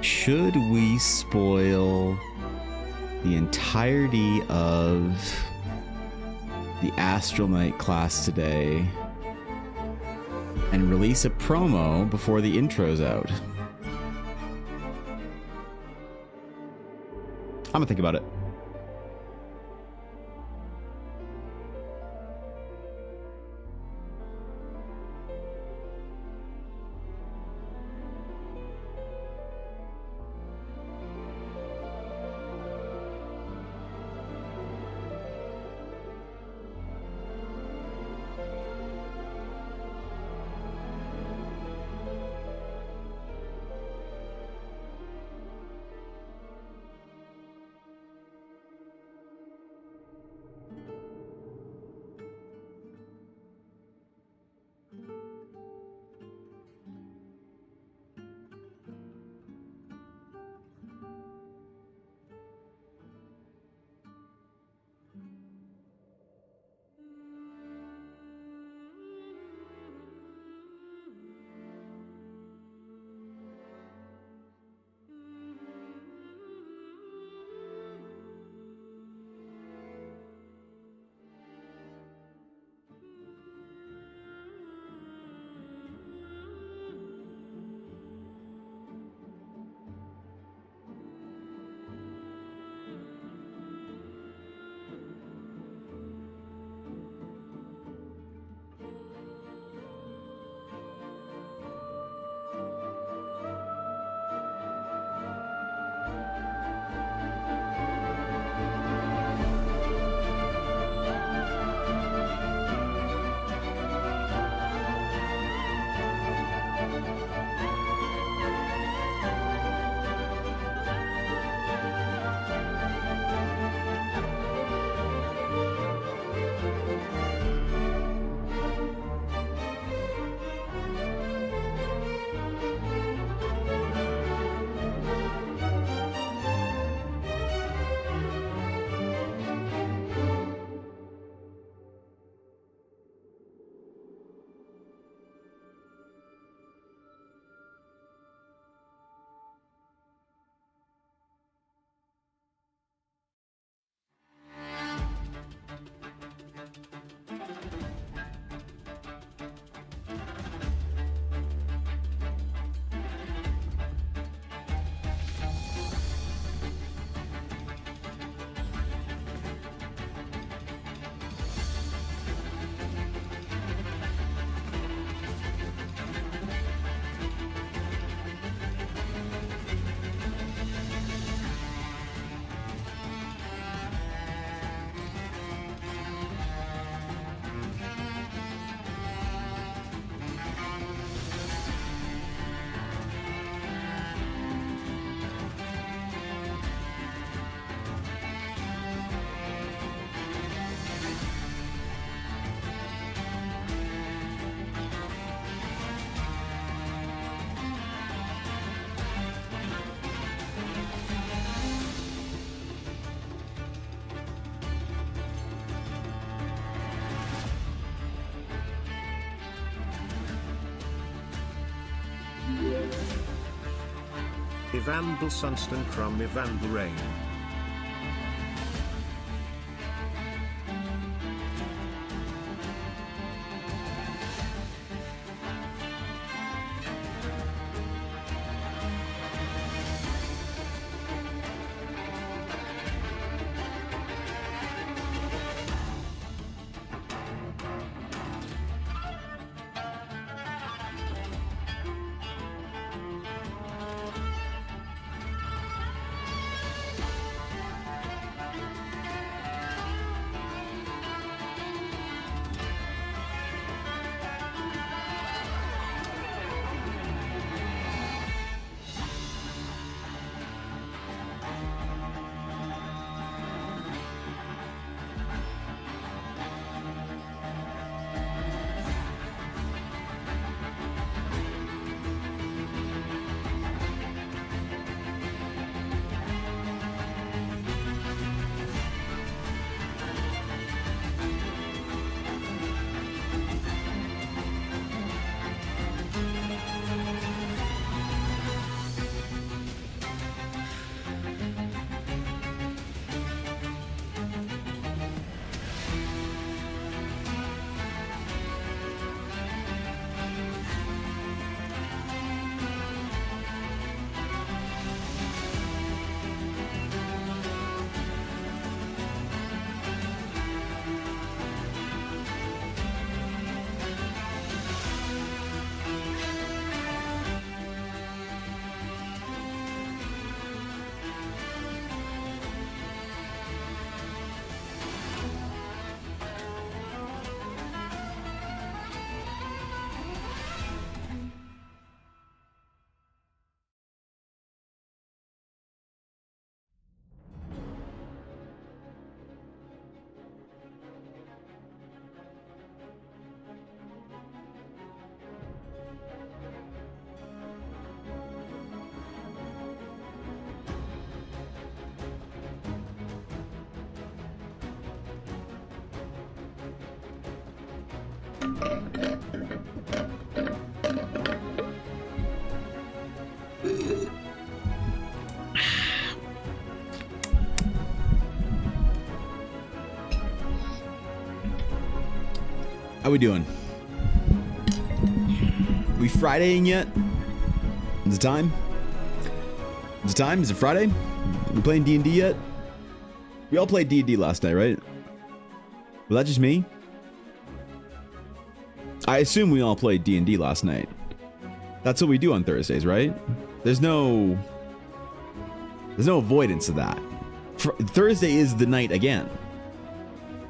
Should we spoil the entirety of the Astral Knight class today and release a promo before the intro's out? I'm gonna think about it. Evandel Sunston from Evandel Rain. How we doing? We Fridaying yet? Is it time? Is it time? Is it Friday? We playing D&D yet? We all played D&D last night, right? Was that just me? I assume we all played D&D last night. That's what we do on Thursdays, right? There's no avoidance of that. Thursday is the night again.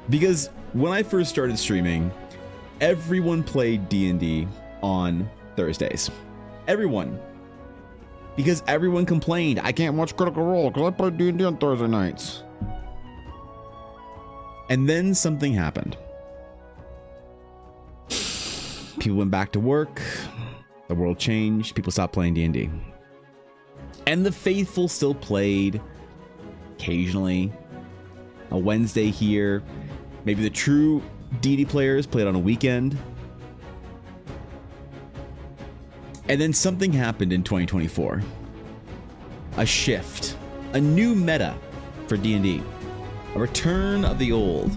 Because when I first started streaming, everyone played D&D on Thursdays. Everyone. Because everyone complained, I can't watch Critical Role because I play D&D on Thursday nights. And then something happened. People went back to work. The world changed. People stopped playing D&D. And the faithful still played occasionally. A Wednesday here. Maybe the true D&D players played on a weekend. And then something happened in 2024. A shift. A new meta for D&D. A return of the old.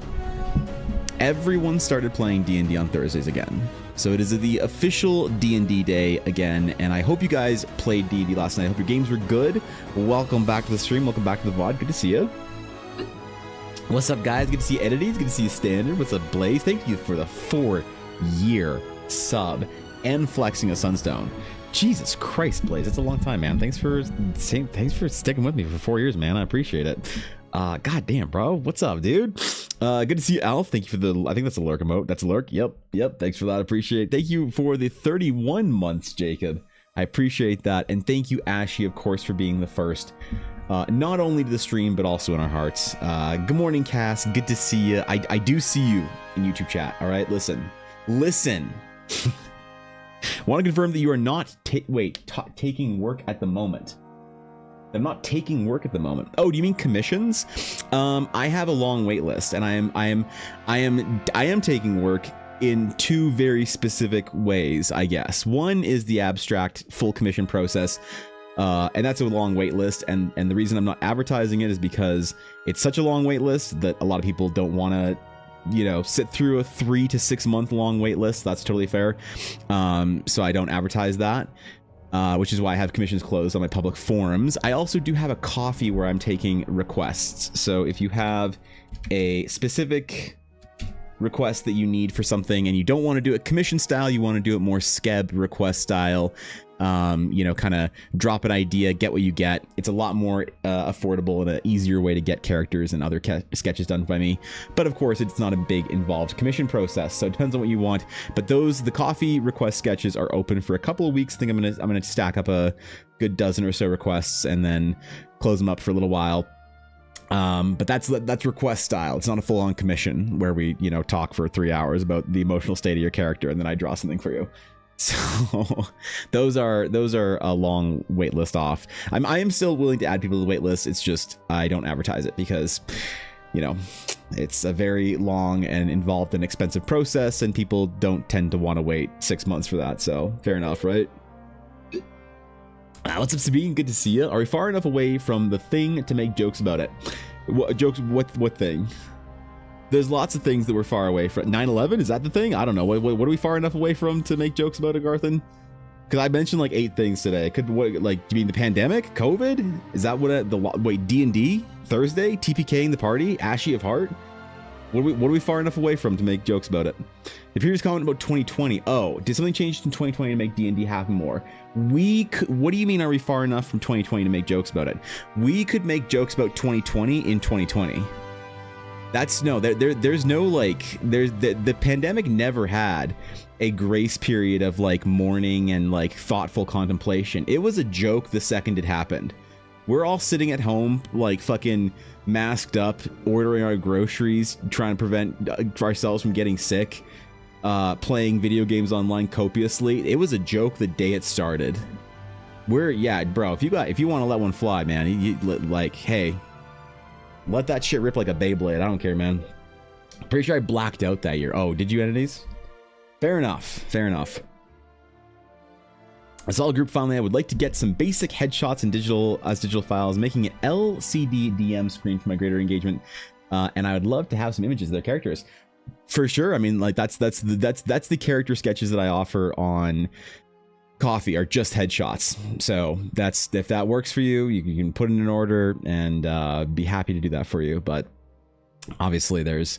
Everyone started playing D&D on Thursdays again. So it is the official D&D day again, and I hope you guys played D&D last night. I hope your games were good. Welcome back to the stream. Welcome back to the VOD. Good to see you. What's up, guys? Good to see you, Entities. Good to see you, Standard. What's up, Blaze? Thank you for the 4-year sub and flexing a Sunstone. Jesus Christ, Blaze. That's a long time, man. Thanks for sticking with me for 4 years, man. I appreciate it. God damn, bro. What's up, dude? Good to see you, Alf. Thank you for the, I think that's a lurk emote. That's a lurk. Yep. Thanks for that. Appreciate it. Thank you for the 31 months, Jacob. I appreciate that. And thank you, Ashy, of course, for being the first, not only to the stream, but also in our hearts. Good morning, Cass. Good to see you. I do see you in YouTube chat. All right, listen. Want to confirm that you are not taking work at the moment. I'm not taking work at the moment. Oh, do you mean commissions? I have a long wait list, and I am taking work in two very specific ways, I guess. One is the abstract full commission process, and that's a long wait list. And the reason I'm not advertising it is because it's such a long wait list that a lot of people don't want to, sit through a 3 to 6 month long wait list. That's totally fair. So I don't advertise that. Which is why I have commissions closed on my public forums. I also do have a coffee where I'm taking requests. So if you have a specific request that you need for something and you don't want to do it commission style, you want to do it more skeb request style, kind of drop an idea, get what you get. It's a lot more affordable and an easier way to get characters and other sketches done by me. But of course, it's not a big involved commission process, so it depends on what you want. But the coffee request sketches are open for a couple of weeks. I think I'm gonna stack up a good dozen or so requests and then close them up for a little while. But that's request style. It's not a full-on commission where we talk for 3 hours about the emotional state of your character and then I draw something for you. So those are a long wait list off. I am still willing to add people to the wait list. It's just I don't advertise it because it's a very long and involved and expensive process, and people don't tend to want to wait 6 months for that. So fair enough, right? What's up, Sabine? Good to see you. Are we far enough away from the thing to make jokes about it? What thing? There's lots of things that we're far away from. 9/11, is that the thing? I don't know. What are we far enough away from to make jokes about it, Garthan? Because I mentioned like 8 things today. Do you mean the pandemic? COVID? Is that what D&D? Thursday? TPKing the party? Ashy of Heart? What are we far enough away from to make jokes about it? The previous comment about 2020. Oh, did something change in 2020 to make D&D happen more? What do you mean, are we far enough from 2020 to make jokes about it? We could make jokes about 2020 in 2020. There's no the pandemic never had a grace period of like mourning and like thoughtful contemplation. It was a joke the second it happened. We're all sitting at home like fucking masked up, ordering our groceries, trying to prevent ourselves from getting sick, playing video games online copiously. It was a joke the day it started. Bro, if you want to let one fly, man, hey, let that shit rip like a Beyblade. I don't care, man. Pretty sure I blacked out that year. Oh, did you, Entities? Fair enough. Fair enough. A solid group finally. I would like to get some basic headshots and digital files, making an LCD DM screen for my greater engagement. And I would love to have some images of their characters. For sure. I mean, like that's the character sketches that I offer on Coffee are just headshots. So that's, if that works for you, you can put in an order and be happy to do that for you. But obviously there's,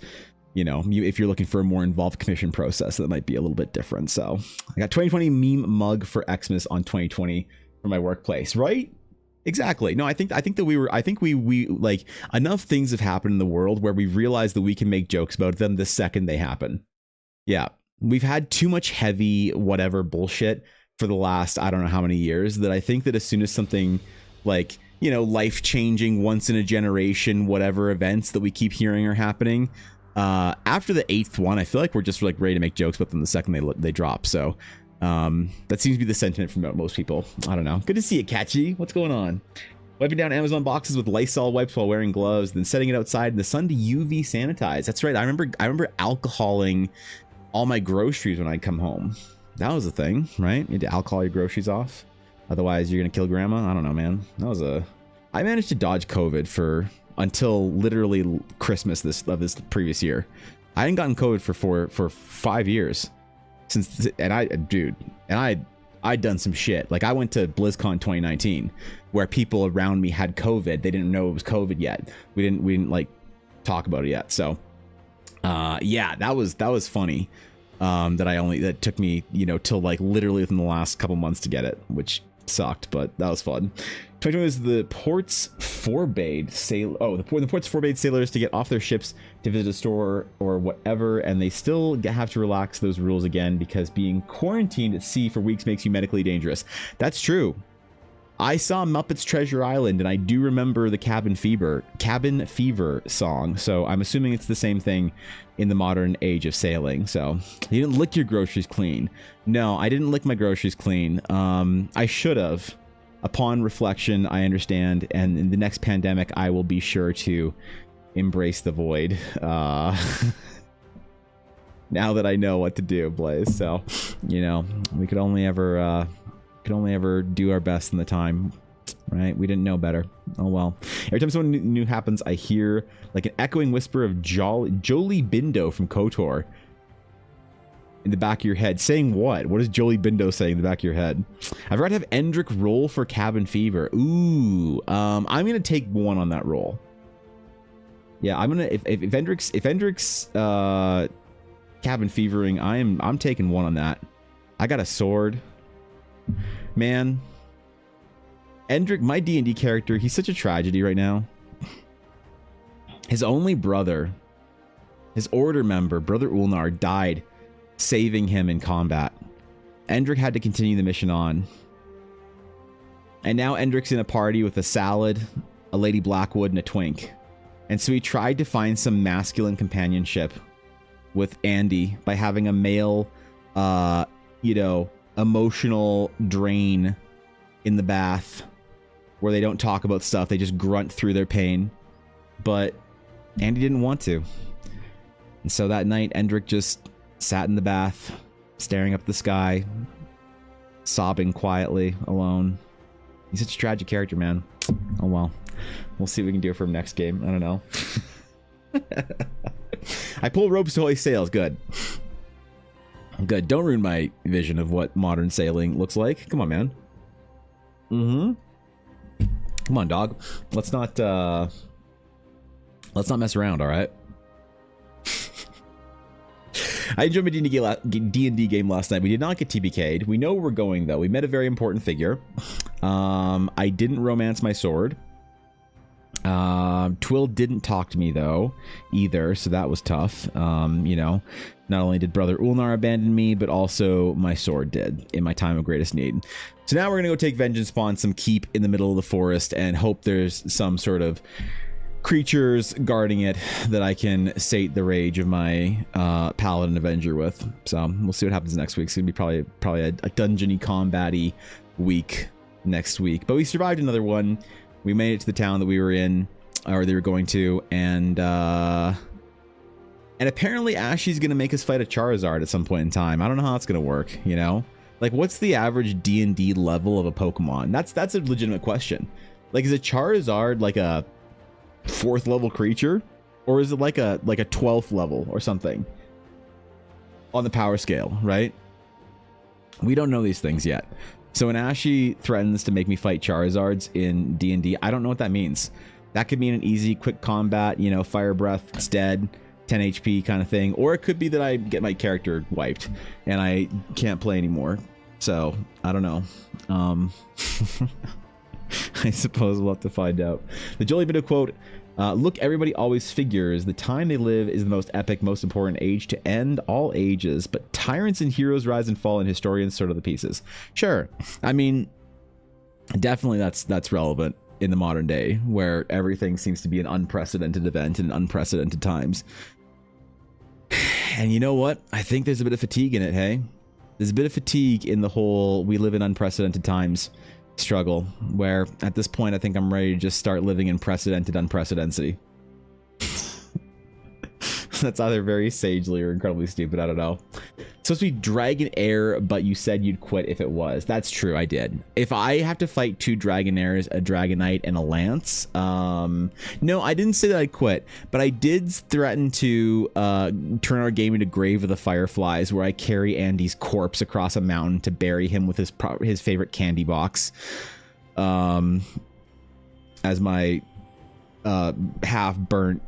you know, if you're looking for a more involved commission process, that might be a little bit different. So I got 2020 meme mug for Xmas on 2020 for my workplace, right? Exactly. No, I think that we like, enough things have happened in the world where we realize that we can make jokes about them the second they happen. Yeah. We've had too much heavy whatever bullshit for the last, I don't know how many years, that I think that as soon as something like, you know, life-changing, once in a generation, whatever events that we keep hearing are happening, after the 8th one, I feel like we're just like ready to make jokes about them the second they drop. So that seems to be the sentiment from most people. I don't know. Good to see you, Catchy. What's going on? Wiping down Amazon boxes with Lysol wipes while wearing gloves, then setting it outside in the sun to UV sanitize. That's right. I remember alcoholing all my groceries when I'd come home. That was a thing, right? You had to alcohol your groceries off. Otherwise, you're going to kill grandma. I don't know, man. I managed to dodge COVID until literally Christmas of this previous year. I hadn't gotten COVID for 5 years since, and I'd done some shit. Like I went to BlizzCon 2019 where people around me had COVID. They didn't know it was COVID yet. We didn't like talk about it yet. So, yeah, that was funny. That took me, you know, till like literally within the last couple months to get it, which sucked, but that was fun. 2020 was the ports forbade the ports forbade sailors to get off their ships to visit a store or whatever, and they still have to relax those rules again because being quarantined at sea for weeks makes you medically dangerous. That's true. I saw Muppets Treasure Island, and I do remember the Cabin Fever song, so I'm assuming it's the same thing in the modern age of sailing. So you didn't lick your groceries clean. No, I didn't lick my groceries clean. I should have. Upon reflection, I understand, and in the next pandemic, I will be sure to embrace the void. Now that I know what to do, Blaze. So, you know, we could only ever do our best in the time, right? We didn't know better. Oh well. Every time something new happens, I hear like an echoing whisper of Jolie Bindo from KOTOR in the back of your head. Saying what? What is Jolie Bindo saying in the back of your head? I've got to have Endrick roll for Cabin Fever. Ooh, I'm gonna take 1 on that roll. Yeah, I'm gonna if Endrick's Cabin Fevering, I'm taking 1 on that. I got a sword. Man, Endrick, my D&D character, he's such a tragedy right now. His only brother, his order member, Brother Ulnar, died saving him in combat. Endrick had to continue the mission on. And now Endrick's in a party with a salad, a Lady Blackwood, and a twink. And so he tried to find some masculine companionship with Andy by having a male, you know, emotional drain in the bath where they don't talk about stuff. They just grunt through their pain. But Andy didn't want to. And so that night, Endrick just sat in the bath, staring up at the sky, sobbing quietly, alone. He's such a tragic character, man. Oh well. We'll see what we can do for him next game. I don't know. I pull ropes to hoist sails. Good. Good. Don't ruin my vision of what modern sailing looks like. Come on, man. Come on, dog. Let's not mess around, all right? I enjoyed my D&D game last night. We did not get TBK'd. We know where we're going, though. We met a very important figure. I didn't romance my sword. Twill didn't talk to me, though, either, so that was tough. You know, not only did Brother Ulnar abandon me, but also my sword did in my time of greatest need. So now we're going to go take vengeance upon some keep in the middle of the forest and hope there's some sort of creatures guarding it that I can sate the rage of my paladin avenger with. So we'll see what happens next week. It's gonna be probably a dungeony combat-y week next week. But we survived another one. We made it to the town that we were in, or they were going to, and And apparently Ashley's going to make us fight a Charizard at some point in time. I don't know how that's going to work, you know? Like, what's the average D&D level of a Pokemon? That's a legitimate question. Like, is a Charizard like a 4th level creature? Or is it like a 12th level or something? On the power scale, right? We don't know these things yet. So when Ashley threatens to make me fight Charizards in D&D, I don't know what that means. That could mean an easy, quick combat, you know, fire breath, it's dead, 10 HP kind of thing. Or it could be that I get my character wiped and I can't play anymore. So, I don't know. I suppose we'll have to find out. The Jolie Bido quote, look, everybody always figures the time they live is the most epic, most important age to end all ages, but tyrants and heroes rise and fall and historians sort of the pieces. Sure. I mean, definitely that's relevant in the modern day where everything seems to be an unprecedented event in unprecedented times. And you know what? I think there's a bit of fatigue in it, hey? There's a bit of fatigue in the whole we live in unprecedented times struggle, where at this point I think I'm ready to just start living in precedented unprecedency. That's either very sagely or incredibly stupid, I don't know. It's supposed to be Dragonair, but you said you'd quit if it was. That's true, I did. If I have to fight 2 Dragonairs, a Dragonite, and a Lance, no, I didn't say that I'd quit, but I did threaten to turn our game into Grave of the Fireflies, where I carry Andy's corpse across a mountain to bury him with his favorite candy box, as my half-burnt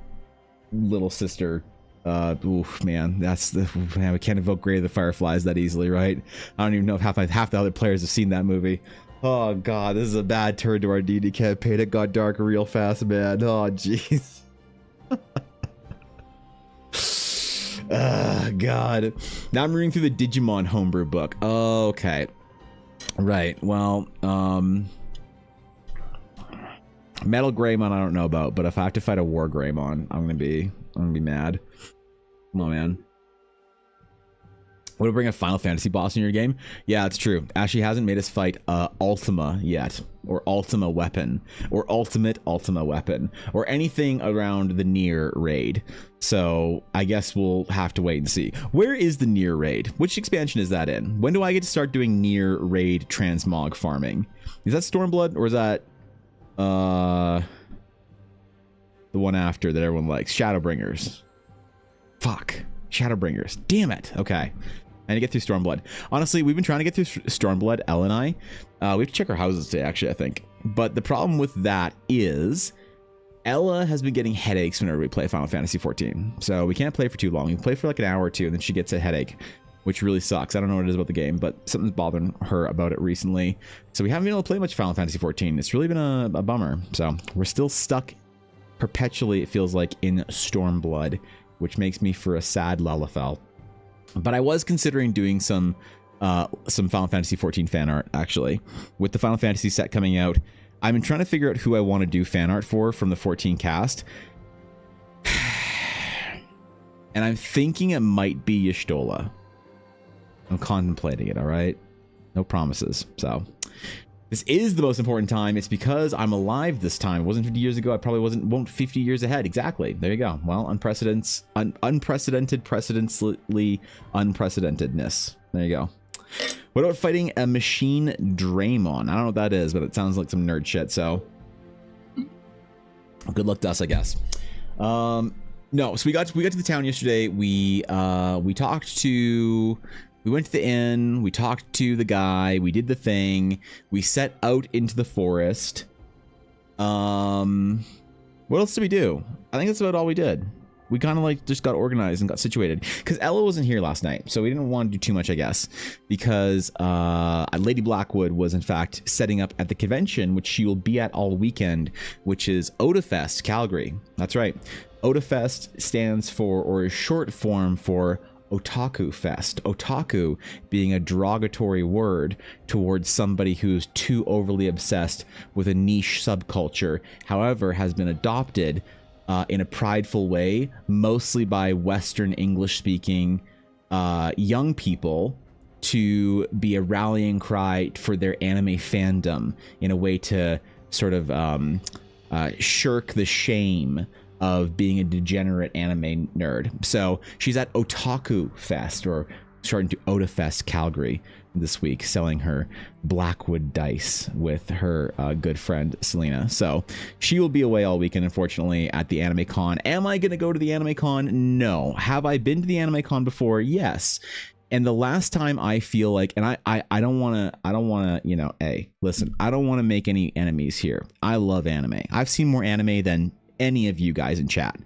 little sister. Oof, man, man, we can't evoke Grave of the Fireflies that easily, right? I don't even know if half the other players have seen that movie. Oh god, this is a bad turn to our D&D campaign. It got dark real fast, man. Oh jeez. God. Now I'm reading through the Digimon homebrew book. Okay. Right. Well, Metal Greymon I don't know about, but if I have to fight a War Greymon, I'm gonna be mad. Come on, man. Would it bring a Final Fantasy boss in your game? Yeah, it's true. Ashley hasn't made us fight Ultima yet, or Ultima Weapon, or Ultima Weapon, or anything around the Nier raid. So I guess we'll have to wait and see. Where is the Nier raid? Which expansion is that in? When do I get to start doing Nier raid transmog farming? Is that Stormblood, or is that the one after that everyone likes? Shadowbringers. Fuck. Shadowbringers. Damn it. Okay. I need to get through Stormblood. Honestly, we've been trying to get through Stormblood, Elle and I. We have to check our houses today, actually, I think. But the problem with that is Ella has been getting headaches whenever we play Final Fantasy 14. So we can't play for too long. We can play for like an hour or two, and then she gets a headache, which really sucks. I don't know what it is about the game, but something's bothering her about it recently. So we haven't been able to play much Final Fantasy 14. It's really been a bummer. So we're still stuck perpetually, it feels like, in Stormblood, which makes me for a sad Lalafell. But I was considering doing some Final Fantasy 14 fan art, actually. With the Final Fantasy set coming out, I've been trying to figure out who I want to do fan art for from the 14 cast. And I'm thinking it might be Y'shtola. I'm contemplating it, all right? No promises. So this is the most important time. It's because I'm alive this time. It wasn't 50 years ago. I probably won't 50 years ahead. Exactly. There you go. Well, unprecedentedly unprecedentedness. There you go. What about fighting a machine Draymon? I don't know what that is, but it sounds like some nerd shit. So good luck to us, I guess. No, so we got to the town yesterday. We talked to. We went to the inn, we talked to the guy, we did the thing, we set out into the forest. What else did we do? I think that's about all we did. We kind of like just got organized and got situated. Because Ella wasn't here last night, so we didn't want to do too much, I guess. Because Lady Blackwood was in fact setting up at the convention, which she will be at all weekend, which is Otafest, Calgary. That's right. Otafest stands for, or is short form for, Otaku Fest. Otaku being a derogatory word towards somebody who's too overly obsessed with a niche subculture, however, has been adopted in a prideful way, mostly by Western English-speaking young people, to be a rallying cry for their anime fandom in a way to sort of shirk the shame of being a degenerate anime nerd. So she's at Otaku Fest, or starting to Ota Fest Calgary this week, selling her Blackwood dice with her good friend Selena. So she will be away all weekend, unfortunately, at the Anime Con. Am I going to go to the Anime Con? No. Have I been to the Anime Con before? Yes. And the last time I feel like, and I don't want to, you know, hey, listen, I don't want to make any enemies here. I love anime. I've seen more anime than any of you guys in chat.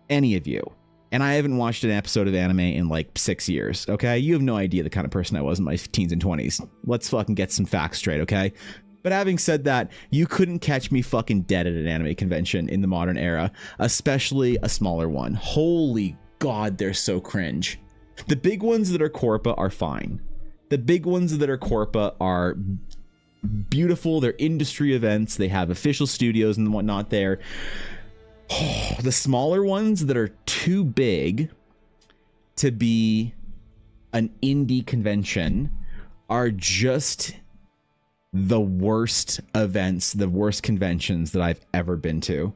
Any of you. And I haven't watched an episode of anime in like 6 years, okay? You have no idea the kind of person I was in my teens and 20s. Let's fucking get some facts straight, okay? But having said that, you couldn't catch me fucking dead at an anime convention in the modern era, especially a smaller one. Holy God, they're so cringe. The big ones that are Corpa are fine. The big ones that are Corpa are beautiful. They're industry events. They have official studios and whatnot there. Oh, the smaller ones that are too big to be an indie convention are just the worst events, the worst conventions that I've ever been to.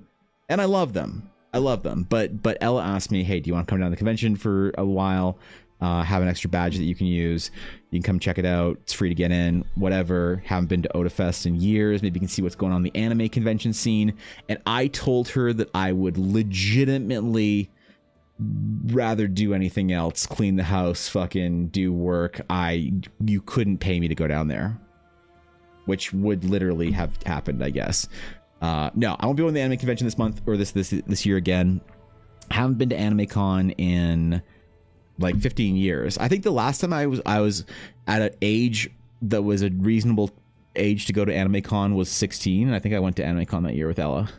And I love them. I love them. But Ella asked me, hey, do you want to come down to the convention for a while? Have an extra badge that you can use. You can come check it out. It's free to get in, whatever. Haven't been to Ota Fest in years. Maybe you can see what's going on in the anime convention scene. And I told her that I would legitimately rather do anything else, clean the house, fucking do work. You couldn't pay me to go down there, which would literally have happened, I guess. No, I won't be going to the anime convention this month or this year again. Haven't been to Anime Con in like 15 years. I think the last time I was at an age that was a reasonable age to go to Anime Con was 16. And I think I went to Anime Con that year with Ella.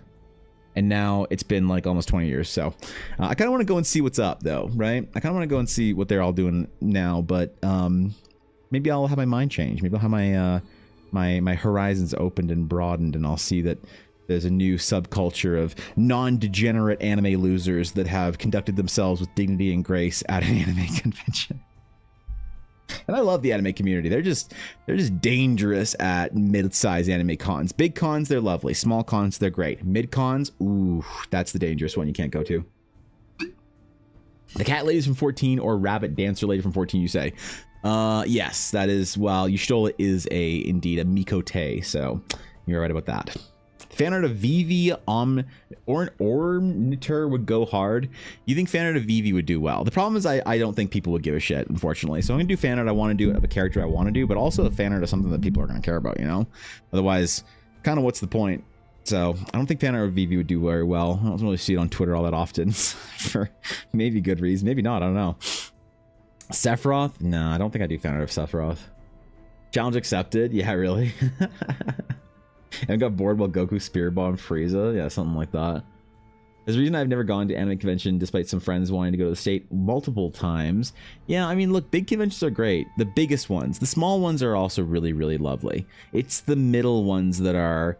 And now it's been like almost 20 years. So I kind of want to go and see what's up though, right? I kind of want to go and see what they're all doing now, but maybe I'll have my mind change. Maybe I'll have my horizons opened and broadened, and I'll see that there's a new subculture of non-degenerate anime losers that have conducted themselves with dignity and grace at an anime convention. And I love the anime community. They're just dangerous at mid-size anime cons. Big cons, they're lovely. Small cons, they're great. Mid cons, ooh, that's the dangerous one you can't go to. The cat ladies from 14 or rabbit dancer lady from 14, you say? Yes, that is. Well, Yushitola is indeed a Mikote, so you're right about that. Fan art of Vivi or an Orniter would go hard. You think fan art of Vivi would do well? The problem is I don't think people would give a shit, unfortunately. So I'm gonna do fan art I want to do of a character I want to do, but also a fan art of something that people are gonna care about, you know? Otherwise, kind of what's the point? So I don't think fan art of Vivi would do very well. I don't really see it on Twitter all that often for maybe good reason, maybe not. I don't know. Sephiroth? No, I don't think I do fan art of Sephiroth. Challenge accepted? Yeah, really? I got bored while Goku Spirit Bomb Frieza. Yeah, something like that. There's a reason I've never gone to anime convention despite some friends wanting to go to the state multiple times. Yeah, I mean, look, big conventions are great. The biggest ones. The small ones are also really, really lovely. It's the middle ones that are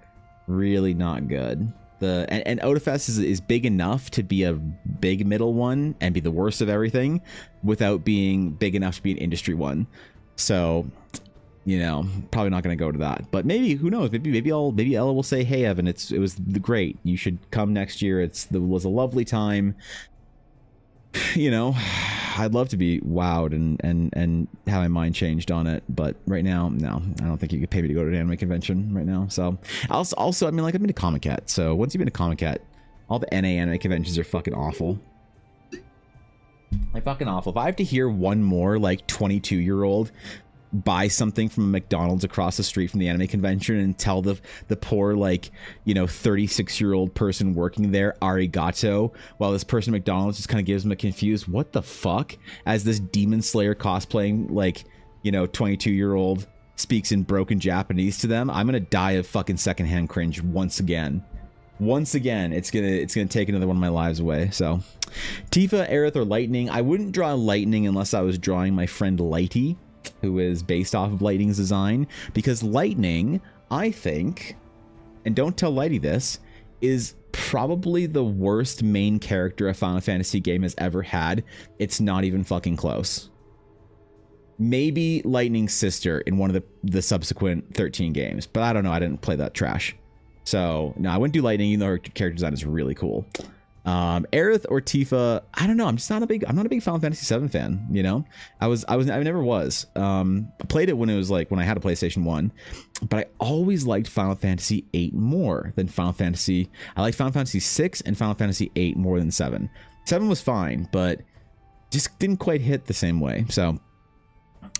really not good. And Otafest is big enough to be a big middle one and be the worst of everything without being big enough to be an industry one. So, you know, probably not going to go to that, but maybe, who knows, maybe Ella will say, hey Evan, it was great, you should come next year, it was a lovely time. You know, I'd love to be wowed and have my mind changed on it, but right now, no, I don't think you could pay me to go to an anime convention right now. So also, I mean, like, I've been to Comic-Con, so once you've been to Comic-Con, all the NA anime conventions are fucking awful. Like, fucking awful. If I have to hear one more like 22-year-old buy something from a McDonald's across the street from the anime convention and tell the poor, like, you know, 36-year-old person working there arigato, while this person at McDonald's just kind of gives them a confused what the fuck as this Demon Slayer cosplaying, like, you know, 22-year-old speaks in broken Japanese to them, I'm gonna die of fucking secondhand cringe once again. It's gonna take another one of my lives away. So Tifa, Aerith, or Lightning. I wouldn't draw Lightning unless I was drawing my friend Lighty, who is based off of Lightning's design, because Lightning, I think, and don't tell Lighty this, is probably the worst main character a Final Fantasy game has ever had. It's not even fucking close. Maybe Lightning's sister in one of the subsequent 13 games, but I don't know, I didn't play that trash. So no, I wouldn't do Lightning, even though her character design is really cool. Aerith or Tifa, I don't know. I'm not a big Final Fantasy VII fan. You know, I never was. I played it when I had a PlayStation 1, but I always liked Final Fantasy 8 more than Final Fantasy. I liked Final Fantasy 6 and Final Fantasy 8 more than 7. 7 was fine, but just didn't quite hit the same way. So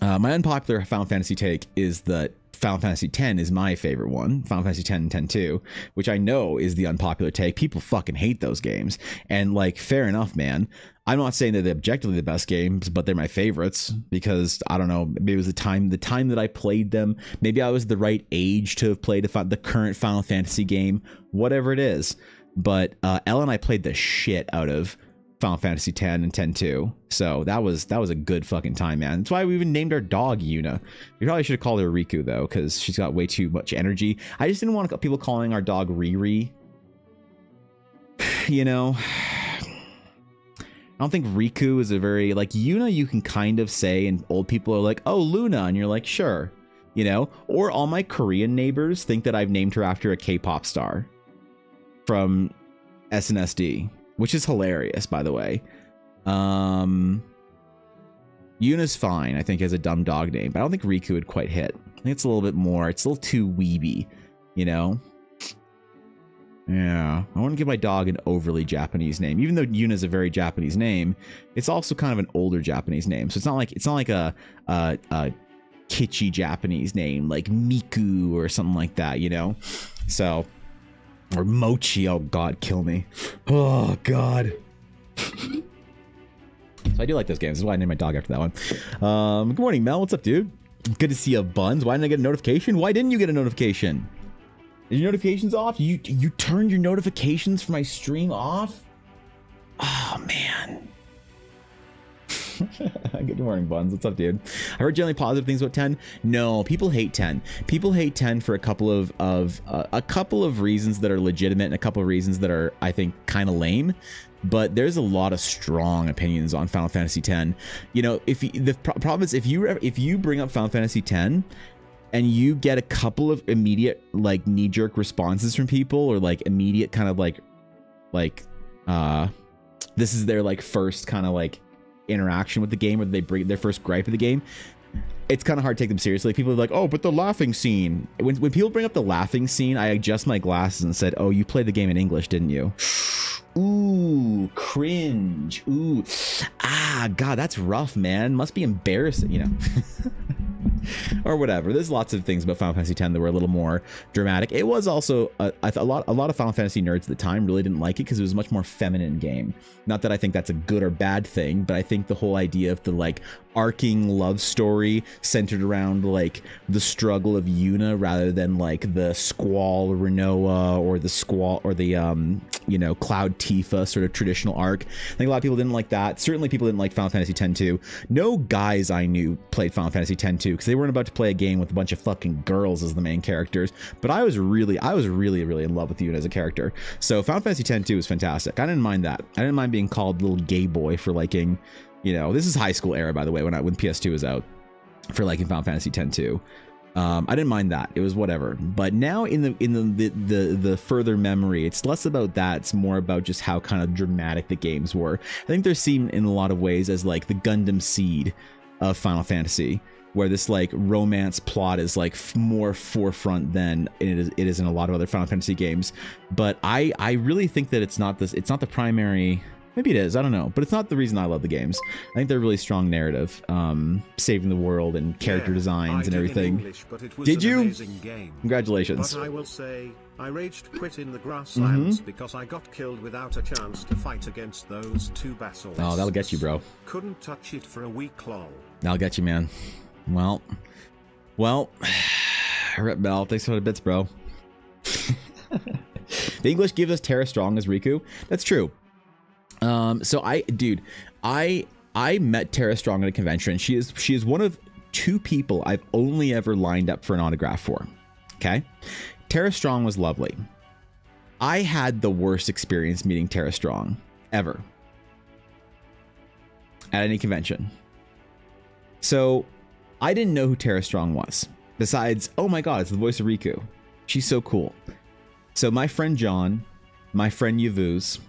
my unpopular Final Fantasy take is that Final Fantasy X is my favorite one. Final Fantasy X and X-2, which I know is the unpopular take. People fucking hate those games. And like, fair enough, man. I'm not saying that they're objectively the best games, but they're my favorites because I don't know, maybe it was the time that I played them. Maybe I was the right age to have played the current Final Fantasy game, whatever it is. But Ella and I played the shit out of Final Fantasy X and X-2. So that was a good fucking time, man. That's why we even named our dog Yuna. We probably should have called her Riku though, because she's got way too much energy. I just didn't want people calling our dog Riri. You know, I don't think Riku is a very, like, Yuna you can kind of say, and old people are like, oh, Luna, and you're like, sure, you know. Or all my Korean neighbors think that I've named her after a K-pop star from SNSD, which is hilarious, by the way. Yuna's fine, I think, as a dumb dog name, but I don't think Riku would quite hit. I think it's a little bit more, it's a little too weeby, you know? Yeah, I want to give my dog an overly Japanese name. Even though Yuna's a very Japanese name, it's also kind of an older Japanese name. So it's not like a kitschy Japanese name like Miku or something like that, you know? So, or Mochi, oh god, kill me. Oh god. So I do like those games. That's why I named my dog after that one. Good morning, Mel. What's up, dude? Good to see you, Buns. Why didn't I get a notification? Why didn't you get a notification? Is your notifications off? You turned your notifications for my stream off? Oh, man. Good morning, Buns. What's up, dude? I heard generally positive things about 10. No, people hate 10. People hate 10 for a couple of reasons that are legitimate and a couple of reasons that are, I think, kind of lame. But there's a lot of strong opinions on Final Fantasy X. You know, the problem is if you bring up Final Fantasy X and you get a couple of immediate like knee-jerk responses from people, or like immediate kind of like this is their like first kind of like interaction with the game, or they bring their first gripe of the game, it's kind of hard to take them seriously. People are like, oh, but the laughing scene. When people bring up the laughing scene, I adjust my glasses and said, oh, you played the game in English, didn't you? Ooh, cringe. Ooh, god, that's rough, man. Must be embarrassing, you know. Or whatever. There's lots of things about Final Fantasy X that were a little more dramatic. It was also a lot of Final Fantasy nerds at the time really didn't like it because it was a much more feminine game. Not that I think that's a good or bad thing, but I think the whole idea of the like arcing love story centered around like the struggle of Yuna rather than like the Squall Renoa or the Squall or the you know, Cloud Tifa sort of traditional arc. I think a lot of people didn't like that. Certainly people didn't like Final Fantasy X too. No guys I knew played Final Fantasy X too because they weren't about to play a game with a bunch of fucking girls as the main characters. But I was really in love with Yuna as a character. So Final Fantasy X 2 was fantastic. I didn't mind that. I didn't mind being called little gay boy for liking, you know, this is high school era, by the way, when PS2 was out, for liking Final Fantasy X 2. I didn't mind that. It was whatever. But now in the further memory, it's less about that. It's more about just how kind of dramatic the games were. I think they're seen in a lot of ways as like the Gundam Seed of Final Fantasy, where this like romance plot is like more forefront than it is in a lot of other Final Fantasy games. But I really think that it's not the primary. Maybe it is, I don't know, but it's not the reason I love the games. I think they're really strong narrative, saving the world and character designs and everything. English, but it was did you? Game. Congratulations. But I will say, I raged quit in the grasslands because I got killed without a chance to fight against those two basilisks. Oh, that'll get you, bro. Couldn't touch it for a week long. That'll get you, man. Well, Rip Bell, thanks for the bits, bro. The English gives us Tara Strong as Riku. That's true. So I met Tara Strong at a convention. She is one of two people I've only ever lined up for an autograph for. Okay. Tara Strong was lovely. I had the worst experience meeting Tara Strong ever at any convention. So I didn't know who Tara Strong was. Besides, oh my god, it's the voice of Riku. She's so cool. So my friend John, my friend Yavuz,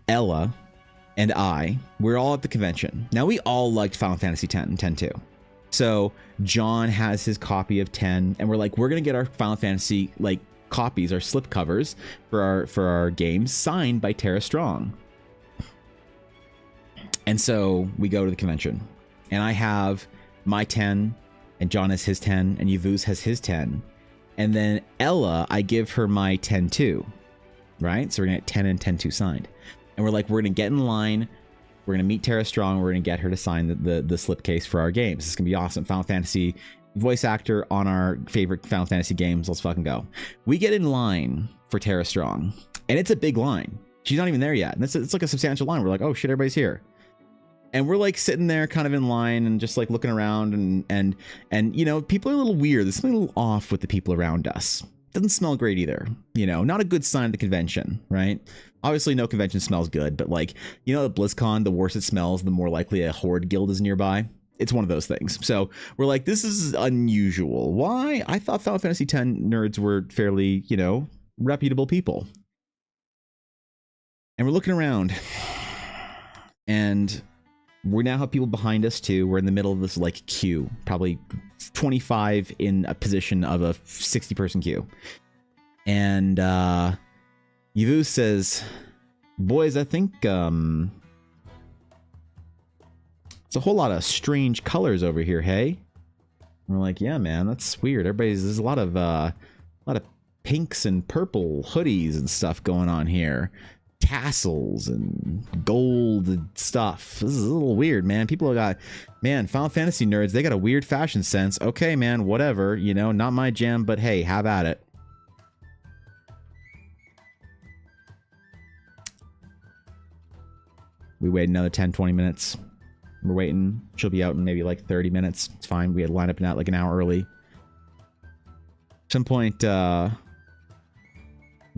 Ella and we're all at the convention. Now, we all liked Final Fantasy X and 10 too. So John has his copy of 10, and we're like, we're gonna get our Final Fantasy like copies, our slip covers for our games signed by Tara Strong. And so we go to the convention, and I have my 10, and John has his 10, and Yavuz has his 10. And then Ella, I give her my 10 too, right? So we're gonna get 10 and 10 2 signed. And we're like, we're gonna get in line, we're gonna meet Tara Strong, we're gonna get her to sign the slipcase for our games. It's gonna be awesome. Final Fantasy voice actor on our favorite Final Fantasy games. Let's fucking go. We get in line for Tara Strong, and it's a big line. She's not even there yet. And it's like a substantial line. We're like, oh shit, everybody's here. And we're like sitting there kind of in line and just like looking around, and you know, people are a little weird. There's something a little off with the people around us. Doesn't smell great either. You know, not a good sign of the convention, right? Obviously no convention smells good, but like, you know, at BlizzCon, the worse it smells, the more likely a horde guild is nearby. It's one of those things. So we're like, this is unusual. Why? I thought Final Fantasy X nerds were fairly, you know, reputable people. And we're looking around, and we now have people behind us too. We're in the middle of this like queue, probably 25 in a position of a 60-person queue. And Yavuz says, boys, I think it's a whole lot of strange colors over here, hey? And we're like, yeah, man, that's weird. There's a lot of pinks and purple hoodies and stuff going on here. Tassels and gold and stuff. This is a little weird, man. People got, man, Final Fantasy nerds, they got a weird fashion sense. Okay, man, whatever, you know, not my jam, but hey, have at it. We wait another 10-20 minutes. We're waiting. She'll be out in maybe like 30 minutes. It's fine. We had lined up like an hour early. At some point,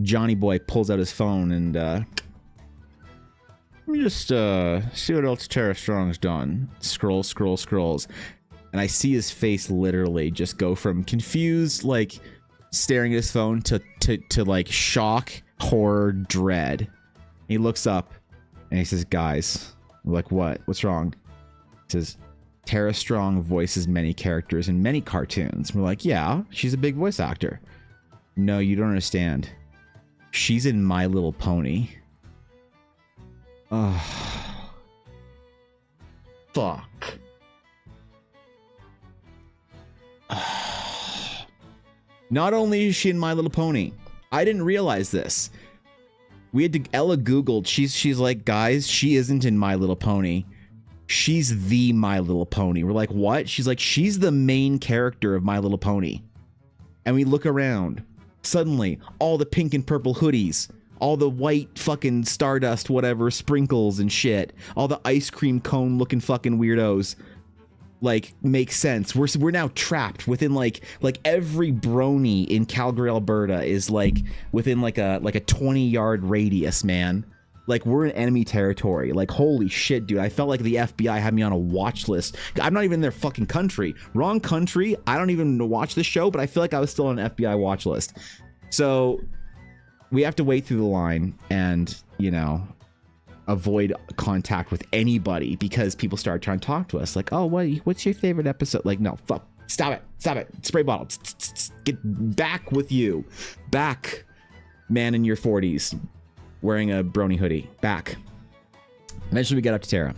Johnny Boy pulls out his phone and let me just see what else Tara Strong's done. Scrolls. And I see his face literally just go from confused, like staring at his phone to like shock, horror, dread. He looks up and he says, guys. We're like, what? What's wrong? He says, Tara Strong voices many characters in many cartoons. We're like, yeah, she's a big voice actor. No, you don't understand. She's in My Little Pony. Oh. Fuck. Not only is she in My Little Pony, I didn't realize this. We had to, Ella Googled, she's like, guys, she isn't in My Little Pony. She's the My Little Pony. We're like, what? She's like, she's the main character of My Little Pony. And we look around. Suddenly, all the pink and purple hoodies, all the white fucking Stardust whatever sprinkles and shit, all the ice cream cone looking fucking weirdos, like, make sense. We're now trapped within like every brony in Calgary, Alberta is like within like a 20-yard radius, man. Like, we're in enemy territory. Like, holy shit, dude. I felt like the FBI had me on a watch list. I'm not even in their fucking country. Wrong country. I don't even watch the show, but I feel like I was still on an FBI watch list. So we have to wait through the line and, you know, avoid contact with anybody because people start trying to talk to us. Like, oh, what's your favorite episode? Like, no, fuck. Stop it. Spray bottle. Get back with you. Back, man in your 40s. Wearing a brony hoodie. Back. Eventually we get up to Tara.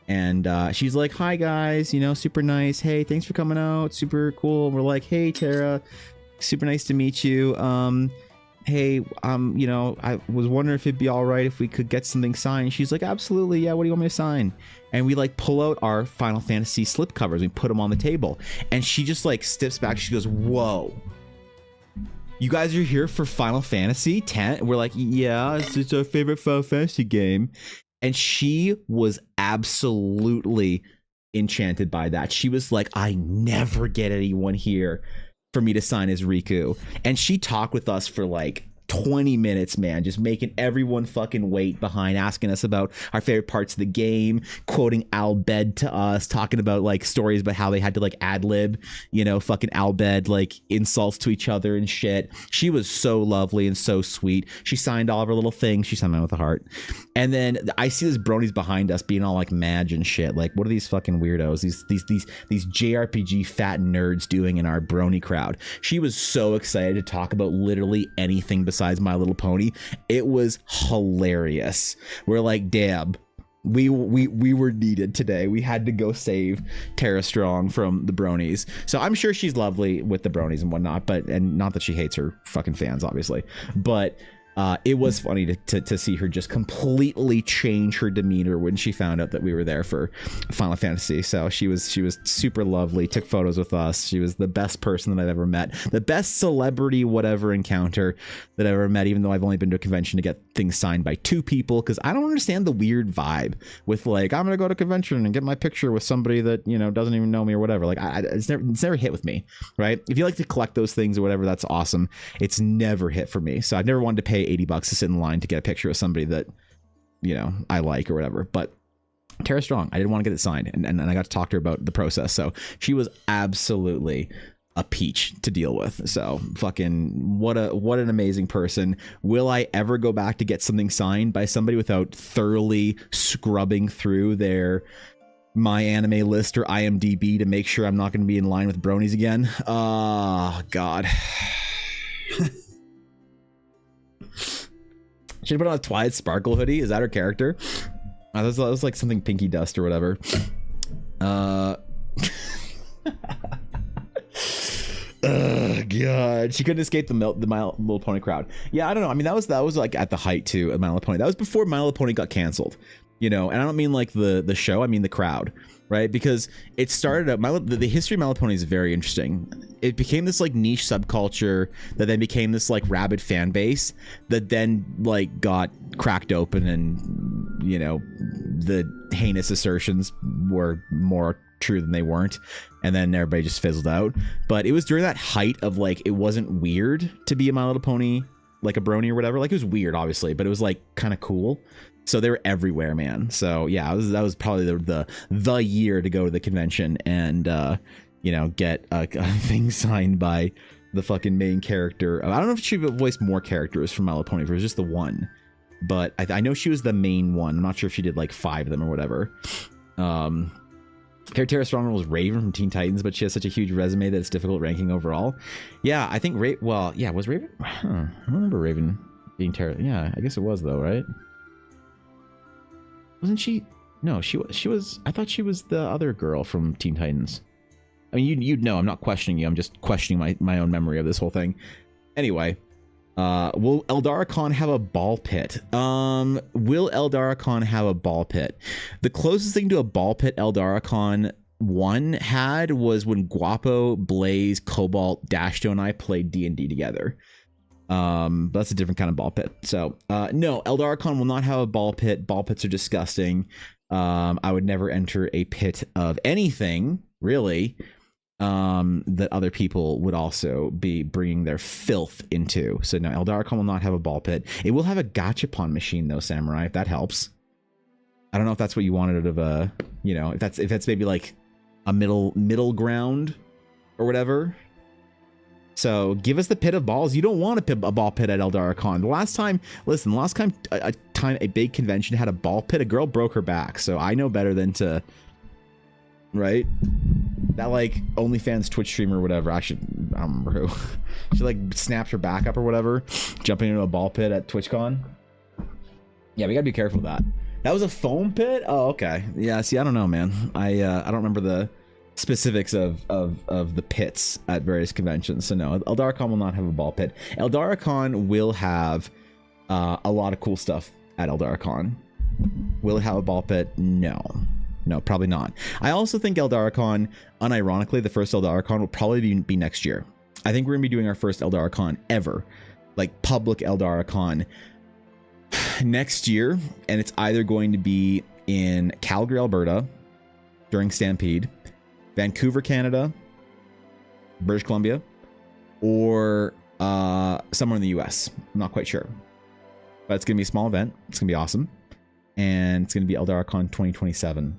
And she's like, hi guys, you know, super nice. Hey, thanks for coming out. Super cool. And we're like, hey Tara, super nice to meet you. Hey, you know, I was wondering if it'd be all right if we could get something signed. She's like, absolutely, yeah, what do you want me to sign? And we like pull out our Final Fantasy slip covers. We put them on the table. And she just like steps back. She goes, whoa. You guys are here for Final Fantasy X? We're like, yeah, it's our favorite Final Fantasy game. And she was absolutely enchanted by that. She was like, I never get anyone here for me to sign as Riku. And she talked with us for like 20 minutes, man, just making everyone fucking wait behind, asking us about our favorite parts of the game, quoting Al Bed to us, talking about like stories about how they had to like ad lib, you know, fucking Al Bed like insults to each other and shit. She was so lovely and so sweet. She signed all of her little things. She signed mine with a heart. And then I see these bronies behind us being all like Madge and shit. Like, what are these fucking weirdos? These JRPG fat nerds doing in our brony crowd? She was so excited to talk about literally anything besides My Little Pony. It was hilarious. We're like, damn, we were needed today. We had to go save Tara Strong from the bronies. So I'm sure she's lovely with the bronies and whatnot, and not that she hates her fucking fans, obviously, but it was funny to see her just completely change her demeanor when she found out that we were there for Final Fantasy. So she was super lovely, took photos with us. She was the best person that I've ever met, the best celebrity whatever encounter that I've ever met, even though I've only been to a convention to get things signed by 2 people, because I don't understand the weird vibe with like, I'm gonna go to a convention and get my picture with somebody that, you know, doesn't even know me or whatever. Like, it's never hit with me, right? If you like to collect those things or whatever, that's awesome. It's never hit for me. So I've never wanted to pay $80 to sit in line to get a picture of somebody that, you know, I like or whatever. But Tara Strong, I didn't want to get it signed, and I got to talk to her about the process. So she was absolutely a peach to deal with. So fucking what an amazing person. Will I ever go back to get something signed by somebody without thoroughly scrubbing through their My Anime List or IMDb to make sure I'm not going to be in line with bronies again? Oh God. She put on a Twilight Sparkle hoodie. Is that her character? That was like something Pinky Dust or whatever. Oh God, she couldn't escape the My Little Pony crowd. Yeah, I don't know. I mean, that was like at the height too of My Little Pony. That was before My Little Pony got canceled. You know, and I don't mean like the show. I mean the crowd, right? Because it started up. The history of My Little Pony is very interesting. It became this like niche subculture that then became this like rabid fan base that then like got cracked open, and you know, the heinous assertions were more true than they weren't, and then everybody just fizzled out. But it was during that height of like, it wasn't weird to be a My Little Pony, like a brony or whatever. Like, it was weird obviously, but it was like kind of cool. So they were everywhere, man. So yeah, that was probably the year to go to the convention and you know, get a thing signed by the fucking main character. I don't know if she voiced more characters from My Little Pony, if it was just the one, but I know she was the main one. I'm not sure if she did like 5 of them or whatever. Tara Strong was Raven from Teen Titans, but she has such a huge resume that it's difficult ranking overall. Yeah, I think was Raven? I don't remember Raven being Tara. Yeah, I guess it was though, right? Wasn't she? No, she was. I thought she was the other girl from Teen Titans. I mean, you'd know. I'm not questioning you. I'm just questioning my own memory of this whole thing. Anyway, will Eldaracon have a ball pit? Will Eldaracon have a ball pit? The closest thing to a ball pit Eldaracon 1 had was when Guapo, Blaze, Cobalt, Dashto, and I played D&D together. But that's a different kind of ball pit. So no, Eldaracon will not have a ball pit. Ball pits are disgusting. I would never enter a pit of anything, really, that other people would also be bringing their filth into. So no, Eldaracon will not have a ball pit. It will have a gachapon machine though, Samurai, if that helps. I don't know if that's what you wanted out of a, you know, if that's maybe like a middle ground or whatever. So give us the pit of balls. You don't want a ball pit at Eldaracon. The last time a big convention had a ball pit, a girl broke her back. So I know better than to, right? That like OnlyFans Twitch streamer or whatever. I don't remember who. She like snapped her back up or whatever, jumping into a ball pit at TwitchCon. Yeah, we gotta be careful with that. That was a foam pit? Oh, okay. Yeah, see, I don't know, man. I don't remember the specifics of the pits at various conventions. So no, Eldaracon will not have a ball pit. Eldaracon will have a lot of cool stuff at Eldaracon. Will it have a ball pit? No, probably not. I also think Eldaracon, unironically, the first Eldaracon will probably be next year. I think we're gonna be doing our first Eldaracon ever, like public Eldaracon, next year, and it's either going to be in Calgary, Alberta during Stampede, Vancouver, Canada, British Columbia, or somewhere in the US. I'm not quite sure, but it's gonna be a small event. It's gonna be awesome, and it's gonna be EldarCon 2027,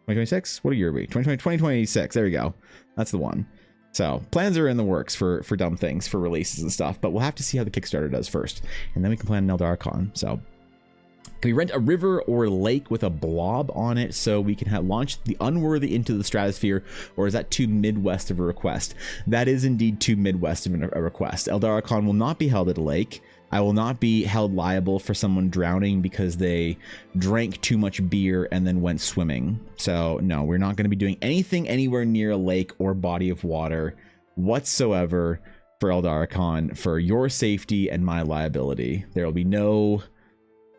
2026. What year are we? 2026. There we go. That's the one. So plans are in the works for dumb things, for releases and stuff, but we'll have to see how the Kickstarter does first, and then we can plan an EldarCon. So can we rent a river or lake with a blob on it so we can launch the unworthy into the stratosphere, or is that too Midwest of a request? That is indeed too Midwest of a request. EldarCon will not be held at a lake. I will not be held liable for someone drowning because they drank too much beer and then went swimming. So no, we're not going to be doing anything anywhere near a lake or body of water whatsoever for EldarCon, for your safety and my liability. There will be no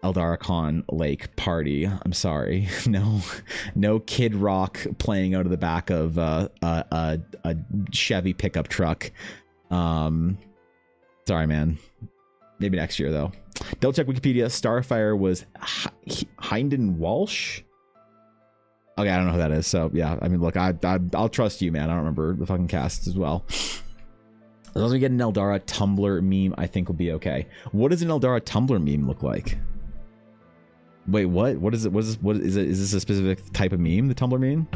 EldarCon lake party. I'm sorry. No Kid Rock playing out of the back of a Chevy pickup truck. Sorry, man. Maybe next year, though. Double check Wikipedia. Starfire was Hyndon Walsh. Okay, I don't know who that is. So yeah, I mean, look, I'll trust you, man. I don't remember the fucking cast as well. As long as we get an Eldara Tumblr meme, I think we'll be okay. What does an Eldara Tumblr meme look like? Wait, what? What is it? What is it? Is this a specific type of meme? The Tumblr meme?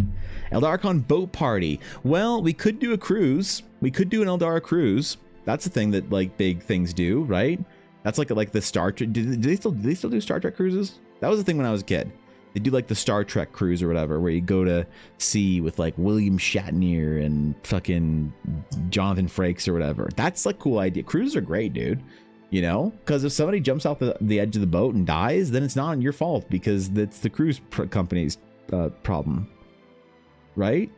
EldarCon boat party. Well, we could do a cruise. We could do an Eldara cruise. That's the thing that like big things do, right? That's like the Star Trek. Do they still do Star Trek cruises? That was the thing when I was a kid. They do like the Star Trek cruise or whatever, where you go to sea with like William Shatner and fucking Jonathan Frakes or whatever. That's like a cool idea. Cruises are great, dude. You know, because if somebody jumps off the edge of the boat and dies, then it's not your fault because it's the cruise company's problem, right?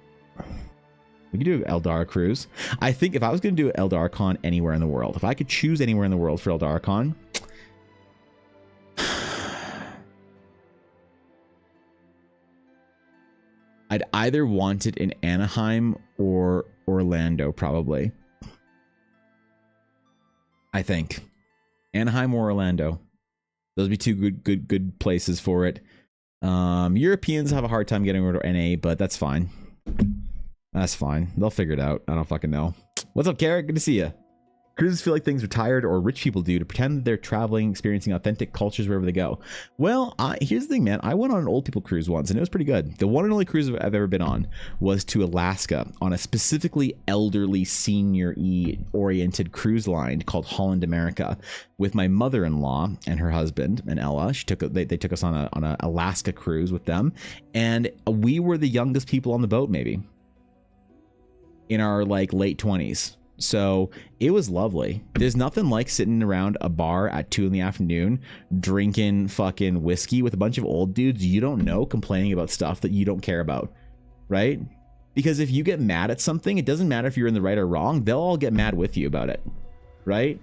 We could do Eldara cruise. I think if I was going to do EldarCon anywhere in the world, if I could choose anywhere in the world for EldarCon, I'd either want it in Anaheim or Orlando, probably. I think Anaheim or Orlando. Those would be two good places for it. Europeans have a hard time getting over to NA, but that's fine. That's fine. They'll figure it out. I don't fucking know. What's up, Garrett? Good to see you. Cruises feel like things retired or rich people do to pretend that they're traveling, experiencing authentic cultures wherever they go. Well, here's the thing, man. I went on an old people cruise once, and it was pretty good. The one and only cruise I've ever been on was to Alaska on a specifically elderly, senior-y oriented cruise line called Holland America with my mother-in-law and her husband and Ella. They took us on a Alaska cruise with them, and we were the youngest people on the boat, maybe in our like late 20s. So it was lovely. There's nothing like sitting around a bar at 2 PM drinking fucking whiskey with a bunch of old dudes you don't know complaining about stuff that you don't care about, right? Because if you get mad at something, it doesn't matter if you're in the right or wrong, they'll all get mad with you about it, right?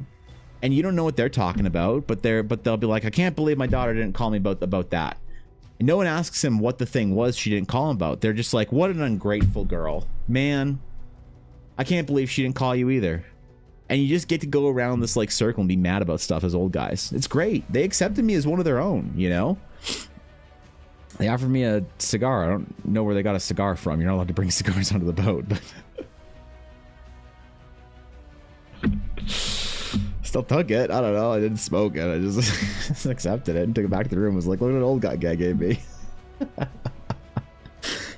And you don't know what they're talking about, but they'll be like, I can't believe my daughter didn't call me about that. And no one asks him what the thing was she didn't call him about. They're just like, what an ungrateful girl, man. I can't believe she didn't call you either. And you just get to go around this like circle and be mad about stuff as old guys. It's great. They accepted me as one of their own, you know? They offered me a cigar. I don't know where they got a cigar from. You're not allowed to bring cigars onto the boat, but still took it. I don't know. I didn't smoke it. I just accepted it and took it back to the room. Was like, look what an old guy gave me.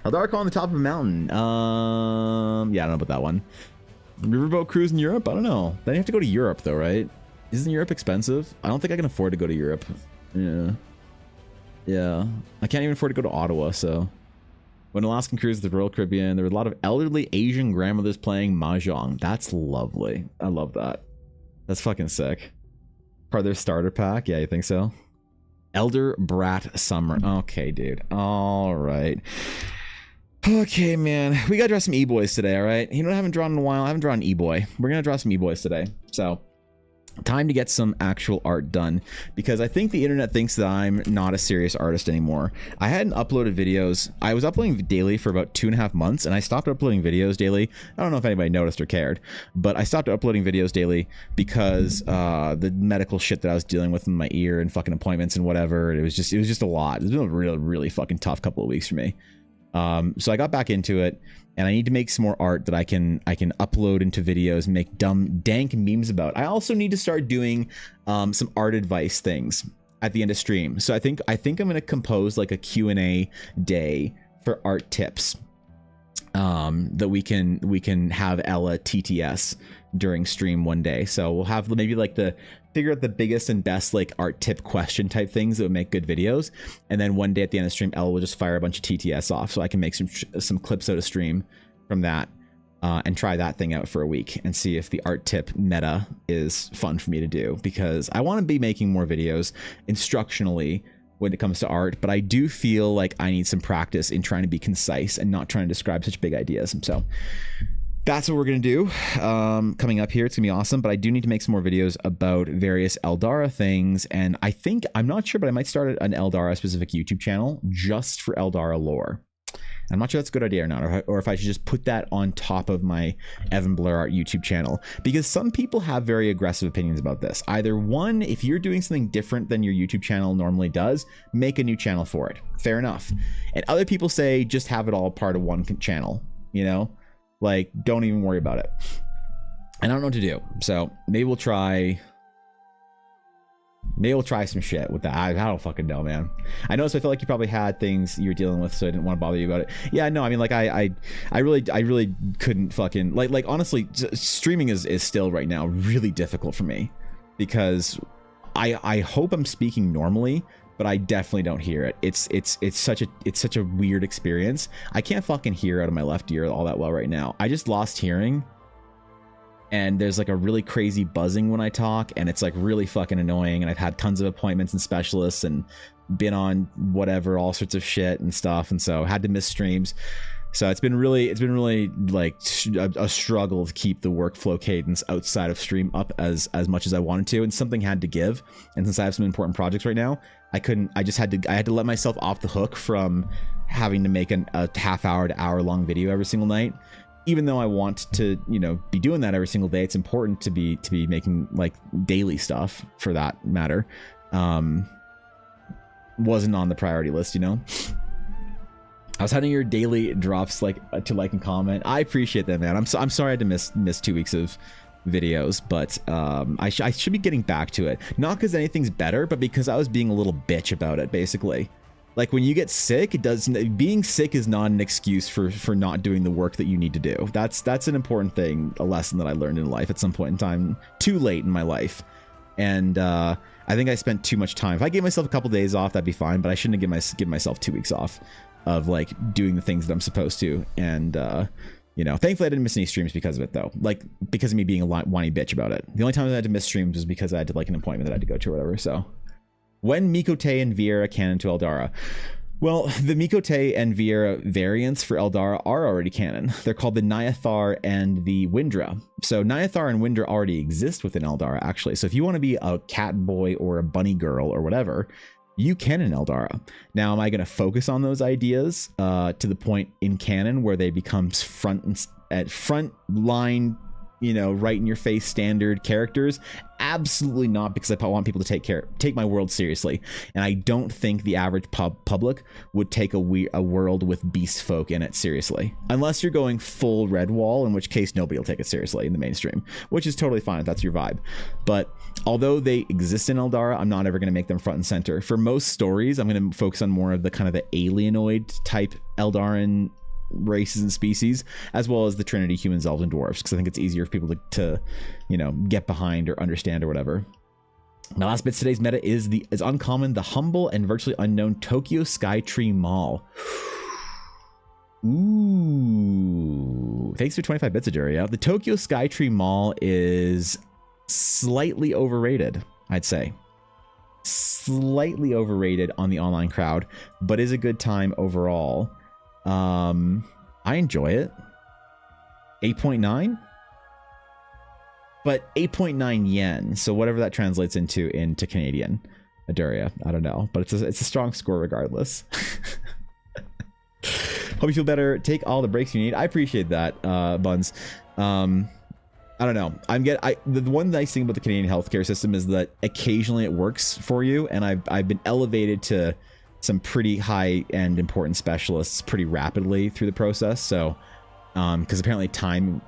EldarCon on the top of a mountain. Yeah, I don't know about that one. Riverboat cruise in Europe? I don't know. Then you have to go to Europe, though, right? Isn't Europe expensive? I don't think I can afford to go to Europe. Yeah. I can't even afford to go to Ottawa, so. When Alaskan cruise the Royal Caribbean, there were a lot of elderly Asian grandmothers playing mahjong. That's lovely. I love that. That's fucking sick. Part of their starter pack? Yeah, you think so? Elder Brat Summer. Okay, dude. All right. Okay, man. We gotta draw some E-boys today, all right? You know what I haven't drawn in a while? I haven't drawn an E-boy. We're gonna draw some E-boys today. So, time to get some actual art done, because I think the internet thinks that I'm not a serious artist anymore. I hadn't uploaded videos. I was uploading daily for about 2.5 months, and I stopped uploading videos daily. I don't know if anybody noticed or cared, but I stopped uploading videos daily because the medical shit that I was dealing with in my ear and fucking appointments and whatever, it was just a lot. It's been a really, really fucking tough couple of weeks for me. So I got back into it, and I need to make some more art that I can upload into videos and make dank memes about. I also need to start doing some art advice things at the end of stream. So I think I'm going to compose like a Q&A day for art tips that we can have Ella TTS during stream one day. So we'll have maybe like figure out the biggest and best like art tip question type things that would make good videos, and then one day at the end of stream Ella will just fire a bunch of TTS off so I can make some clips out of stream from that, and try that thing out for a week and see if the art tip meta is fun for me to do, because I want to be making more videos instructionally when it comes to art, but I do feel like I need some practice in trying to be concise and not trying to describe such big ideas. So that's what we're going to do coming up here. It's going to be awesome, but I do need to make some more videos about various Eldara things, and I'm not sure, but I might start an Eldara specific YouTube channel just for Eldara lore. I'm not sure that's a good idea or not, or if I should just put that on top of my Evan Blair Art YouTube channel, because some people have very aggressive opinions about this. Either one, if you're doing something different than your YouTube channel normally does, make a new channel for it. Fair enough. And other people say just have it all part of one channel, you know? Like, don't even worry about it. I don't know what to do. So maybe we'll try some shit with that. I don't fucking know, man. I know, so I feel like you probably had things you're dealing with, so I didn't want to bother you about it. Yeah, no, I mean, like, I really couldn't fucking like honestly, streaming is still right now really difficult for me, because I hope I'm speaking normally, but I definitely don't hear it. It's such a weird experience. I can't fucking hear out of my left ear all that well right now. I just lost hearing, and there's like a really crazy buzzing when I talk, and it's like really fucking annoying. And I've had tons of appointments and specialists and been on whatever, all sorts of shit and stuff, and so had to miss streams. So it's been really like a struggle to keep the workflow cadence outside of stream up as much as I wanted to, and something had to give. And since I have some important projects right now, I had to let myself off the hook from having to make a half-hour to hour-long video every single night. Even though I want to, you know, be doing that every single day, it's important to be making like daily stuff, for that matter. Wasn't on the priority list, you know. I was having your daily drops to like and comment. I appreciate that, man. I'm sorry I had to miss 2 weeks of videos, but I should be getting back to it. Not because anything's better, but because I was being a little bitch about it, basically. Like, when you get sick, being sick is not an excuse for not doing the work that you need to do. That's an important thing, a lesson that I learned in life at some point in time, too late in my life. And I think I spent too much time. If I gave myself a couple days off, that'd be fine, but I shouldn't have given myself 2 weeks off of like doing the things that I'm supposed to. And you know, thankfully I didn't miss any streams because of it, though. Like, because of me being a whiny bitch about it. The only time I had to miss streams was because I had to like an appointment that I had to go to or whatever. So when Mikote and Vieira canon to Eldara? Well, the Mikote and Vieira variants for Eldara are already canon. They're called the Nyathar and the Windra. So Nyathar and Windra already exist within Eldara, actually. So if you want to be a cat boy or a bunny girl or whatever, you can in Eldara. Now, am I going to focus on those ideas to the point in canon where they become front line, you know, right in your face standard characters? Absolutely not, because I want people to take my world seriously, and I don't think the average public would take a world with beast folk in it seriously, unless you're going full Redwall, in which case nobody will take it seriously in the mainstream, which is totally fine if that's your vibe. But although they exist in Eldara, I'm not ever going to make them front and center. For most stories, I'm going to focus on more of the kind of the alienoid type Eldaran races and species, as well as the Trinity, humans, elves, and dwarves, because I think it's easier for people to you know, get behind or understand or whatever. My last bit, today's meta is uncommon, the humble and virtually unknown Tokyo Skytree Mall. Ooh, thanks for 25 bits, Aduria. The Tokyo Skytree Mall is slightly overrated, I'd say. Slightly overrated on the online crowd, but is a good time overall. I enjoy it. 8.9, but 8.9 yen, so whatever that translates into Canadian, Aduria, I don't know, but it's a strong score regardless. Hope you feel better. Take all the breaks you need. I appreciate that, Buns. I don't know. The one nice thing about the Canadian healthcare system is that occasionally it works for you, and I've been elevated to some pretty high and important specialists pretty rapidly through the process. So, because apparently timing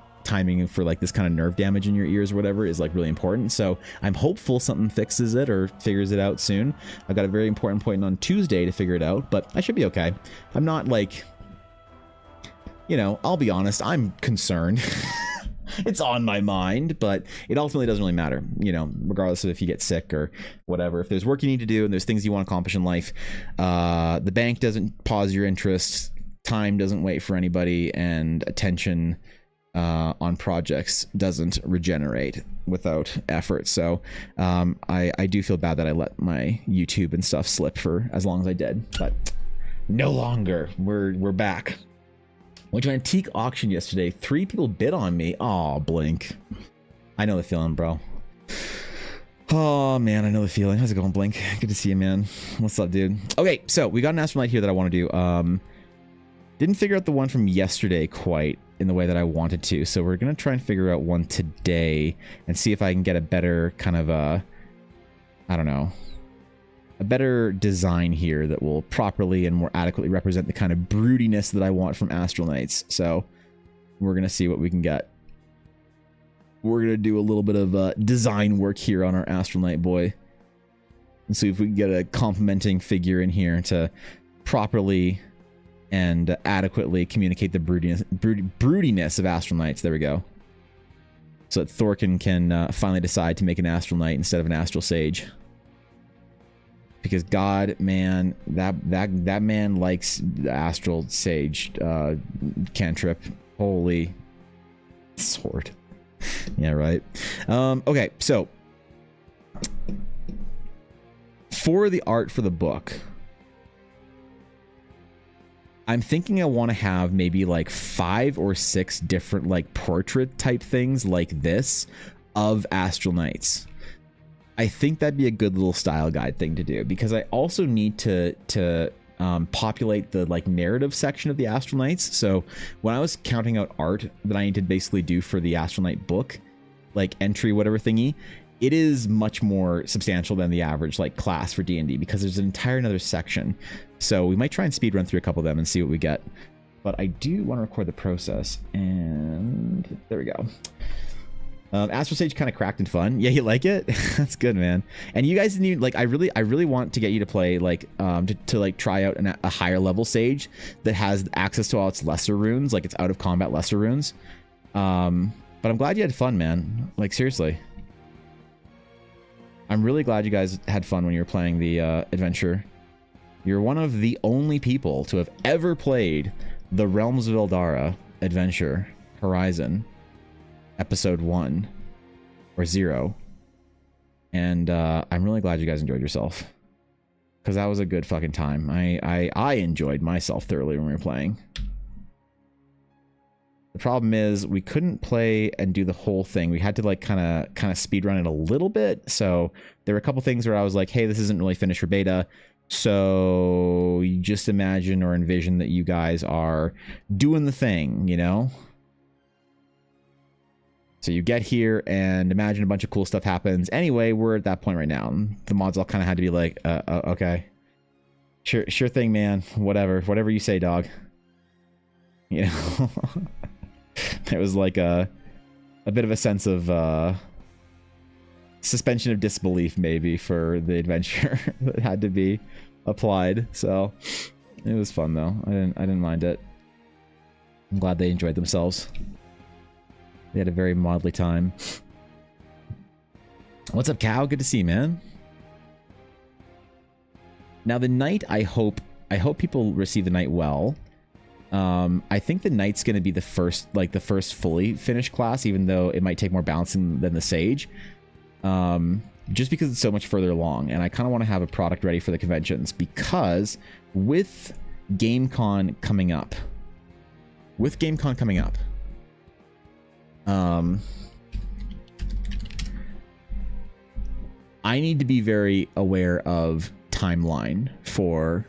for like this kind of nerve damage in your ears or whatever is like really important. So I'm hopeful something fixes it or figures it out soon. I've got a very important appointment on Tuesday to figure it out, but I should be okay. I'm not like, you know, I'll be honest, I'm concerned. It's on my mind, but it ultimately doesn't really matter, you know, regardless of if you get sick or whatever. If there's work you need to do and there's things you want to accomplish in life, the bank doesn't pause your interests, time doesn't wait for anybody, and attention on projects doesn't regenerate without effort. So I do feel bad that I let my YouTube and stuff slip for as long as I did, but no longer. We're back. Went to an antique auction yesterday. 3 people bid on me. Oh, Blink. I know the feeling, bro. Oh, man, I know the feeling. How's it going, Blink? Good to see you, man. What's up, dude? Okay, so we got an Astral Knight here that I want to do. Didn't figure out the one from yesterday quite in the way that I wanted to, so we're going to try and figure out one today and see if I can get a better kind of I don't know, a better design here that will properly and more adequately represent the kind of broodiness that I want from Astral Knights. So we're going to see what we can get. We're going to do a little bit of design work here on our Astral Knight boy and see if we can get a complementing figure in here to properly and adequately communicate the broodiness of Astral Knights. There we go. So that Thorkin can finally decide to make an Astral Knight instead of an Astral Sage. Because God, man, that man likes the Astral Sage cantrip. Holy sword. Yeah, right. Okay, so for the art for the book, I'm thinking I want to have maybe like 5 or 6 different like portrait type things like this of Astral Knights. I think that'd be a good little style guide thing to do, because I also need to populate the like narrative section of the Astral Knights. So when I was counting out art that I need to basically do for the Astral Knight book, like entry whatever thingy, it is much more substantial than the average like class for D&D, because there's an entire another section. So we might try and speed run through a couple of them and see what we get. But I do want to record the process, and there we go. Astral Sage kind of cracked and fun. Yeah, you like it? That's good, man. And you guys need, like, I really want to get you to play like to like try out a higher level Sage that has access to all its lesser runes, like its out of combat lesser runes. But I'm glad you had fun, man. Like, seriously, I'm really glad you guys had fun when you were playing the adventure. You're one of the only people to have ever played the Realms of Eldara adventure Horizon episode 1 or 0, and I'm really glad you guys enjoyed yourself, because that was a good fucking time. I enjoyed myself thoroughly when we were playing. The problem is we couldn't play and do the whole thing. We had to like kind of speed run it a little bit. So there were a couple things where I was like, hey, this isn't really finished for beta. So you just imagine or envision that you guys are doing the thing, you know? So you get here and imagine a bunch of cool stuff happens. Anyway, we're at that point right now. The mods all kind of had to be like, okay, sure thing, man. Whatever you say, dog. You know, it was like a bit of a sense of suspension of disbelief, maybe, for the adventure that had to be applied. So it was fun though. I didn't mind it. I'm glad they enjoyed themselves. They had a very motley time. What's up, Cow? Good to see you, man. Now the knight, I hope people receive the knight well. I think the knight's going to be the first fully finished class, even though it might take more balancing than the sage. Just because it's so much further along, and I kind of want to have a product ready for the conventions, because with GameCon coming up, I need to be very aware of timeline for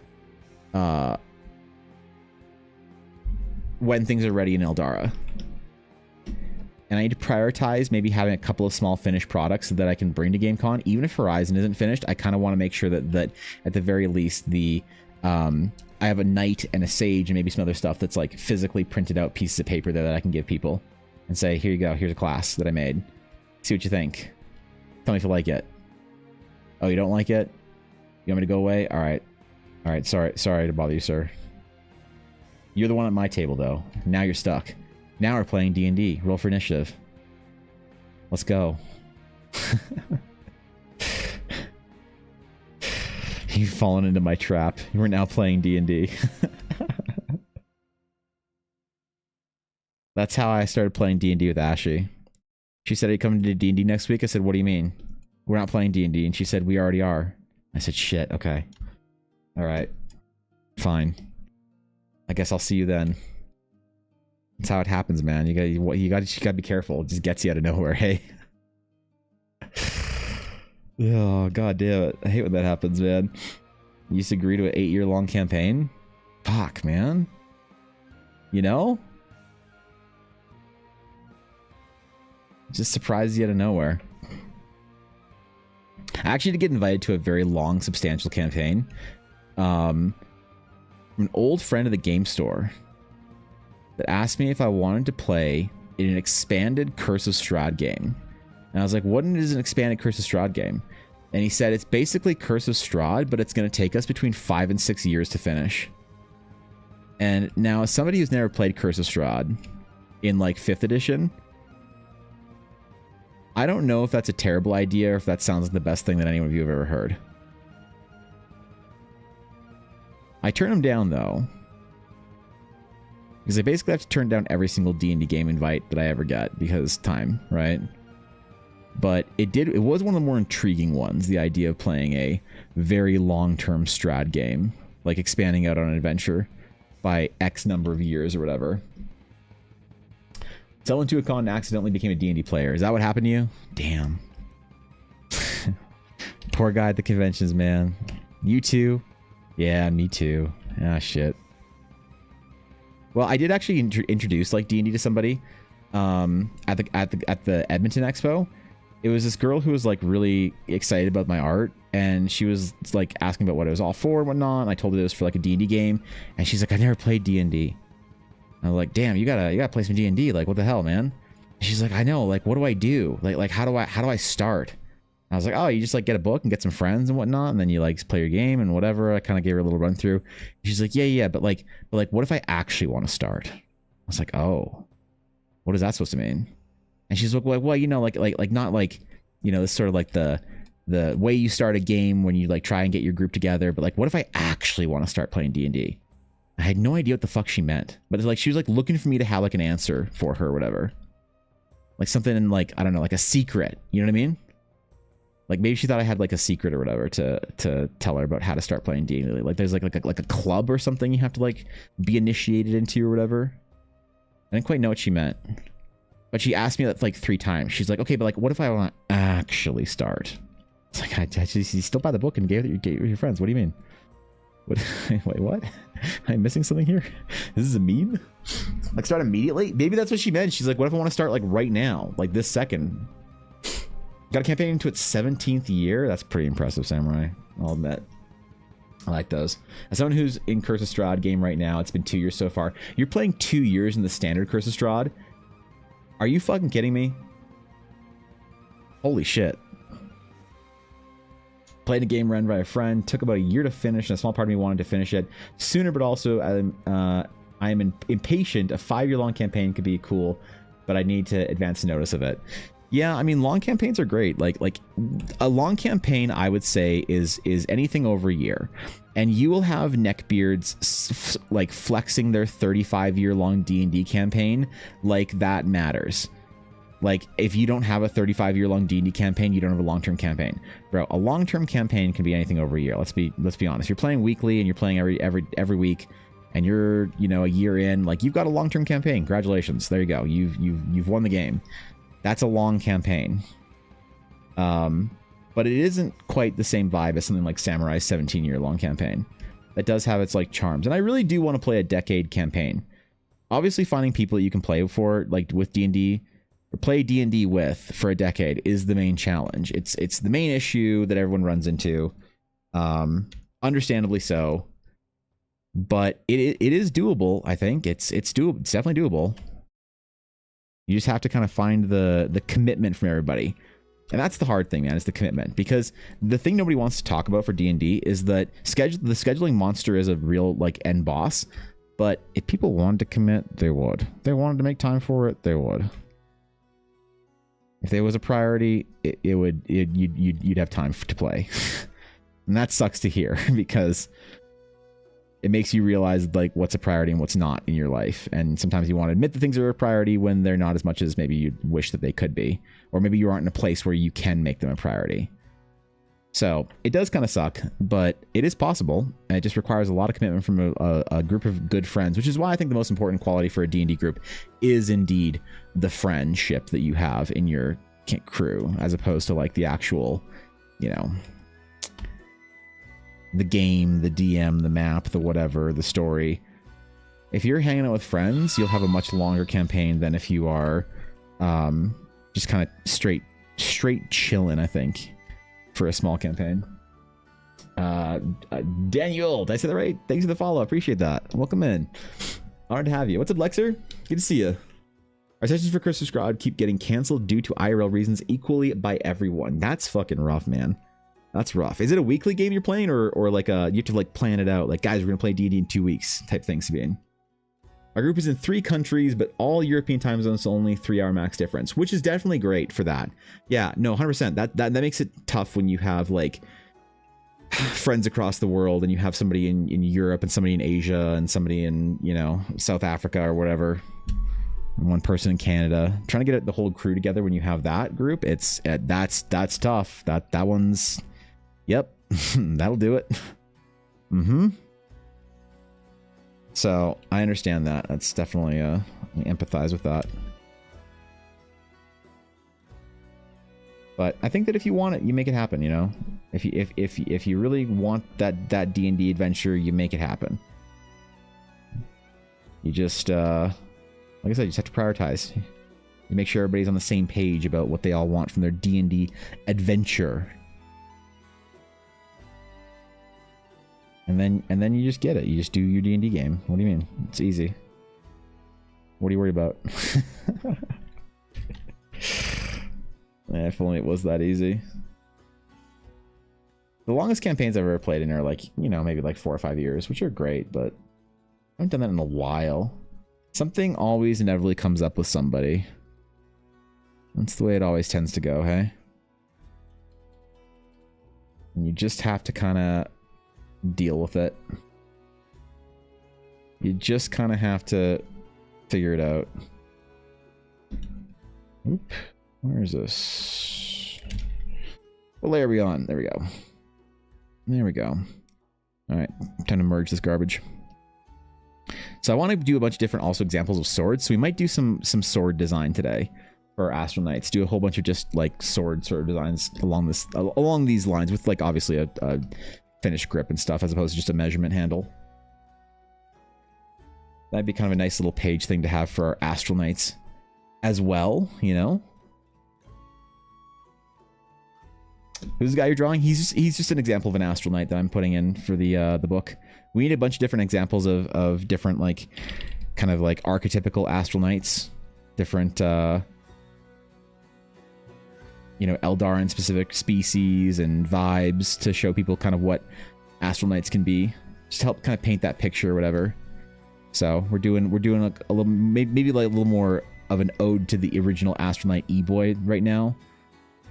when things are ready in Eldara. And I need to prioritize maybe having a couple of small finished products that I can bring to GameCon. Even if Horizon isn't finished, I kind of want to make sure that at the very least the I have a knight and a sage and maybe some other stuff that's like physically printed out pieces of paper there that I can give people and say, here you go, here's a class that I made. See what you think. Tell me if you like it. Oh, you don't like it? You want me to go away? All right. All right, sorry to bother you, sir. You're the one at my table, though. Now you're stuck. Now we're playing D&D. Roll for initiative. Let's go. You've fallen into my trap. We're now playing D&D. That's how I started playing D&D with Ashley. She said, are you coming to D&D next week? I said, what do you mean? We're not playing D&D. And she said, we already are. I said, shit, okay. All right. Fine. I guess I'll see you then. That's how it happens, man. You gotta be careful. It just gets you out of nowhere, hey? Oh, god damn it. I hate when that happens, man. You used to agree to an 8-year-long campaign? Fuck, man. You know? Just surprises you out of nowhere. I actually did get invited to a very long, substantial campaign. From an old friend of the game store that asked me if I wanted to play in an expanded Curse of Strahd game. And I was like, what is an expanded Curse of Strahd game? And he said, it's basically Curse of Strahd, but it's going to take us between 5 and 6 years to finish. And now, as somebody who's never played Curse of Strahd in like 5th edition, I don't know if that's a terrible idea or if that sounds like the best thing that any of you have ever heard. I turned him down, though, because I basically have to turn down every single D&D game invite that I ever get because time, right? But it was one of the more intriguing ones, the idea of playing a very long-term Strahd game, like expanding out on an adventure by X number of years or whatever. So I went to a con and accidentally became a D&D player. Is that what happened to you? Damn. Poor guy at the conventions, man. You too? Yeah, me too. Ah, shit. Well, I did actually introduce like D&D to somebody at the Edmonton Expo. It was this girl who was like really excited about my art, and she was like asking about what it was all for and whatnot. And I told her it was for like a D&D game, and she's like, I never played D&D. I was like, damn, you gotta play some D&D. Like, what the hell, man? And she's like, I know. Like, what do I do? Like, how do I start? I was like, oh, you just like get a book and get some friends and whatnot, and then you like play your game and whatever. I kind of gave her a little run through. She's like, yeah, but what if I actually want to start? I was like, oh, what is that supposed to mean? And she's like, well, you know, like not like, you know, this sort of like the way you start a game when you like try and get your group together, but like, what if I actually want to start playing D&D? I had no idea what the fuck she meant, but it's like she was like looking for me to have like an answer for her or whatever, like something in like, I don't know, like a secret. You know what I mean? Like maybe she thought I had like a secret or whatever to tell her about how to start playing D&D. Like there's like a club or something you have to like be initiated into or whatever. I didn't quite know what she meant, but she asked me that like 3 times. She's like, okay, but like, what if I want to actually start? It's like, you still buy the book and gave it to your friends. What do you mean? What? Wait, what? Am I missing something here? This is a meme? Like start immediately? Maybe that's what she meant. She's like, what if I want to start like right now? Like this second? Got a campaign into its 17th year? That's pretty impressive, Samurai. I'll admit. I like those. As someone who's in Curse of Strahd game right now, it's been 2 years so far. You're playing 2 years in the standard Curse of Strahd? Are you fucking kidding me? Holy shit. Played a game run by a friend. Took about a year to finish, and a small part of me wanted to finish it sooner, but also I am impatient. A 5-year-long campaign could be cool, but I need to advance notice of it. Yeah, I mean, long campaigns are great. Like a long campaign, I would say, is anything over a year. And you will have neckbeards like flexing their 35-year-long D&D campaign like that matters. Like, if you don't have a 35-year-long D&D campaign, you don't have a long-term campaign. Bro, a long-term campaign can be anything over a year. Let's be honest. You're playing weekly and you're playing every week, and you're, you know, a year in, like, you've got a long-term campaign. Congratulations. There you go. You've won the game. That's a long campaign. But it isn't quite the same vibe as something like Samurai's 17-year-long campaign. That does have its like charms. And I really do want to play a decade campaign. Obviously, finding people that you can play for, like with D&D, or play D&D with for a decade is the main challenge. It's the main issue that everyone runs into. Understandably so. but it is doable. I think it's doable. It's definitely doable. You just have to kind of find the commitment from everybody. And that's the hard thing, man, is the commitment. Because the thing nobody wants to talk about for D&D is that the scheduling monster is a real like end boss. But if people wanted to commit, they would. If they wanted to make time for it, they would. If there was a priority, you'd have time to play. And that sucks to hear, because it makes you realize like what's a priority and what's not in your life. And sometimes you want to admit that things are a priority when they're not as much as maybe you wish that they could be. Or maybe you aren't in a place where you can make them a priority. So it does kind of suck, but it is possible. And it just requires a lot of commitment from a group of good friends, which is why I think the most important quality for a D&D group is indeed the friendship that you have in your crew, as opposed to like the actual, you know, the game, the DM, the map, the whatever, the story. If you're hanging out with friends, you'll have a much longer campaign than if you are just kind of straight chilling, I think, for a small campaign. Daniel, did I say that right? Thanks for the follow. Appreciate that. Welcome in. Honored to have you. What's up, Lexer? Good to see you. Our sessions for Christmas Squad keep getting canceled due to IRL reasons equally by everyone. That's fucking rough, man. That's rough. Is it a weekly game you're playing, or like you have to like plan it out? Like, guys, we're gonna play D&D in 2 weeks type thing, Sabine. Our group is in 3 countries, but all European time zones, so only 3-hour max difference, which is definitely great for that. Yeah, no, 100%. That makes it tough when you have like friends across the world, and you have somebody in Europe, and somebody in Asia, and somebody in, you know, South Africa or whatever. One person in Canada. Trying to get the whole crew together when you have that group, that's tough. That one's. Yep, that'll do it. So I understand that. That's definitely I empathize with that. But I think that if you want it, you make it happen. You know, if you really want that D&D adventure, you make it happen. You just like I said, you just have to prioritize. You make sure everybody's on the same page about what they all want from their D&D adventure. And then you just get it. You just do your D&D game. What do you mean? It's easy. What are you worried about? If only it was that easy. The longest campaigns I've ever played in are like, you know, maybe like 4 or 5 years, which are great, but I haven't done that in a while. Something always inevitably comes up with somebody. That's the way it always tends to go, hey? And you just have to kind of deal with it. You just kind of have to figure it out. Oop, where is this? What layer are we on? There we go. There we go. All right, time to merge this garbage. So I want to do a bunch of different also examples of swords. So we might do some sword design today for our Astral Knights. Do a whole bunch of just like sword sort of designs along these lines, with like obviously a finished grip and stuff, as opposed to just a measurement handle. That'd be kind of a nice little page thing to have for our Astral Knights as well, you know? Who's the guy you're drawing? He's just an example of an Astral Knight that I'm putting in for the book. We need a bunch of different examples of different like kind of like archetypical Astral Knights, different you know, Eldarin specific species and vibes to show people kind of what Astral Knights can be, just to help kind of paint that picture or whatever. So we're doing like a little, maybe like a little more of an ode to the original Astral Knight E-Boy right now,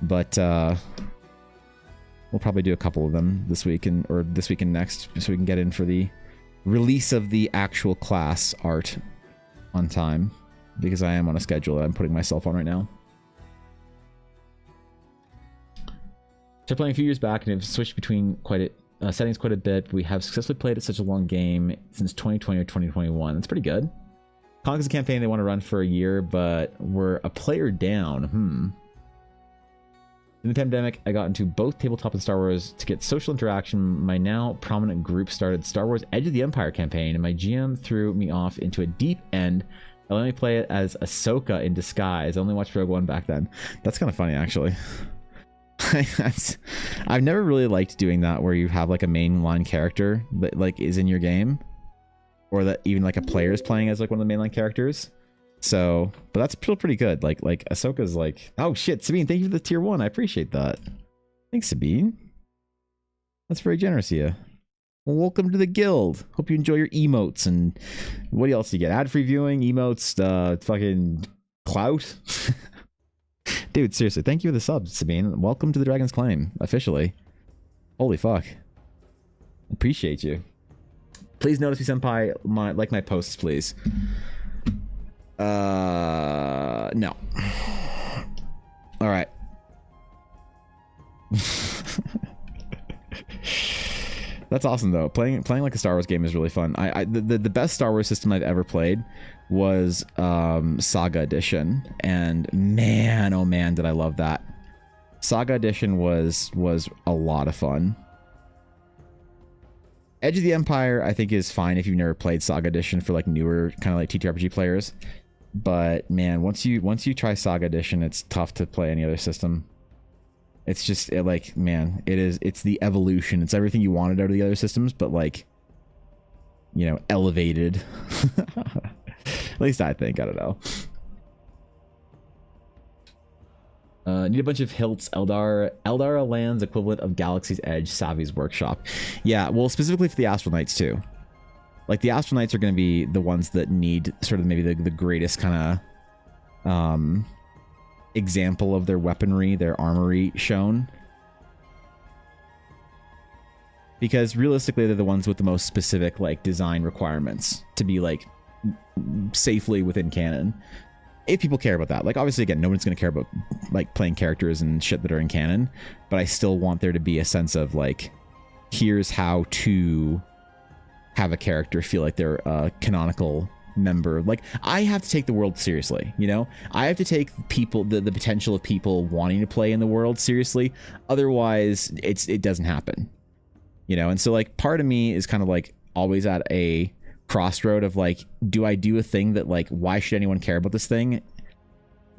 but we'll probably do a couple of them this week or this week and next, so we can get in for the release of the actual class art on time, because I am on a schedule that I'm putting myself on right now. Started playing a few years back and have switched between settings quite a bit. We have successfully played it such a long game since 2020 or 2021. That's pretty good. Conquest a campaign they want to run for a year, but we're a player down. In the pandemic, I got into both tabletop and Star Wars to get social interaction. My now prominent group started Star Wars Edge of the Empire campaign, and my GM threw me off into a deep end. I let me play it as Ahsoka in disguise. I only watched Rogue One back then. That's kind of funny, actually. I've never really liked doing that, where you have like a mainline character that like is in your game. or that even like a player is playing as like one of the mainline characters. So, but that's still pretty good. Like Ahsoka's like, oh shit, Sabine, thank you for the tier 1. I appreciate that. Thanks, Sabine. That's very generous of you. Well, welcome to the guild. Hope you enjoy your emotes and what else do you get? Ad-free viewing, emotes, fucking clout. Dude, seriously, thank you for the subs, Sabine. Welcome to the Dragon's Claim, officially. Holy fuck. Appreciate you. Please notice me, senpai, like my posts, please. No. All right. That's awesome though. Playing like a Star Wars game is really fun. The best Star Wars system I've ever played was Saga Edition, and man, oh man, did I love that. Saga Edition was a lot of fun. Edge of the Empire I think is fine if you've never played Saga Edition for like newer kind of like TTRPG players, but man, once you try Saga Edition, it's tough to play any other system. It's just like, man, it's the evolution. It's everything you wanted out of the other systems, but like, you know, elevated. At least I think. I don't know. Need a bunch of hilts. Eldara lands equivalent of Galaxy's Edge, Savi's workshop. Yeah, well, specifically for the Astral Knights too. Like the Astral Knights are going to be the ones that need sort of maybe the greatest kind of example of their weaponry, their armory shown. Because realistically, they're the ones with the most specific like design requirements to be like safely within canon. If people care about that. Like obviously again, no one's going to care about like playing characters and shit that are in canon, but I still want there to be a sense of like, here's how to have a character feel like they're a canonical member. Like I have to take the world seriously, you know? I have to take people, the potential of people wanting to play in the world seriously. Otherwise it doesn't happen, you know? And so like part of me is kind of like always at a crossroad of like, do I do a thing that like, why should anyone care about this thing?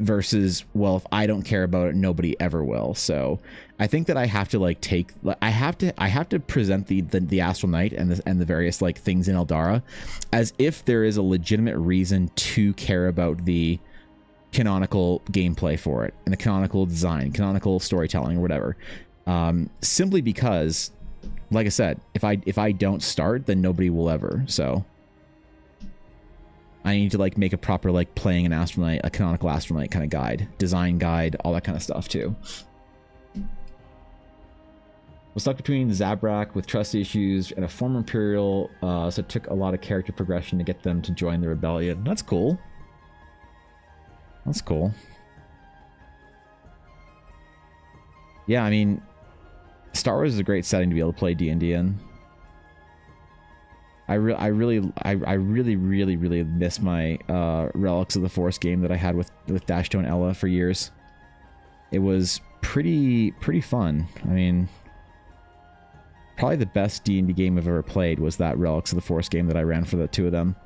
Versus, well, if I don't care about it, nobody ever will. So I think that I have to like take, I have to present the Astral Knight and the various like things in Eldara as if there is a legitimate reason to care about the canonical gameplay for it and the canonical design, canonical storytelling or whatever. Simply because, like I said, if I don't start, then nobody will ever. So I need to like make a proper like playing an Astral Knight, a canonical Astral Knight kind of guide, design guide, all that kind of stuff too. Was stuck between Zabrak with trust issues and a former Imperial, so it took a lot of character progression to get them to join the rebellion. That's cool. That's cool. Yeah, I mean, Star Wars is a great setting to be able to play D&D in. I really miss my Relics of the Force game that I had with Dashto and Ella for years. It was pretty fun. I mean, probably the best D&D game I've ever played was that Relics of the Force game that I ran for the two of them.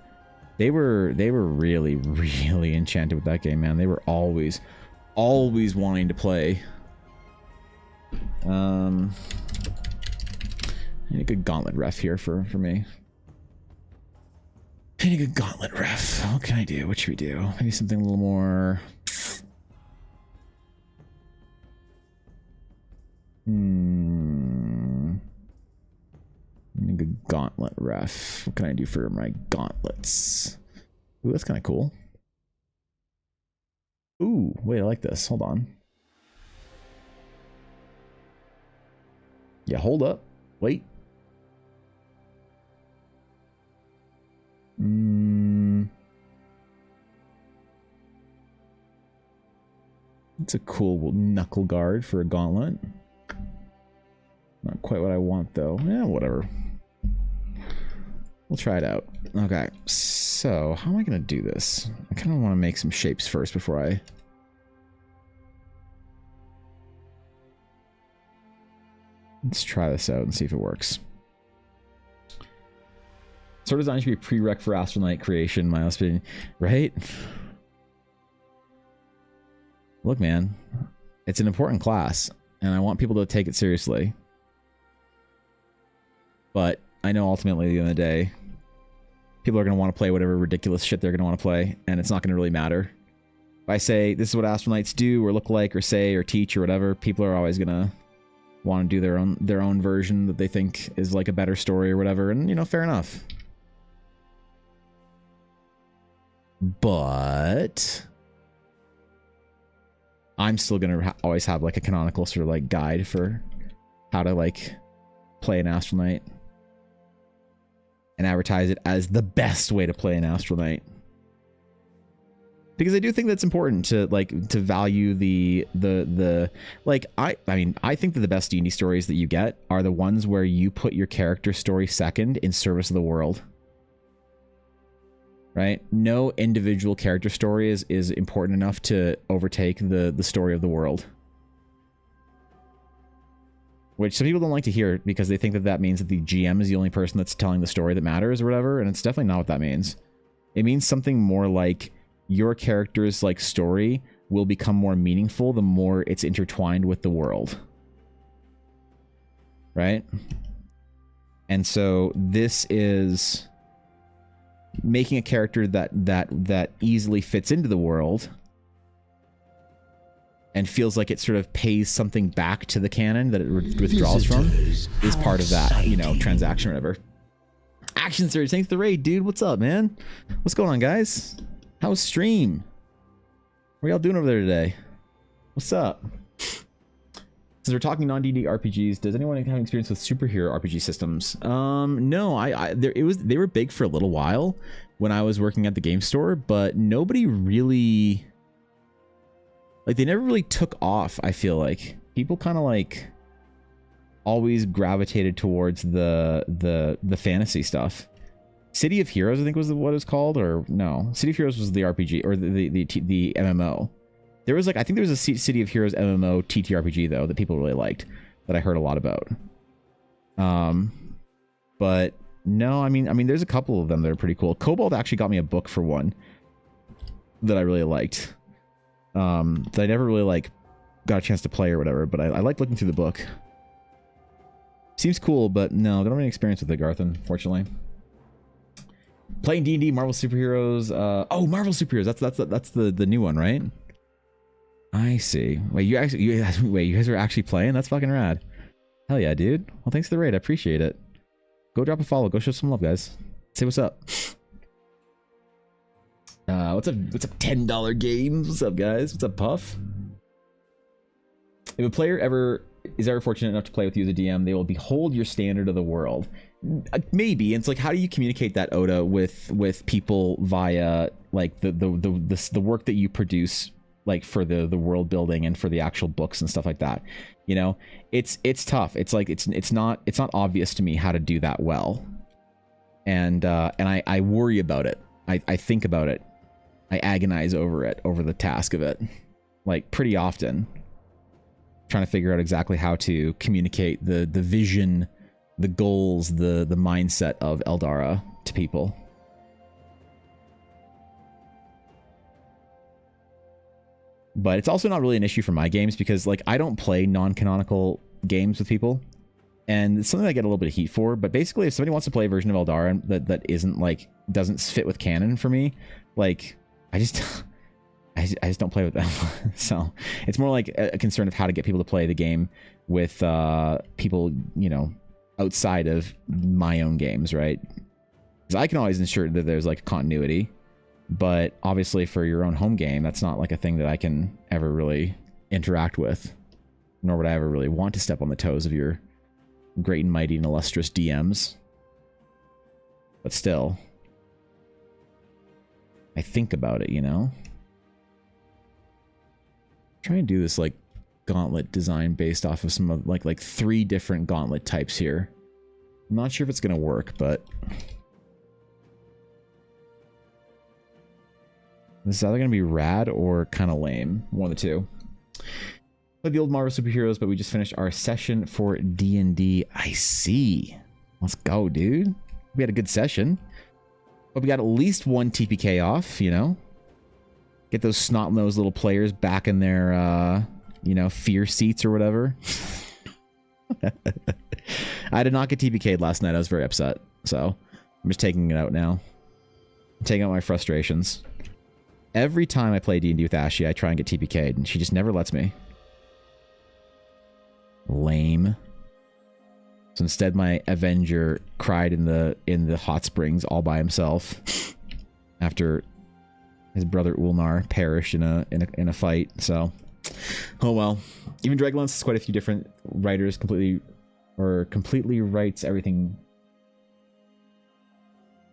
They were really enchanted with that game, man. They were always wanting to play. I need a good gauntlet ref here for me. I need a good gauntlet ref. What can I do? What should we do? Maybe something a little more... I need a good gauntlet ref. What can I do for my gauntlets? Ooh, that's kind of cool. Ooh, wait, I like this. Hold on. Yeah, hold up. Wait. It's a cool knuckle guard for a gauntlet. Not quite what I want though. Yeah, whatever. We'll try it out. Okay, so how am I gonna do this? I kind of want to make some shapes first before I... Let's try this out and see if it works. Sword design should be a prereq for Astral Knight creation, my opinion, right? Look, man, it's an important class, and I want people to take it seriously. But I know ultimately, at the end of the day, People are going to want to play whatever ridiculous shit they're going to want to play, and it's not going to really matter. If I say this is what astronauts do or look like or say or teach or whatever, people are always going to want to do their own version that they think is like a better story or whatever, and you know, fair enough. But I'm still going to always have like a canonical sort of like guide for how to like play an astronaut and advertise it as the best way to play an astronaut. Because I do think that's important to like to value the like I mean I think that the best D&D stories that you get are the ones where you put your character story second in service of the world. Right? No individual character story is important enough to overtake the story of the world. Which some people don't like to hear because they think that that means that the GM is the only person that's telling the story that matters or whatever, and it's definitely not what that means. It means something more like your character's like story will become more meaningful the more it's intertwined with the world. Right? And so this is making a character that easily fits into the world and feels like it sort of pays something back to the canon that it withdraws from is part of that, you know, transaction or whatever. Action Surge, thanks for the raid, dude. What's up, man? What's going on, guys? How's stream? What are y'all doing over there today? What's up? Since we're talking non-D&D RPGs, does anyone have experience with superhero RPG systems? No, they were big for a little while when I was working at the game store, but nobody really, like, they never really took off. I feel like people kind of like always gravitated towards the fantasy stuff. City of Heroes, I think was what it was called, or no, City of Heroes was the RPG or the MMO. There was like, I think there was a City of Heroes MMO TTRPG though that people really liked that I heard a lot about. But no, I mean, there's a couple of them that are pretty cool. Cobalt actually got me a book for one that I really liked. That I never really like got a chance to play or whatever, but I like looking through the book. Seems cool, but no, I don't have any experience with it, Garth, unfortunately. Playing D&D, Marvel Superheroes. Oh, Marvel Superheroes. That's the new one, right? I see. Wait, you guys are actually playing? That's fucking rad. Hell yeah, dude. Well, thanks for the raid. I appreciate it. Go drop a follow. Go show some love, guys. Say what's up. What's up? $10 games? What's up, guys? What's up, Puff? If a player is ever fortunate enough to play with you as a DM, they will behold your standard of the world. Maybe. It's like, how do you communicate that, Oda, with people via like the work that you produce, like for the world building and for the actual books and stuff like that? You know, it's tough. It's like it's not obvious to me how to do that well, and I worry about it. I think about it. I agonize over the task of it, like pretty often, trying to figure out exactly how to communicate the vision, the goals, the mindset of Eldara to people. But it's also not really an issue for my games because like I don't play non-canonical games with people, and it's something I get a little bit of heat for. But basically, if somebody wants to play a version of Eldara that isn't like doesn't fit with canon for me, like I just don't play with them. So it's more like a concern of how to get people to play the game with people, you know, outside of my own games, right? Because I can always ensure that there's like continuity, but obviously for your own home game, that's not like a thing that I can ever really interact with, nor would I ever really want to step on the toes of your great and mighty and illustrious DMs. But still, I think about it, you know? Try and do this like gauntlet design based off of some of like 3 different gauntlet types here. I'm not sure if it's gonna work, but this is either gonna be rad or kind of lame. One of the two. Like the old Marvel Superheroes, but we just finished our session for D&D. I see. Let's go, dude. We had a good session. But we got at least 1 TPK off, you know? Get those snot-nosed little players back in their, you know, fear seats or whatever. I did not get TPK'd last night. I was very upset. So, I'm just taking it out now. taking out my frustrations. Every time I play D&D with Ashley, I try and get TPK'd, and she just never lets me. Lame. So instead, my Avenger cried in the hot springs all by himself after his brother Ulnar perished in a fight. So, oh well. Even Dragonlance has quite a few different writers. Completely writes everything.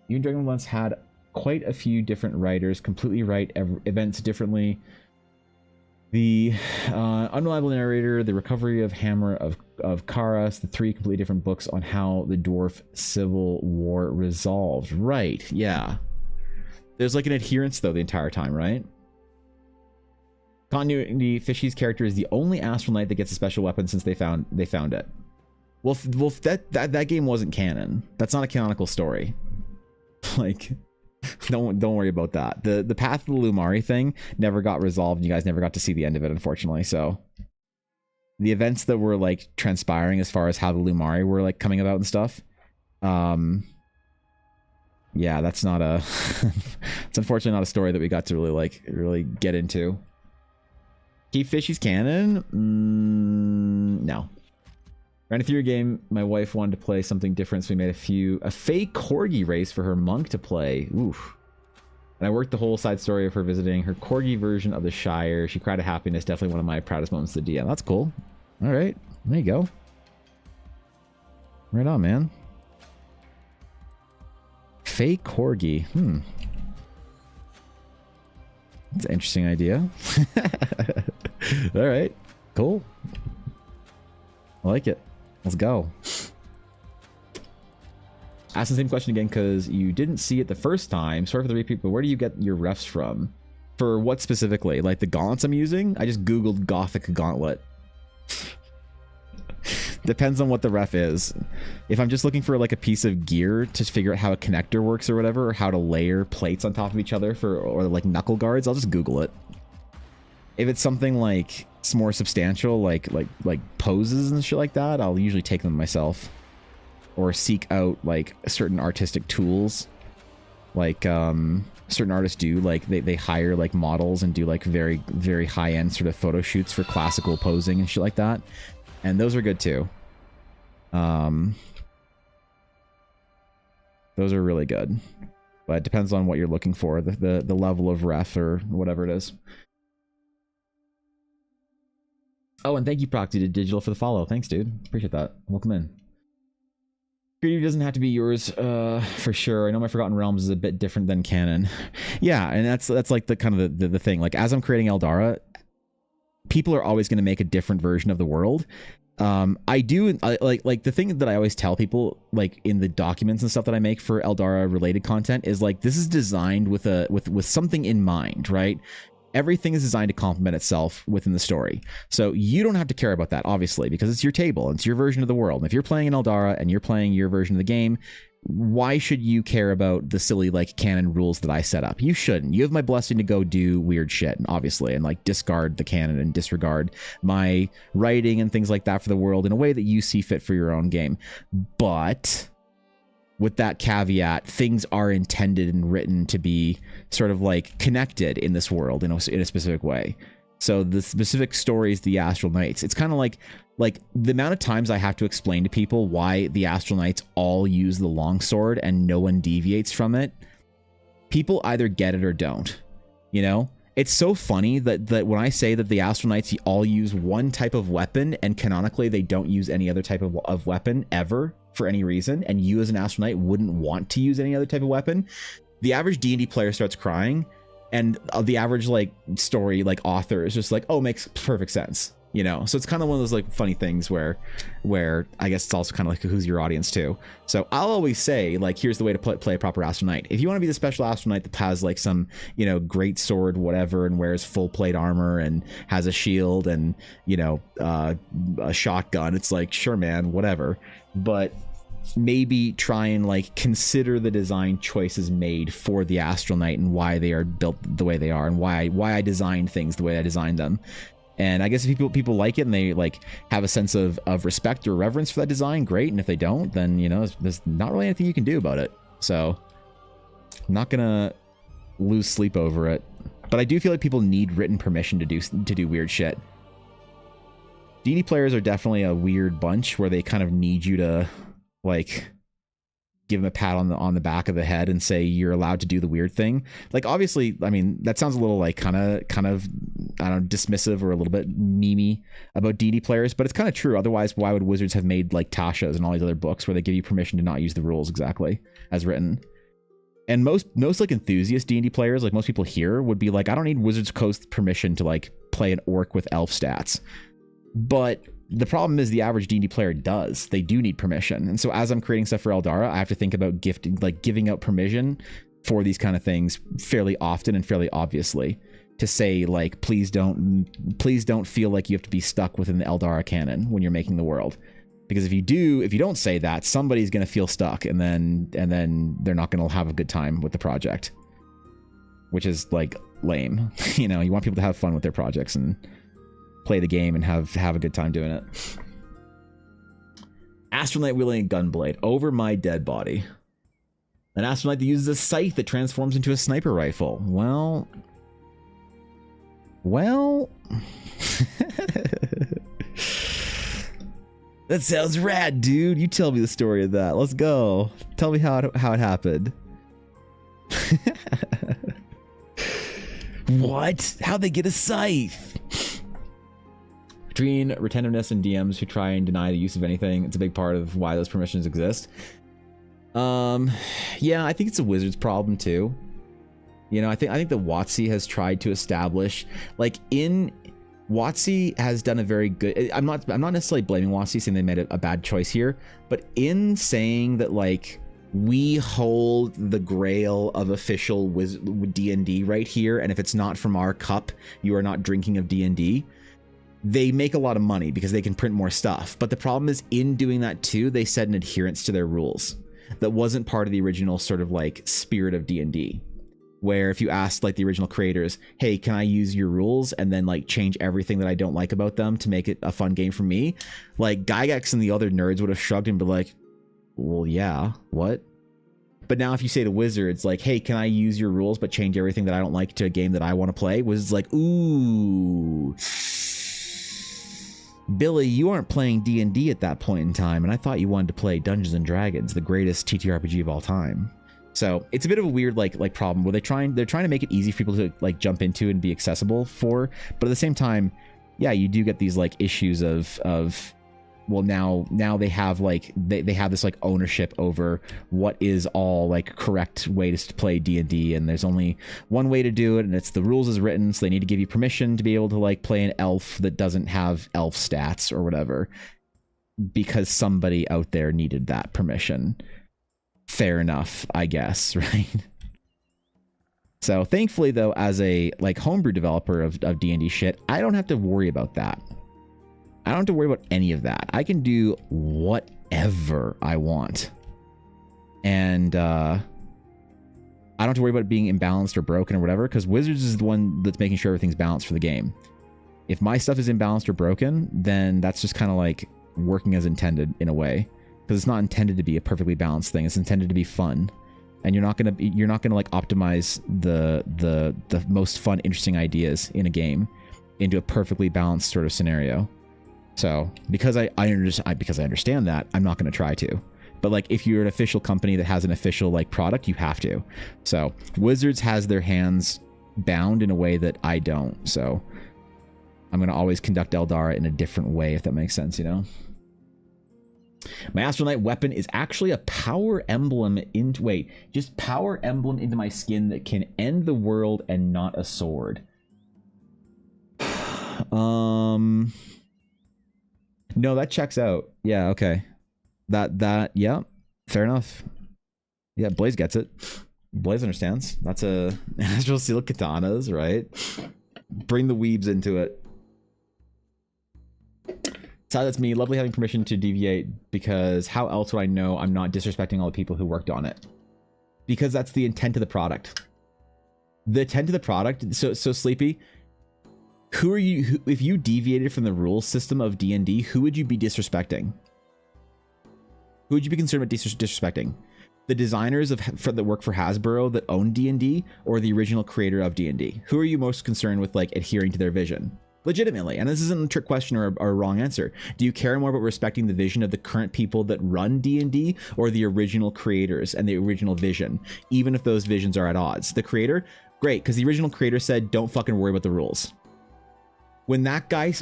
Even Dragonlance had quite a few different writers completely write events differently. The Unreliable Narrator, The Recovery of Hammer of Karas, the 3 completely different books on how the Dwarf Civil War resolved. Right, yeah. There's like an adherence though the entire time, right? Continuity, Fishy's character is the only Astral Knight that gets a special weapon since they found it. Well, that game wasn't canon. That's not a canonical story. Like, don't worry about that. The Path of the Lumari thing never got resolved. You guys never got to see the end of it, unfortunately. So the events that were like transpiring as far as how the Lumari were like coming about and stuff, yeah, that's not a it's unfortunately not a story that we got to really get into. Keep Fishy's canon? No. Ran through your game, my wife wanted to play something different, so we made a fake corgi race for her monk to play. Oof. And I worked the whole side story of her visiting her corgi version of the Shire. She cried of happiness. Definitely one of my proudest moments of the DM. That's cool. All right. There you go. Right on, man. Fake corgi. That's an interesting idea. All right. Cool. I like it. Let's go. Ask the same question again because you didn't see it the first time. Sorry for the repeat, but where do you get your refs from? For what specifically? Like the gauntlets I'm using? I just googled Gothic gauntlet. Depends on what the ref is. If I'm just looking for like a piece of gear to figure out how a connector works or whatever, or how to layer plates on top of each other or like knuckle guards, I'll just Google it. If it's something like it's more substantial, like poses and shit like that, I'll usually take them myself, or seek out like certain artistic tools, like certain artists do. Like they hire like models and do like very very high end sort of photo shoots for classical posing and shit like that, and those are good too. Those are really good, but it depends on what you're looking for, the level of ref or whatever it is. Oh, and thank you, Proxy to Digital, for the follow. Thanks, dude. Appreciate that. Welcome in. Creative doesn't have to be yours, for sure. I know my Forgotten Realms is a bit different than canon. Yeah, and that's like the kind of the thing. Like, as I'm creating Eldara, people are always going to make a different version of the world. I like the thing that I always tell people, like in the documents and stuff that I make for Eldara related content, is like this is designed with something in mind, right? Everything is designed to complement itself within the story. So you don't have to care about that, obviously, because it's your table. It's your version of the world. And if you're playing in Eldara and you're playing your version of the game, why should you care about the silly, like, canon rules that I set up? You shouldn't. You have my blessing to go do weird shit, obviously, and, like, discard the canon and disregard my writing and things like that for the world in a way that you see fit for your own game. But with that caveat, things are intended and written to be sort of like connected in this world in a specific way. So the specific stories, the Astral Knights, it's kind of like the amount of times I have to explain to people why the Astral Knights all use the longsword and no one deviates from it. People either get it or don't, you know? It's so funny that when I say that the Astral Knights all use one type of weapon and canonically they don't use any other type of weapon ever for any reason, and you as an Astral Knight wouldn't want to use any other type of weapon, the average D&D player starts crying, and the average like story like author is just like, oh, makes perfect sense, you know? So it's kind of one of those like funny things where I guess it's also kind of like who's your audience too. So I'll always say, like, here's the way to play a proper Astral Knight. If you want to be the special Astral Knight that has like some, you know, great sword whatever and wears full plate armor and has a shield and, you know, a shotgun, it's like, sure man, whatever. But maybe try and like consider the design choices made for the Astral Knight and why they are built the way they are and why I designed things the way I designed them. And I guess if people like it and they like have a sense of respect or reverence for that design, great. And if they don't, then, you know, there's not really anything you can do about it. So I'm not gonna lose sleep over it. But I do feel like people need written permission to do weird shit. D&D players are definitely a weird bunch where they kind of need you to like give them a pat on the back of the head and say you're allowed to do the weird thing. Like obviously, I mean, that sounds a little like kind of I don't know, dismissive or a little bit memey about D&D players, but it's kind of true. Otherwise, why would Wizards have made like Tasha's and all these other books where they give you permission to not use the rules exactly as written? And most like enthusiast D&D players, like most people here, would be like, I don't need Wizards Coast permission to like play an orc with elf stats. But the problem is the average D&D player does. They do need permission. And so as I'm creating stuff for Eldara, I have to think about giving out permission for these kind of things fairly often and fairly obviously to say like, please don't feel like you have to be stuck within the Eldara canon when you're making the world. Because if you don't say that, somebody's going to feel stuck and then they're not going to have a good time with the project, which is like lame. You know, you want people to have fun with their projects and play the game and have a good time doing it. Astronaut wielding a gunblade over my dead body. An astronaut that uses a scythe that transforms into a sniper rifle. Well. That sounds rad, dude. You tell me the story of that. Let's go. Tell me how it happened. What? How'd they get a scythe? Between retentiveness and DMs who try and deny the use of anything, it's a big part of why those permissions exist. Yeah, I think it's a Wizards problem too. You know, I think the WotC has tried to establish, like WotC has done a very good. I'm not necessarily blaming WotC, saying they made a bad choice here, but in saying that like we hold the grail of official D&D right here, and if it's not from our cup, you are not drinking of D&D. They make a lot of money because they can print more stuff. But the problem is, in doing that too, they set an adherence to their rules that wasn't part of the original sort of like spirit of D&D. Where if you asked like the original creators, hey, can I use your rules and then like change everything that I don't like about them to make it a fun game for me? Like Gygax and the other nerds would have shrugged and be like, well, yeah, what? But now if you say to Wizards, like, hey, can I use your rules but change everything that I don't like to a game that I want to play? Wizards like, ooh, Billy, you aren't playing D&D at that point in time, and I thought you wanted to play Dungeons and Dragons, the greatest TTRPG of all time. So it's a bit of a weird like problem where they're trying to make it easy for people to like jump into and be accessible for, but at the same time, yeah, you do get these like issues of well, now they have like they have this like ownership over what is all like correct way to play D&D, and there's only one way to do it, and it's the rules as written, so they need to give you permission to be able to like play an elf that doesn't have elf stats or whatever because somebody out there needed that permission. Fair enough, I guess, right? So thankfully though, as a like homebrew developer of D&D shit, I don't have to worry about that. I don't have to worry about any of that. I can do whatever I want. And I don't have to worry about it being imbalanced or broken or whatever, because Wizards is the one that's making sure everything's balanced for the game. If my stuff is imbalanced or broken, then that's just kind of like working as intended in a way. Because it's not intended to be a perfectly balanced thing. It's intended to be fun. And you're not gonna like optimize the most fun, interesting ideas in a game into a perfectly balanced sort of scenario. So because I understand that, I'm not going to try to. But like if you're an official company that has an official like product, you have to. So Wizards has their hands bound in a way that I don't. So I'm going to always conduct Eldara in a different way, if that makes sense, you know? My Astronaut weapon is actually a power emblem power emblem into my skin that can end the world and not a sword. No, that checks out. Yeah, okay. That yeah, fair enough. Yeah, Blaze gets it. Blaze understands. That's a Astral Seal katanas, right? Bring the weebs into it. So that's me. Lovely having permission to deviate, because how else would I know I'm not disrespecting all the people who worked on it? Because that's the intent of the product. The intent of the product. So Sleepy, who are you? If you deviated from the rules system of D&D, who would you be disrespecting? Who would you be concerned about disrespecting? The designers that work for Hasbro that own D&D, or the original creator of D&D? Who are you most concerned with like adhering to their vision? Legitimately, and this isn't a trick question or a wrong answer. Do you care more about respecting the vision of the current people that run D&D, or the original creators and the original vision, even if those visions are at odds? The creator, great, because the original creator said, "Don't fucking worry about the rules." When that guy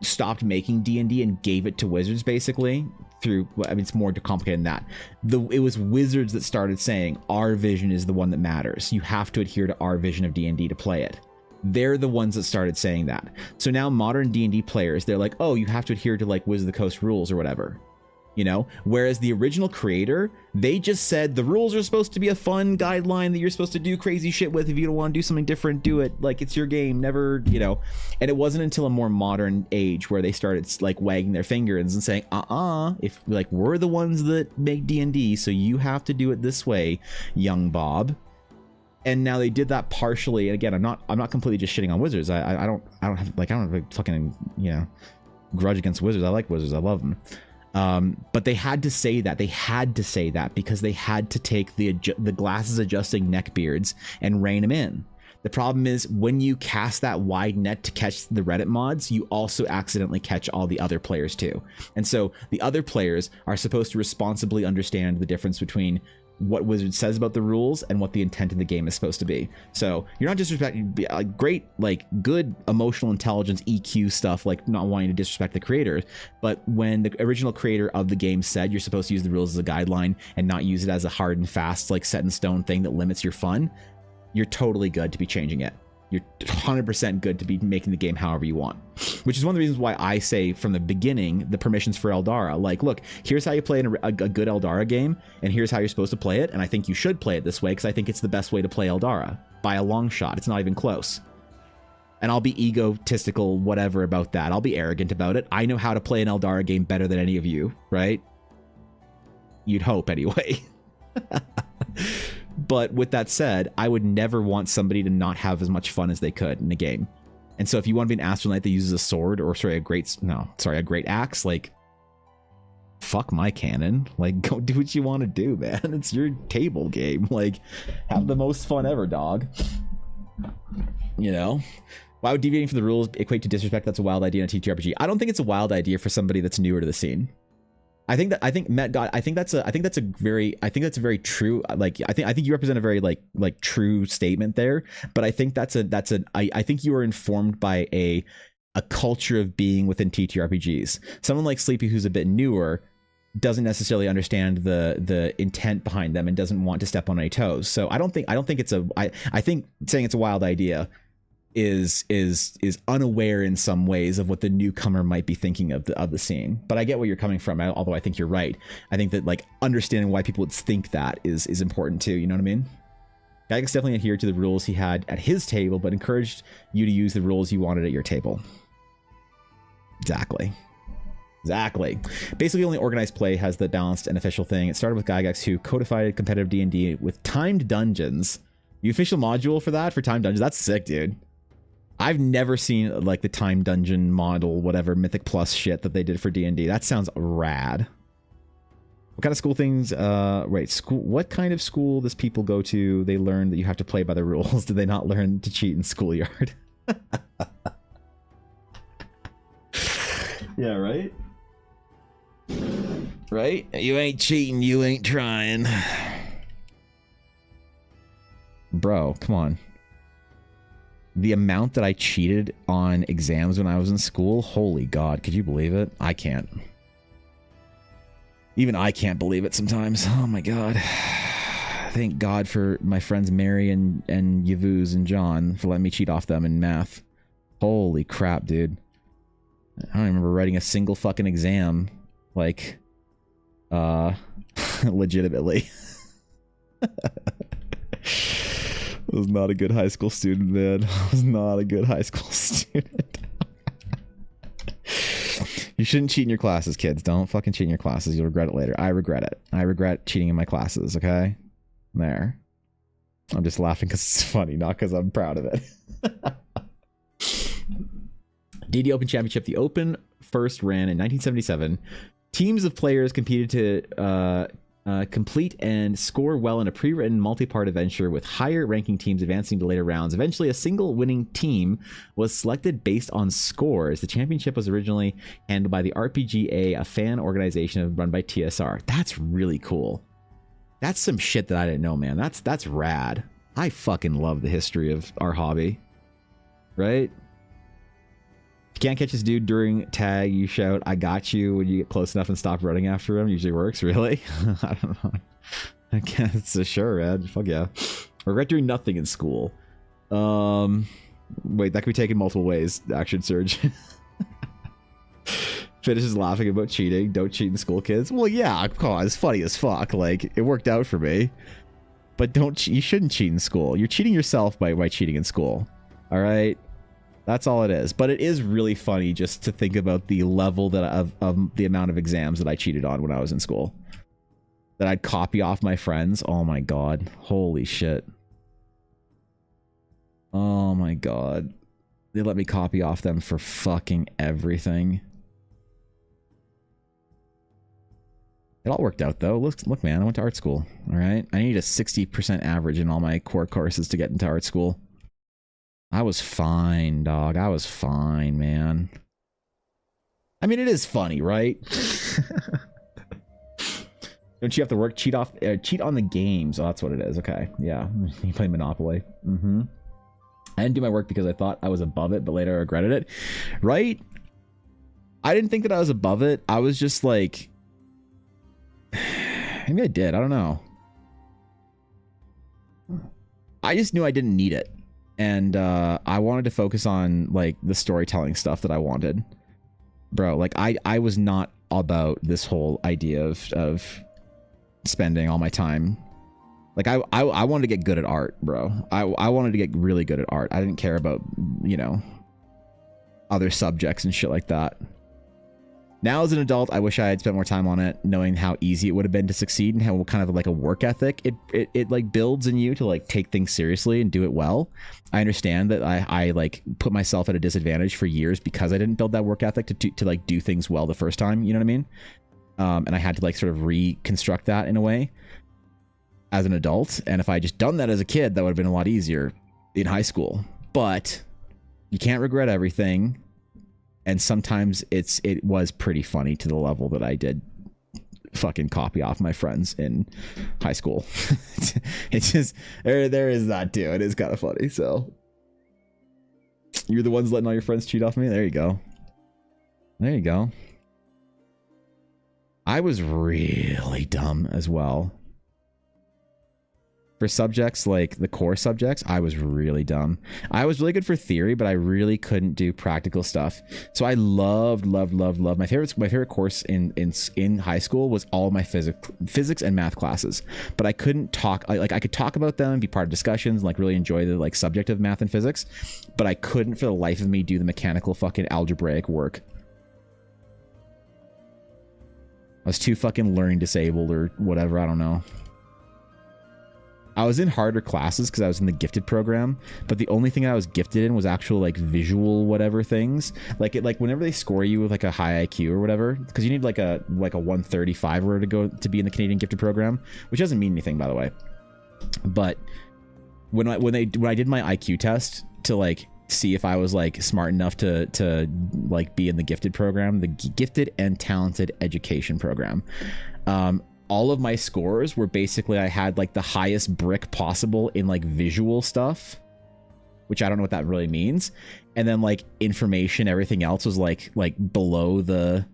stopped making D&D and gave it to Wizards, basically through, I mean, it's more complicated than that. It was Wizards that started saying, "Our vision is the one that matters. You have to adhere to our vision of D&D to play it." They're the ones that started saying that. So now modern D&D players, they're like, "Oh, you have to adhere to like Wizard of the Coast rules or whatever." You know, whereas the original creator, they just said the rules are supposed to be a fun guideline that you're supposed to do crazy shit with. If you don't want to do something different, do it. Like, it's your game, never, you know. And it wasn't until a more modern age where they started like wagging their fingers and saying, if like we're the ones that make D&D, so you have to do it this way, young Bob. And now they did that partially. And again, I'm not completely just shitting on Wizards. I don't have a fucking, you know, grudge against Wizards. I like Wizards. I love them. But they had to say that. They had to say that because they had to take the glasses adjusting neckbeards and rein them in. The problem is when you cast that wide net to catch the Reddit mods, you also accidentally catch all the other players too. And so the other players are supposed to responsibly understand the difference between what Wizard says about the rules and what the intent of the game is supposed to be. So you're not disrespecting great, like good emotional intelligence, EQ stuff, like not wanting to disrespect the creators. But when the original creator of the game said you're supposed to use the rules as a guideline and not use it as a hard and fast, like set in stone thing that limits your fun, you're totally good to be changing it. You're 100% good to be making the game however you want, which is one of the reasons why I say from the beginning the permissions for Eldara. Like, look, here's how you play a good Eldara game, and here's how you're supposed to play it. And I think you should play it this way because I think it's the best way to play Eldara by a long shot. It's not even close. And I'll be egotistical, whatever about that. I'll be arrogant about it. I know how to play an Eldara game better than any of you, right? You'd hope, anyway. But with that said, I would never want somebody to not have as much fun as they could in a game. And so if you want to be an astronaut that uses a sword or a great axe, like, fuck my canon. Like, go do what you want to do, man. It's your table game. Like, have the most fun ever, dog. You know? Why would deviating from the rules equate to disrespect? That's a wild idea in a TTRPG. I don't think it's a wild idea for somebody that's newer to the scene. I think that's a very true, like, I think you represent a very like true statement there, but I think I think you are informed by a culture of being within TTRPGs. Someone like Sleepy, who's a bit newer, doesn't necessarily understand the intent behind them and doesn't want to step on any toes. So I think I think saying it's a wild idea is unaware in some ways of what the newcomer might be thinking of the scene. But I get where you're coming from, although I think you're right. I think that like understanding why people would think that is important too. You know what I mean? Gygax definitely adhered to the rules he had at his table, but encouraged you to use the rules you wanted at your table. Exactly. Basically, only organized play has the balanced and official thing. It started with Gygax, who codified competitive D&D with timed dungeons. The official module for timed dungeons. That's sick, dude. I've never seen like the time dungeon model, whatever Mythic Plus shit that they did for D&D. That sounds rad. What kind of school things? School. What kind of school does people go to? They learn that you have to play by the rules. Did they not learn to cheat in schoolyard? Yeah, right. Right? You ain't cheating. You ain't trying. Bro, come on. The amount that I cheated on exams when I was in school, holy God, could you believe it? I can't. Even I can't believe it sometimes. Oh my God. Thank God for my friends Mary and Yavuz and John for letting me cheat off them in math. Holy crap, dude. I don't remember writing a single fucking exam. Like, legitimately. I was not a good high school student, man. I was not a good high school student. You shouldn't cheat in your classes, kids. Don't fucking cheat in your classes. You'll regret it later. I regret it. I regret cheating in my classes, okay? There. I'm just laughing because it's funny, not because I'm proud of it. D&D Open Championship. The Open first ran in 1977 Teams of players competed to complete and score well in a pre-written multi-part adventure, with higher ranking teams advancing to later rounds. Eventually, a single winning team was selected based on scores. The championship was originally handled by the RPGA, a fan organization run by TSR. That's really cool. That's some shit that I didn't know, man. That's rad. I fucking love the history of our hobby. Right? If you can't catch this dude during tag, you shout, "I got you," when you get close enough and stop running after him. Usually works. Really? I don't know. I guess sure, man. Fuck yeah. Regret doing nothing in school. Wait, that could be taken multiple ways. Action surge. Finishes laughing about cheating. Don't cheat in school, kids. Well, yeah, it's funny as fuck. Like, it worked out for me. But don't you shouldn't cheat in school. You're cheating yourself by cheating in school. All right? That's all it is. But it is really funny just to think about the level that of the amount of exams that I cheated on when I was in school. That I'd copy off my friends. Oh my god. Holy shit. Oh my god. They let me copy off them for fucking everything. It all worked out though. Look, man, I went to art school. All right. I need a 60% average in all my core courses to get into art school. I was fine, dog. I was fine, man. I mean, it is funny, right? Don't you have to work? Cheat on the games. Oh, that's what it is. Okay. Yeah. You play Monopoly. Mm-hmm. I didn't do my work because I thought I was above it, but later I regretted it. Right? I didn't think that I was above it. I was just like... Maybe I did. I don't know. I just knew I didn't need it. And I wanted to focus on like the storytelling stuff that I wanted. Bro, like I was not about this whole idea of spending all my time. Like I wanted to get good at art, bro. I wanted to get really good at art. I didn't care about, you know, other subjects and shit like that. Now as an adult, I wish I had spent more time on it, knowing how easy it would have been to succeed and how kind of like a work ethic it like builds in you to like take things seriously and do it well. I understand that I like put myself at a disadvantage for years because I didn't build that work ethic to like do things well the first time, you know what I mean? And I had to like sort of reconstruct that in a way as an adult. And if I just done that as a kid, that would have been a lot easier in high school. But you can't regret everything. And sometimes it was pretty funny to the level that I did fucking copy off my friends in high school. It's just, there is that too. It is kind of funny. So you're the ones letting all your friends cheat off me. There you go. There you go. I was really dumb as well. For subjects like the core subjects, I was really dumb. I was really good for theory, but I really couldn't do practical stuff. So I loved my favorite course in high school was all my physics and math classes. But I couldn't talk, like I could talk about them, be part of discussions, and like really enjoy the like subject of math and physics, but I couldn't for the life of me do the mechanical fucking algebraic work. I was too fucking learning disabled or whatever, I don't know. I was in harder classes because I was in the gifted program, but the only thing I was gifted in was actual like visual whatever things. Like whenever they score you with like a high IQ or whatever, because you need like a 135 or to go to be in the Canadian gifted program, which doesn't mean anything by the way. But when I did my IQ test to like see if I was like smart enough to like be in the gifted program, the gifted and talented education program, all of my scores were basically I had like the highest brick possible in like visual stuff, which I don't know what that really means, and then like information, everything else was like below the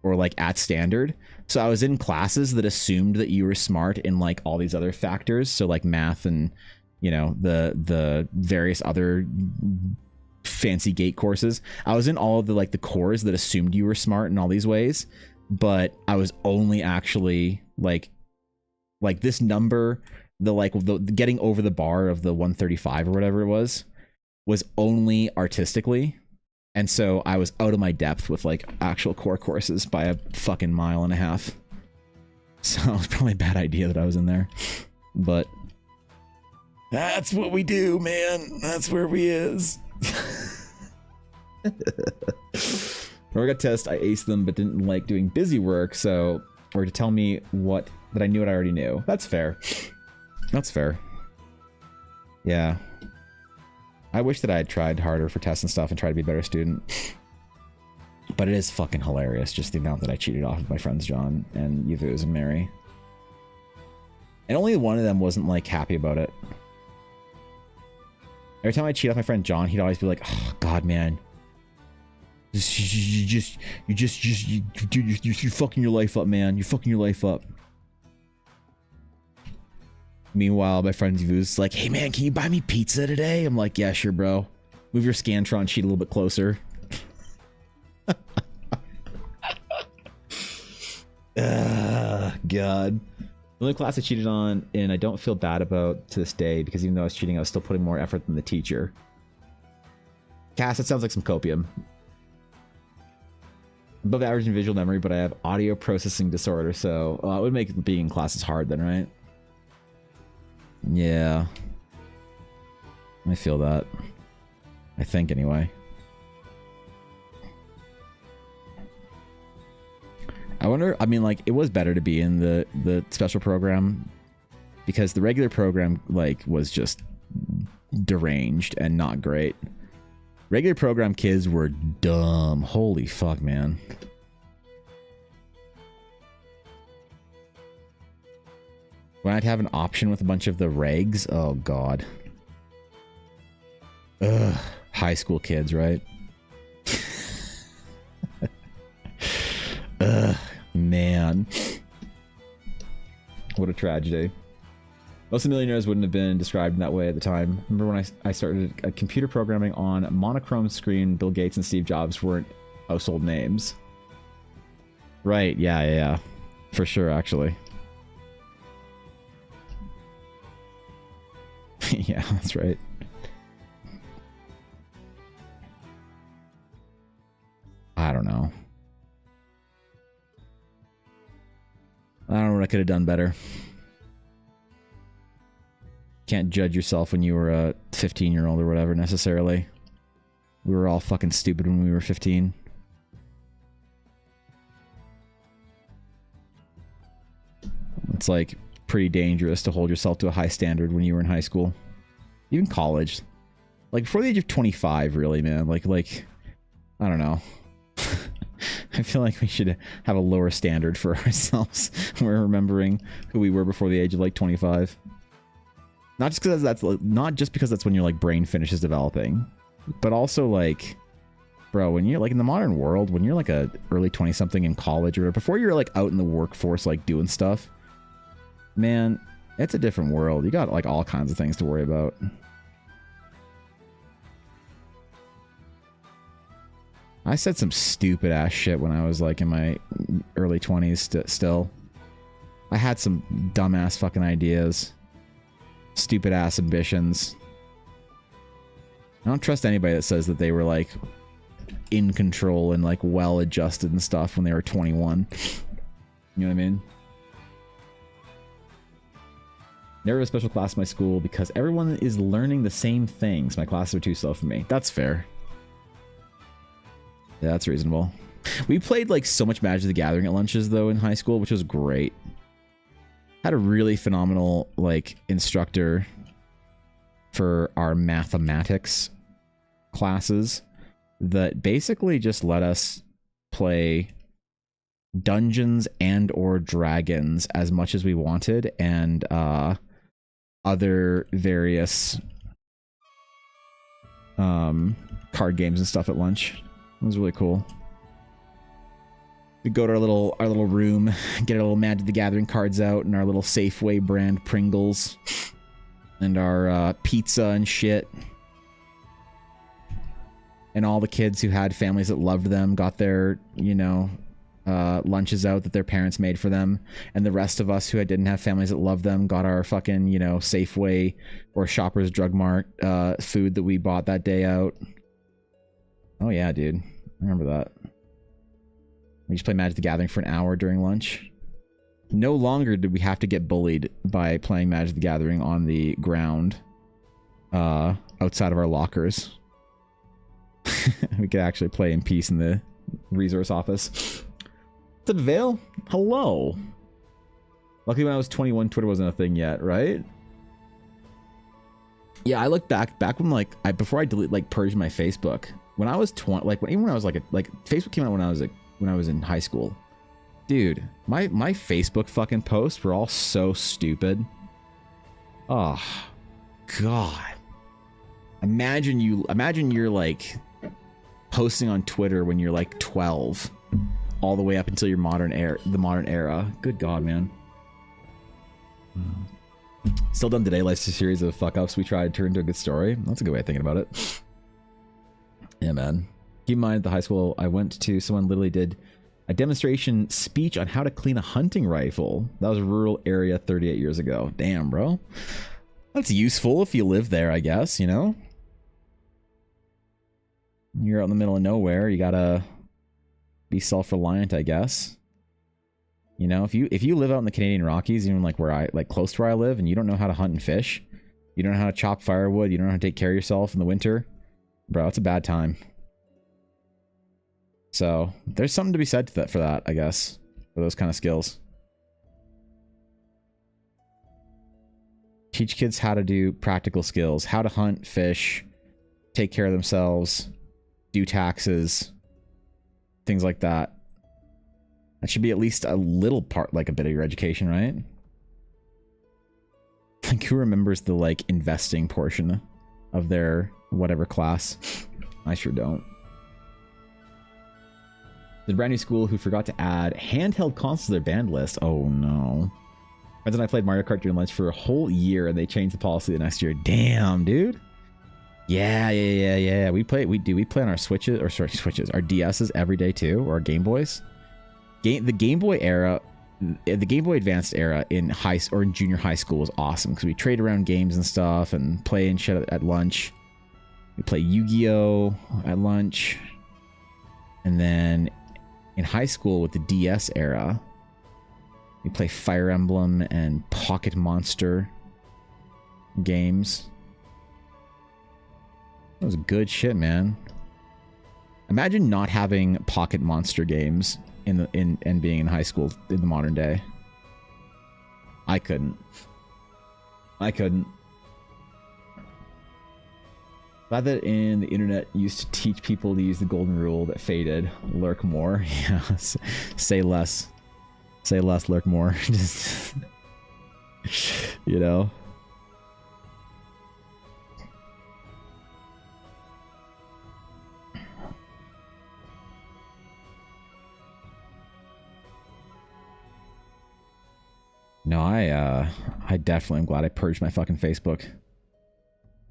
or like at standard. So I was in classes that assumed that you were smart in like all these other factors, so like math and, you know, the various other fancy gate courses. I was in all of the like the cores that assumed you were smart in all these ways, but I was only actually like this number, the getting over the bar of the 135 or whatever it was only artistically. And so I was out of my depth with like actual core courses by a fucking mile and a half. So it was probably a bad idea that I was in there, but that's what we do, man. That's where we is. When I got tests, I aced them, but didn't like doing busy work, so... Or to tell me that I knew what I already knew. That's fair. That's fair. Yeah. I wish that I had tried harder for tests and stuff and tried to be a better student. But it is fucking hilarious, just the amount that I cheated off of my friends John and Yvuz and Mary. And only one of them wasn't, like, happy about it. Every time I cheat off my friend John, he'd always be like, oh, God, man. You're fucking your life up, man. You're fucking your life up. Meanwhile, my friend Yvuz like, hey, man, can you buy me pizza today? I'm like, yeah, sure, bro. Move your Scantron sheet a little bit closer. God. The only class I cheated on, and I don't feel bad about to this day, because even though I was cheating, I was still putting more effort than the teacher. Cass, it sounds like some copium. Above average in visual memory, but I have audio processing disorder, so it would make being in classes hard then, right? Yeah. I feel that. I think, anyway. I wonder, I mean, like, it was better to be in the special program, because the regular program, like, was just deranged and not great. Regular program kids were dumb. Holy fuck, man. When I'd have an option with a bunch of the regs, oh god. Ugh. High school kids, right? Ugh, man. What a tragedy. Most of the millionaires wouldn't have been described in that way at the time. Remember when I started computer programming on monochrome screen, Bill Gates and Steve Jobs weren't household names. Right, yeah. For sure, actually. Yeah, that's right. I don't know. I don't know what I could have done better. Can't judge yourself when you were a 15-year-old or whatever, necessarily. We were all fucking stupid when we were 15. It's like pretty dangerous to hold yourself to a high standard when you were in high school. Even college. Like before the age of 25, really, man. Like I don't know. I feel like we should have a lower standard for ourselves when we're remembering who we were before the age of like 25. Not just because that's when your like brain finishes developing, but also like, bro, when you're like in the modern world, when you're like a early 20-something in college or before you're like out in the workforce like doing stuff, man, it's a different world. You got like all kinds of things to worry about. I said some stupid ass shit when I was like in my early 20s still. I had some dumbass fucking ideas. Stupid ass ambitions. I don't trust anybody that says that they were like in control and like well adjusted and stuff when they were 21. You know what I mean? Never had a special class in my school because everyone is learning the same things. My classes are too slow for me. That's fair. Yeah, that's reasonable. We played like so much Magic the Gathering at lunches though in high school, which was great. Had a really phenomenal like instructor for our mathematics classes that basically just let us play Dungeons and or Dragons as much as we wanted, and other various card games and stuff at lunch. It was really cool. We go to our little room, get our little Magic the Gathering cards out, and our little Safeway brand Pringles, and our pizza and shit. And all the kids who had families that loved them got their, you know, lunches out that their parents made for them. And the rest of us who didn't have families that loved them got our fucking, you know, Safeway or Shoppers Drug Mart food that we bought that day out. Oh yeah, dude. I remember that. We just played Magic the Gathering for an hour during lunch. No longer did we have to get bullied by playing Magic the Gathering on the ground outside of our lockers. We could actually play in peace in the resource office. What's up, Vale? Hello. Luckily when I was 21, Twitter wasn't a thing yet, right? Yeah, I look back when like before I purged my Facebook. When I was 20, even when I was like Facebook came out when I was in high school. Dude, my Facebook fucking posts were all so stupid. Oh God. Imagine you're like posting on Twitter when you're like 12 all the way up until the modern era. Good God, man. Still done today. Life's a series of fuck ups we try to turn into a good story. That's a good way of thinking about it. Yeah, man. Keep in mind, at the high school I went to, someone literally did a demonstration speech on how to clean a hunting rifle. That was a rural area 38 years ago. Damn, bro. That's useful if you live there, I guess, you know? You're out in the middle of nowhere. You gotta be self-reliant, I guess. You know, if you live out in the Canadian Rockies, even like close to where I live, and you don't know how to hunt and fish, you don't know how to chop firewood, you don't know how to take care of yourself in the winter, bro, it's a bad time. So there's something to be said for that, I guess, for those kind of skills. Teach kids how to do practical skills, how to hunt, fish, take care of themselves, do taxes, things like that. That should be at least a little part, like a bit of your education, right? Like, who remembers the like investing portion of their whatever class? I sure don't. The brand new school who forgot to add handheld consoles to their band list. Oh no. Friends and I played Mario Kart during lunch for a whole year, and they changed the policy the next year. Damn, dude. Yeah. We play on our Switches, our DSs every day too, or our Game Boys. The Game Boy era, the Game Boy Advanced era in junior high school was awesome because we trade around games and stuff and play and shit at lunch. We play Yu-Gi-Oh at lunch, and then in high school with the DS era, we play Fire Emblem and Pocket Monster games. That was good shit, man. Imagine not having Pocket Monster games and being in high school in the modern day. I couldn't. Glad that in the internet used to teach people to use the golden rule that faded. Lurk more. Yeah. Say less. Say less, lurk more. Just, you know. No, I definitely am glad I purged my fucking Facebook.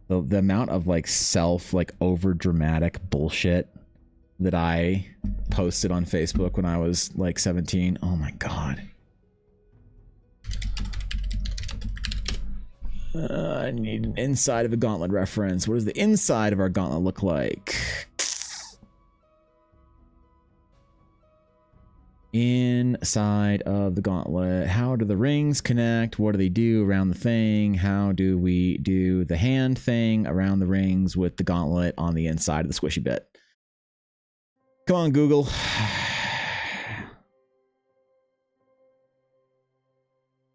The amount of like over dramatic bullshit that I posted on Facebook when I was like 17. Oh my God. I need an inside of a gauntlet reference. What does the inside of our gauntlet look like? Inside of the gauntlet. How do the rings connect? What do they do around the thing? How do we do the hand thing around the rings with the gauntlet on the inside of the squishy bit? Come on, Google.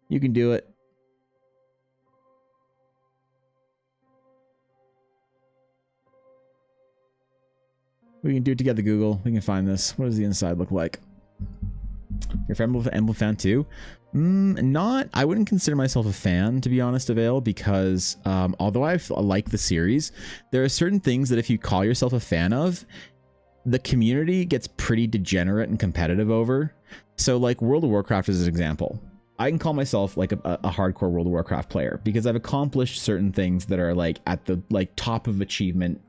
You can do it. We can do it together, Google. We can find this. What does the inside look like? You're an Emblem fan too? I wouldn't consider myself a fan, to be honest, Avail, because although I like the series, there are certain things that if you call yourself a fan of, the community gets pretty degenerate and competitive over. So like World of Warcraft is an example. I can call myself like a hardcore World of Warcraft player because I've accomplished certain things that are like at the top of achievement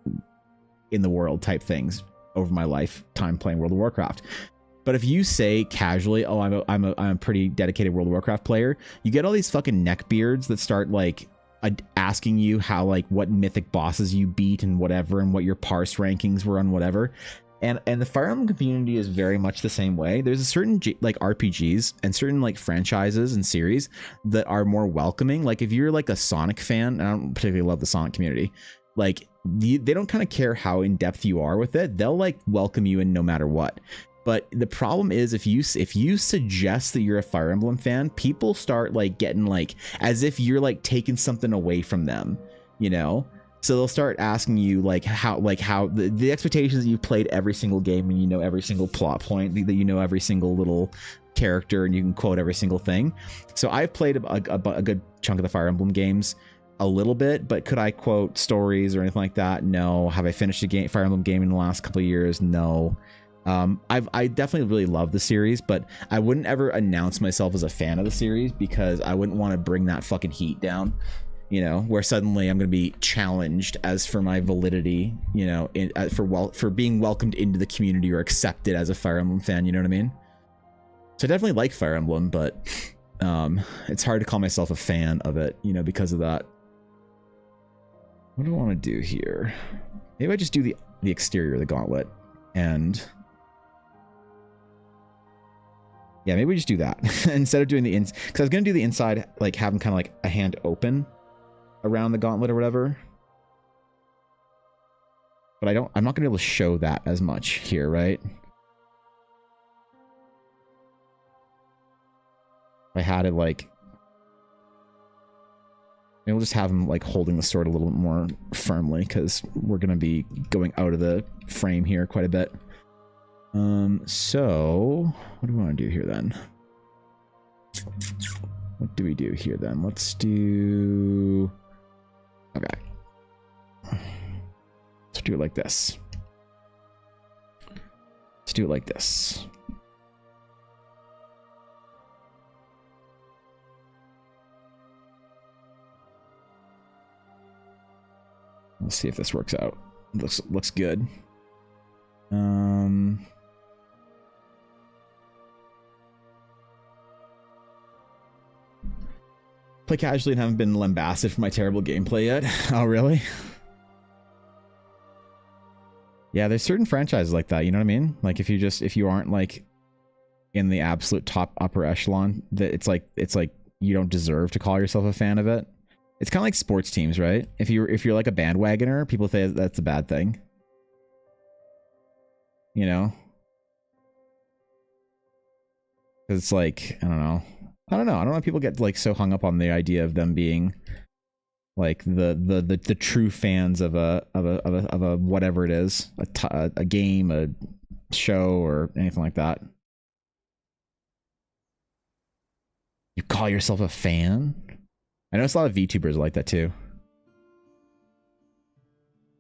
in the world type things over my lifetime playing World of Warcraft. But if you say casually, oh, I'm a pretty dedicated World of Warcraft player, you get all these fucking neckbeards that start like asking you how like what mythic bosses you beat and whatever, and what your parse rankings were on whatever. And the Fire Emblem community is very much the same way. There's a certain like RPGs and certain like franchises and series that are more welcoming. Like if you're like a Sonic fan, I don't particularly love the Sonic community. Like they don't kind of care how in depth you are with it. They'll like welcome you in no matter what. But the problem is if you suggest that you're a Fire Emblem fan, people start like getting like as if you're like taking something away from them, you know? So they'll start asking you like how the expectations that you've played every single game and you know every single plot point, that you know every single little character and you can quote every single thing. So I've played a good chunk of the Fire Emblem games a little bit, but could I quote stories or anything like that? No. Have I finished a Fire Emblem game in the last couple of years? No. I definitely really love the series, but I wouldn't ever announce myself as a fan of the series because I wouldn't want to bring that fucking heat down, you know, where suddenly I'm going to be challenged as for my validity, you know, for being welcomed into the community or accepted as a Fire Emblem fan, you know what I mean? So I definitely like Fire Emblem, but it's hard to call myself a fan of it, you know, because of that. What do I want to do here? Maybe I just do the exterior of the gauntlet and... Yeah, maybe we just do that instead of doing the ins, because I was gonna do the inside, like have them kind of like a hand open around the gauntlet or whatever. But I'm not gonna be able to show that as much here, right? If I had it like, maybe we'll just have them like holding the sword a little bit more firmly because we're gonna be going out of the frame here quite a bit. So what do we want to do here then? What do we do here then? Let's do... Okay. Let's do it like this. Let's do it like this. Let's see if this works out. Looks good. Play casually and haven't been lambasted for my terrible gameplay yet. Oh, really? Yeah, there's certain franchises like that, you know what I mean? Like if you aren't like in the absolute top upper echelon, that it's like you don't deserve to call yourself a fan of it. It's kind of like sports teams, right? If you're like a bandwagoner, people say that's a bad thing. You know? Cuz it's like, I don't know why people get like so hung up on the idea of them being like the true fans of a whatever it is, a game, a show, or anything like that. You call yourself a fan? I know it's a lot of VTubers like that too.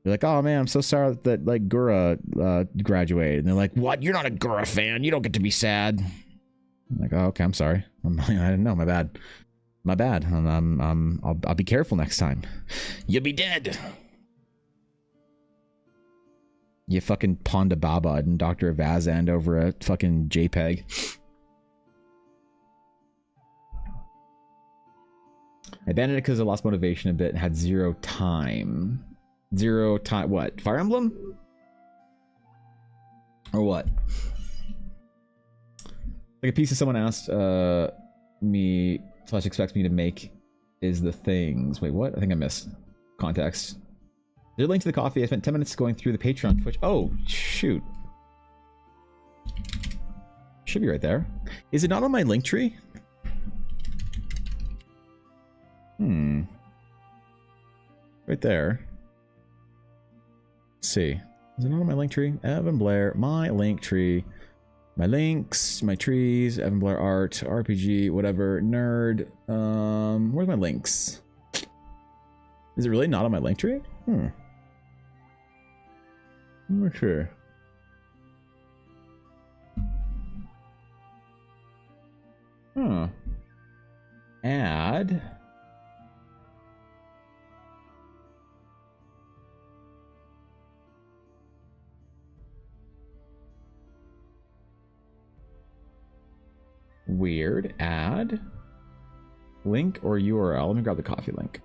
You're like, oh man, I'm so sorry that like Gura graduated, and they're like, what? You're not a Gura fan. You don't get to be sad. I'm like, oh, okay, I'm sorry. I didn't know. My bad. My bad. I'll be careful next time. You'll be dead. You fucking Ponda Baba and Dr. Vazand over a fucking JPEG. I abandoned it because I lost motivation a bit and had zero time. Zero time. What? Fire Emblem? Or what? Like a piece of someone asked me / expects me to make is the things. Wait, what? I think I missed context. Is there a link to the coffee? I spent 10 minutes going through the Patreon Twitch. Oh, shoot. Should be right there. Is it not on my link tree? Right there. Let's see. Is it not on my link tree? Evan Blair, my link tree. My links, my trees, Evan Blair Art, RPG, whatever, nerd. Where's my links? Is it really not on my link tree? I'm not sure. Add. Weird. Add link or URL. Let me grab the coffee link.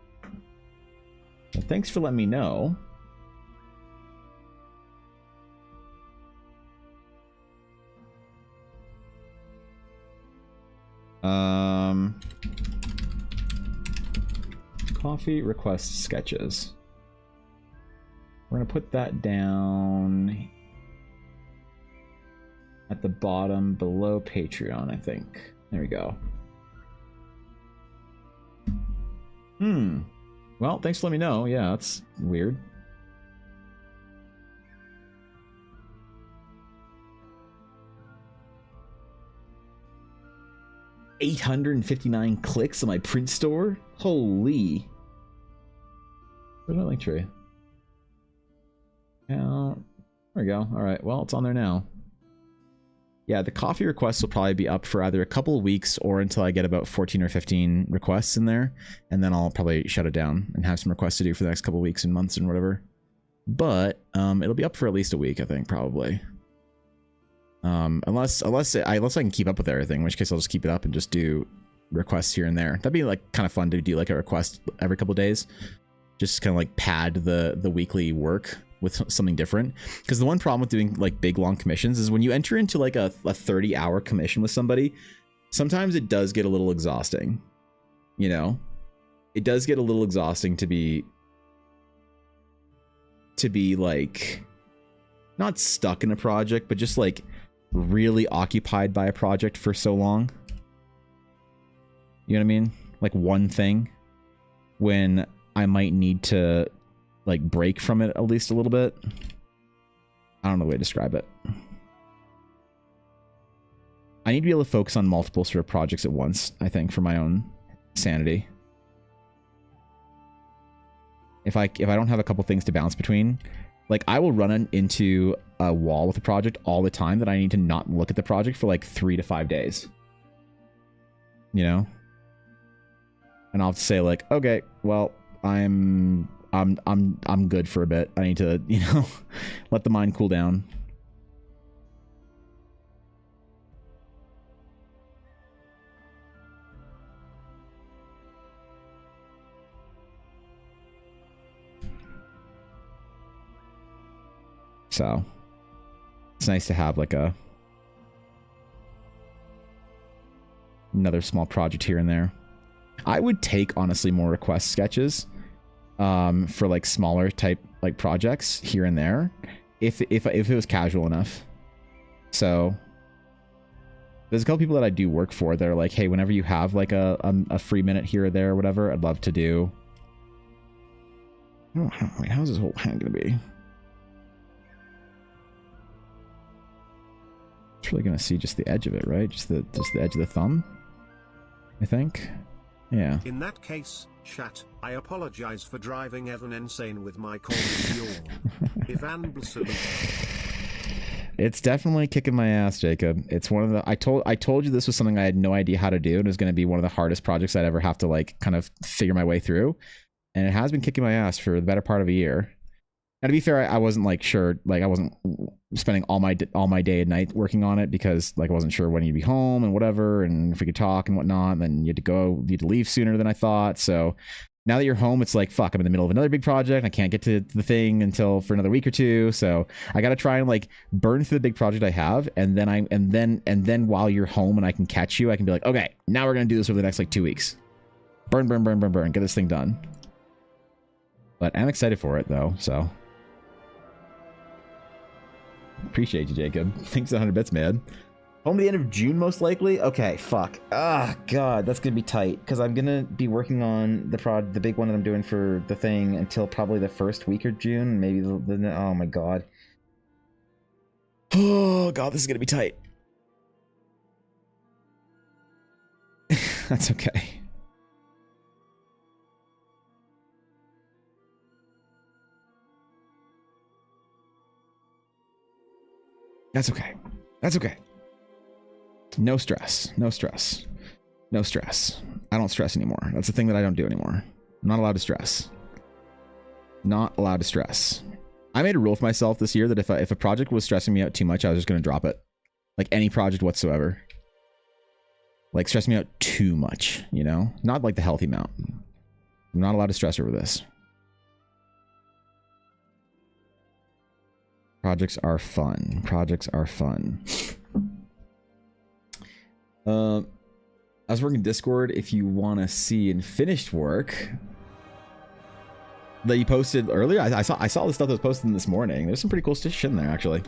Well, thanks for letting me know. Coffee request sketches. gonna put that down at the bottom below Patreon, I think. There we go. Well, thanks for letting me know. Yeah, that's weird. $859 clicks on my print store? Holy. Where's my link tree? There we go. Alright, well, it's on there now. Yeah, the coffee requests will probably be up for either a couple of weeks or until I get about 14 or 15 requests in there. And then I'll probably shut it down and have some requests to do for the next couple of weeks and months and whatever. But it'll be up for at least a week, I think, probably. Unless I can keep up with everything, in which case I'll just keep it up and just do requests here and there. That'd be like kind of fun to do like a request every couple of days. Just kind of like pad the weekly work with something different. Because the one problem with doing like big long commissions is when you enter into like a 30-hour commission with somebody, sometimes it does get a little exhausting. You know, it does get a little exhausting to be like not stuck in a project, but just like really occupied by a project for so long. You know what I mean? Like one thing when I might need to like break from it at least a little bit. I don't know the way to describe it. I need to be able to focus on multiple sort of projects at once, I think, for my own sanity. If I don't have a couple things to bounce between, like I will run into a wall with a project all the time that I need to not look at the project for like 3 to 5 days. You know? And I'll have to say like, okay, well, I'm good for a bit. I need to, you know, let the mind cool down. So it's nice to have like another small project here and there. I would take honestly more request sketches for like smaller type like projects here and there if it was casual enough. So there's a couple people that I do work for that are like, hey, whenever you have like a free minute here or there or whatever, I'd love to do. Oh, wait, how's this whole hand gonna be? It's really gonna see just the edge of it, right? Just the edge of the thumb, I think. Yeah. In that case, chat, I apologize for driving Evan insane with my call to yawn. Ivan Blasulik. It's definitely kicking my ass, Jacob. It's one of the I told you this was something I had no idea how to do, and it was going to be one of the hardest projects I'd ever have to like kind of figure my way through. And it has been kicking my ass for the better part of a year. And to be fair, I wasn't like sure, like I wasn't spending all my day and night working on it because like I wasn't sure when you'd be home and whatever, and if we could talk and whatnot. And then you had to leave sooner than I thought. So now that you're home, it's like fuck, I'm in the middle of another big project. I can't get to the thing until for another week or two. So I got to try and like burn through the big project I have, and then while you're home and I can catch you, I can be like, okay, now we're gonna do this over the next like 2 weeks. Burn, get this thing done. But I'm excited for it though, so. Appreciate you, Jacob. Thanks 100 bits, man. Home to the end of June, most likely? Okay, fuck. Ah, God, that's gonna be tight. Because I'm gonna be working on the big one that I'm doing for the thing until probably the first week of June. Maybe oh my God. Oh, God, this is gonna be tight. That's okay. That's okay. That's okay. No stress. No stress. No stress. I don't stress anymore. That's the thing that I don't do anymore. I'm not allowed to stress. Not allowed to stress. I made a rule for myself this year that if a project was stressing me out too much, I was just going to drop it. Like any project whatsoever. Like stress me out too much, you know? Not like the healthy amount. I'm not allowed to stress over this. Projects are fun. Projects are fun. I was working Discord. If you want to see finished work, that you posted earlier. I saw the stuff that was posted this morning. There's some pretty cool shit in there, actually.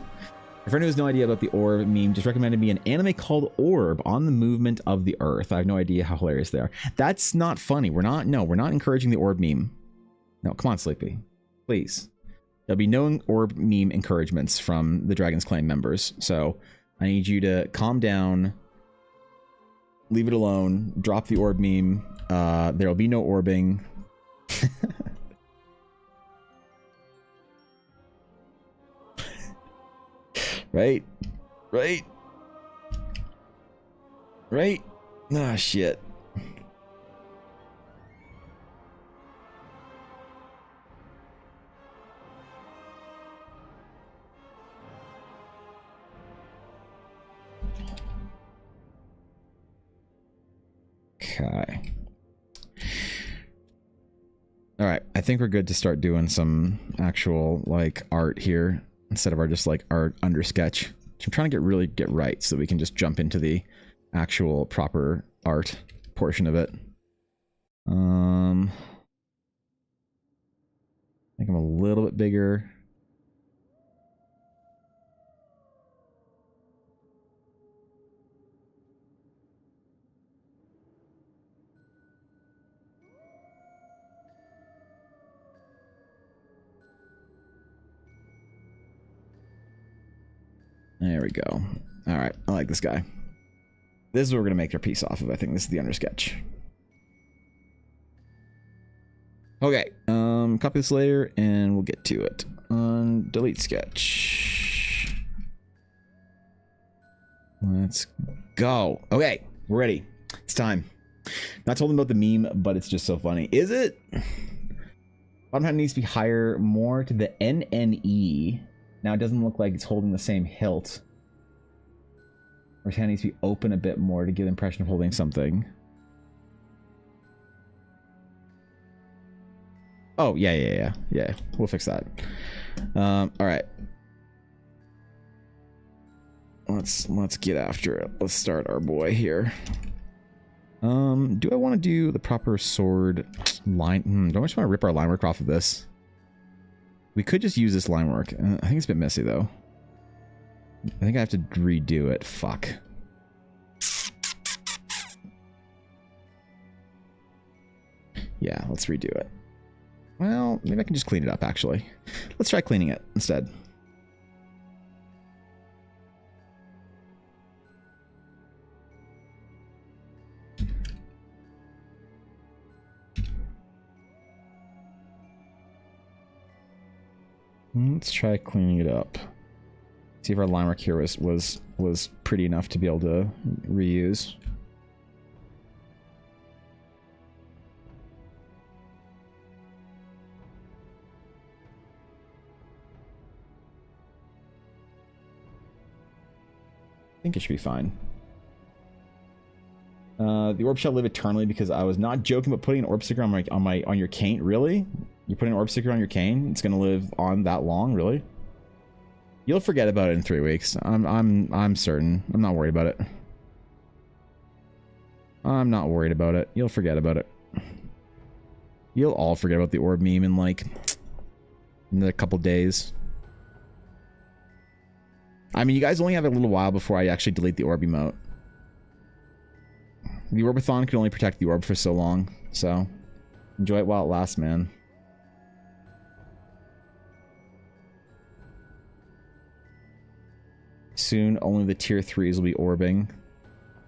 A friend who has no idea about the orb meme just recommended me an anime called Orb on the movement of the Earth. I have no idea how hilarious they are. That's not funny. We're not encouraging the orb meme. No, come on, Sleepy. Please. There'll be no orb meme encouragements from the Dragon's Claim members. So I need you to calm down. Leave it alone. Drop the orb meme. There'll be no orbing. Right? Ah, shit. Okay. All right. I think we're good to start doing some actual like art here instead of our just like art under sketch. I'm trying to get right so we can just jump into the actual proper art portion of it. Make them a little bit bigger. There we go. All right, I like this guy. This is what we're gonna make our piece off of. I think this is the undersketch. Okay, copy this layer and we'll get to it. Delete sketch. Let's go. Okay, we're ready. It's time. Not told them about the meme, but it's just so funny. Is it? Bottom hat needs to be higher, more to the NNE. Now it doesn't look like it's holding the same hilt. Or his hand needs to be open a bit more to give the impression of holding something. Oh, yeah. We'll fix that. All right. Let's get after it. Let's start our boy here. Do I want to do the proper sword line? Don't I just want to rip our line work off of this? We could just use this line work. I think it's a bit messy though. I think I have to redo it. Fuck. Yeah, let's redo it. Well, maybe I can just clean it up actually. Let's try cleaning it instead. Let's try cleaning it up. See if our line work here was pretty enough to be able to reuse. I think it should be fine. The orb shall live eternally because I was not joking about putting an orb sticker on your cane. Really? You're putting an orb sticker on your cane? It's gonna live on that long? Really? You'll forget about it in 3 weeks. I'm certain. I'm not worried about it. I'm not worried about it. You'll forget about it. You'll all forget about the orb meme in like a couple days. I mean, you guys only have a little while before I actually delete the orb emote. The orbathon can only protect the orb for so long, so enjoy it while it lasts, man. Soon, only the tier 3s will be orbing,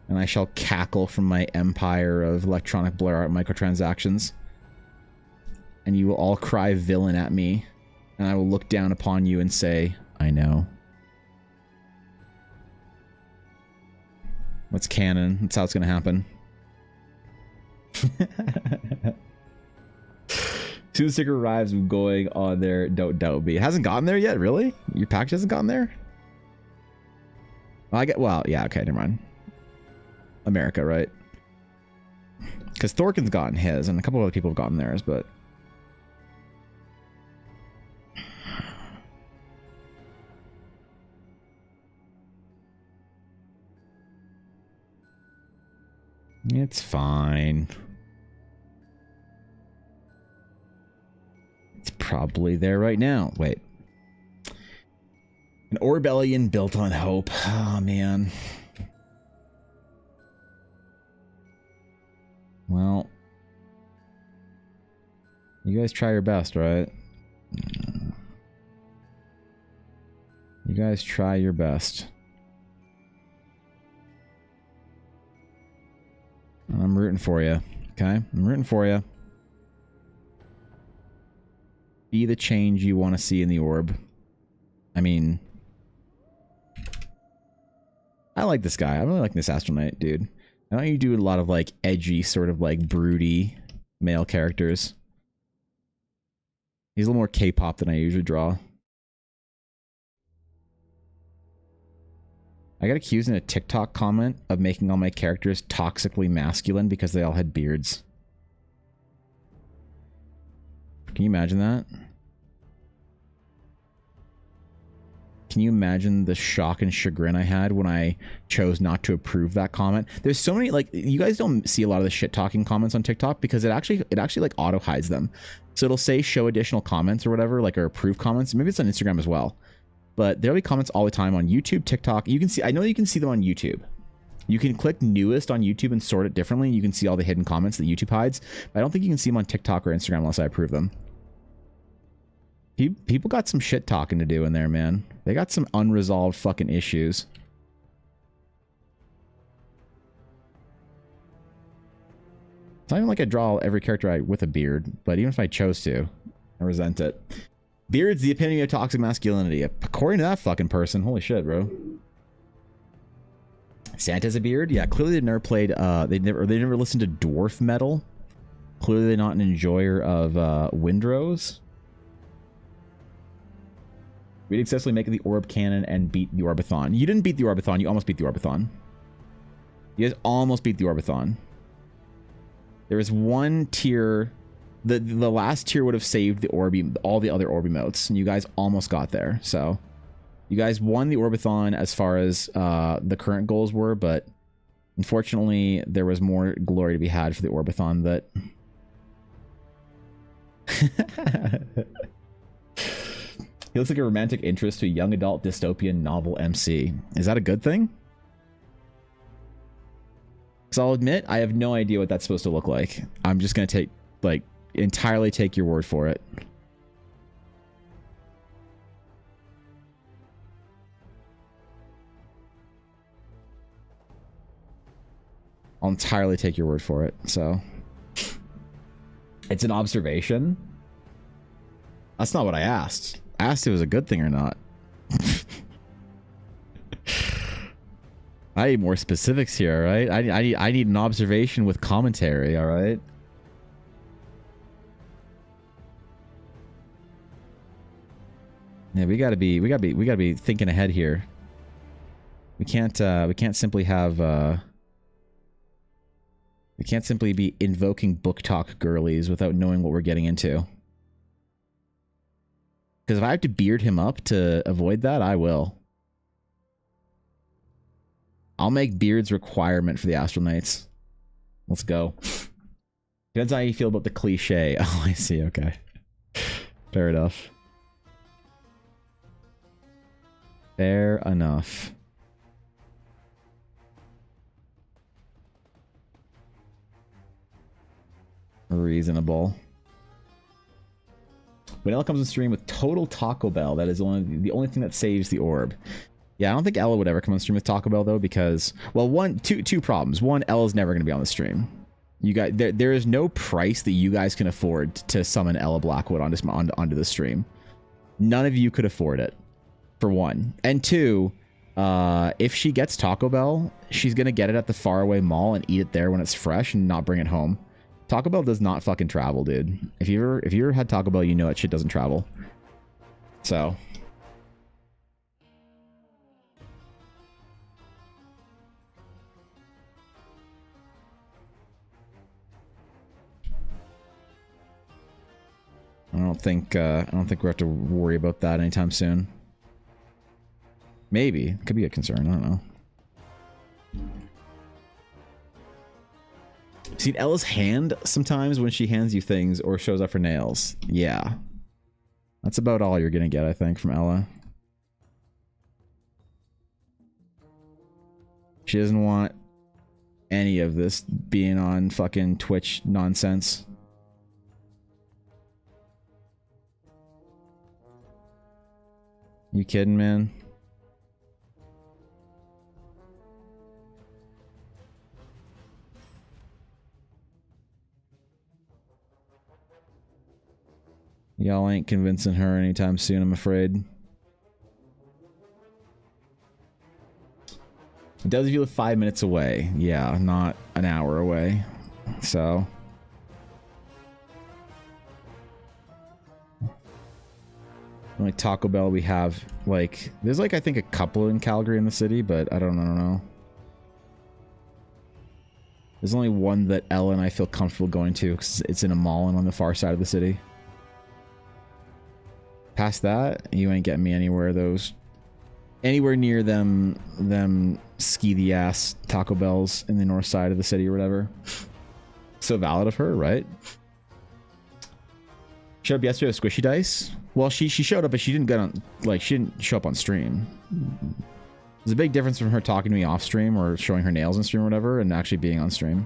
and I shall cackle from my empire of electronic blur art microtransactions. And you will all cry villain at me, and I will look down upon you and say, I know. That's canon. That's how it's gonna happen. Soon the sticker arrives, I'm going on there. Don't be. It hasn't gotten there yet, really? Your package hasn't gotten there? Well, yeah, okay, never mind. America, right? Because Thorkin's gotten his, and a couple other people have gotten theirs, but... It's fine. probably there right now. Wait. An Orbellion built on hope. Oh, man. Well. You guys try your best, right? You guys try your best. I'm rooting for you. Okay? I'm rooting for you. Be the change you want to see in the orb. I mean... I like this guy. I really like this Astroknight, dude. I know you do a lot of, like, edgy, sort of, like, broody male characters. He's a little more K-pop than I usually draw. I got accused in a TikTok comment of making all my characters toxically masculine because they all had beards. Can you imagine that? Can you imagine the shock and chagrin I had when I chose not to approve that comment? There's so many, like, you guys don't see a lot of the shit talking comments on TikTok because it actually like auto hides them. So it'll say show additional comments or whatever, like, or approve comments. Maybe it's on Instagram as well. But there'll be comments all the time on YouTube, TikTok. You can see, I know you can see them on YouTube. You can click newest on YouTube and sort it differently. You can see all the hidden comments that YouTube hides. But I don't think you can see them on TikTok or Instagram unless I approve them. People got some shit talking to do in there, man. They got some unresolved fucking issues. It's not even like I draw every character with a beard, but even if I chose to, I resent it. Beard's the epitome of toxic masculinity. According to that fucking person. Holy shit, bro. Santa's a beard? Yeah, clearly they never played, they never listened to dwarf metal. Clearly they're not an enjoyer of Windrose. We'd successfully make the orb cannon and beat the Orbathon. You didn't beat the Orbathon, you almost beat the Orbathon. You guys almost beat the Orbathon. There was one tier... The last tier would have saved the Orbi, all the other Orbi motes, and you guys almost got there. So, you guys won the Orbathon as far as the current goals were, but unfortunately, there was more glory to be had for the Orbathon that... He looks like a romantic interest to a young adult dystopian novel MC. Is that a good thing? Because I'll admit, I have no idea what that's supposed to look like. I'm just going to take, like... entirely take your word for it. I'll entirely take your word for it. So it's an observation. That's not what I asked. I asked if it was a good thing or not. I need more specifics here, right? I need an observation with commentary, all right? Yeah, we gotta be thinking ahead here. We can't simply have we can't simply be invoking book talk girlies without knowing what we're getting into. Because if I have to beard him up to avoid that, I will. I'll make beards requirement for the Astroknights. Let's go. Depends on how you feel about the cliche. Oh, I see. Okay. Fair enough. Fair enough. Reasonable. When Ella comes on stream with total Taco Bell, that is the only thing that saves the orb. Yeah, I don't think Ella would ever come on stream with Taco Bell though, because, well, two problems. One, Ella's never going to be on the stream. You guys, there is no price that you guys can afford to summon Ella Blackwood onto the stream. None of you could afford it. For one. And two, if she gets Taco Bell, she's gonna get it at the faraway mall and eat it there when it's fresh and not bring it home. Taco Bell does not fucking travel, dude. If you ever had Taco Bell, you know that shit doesn't travel. So. I don't think we have to worry about that anytime soon. Maybe. Could be a concern. I don't know. Seen Ella's hand sometimes when she hands you things or shows up her nails. Yeah. That's about all you're gonna get, I think, from Ella. She doesn't want any of this being on fucking Twitch nonsense. You kidding, man? Y'all ain't convincing her anytime soon, I'm afraid. It does if you live 5 minutes away. Yeah, not an hour away. So. Like Taco Bell we have, like, there's like, I think a couple in Calgary in the city, but I don't know. There's only one that Ella and I feel comfortable going to because it's in a mall and on the far side of the city. Past that, you ain't getting me anywhere near them ski the ass Taco Bells in the north side of the city or whatever. So valid of her, right? Showed up yesterday with Squishy Dice. Well, she showed up, but she didn't get on, like, she didn't show up on stream. There's a big difference from her talking to me off stream or showing her nails on stream or whatever and actually being on stream.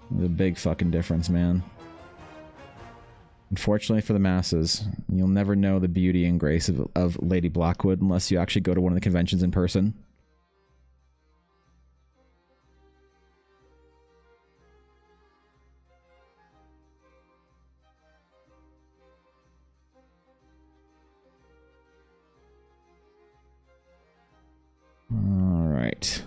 There's a big fucking difference, man. Unfortunately for the masses, you'll never know the beauty and grace of Lady Blackwood unless you actually go to one of the conventions in person. All right.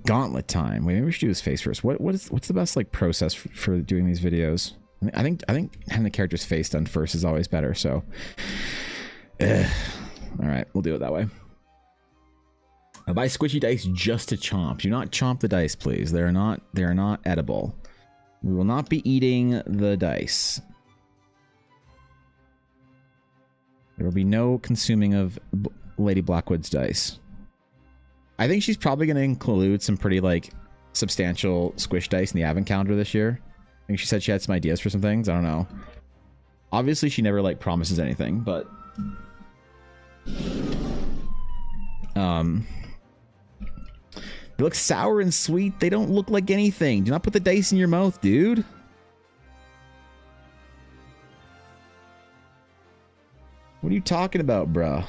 Gauntlet time. Wait, maybe we should do his face first. What's the best like process for doing these videos? I think having the character's face done first is always better. So, all right, we'll do it that way. I buy squishy dice just to chomp. Do not chomp the dice, please. They are not edible. We will not be eating the dice. There will be no consuming of Lady Blackwood's dice. I think she's probably going to include some pretty, like, substantial squish dice in the advent calendar this year. I think she said she had some ideas for some things. I don't know. Obviously, she never, like, promises anything, but... They look sour and sweet. They don't look like anything. Do not put the dice in your mouth, dude. What are you talking about, bruh?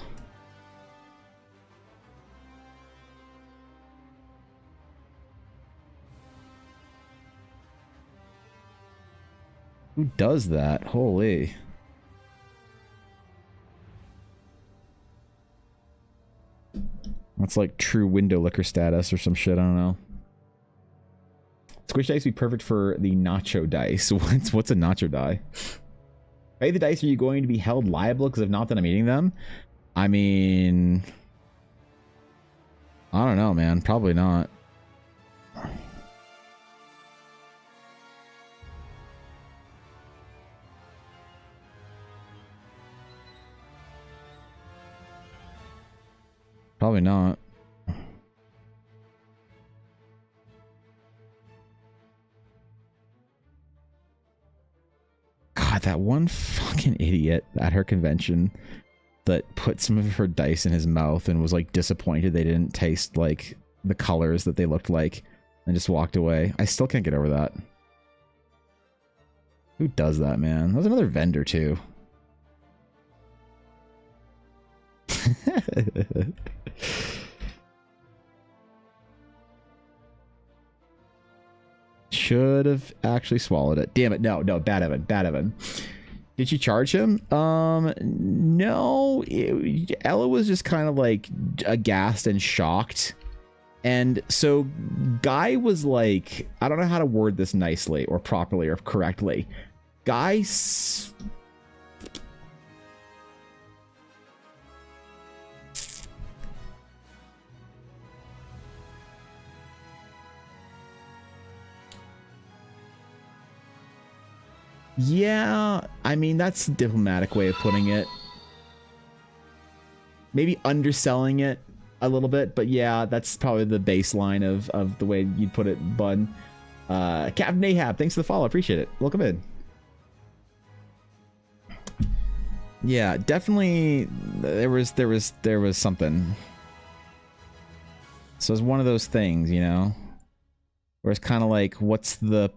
Who does that? Holy. That's like true window liquor status or some shit. I don't know. Squish dice would be perfect for the nacho dice. What's a nacho die? Pay the dice. Are you going to be held liable because if not, then I'm eating them? I mean, I don't know, man. Probably not. Probably not. God, that one fucking idiot at her convention that put some of her dice in his mouth and was like disappointed they didn't taste like the colors that they looked like and just walked away. I still can't get over that. Who does that, man? That was another vendor too. Should have actually swallowed it. Damn it. No, bad Evan. Did she charge him? No. Ella was just kind of like aghast and shocked. And so Guy was like, I don't know how to word this nicely or properly or correctly. Guy... Yeah, I mean, that's a diplomatic way of putting it. Maybe underselling it a little bit, but yeah, that's probably the baseline of the way you'd put it, Bun. Captain Ahab, thanks for the follow. Appreciate it. Welcome in. Yeah, definitely there was something. So it's one of those things, you know, where it's kind of like, what's the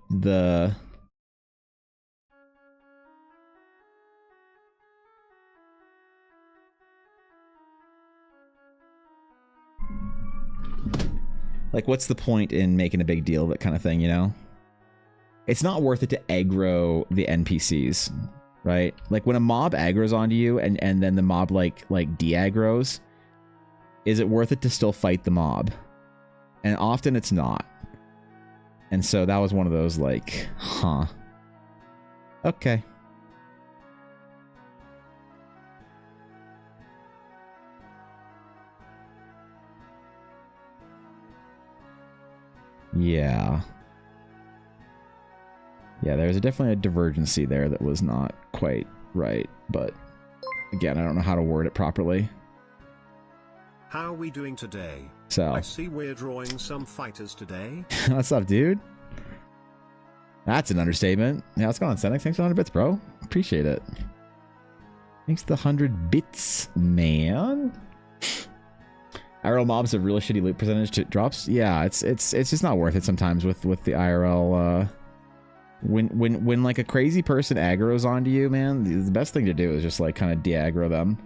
like, what's the point in making a big deal of it, kind of thing, you know? It's not worth it to aggro the NPCs, right? Like when a mob aggroes onto you and then the mob like de-aggroes, is it worth it to still fight the mob? And often it's not. And so that was one of those like, huh. Okay. Yeah. Yeah, there's definitely a divergency there that was not quite right, but again, I don't know how to word it properly. How are we doing today? So I see we're drawing some fighters today. What's up, dude? That's an understatement. Yeah, what's going on, Senex? Thanks for 100 bits, bro. Appreciate it. Thanks for the 100 bits, man. IRL mobs have really shitty loot percentage to drops. Yeah, it's just not worth it sometimes with the IRL. When like a crazy person aggroes onto you, man, the best thing to do is just like kind of de-aggro them.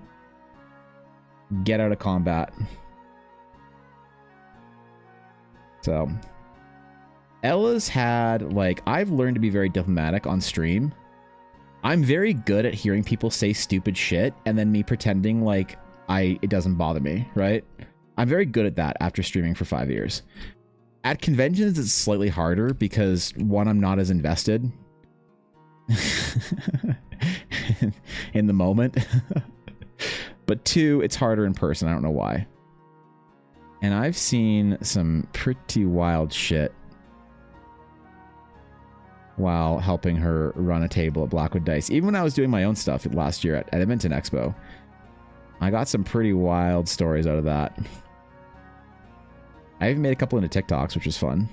Get out of combat. So Ella's had, like, I've learned to be very diplomatic on stream. I'm very good at hearing people say stupid shit and then me pretending like it doesn't bother me, right? I'm very good at that after streaming for 5 years. At conventions, it's slightly harder because, one, I'm not as invested in the moment. But two, it's harder in person. I don't know why. And I've seen some pretty wild shit while helping her run a table at Blackwood Dice. Even when I was doing my own stuff last year at Edmonton Expo, I got some pretty wild stories out of that. I even made a couple into TikToks, which was fun.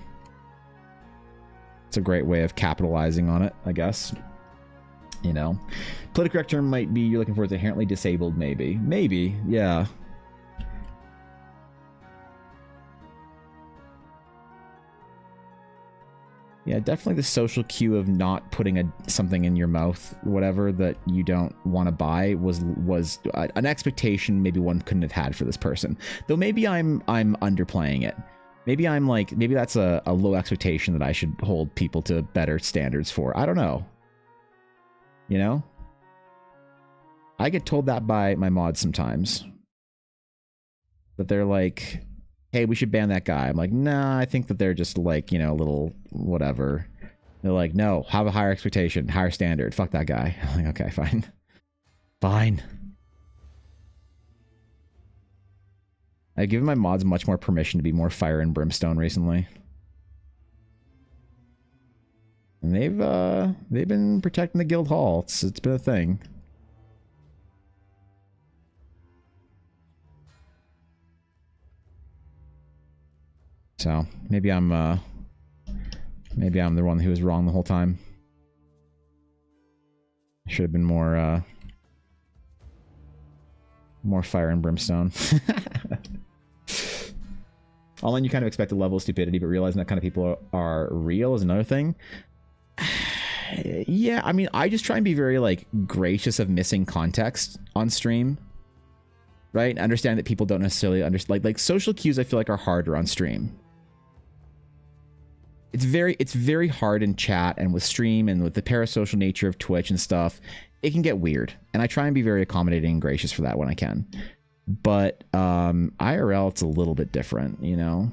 It's a great way of capitalizing on it, I guess. You know, politically correct term might be you're looking for is inherently disabled, maybe. Maybe, yeah. Yeah, definitely the social cue of not putting something in your mouth, whatever, that you don't want to buy was an expectation maybe one couldn't have had for this person. Though maybe I'm underplaying it. Maybe I'm like, maybe that's a low expectation that I should hold people to better standards for. I don't know. You know? I get told that by my mods sometimes. That they're like, hey, we should ban that guy. I'm like, nah, I think that they're just like, you know, a little whatever. They're like, no, have a higher expectation, higher standard. Fuck that guy. I'm like, okay, fine. Fine. I've given my mods much more permission to be more fire and brimstone recently. And they've been protecting the guild hall. It's been a thing. So maybe I'm the one who was wrong the whole time. I should have been more fire and brimstone. Online, you kind of expect a level of stupidity, but realizing that kind of people are real is another thing. Yeah, I mean, I just try and be very like gracious of missing context on stream, right? Understand that people don't necessarily understand. Like social cues, I feel like are harder on stream. It's very hard in chat and with stream and with the parasocial nature of Twitch and stuff. It can get weird, and I try and be very accommodating and gracious for that when I can. But IRL, it's a little bit different, you know.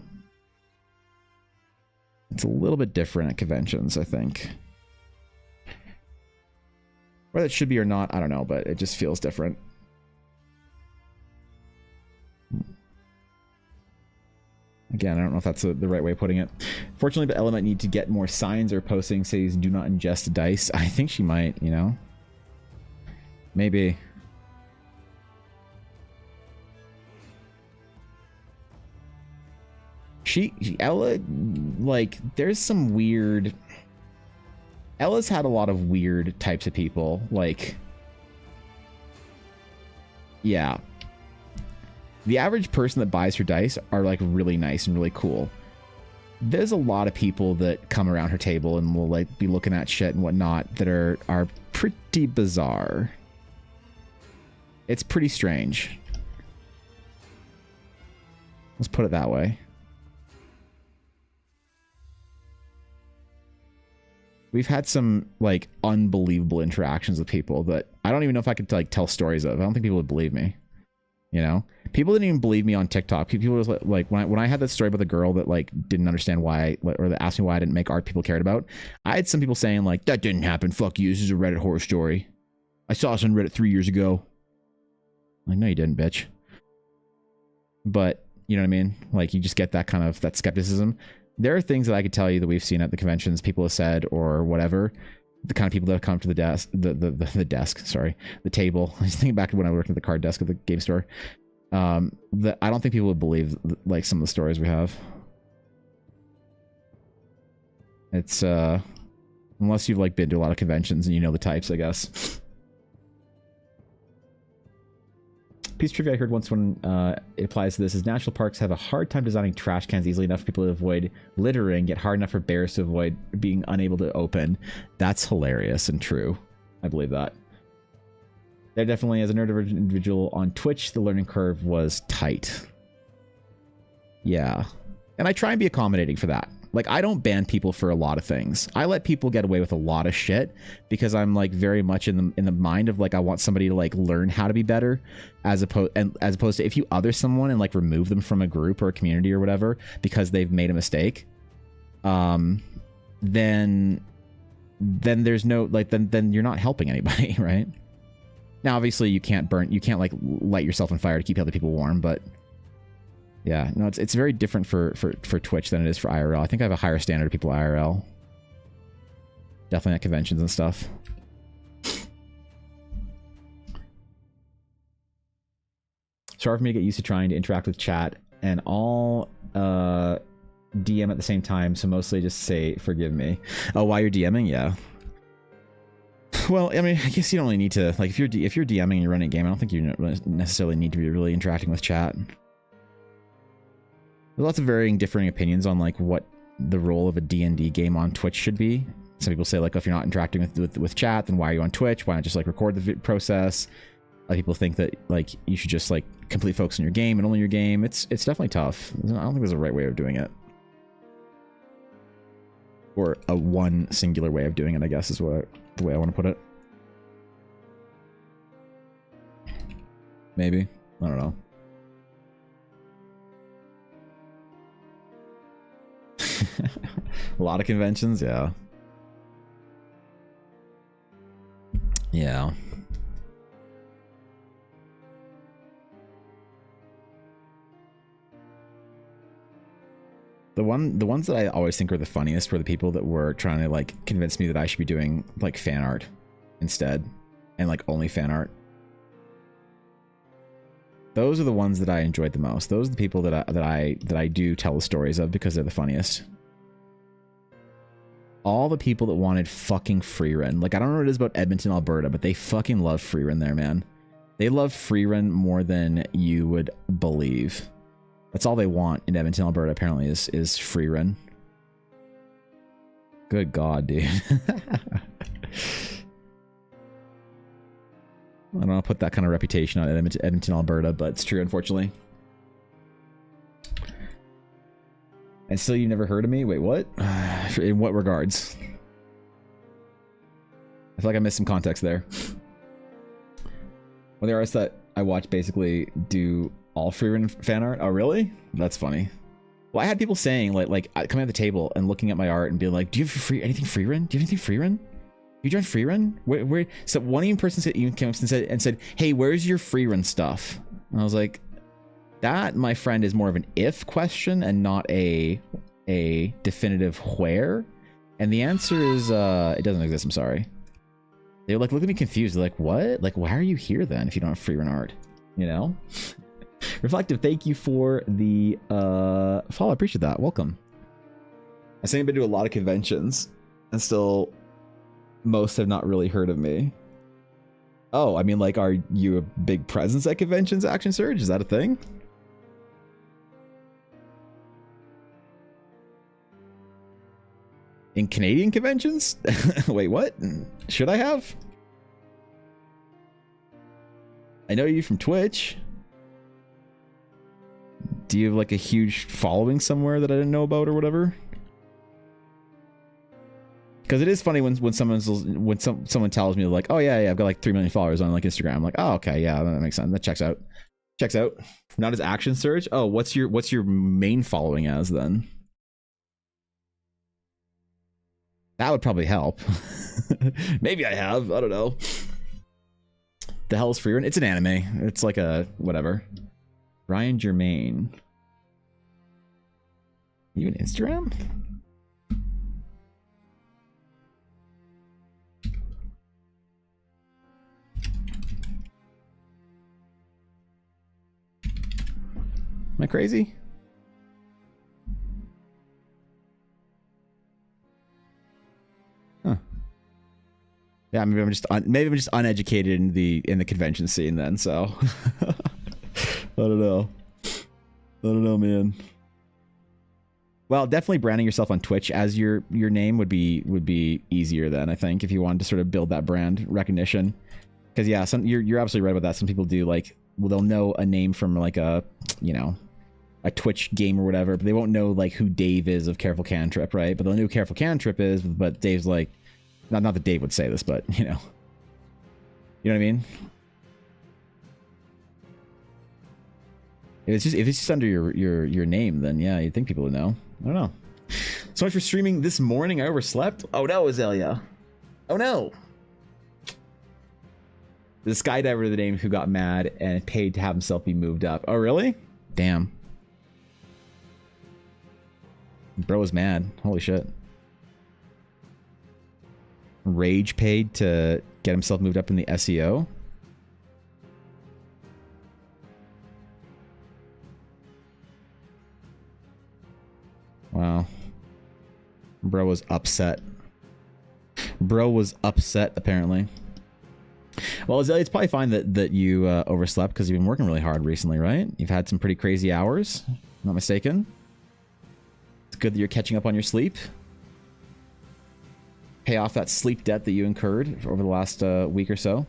It's a little bit different at conventions, I think. Whether it should be or not, I don't know, but it just feels different. Again, I don't know if that's the right way of putting it. Fortunately, but Ella might need to get more signs or posting says do not ingest dice. I think she might, you know. Maybe. Ella, like, there's some weird. Ella's had a lot of weird types of people. Like, yeah. The average person that buys her dice are like really nice and really cool. There's a lot of people that come around her table and will like be looking at shit and whatnot that are pretty bizarre. It's pretty strange. Let's put it that way. We've had some like unbelievable interactions with people that I don't even know if I could like tell stories of. I don't think people would believe me. You know, people didn't even believe me on TikTok. People was like when I had that story about the girl that like didn't understand why, or that asked me why I didn't make art people cared about. I had some people saying like, that didn't happen. Fuck you. This is a Reddit horror story. I saw this on Reddit 3 years ago. I'm like, no, you didn't, bitch. But you know what I mean? Like, you just get that kind of that skepticism. There are things that I could tell you that we've seen at the conventions, people have said or whatever. The kind of people that have come to the desk, the desk, sorry, the table. I was thinking back to when I worked at the card desk at the game store. That I don't think people would believe like some of the stories we have. It's unless you've like been to a lot of conventions and you know the types, I guess. Piece of trivia I heard once when it applies to this is national parks have a hard time designing trash cans easily enough for people to avoid littering, yet hard enough for bears to avoid being unable to open. That's hilarious and true. I believe that. There definitely, as a neurodivergent individual on Twitch, the learning curve was tight. Yeah. And I try and be accommodating for that. Like, I don't ban people for a lot of things. I let people get away with a lot of shit because I'm like very much in the mind of like, I want somebody to like learn how to be better, as opposed to if you other someone and like remove them from a group or a community or whatever because they've made a mistake, then there's no like then you're not helping anybody, right? Now obviously you can't like light yourself on fire to keep other people warm, but yeah, no, it's very different for Twitch than it is for IRL. I think I have a higher standard of people IRL. Definitely at conventions and stuff. It's hard for me to get used to trying to interact with chat and all DM at the same time, so mostly just say forgive me. Oh, while you're DMing? Yeah. Well, I mean, I guess you don't really need to, like, if you're DMing and you're running a game, I don't think you necessarily need to be really interacting with chat. There's lots of varying differing opinions on like what the role of a D&D game on Twitch should be. Some people say like, oh, if you're not interacting with chat, then why are you on Twitch? Why not just like record the process? A lot of people think that like you should just like completely focus on your game and only your game. It's definitely tough. I don't think there's a right way of doing it, or a one singular way of doing it, I guess is the way I want to put it. Maybe, I don't know. A lot of conventions, yeah. Yeah. The ones that I always think are the funniest were the people that were trying to like convince me that I should be doing like fan art instead, and like only fan art. Those are the ones that I enjoyed the most. Those are the people that I do tell the stories of because they're the funniest. All the people that wanted fucking free run. Like, I don't know what it is about Edmonton, Alberta, but they fucking love free run there, man. They love free run more than you would believe. That's all they want in Edmonton, Alberta, apparently, is free run. Good God, dude. I don't know, put that kind of reputation on Edmonton, Alberta, but it's true, unfortunately. And still you never heard of me? Wait, what? In what regards? I feel like I missed some context there. Well, the artists that I watch basically do all free run fan art. Oh, really? That's funny. Well, I had people saying, like coming at the table and looking at my art and being like, do you have anything free run? Do you have anything free run? You joined free run? Where? So one even person even came up and said, hey, where's your free run stuff? And I was like, that, my friend, is more of an if question and not a definitive where. And the answer is it doesn't exist. I'm sorry. They were like, look at me confused. They're like, what? Like, why are you here then if you don't have free run art? You know? Reflective, thank you for the follow. I appreciate that. Welcome. I say I've been to a lot of conventions, and still, most have not really heard of me. Oh, I mean, like, are you a big presence at conventions, Action Surge? Is that a thing? In Canadian conventions? Wait, what? Should I have? I know you from Twitch. Do you have like a huge following somewhere that I didn't know about or whatever? Because it is funny when someone tells me like, oh yeah, I've got like 3 million followers on like Instagram. I'm like, oh okay, yeah, that makes sense. That checks out. Checks out. Not as Action Surge. Oh, what's your main following as then? That would probably help. Maybe I have. I don't know. The hell is Freerun? It's an anime. It's like a whatever. Ryan Germain. You on Instagram? Am I crazy? Huh. Yeah, maybe I'm just uneducated in the convention scene then. So I don't know. I don't know, man. Well, definitely branding yourself on Twitch as your name would be easier then, I think, if you wanted to sort of build that brand recognition. Because yeah, you're absolutely right about that. Some people do like, well, they'll know a name from like a, you know, a Twitch game or whatever, but they won't know like who Dave is of Careful Cantrip, right? But they'll know who Careful Cantrip is, but Dave's like, not that Dave would say this, but you know what I mean? If it's just under your name, then yeah, you'd think people would know. I don't know. So much for streaming this morning. I overslept. Oh no, Azalea. Oh no. The skydiver, the name who got mad and paid to have himself be moved up. Oh really? Damn. Bro was mad. Holy shit. Rage paid to get himself moved up in the SEO. Wow. Bro was upset. Bro was upset, apparently. Well, Azalea, it's probably fine that you overslept because you've been working really hard recently, right? You've had some pretty crazy hours, if I'm not mistaken. It's good that you're catching up on your sleep. Pay off that sleep debt that you incurred over the last week or so.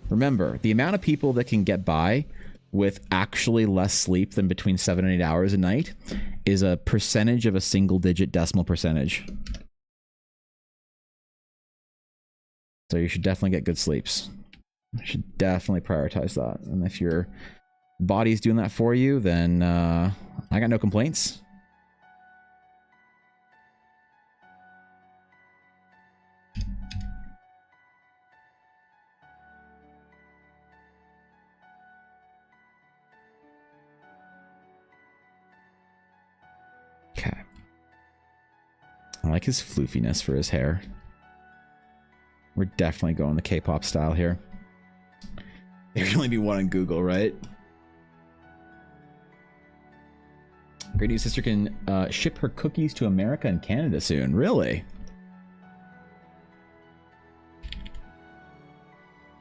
Remember, the amount of people that can get by with actually less sleep than between 7 and 8 hours a night is a percentage of a single-digit decimal percentage. So you should definitely get good sleeps. You should definitely prioritize that. And if your body's doing that for you, then I got no complaints. Okay. I like his floofiness for his hair. We're definitely going the K-pop style here. There can only be one on Google, right? Great News Sister can ship her cookies to America and Canada soon. Really?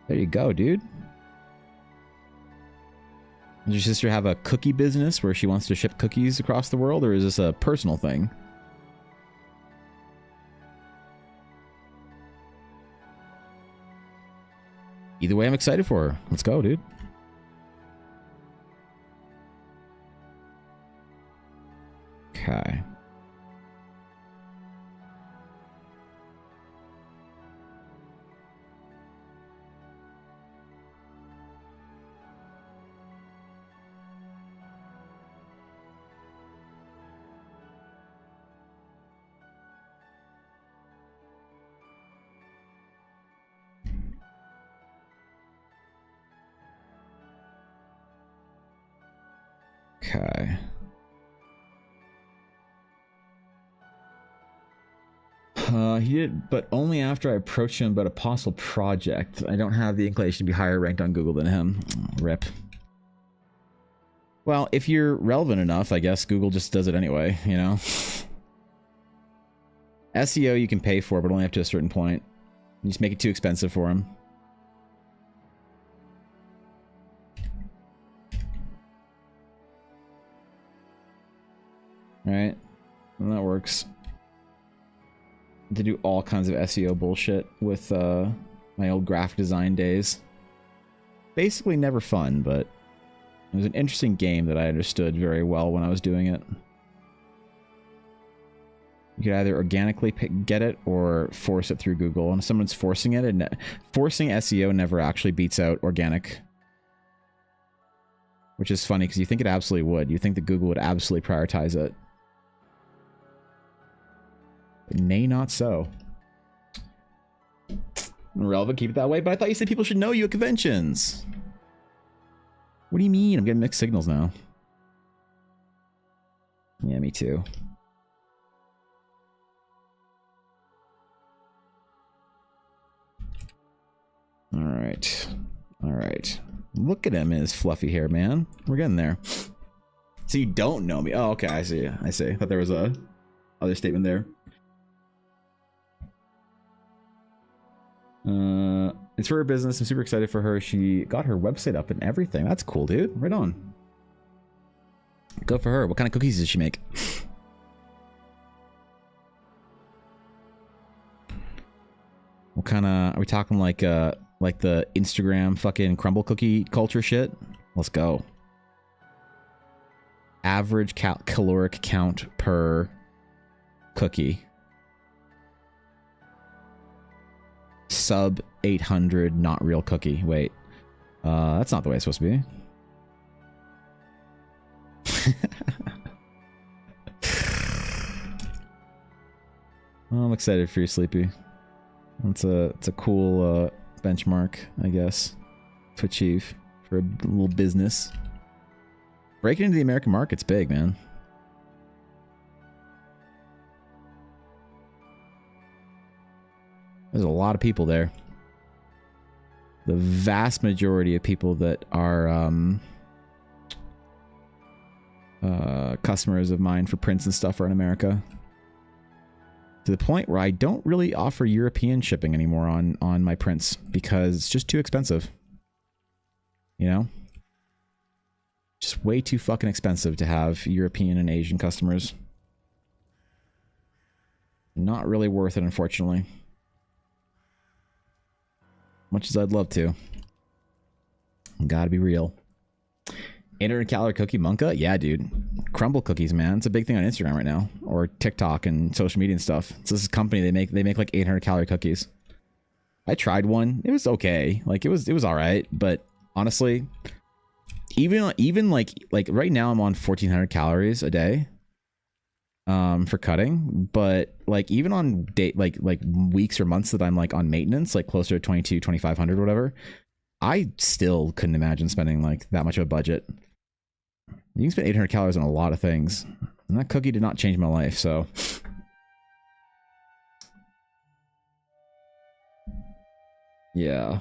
There you go, dude. Does your sister have a cookie business where she wants to ship cookies across the world, or is this a personal thing? Either way, I'm excited for her. Let's go, dude. Okay. Okay. He did, but only after I approached him about a possible project. I don't have the inclination to be higher ranked on Google than him. Rip. Well, if you're relevant enough, I guess Google just does it anyway, you know? SEO you can pay for, but only up to a certain point. You just make it too expensive for them. Right? And that works. To do all kinds of SEO bullshit with my old graphic design days. Basically never fun, but it was an interesting game that I understood very well when I was doing it. You could either organically get it or force it through Google. And if someone's forcing it, and forcing SEO never actually beats out organic. Which is funny because you think it absolutely would. You think that Google would absolutely prioritize it. But nay, not so. Relevant, keep it that way. But I thought you said people should know you at conventions. What do you mean? I'm getting mixed signals now. Yeah, me too. Alright. Alright. Look at him in his fluffy hair, man. We're getting there. So you don't know me. Oh, okay, I see. I see. I thought there was a other statement there. It's for her business. I'm super excited for her. She got her website up and everything. That's cool, dude. Right on. Good for her. What kind of cookies does she make? What kind of... Are we talking like the Instagram fucking crumble cookie culture shit? Let's go. Average caloric count per cookie. Sub 800 not real cookie. Wait. That's not the way it's supposed to be. I'm excited for you, Sleepy. It's a cool benchmark, I guess, to achieve for a little business. Breaking into the American market's big, man. There's a lot of people there. The vast majority of people that are customers of mine for prints and stuff are in America. To the point where I don't really offer European shipping anymore on my prints because it's just too expensive. You know? Just way too fucking expensive to have European and Asian customers. Not really worth it, unfortunately. Much as I'd love to. Gotta be real. 800 calorie cookie Monka? Yeah, dude. Crumble cookies, man. It's a big thing on Instagram right now. Or TikTok and social media and stuff. So this is a company, they make like 800 calorie cookies. I tried one. It was okay. Like it was alright. But honestly, even like right now I'm on 1400 calories a day. For cutting, but like even on like weeks or months that I'm like on maintenance, like closer to 22, 2500, whatever, I still couldn't imagine spending like that much of a budget. You can spend 800 calories on a lot of things, and that cookie did not change my life. So yeah,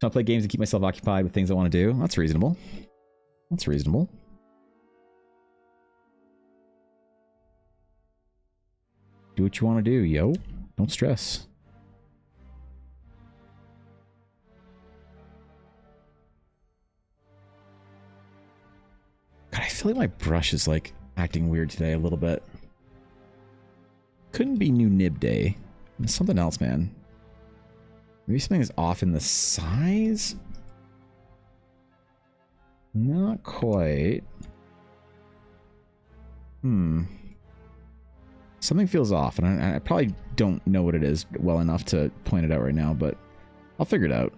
so I play games to keep myself occupied with things I want to do. That's reasonable. That's reasonable. Do what you want to do, yo. Don't stress. God, I feel like my brush is like acting weird today a little bit. Couldn't be new nib day. It's something else, man. Maybe something is off in the size? Not quite. Something feels off, and I probably don't know what it is well enough to point it out right now, but I'll figure it out.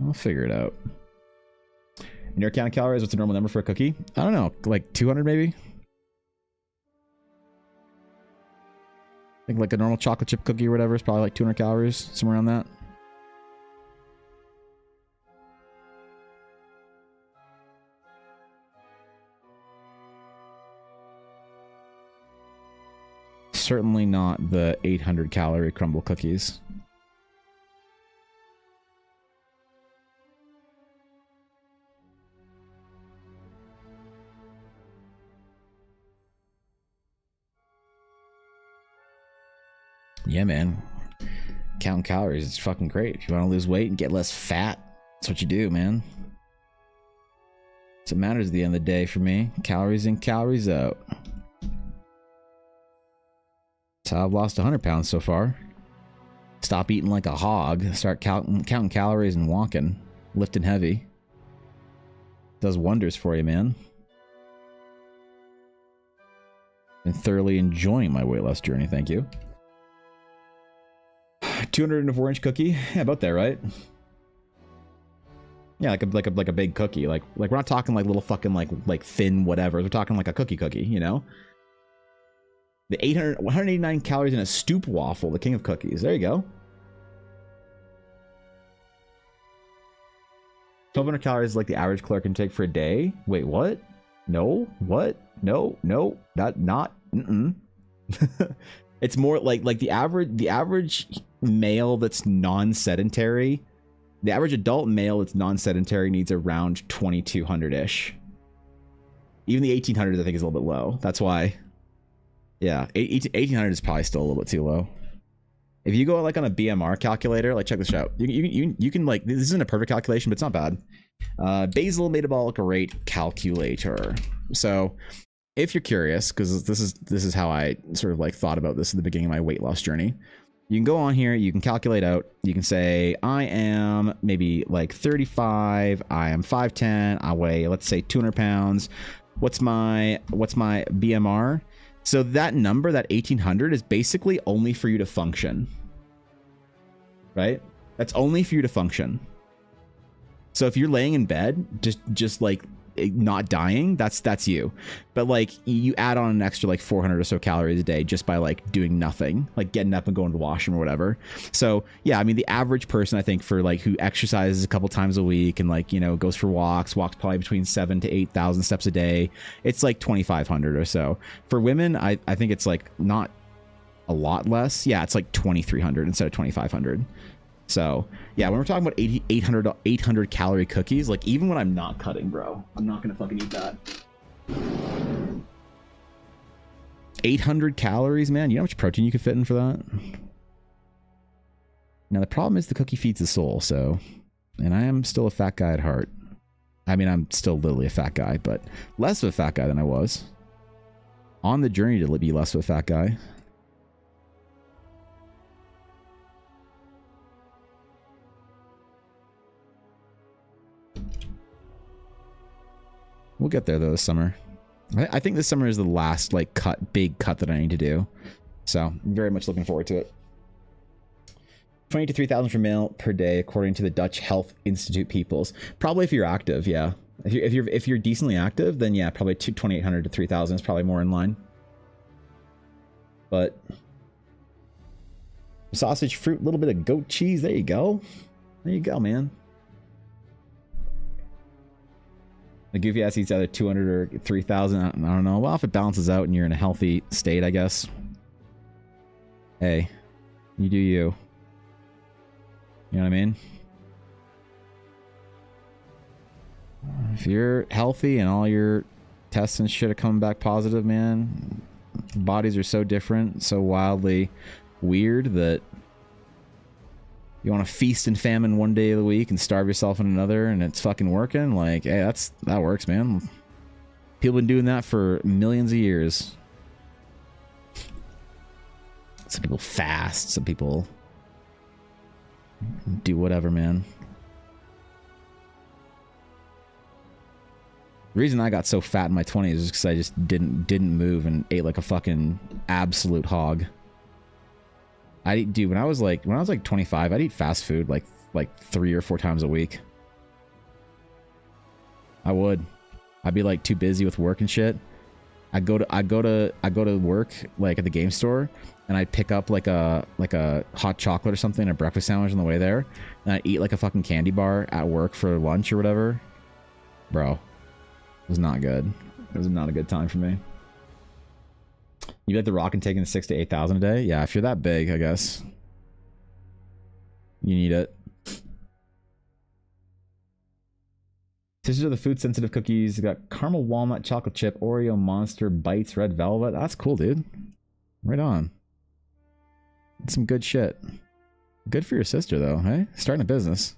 I'll figure it out. In your count of calories, what's a normal number for a cookie? I don't know, like 200 maybe? I think like a normal chocolate chip cookie or whatever is probably like 200 calories, somewhere around that. certainly not the 800 calorie crumble cookies. Yeah, man. Counting calories is fucking great. If you want to lose weight and get less fat, that's what you do, man. That's what matters at the end of the day for me. Calories in, calories out. That's how I've lost 100 pounds so far. Stop eating like a hog. Start counting calories and walking. Lifting heavy. Does wonders for you, man. Been thoroughly enjoying my weight loss journey, thank you. 204-inch cookie? Yeah, about there, right? Yeah, like a big cookie. Like we're not talking like little fucking like thin whatever. We're talking like a cookie, you know? The 189 calories in a stoop waffle, the king of cookies. There you go. 1,200 calories is like the average clerk can take for a day. Wait, what? No? What? No, not. It's more like the average male that's non-sedentary. The average adult male that's non-sedentary needs around 2,200-ish. Even the 1,800 I think is a little bit low. That's why. Yeah, 1,800 is probably still a little bit too low. If you go like on a BMR calculator, like check this out. You can like, this isn't a perfect calculation, but it's not bad. Basal metabolic rate calculator. So if you're curious, because this is how I sort of like thought about this at the beginning of my weight loss journey. You can go on here, you can calculate out, you can say, I am maybe like 35, I am 5'10", I weigh, let's say 200 pounds. What's my BMR? So that number, that 1,800, is basically only for you to function. Right? That's only for you to function. So if you're laying in bed, just like not dying, that's you. But like you add on an extra like 400 or so calories a day just by like doing nothing, like getting up and going to the washroom or whatever. So yeah, I mean the average person, I think, for like who exercises a couple times a week and like, you know, goes for walks probably between 7,000 to 8,000 steps a day, it's like 2,500 or so. For women, I think it's like not a lot less. Yeah, it's like 2,300 instead of 2,500. So yeah, when we're talking about 800 calorie cookies, like even when I'm not cutting, bro, I'm not gonna fucking eat that. 800 calories, man. You know how much protein you could fit in for that? Now the problem is the cookie feeds the soul. So, and I am still a fat guy at heart. I mean, I'm still literally a fat guy, but less of a fat guy than I was. On the journey to be less of a fat guy. We'll get there though this summer. I think this summer is the last like big cut that I need to do. So I'm very much looking forward to it. 20 to 3,000 for male per day, according to the Dutch Health Institute peoples. Probably if you're active, yeah. If you're decently active, then yeah, probably 2,800 to 3,000 is probably more in line. But sausage, fruit, a little bit of goat cheese. There you go. There you go, man. The goofy ass eats either 200 or 3,000. I don't know. Well, if it balances out and you're in a healthy state, I guess. Hey, you do you. You know what I mean? If you're healthy and all your tests and shit are coming back positive, man, bodies are so different, so wildly weird that you want to feast and famine one day of the week and starve yourself in another, and it's fucking working. Like, hey, that works, man. People been doing that for millions of years. Some people fast, some people do whatever, man. The reason I got so fat in my 20s is because I just didn't move and ate like a fucking absolute hog. Dude, when I was like 25, I'd eat fast food like 3 or 4 times a week. I would. I'd be like too busy with work and shit. I'd go to work like at the game store, and I'd pick up like a hot chocolate or something, a breakfast sandwich on the way there, and I'd eat like a fucking candy bar at work for lunch or whatever. Bro, it was not good. It was not a good time for me. You bet the Rock and taking 6,000 to 8,000 a day? Yeah, if you're that big, I guess. You need it. These are the food sensitive cookies. They got caramel walnut, chocolate chip, Oreo, monster, bites, red velvet. That's cool, dude. Right on. That's some good shit. Good for your sister, though, hey? Starting a business.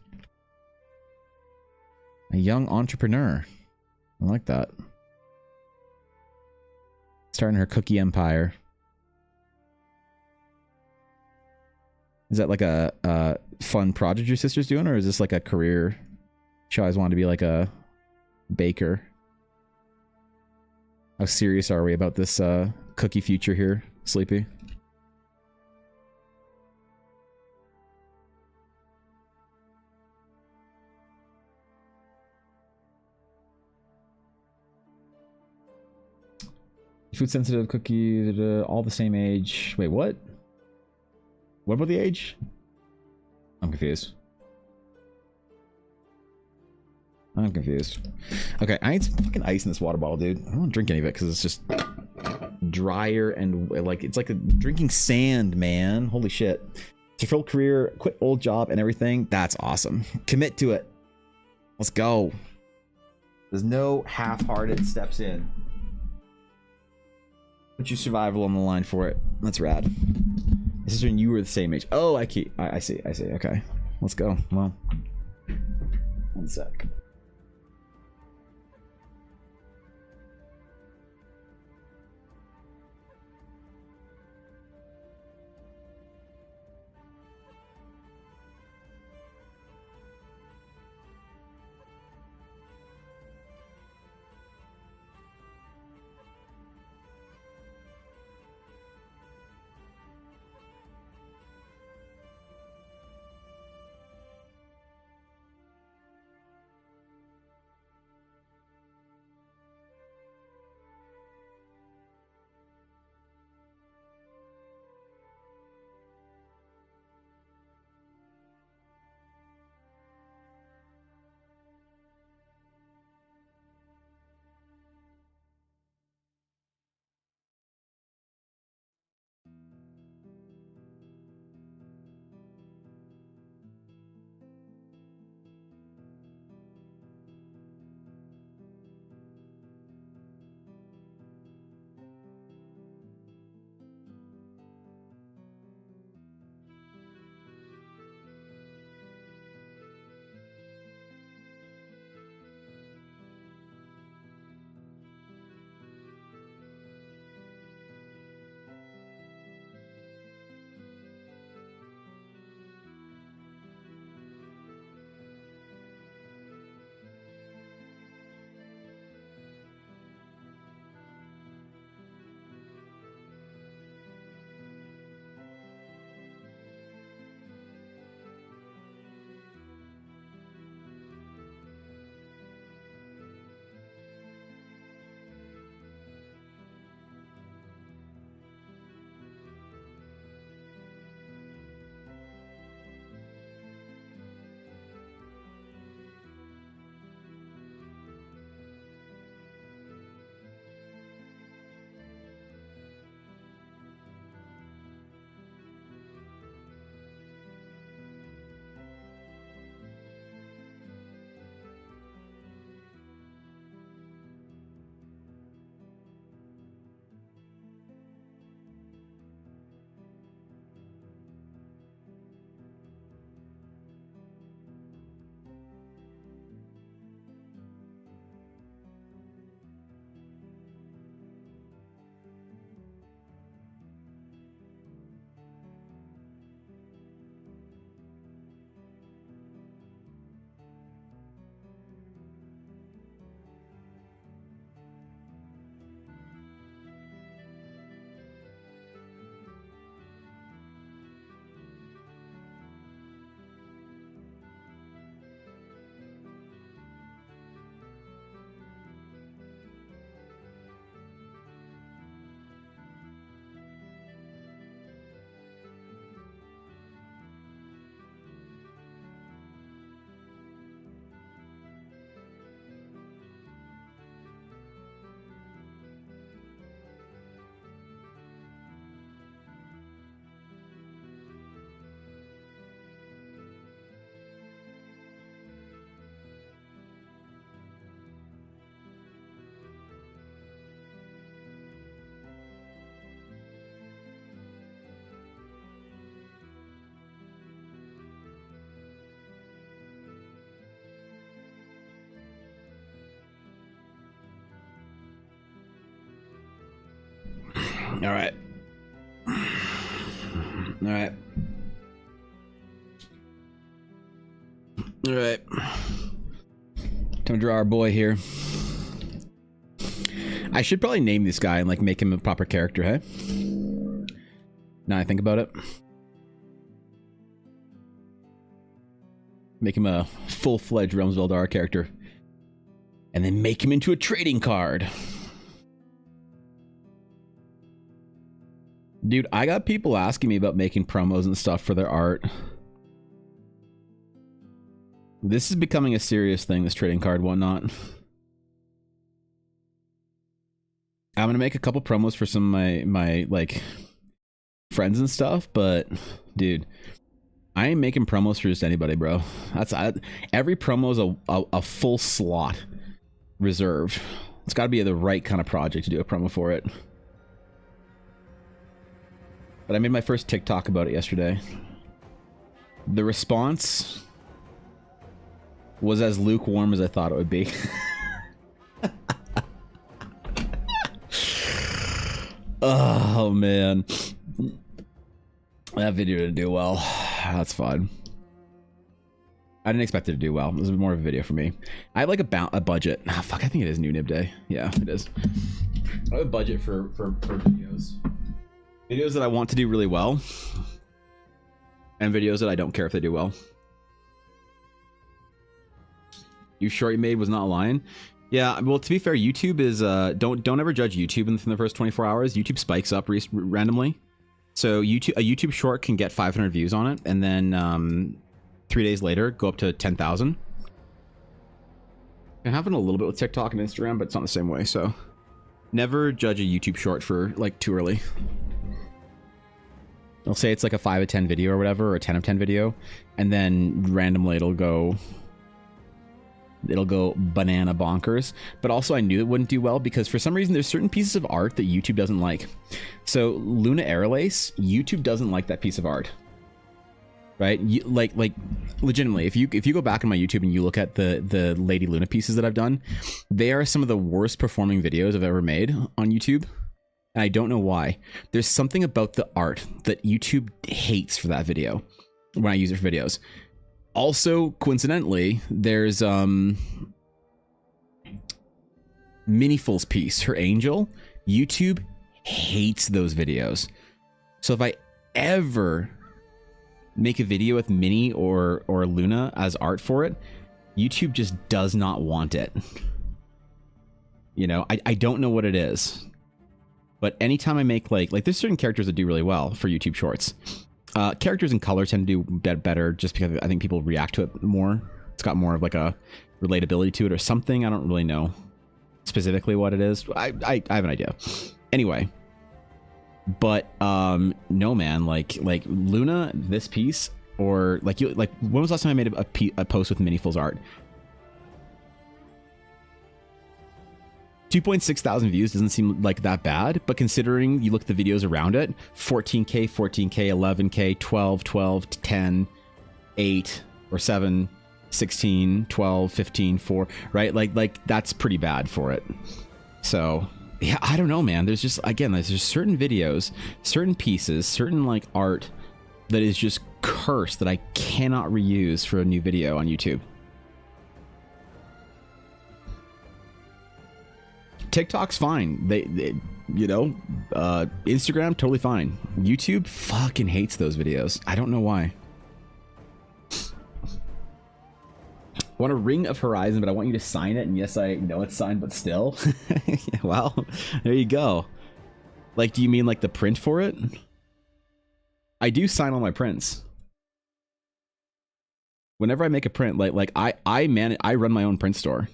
A young entrepreneur. I like that. Starting her cookie empire. Is that like a fun project your sister's doing, or is this like a career? She always wanted to be like a baker. How serious are we about this cookie future here, Sleepy? Food sensitive cookies, all the same age. Wait, what? What about the age? I'm confused. I'm confused. Okay, I need some fucking ice in this water bottle, dude. I don't want to drink any of it because it's just drier and like it's like drinking sand, man. Holy shit. Fulfilled career, quit old job and everything. That's awesome. Commit to it. Let's go. There's no half-hearted steps in. Put your survival on the line for it. That's rad. This is when you were the same age. Oh, I see. I see. Okay. Let's go. Well, one sec. All right. All right. All right. Time to draw our boy here. I should probably name this guy and like make him a proper character, hey? Now I think about it. Make him a full-fledged Realms of Eldar character. And then make him into a trading card. Dude, I got people asking me about making promos and stuff for their art. This is becoming a serious thing, this trading card whatnot. I'm gonna make a couple promos for some of my like friends and stuff, but dude, I ain't making promos for just anybody, bro. Every promo is a full slot reserved. It's got to be the right kind of project to do a promo for it. But I made my first TikTok about it yesterday. The response was as lukewarm as I thought it would be. Oh man, that video didn't do well. That's fine. I didn't expect it to do well. It was more of a video for me. I have like a budget. Ah, fuck, I think it is New Nib Day. Yeah, it is. I have a budget for videos. Videos that I want to do really well. And videos that I don't care if they do well. You sure you made was not lying? Yeah, well, to be fair, YouTube is don't ever judge YouTube in the first 24 hours. YouTube spikes up randomly. So a YouTube short can get 500 views on it, and then 3 days later go up to 10,000. It happened a little bit with TikTok and Instagram, but it's not the same way. So never judge a YouTube short for like too early. They'll say it's like a 5 of 10 video or whatever, or a 10 of 10 video, and then randomly it'll go banana bonkers. But also I knew it wouldn't do well because for some reason there's certain pieces of art that YouTube doesn't like. So Luna Aerolace, YouTube doesn't like that piece of art, right? Like legitimately, if you go back on my YouTube and you look at the Lady Luna pieces that I've done, they are some of the worst performing videos I've ever made on YouTube, and I don't know why. There's something about the art that YouTube hates for that video when I use it for videos. Also, coincidentally, there's Miniful's piece, her angel. YouTube hates those videos. So if I ever make a video with Minnie or Luna as art for it, YouTube just does not want it. You know, I don't know what it is. But anytime I make like there's certain characters that do really well for YouTube shorts. Characters in color tend to do better just because I think people react to it more. It's got more of like a relatability to it or something. I don't really know specifically what it is. I have an idea. Anyway, but no man, like Luna, this piece, or like when was the last time I made a post with Miniful's art? 2.6 thousand views doesn't seem like that bad, but considering you look at the videos around it, 14k, 14k, 11k, 12, 12, 10, 8 or 7, 16, 12, 15, 4, right? Like that's pretty bad for it. So yeah, I don't know, man. There's just, again, there's just certain videos, certain pieces, certain like art that is just cursed that I cannot reuse for a new video on YouTube. TikTok's fine. They you know, Instagram totally fine. YouTube fucking hates those videos. I don't know why. I want a Ring of Horizon, but I want you to sign it. And yes, I know it's signed, but still. Yeah, well, there you go. Like, do you mean like the print for it? I do sign all my prints. Whenever I make a print, like I run my own print store.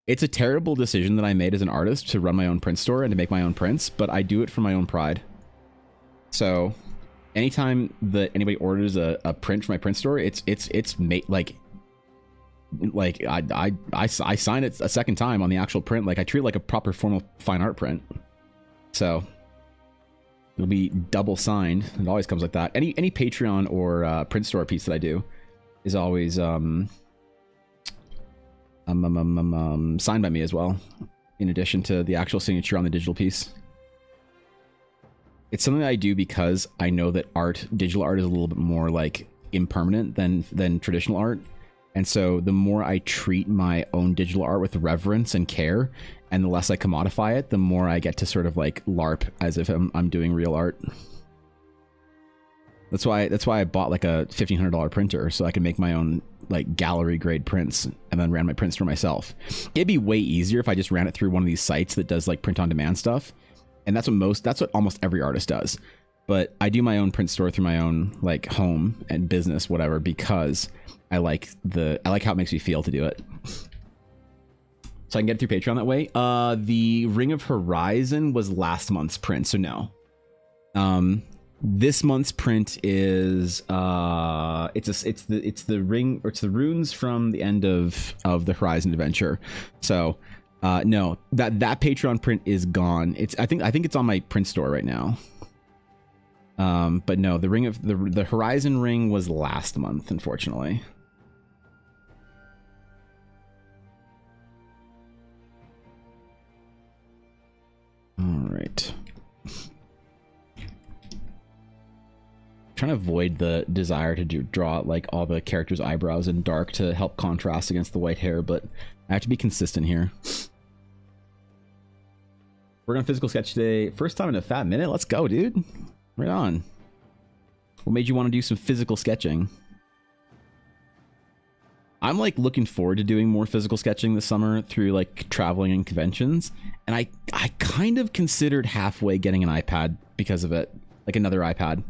It's a terrible decision that I made as an artist to run my own print store and to make my own prints, but I do it for my own pride. So anytime that anybody orders a print from my print store, it's made like I sign it a second time on the actual print. Like I treat it like a proper formal fine art print. So it'll be double signed. It always comes like that. Any Patreon or print store piece that I do is always signed by me as well, in addition to the actual signature on the digital piece. it's something that I do because I know that digital art is a little bit more like impermanent than traditional art. And so the more I treat my own digital art with reverence and care, and the less I commodify it, the more I get to sort of like LARP as if I'm doing real art. That's why I bought like a $1,500 printer, so I can make my own like gallery grade prints and then ran my prints for myself. It'd be way easier if I just ran it through one of these sites that does like print on demand stuff. And that's what almost every artist does. But I do my own print store through my own like home and business, whatever, because I like how it makes me feel to do it. So I can get it through Patreon that way. The Ring of Horizon was last month's print, so no. This month's print is it's the ring, or it's the runes from the end of the Horizon adventure. So no, that Patreon print is gone. I think it's on my print store right now. But no, the Horizon ring was last month, unfortunately. All right. Trying to avoid the desire to draw like all the characters' eyebrows in dark to help contrast against the white hair, but I have to be consistent here. We're on physical sketch today. First time in a fat minute. Let's go, dude. Right on. What made you want to do some physical sketching? I'm like looking forward to doing more physical sketching this summer through like traveling and conventions. And I kind of considered halfway getting an iPad because of it, like another iPad,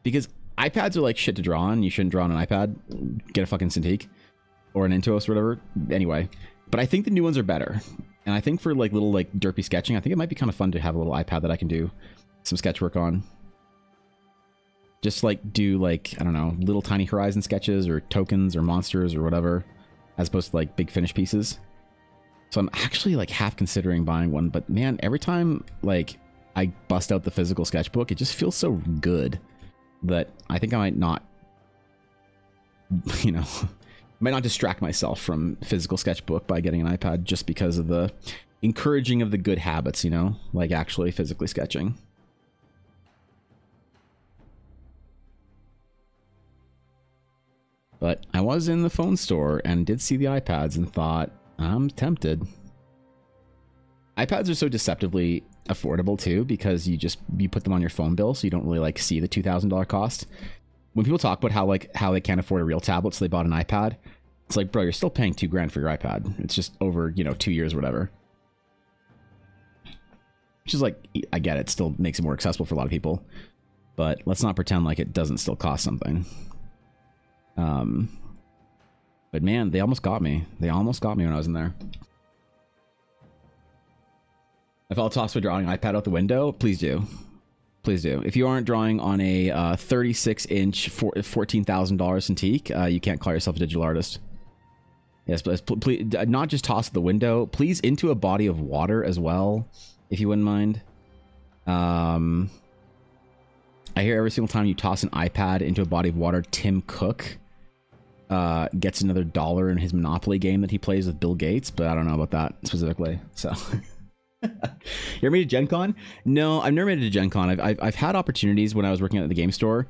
because iPads are like shit to draw on. You shouldn't draw on an iPad. Get a fucking Cintiq or an Intuos or whatever. Anyway, but I think the new ones are better. And I think for like little like derpy sketching, I think it might be kind of fun to have a little iPad that I can do some sketch work on. Just like do like, I don't know, little tiny Horizon sketches or tokens or monsters or whatever, as opposed to like big finish pieces. So I'm actually like half considering buying one, but man, every time like I bust out the physical sketchbook, it just feels so good that I think I might not, you know, might not distract myself from physical sketchbook by getting an iPad just because of the encouraging of the good habits, you know, like actually physically sketching. But I was in the phone store and did see the iPads and thought, I'm tempted. iPads are so deceptively affordable too, because you put them on your phone bill, so you don't really like see the $2,000 cost. When people talk about how they can't afford a real tablet, so they bought an iPad, it's like, bro, you're still paying $2,000 for your iPad. It's just over, 2 years or whatever. Which is like, I get it, still makes it more accessible for a lot of people, but let's not pretend like it doesn't still cost something. But man, they almost got me. They almost got me when I was in there. If I'll toss for drawing iPad out the window, please do. Please do. If you aren't drawing on a 36-inch $14,000 Cintiq, you can't call yourself a digital artist. Yes, but please, not just toss it the window. Please into a body of water as well, if you wouldn't mind. I hear every single time you toss an iPad into a body of water, Tim Cook gets another $1 in his Monopoly game that he plays with Bill Gates, but I don't know about that specifically. So, you ever made a Gen Con? No, I've never made it to Gen Con. I've had opportunities when I was working at the game store,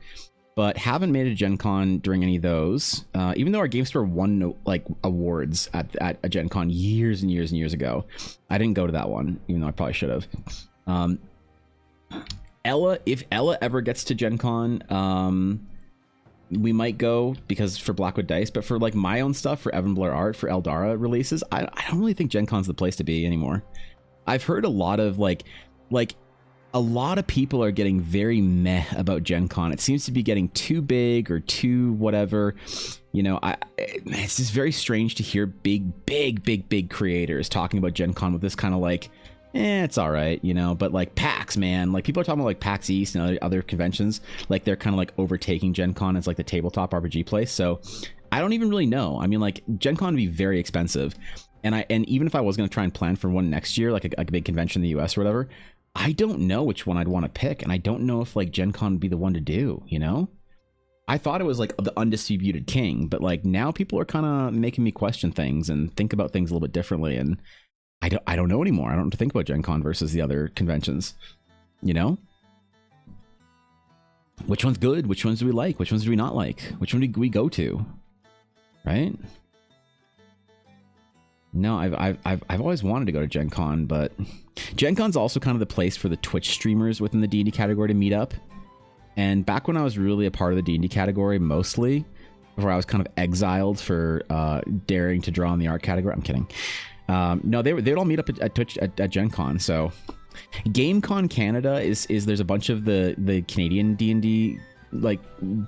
but haven't made it to Gen Con during any of those. Even though our game store won like awards at a Gen Con years and years and years ago, I didn't go to that one, even though I probably should have. If Ella ever gets to Gen Con, we might go, because for Blackwood Dice, but for like my own stuff, for Evan Blair Art, for Eldara releases, I don't really think Gen Con's the place to be anymore. I've heard a lot of like a lot of people are getting very meh about Gen Con. It seems to be getting too big or too whatever. It's just very strange to hear big creators talking about Gen Con with this kind of like, it's all right, but like PAX, man, like people are talking about like PAX East and other conventions, like they're kind of like overtaking Gen Con as like the tabletop RPG place. So I don't even really know. I mean, like Gen Con would be very expensive. And even if I was going to try and plan for one next year, like a big convention in the US or whatever, I don't know which one I'd want to pick. And I don't know if like Gen Con would be the one to do, I thought it was like the undisputed king, but like now people are kind of making me question things and think about things a little bit differently. And I don't know anymore. I don't have to think about Gen Con versus the other conventions, which one's good, which ones do we like, which ones do we not like, which one do we go to, right? No, I've always wanted to go to Gen Con, but Gen Con's also kind of the place for the Twitch streamers within the D&D category to meet up. And back when I was really a part of the D&D category, mostly, before I was kind of exiled for daring to draw in the art category. I'm kidding. No, they'd all meet up at Twitch at Gen Con. So GameCon Canada is there's a bunch of the Canadian D&D like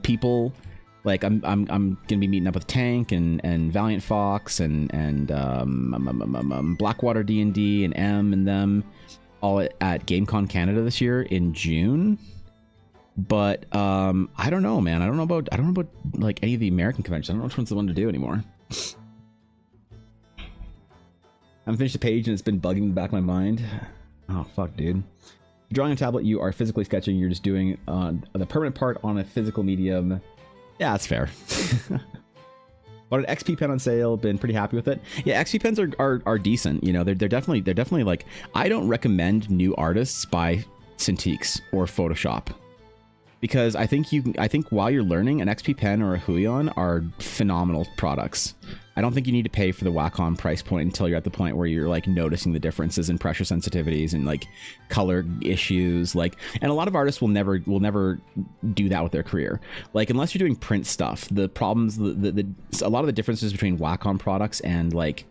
people. Like I'm gonna be meeting up with Tank and Valiant Fox and Blackwater D&D and M and them all at GameCon Canada this year in June. But I don't know, man. I don't know about like any of the American conventions. I don't know which one's the one to do anymore. I haven't finished the page and it's been bugging in the back of my mind. Oh fuck, dude. Drawing on a tablet, you are physically sketching. You're just doing the permanent part on a physical medium. Yeah, that's fair. Bought an XP pen on sale. Been pretty happy with it. Yeah, XP pens are decent. You know, they're definitely like. I don't recommend new artists buy Cintiqs or Photoshop because I think while you're learning, an XP pen or a Huion are phenomenal products. I don't think you need to pay for the Wacom price point until you're at the point where you're like noticing the differences in pressure sensitivities and like color issues. Like, and a lot of artists will never do that with their career. Like, unless you're doing print stuff, the problems, a lot of the differences between Wacom products and like,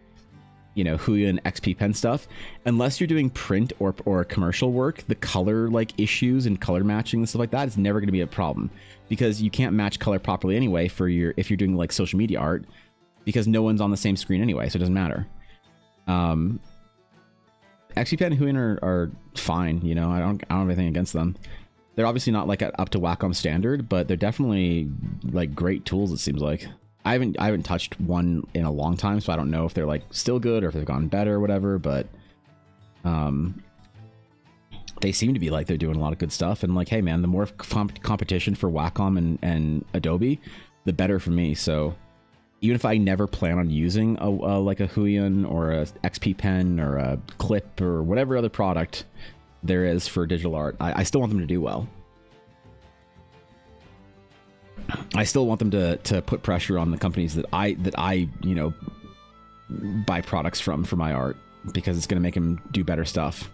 you know, Huion XP pen stuff, unless you're doing print or commercial work, the color like issues and color matching and stuff like that is never going to be a problem because you can't match color properly anyway if you're doing like social media art. Because no one's on the same screen anyway, so it doesn't matter. XP Pen and Huion are fine, you know. I don't have anything against them. They're obviously not like up to Wacom standard, but they're definitely like great tools. It seems like I haven't touched one in a long time, so I don't know if they're like still good or if they've gone better or whatever. But they seem to be like they're doing a lot of good stuff. And like, hey man, the more competition for Wacom and Adobe, the better for me. So. Even if I never plan on using like a Huion or a XP pen or a clip or whatever other product there is for digital art, I still want them to do well. I still want them to put pressure on the companies that I you know buy products from for my art because it's going to make them do better stuff.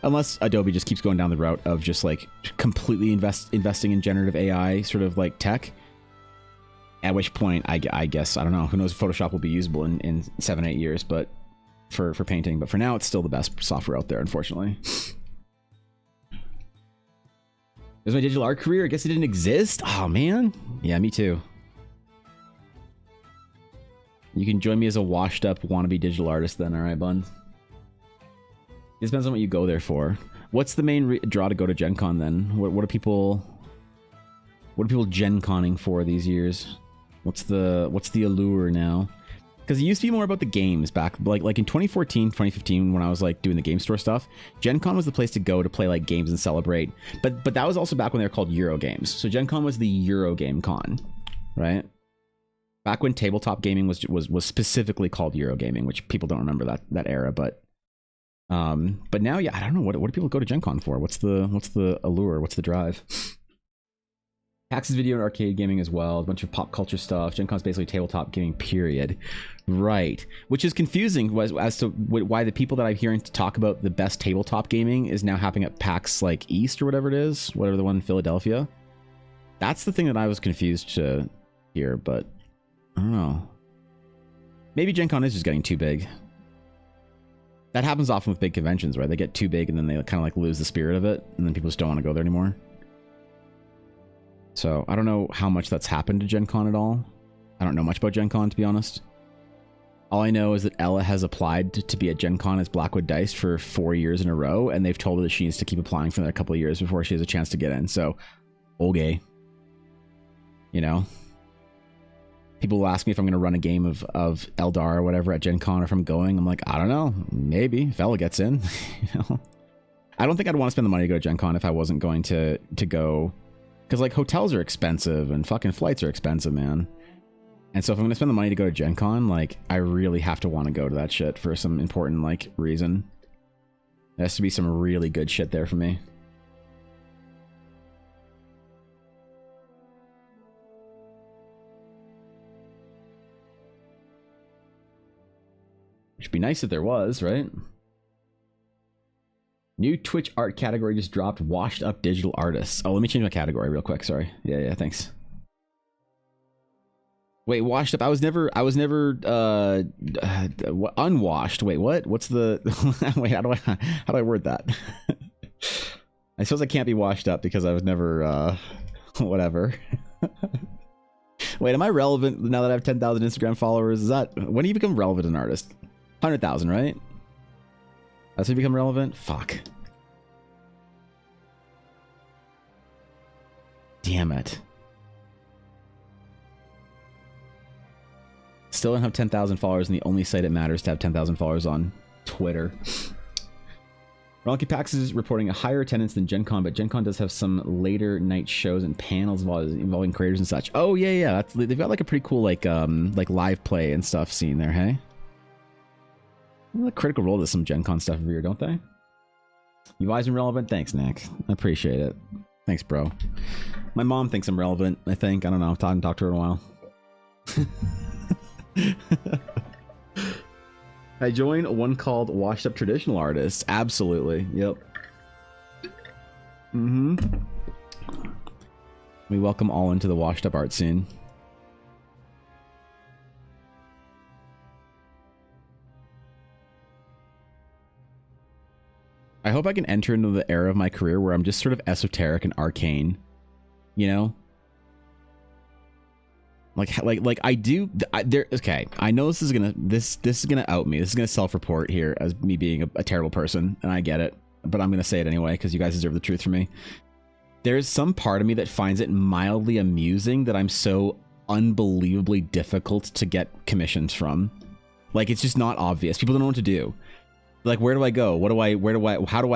Unless Adobe just keeps going down the route of just like completely investing in generative AI sort of like tech. At which point, I guess, I don't know, who knows if Photoshop will be usable in 7-8 years, but for painting. But for now, it's still the best software out there, unfortunately. It was my digital art career. I guess it didn't exist. Oh, man. Yeah, me too. You can join me as a washed-up wannabe digital artist then, all right, bud? It depends on what you go there for. What's the main draw to go to Gen Con, then? What are people Gen Conning for these years? What's the allure now? Because it used to be more about the games back, like in 2014, 2015, when I was like doing the game store stuff. Gen Con was the place to go to play like games and celebrate. But that was also back when they were called Euro Games. So Gen Con was the Euro Game Con, right? Back when tabletop gaming was specifically called Euro Gaming, which people don't remember that era. But now, yeah, I don't know what do people go to Gen Con for? What's the allure? What's the drive? Pax's video and arcade gaming as well, a bunch of pop culture stuff. Gen Con's basically tabletop gaming, period. Right. Which is confusing as to why the people that I'm hearing to talk about the best tabletop gaming is now happening at PAX like East or whatever it is, whatever the one in Philadelphia. That's the thing that I was confused to hear, but I don't know. Maybe Gen Con is just getting too big. That happens often with big conventions, right? They get too big and then they kind of like lose the spirit of it, and then people just don't want to go there anymore. So I don't know how much that's happened to Gen Con at all. I don't know much about Gen Con, to be honest. All I know is that Ella has applied to be at Gen Con as Blackwood Dice for 4 years in a row, and they've told her that she needs to keep applying for another couple of years before she has a chance to get in. So, okay. You know? People will ask me if I'm going to run a game of Eldar or whatever at Gen Con, or if I'm going. I'm like, I don't know. Maybe. If Ella gets in. You know? I don't think I'd want to spend the money to go to Gen Con if I wasn't going to go... Because, like, hotels are expensive and fucking flights are expensive, man. And so if I'm going to spend the money to go to Gen Con, like, I really have to want to go to that shit for some important, like, reason. There has to be some really good shit there for me. Which would be nice if there was, right? New Twitch art category just dropped. Washed up digital artists. Oh, let me change my category real quick. Sorry. Yeah, thanks. Wait, washed up. I was never unwashed. Wait, what? What's the wait, how do I word that? I suppose I can't be washed up because I was never whatever. Wait, am I relevant now that I have 10,000 Instagram followers? Is that when do you become relevant an artist? 100,000, right? That's when you become relevant? Fuck. Damn it. Still don't have 10,000 followers, and the only site it matters to have 10,000 followers on Twitter. Ronky Pax is reporting a higher attendance than Gen Con, but Gen Con does have some later night shows and panels involving creators and such. Oh yeah. They've got like a pretty cool like live play and stuff scene there, hey? A critical role to some Gen Con stuff every year, don't they? You've always been relevant? Thanks, Nick. I appreciate it. Thanks, bro. My mom thinks I'm relevant, I think. I don't know. I haven't talked to her in a while. I joined one called Washed Up Traditional Artists. Absolutely. Yep. We welcome all into the washed up art scene. I hope I can enter into the era of my career where I'm just sort of esoteric and arcane, you know? Like I do. Okay, I know this is gonna out me. This is gonna self-report here as me being a terrible person, and I get it. But I'm gonna say it anyway because you guys deserve the truth from me. There's some part of me that finds it mildly amusing that I'm so unbelievably difficult to get commissions from. Like it's just not obvious. People don't know what to do. Like, where do I go? How do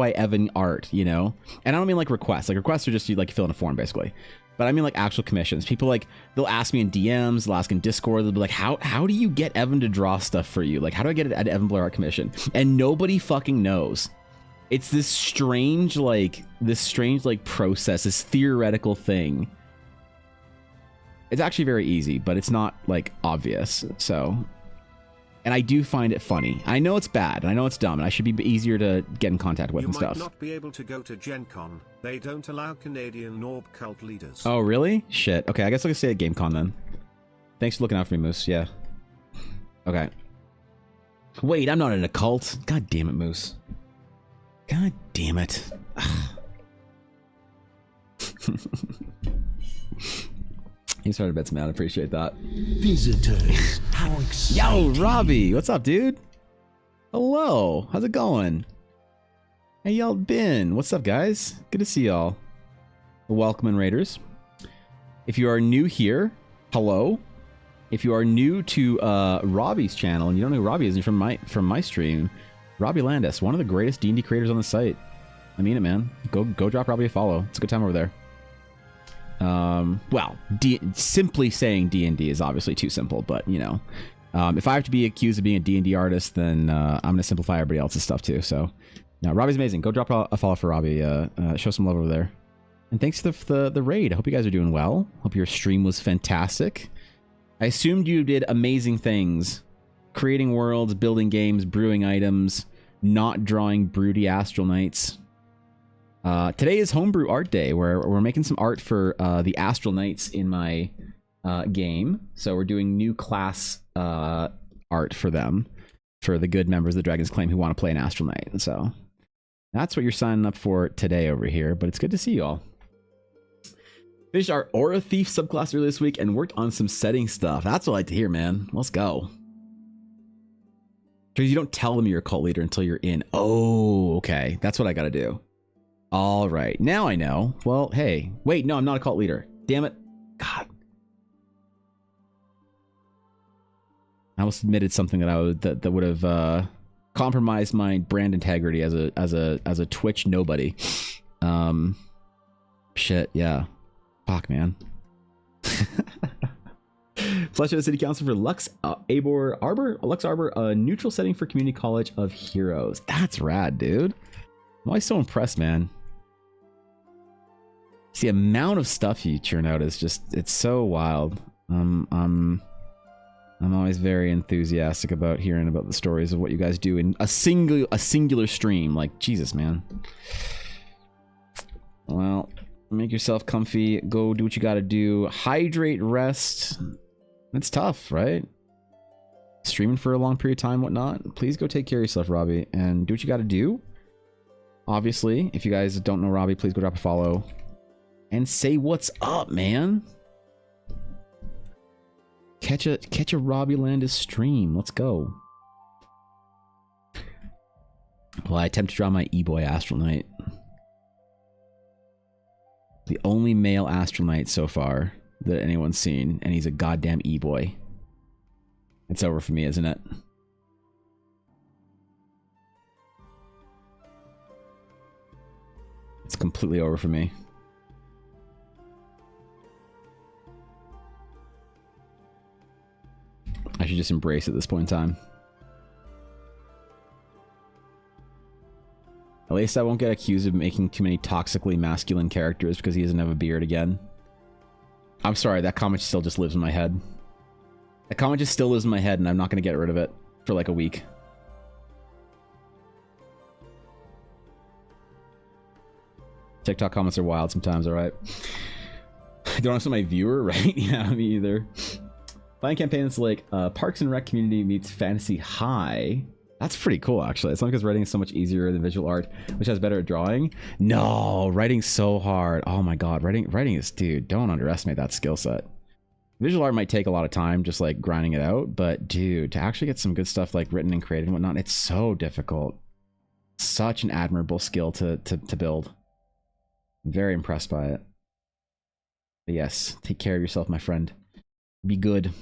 I Evan art, you know? And I don't mean like requests. Like requests are just you like fill in a form basically. But I mean like actual commissions. People like, they'll ask me in DMs, they'll ask in Discord, they'll be like, how do you get Evan to draw stuff for you? Like, how do I get an Evan Blair art commission? And nobody fucking knows. It's this strange process, this theoretical thing. It's actually very easy, but it's not like obvious. So, and I do find it funny. I know it's bad, and I know it's dumb, and I should be easier to get in contact with and stuff. You might not be able to go to Gen Con. They don't allow Canadian Norb cult leaders. Oh, really? Shit. Okay, I guess I can stay at GameCon then. Thanks for looking out for me, Moose. Yeah. Okay. Wait, I'm not in a cult. God damn it, Moose. God damn it. You started a bit, man. I appreciate that. Visitors, how exciting. Yo, Robbie, what's up, dude? Hello, how's it going? How y'all been? What's up, guys? Good to see y'all. Welcome in, Raiders. If you are new here, hello. If you are new to Robbie's channel and you don't know who Robbie is, and you're from my stream, Robbie Landis, one of the greatest D&D creators on the site. I mean it, man. Go drop Robbie a follow. It's a good time over there. Well, simply saying D&D is obviously too simple, but you know, if I have to be accused of being a D&D artist, then I'm going to simplify everybody else's stuff too. So, no, Robbie's amazing. Go drop a follow for Robbie. Show some love over there. And thanks to the raid. I hope you guys are doing well. Hope your stream was fantastic. I assumed you did amazing things. Creating worlds, building games, brewing items, not drawing broody astral knights. Today is Homebrew Art Day, where we're making some art for the Astral Knights in my game. So we're doing new class art for them, for the good members of the Dragon's Claim who want to play an Astral Knight. And so that's what you're signing up for today over here, but it's good to see you all. Finished our Aura Thief subclass earlier this week and worked on some setting stuff. That's what I like to hear, man. Let's go. Because you don't tell them you're a cult leader until you're in. Oh, okay. That's what I got to do. All right, now I know. Well, hey, wait, no, I'm not a cult leader. Damn it, God! I almost admitted something that would have compromised my brand integrity as a Twitch nobody. Shit, yeah, fuck, man. Flesh out the city council for Lux Arbor, a neutral setting for community college of heroes. That's rad, dude. I'm always so impressed, man. The amount of stuff you churn out is just, it's so wild. I'm always very enthusiastic about hearing about the stories of what you guys do in a singular stream. Like, Jesus, man. Well, make yourself comfy. Go do what you gotta do. Hydrate, rest. It's tough, right? Streaming for a long period of time, whatnot. Please go take care of yourself, Robbie, and do what you gotta do. Obviously, if you guys don't know Robbie, please go drop a follow. And say what's up, man. Catch a Robbie Landis stream. Let's go. Well, I attempt to draw my E-boy Astral Knight. The only male Astral Knight so far that anyone's seen, and he's a goddamn E-boy. It's over for me, isn't it? It's completely over for me. I should just embrace it at this point in time. At least I won't get accused of making too many toxically masculine characters because he doesn't have a beard again. I'm sorry, that comment still just lives in my head. That comment just still lives in my head, and I'm not going to get rid of it for like a week. TikTok comments are wild sometimes, alright? I don't know my viewer, right? Yeah, me either. Playing campaigns like Parks and Rec community meets Fantasy High. That's pretty cool, actually. It's not because writing is so much easier than visual art, which has better at drawing. No, writing's so hard. Oh my god, writing is, dude, don't underestimate that skill set. Visual art might take a lot of time, just like grinding it out, but dude, to actually get some good stuff like written and created and whatnot, it's so difficult. Such an admirable skill to build. I'm very impressed by it. But yes, take care of yourself, my friend. Be good.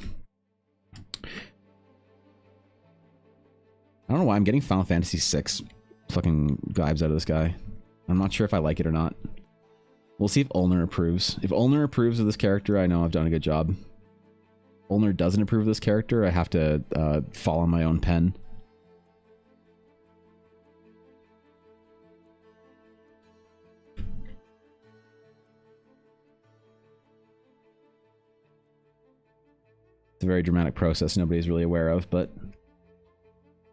I don't know why I'm getting Final Fantasy VI fucking vibes out of this guy. I'm not sure if I like it or not. We'll see if Ulner approves. If Ulner approves of this character, I know I've done a good job. Ulner doesn't approve of this character, I have to follow my own pen. It's a very dramatic process nobody's really aware of, but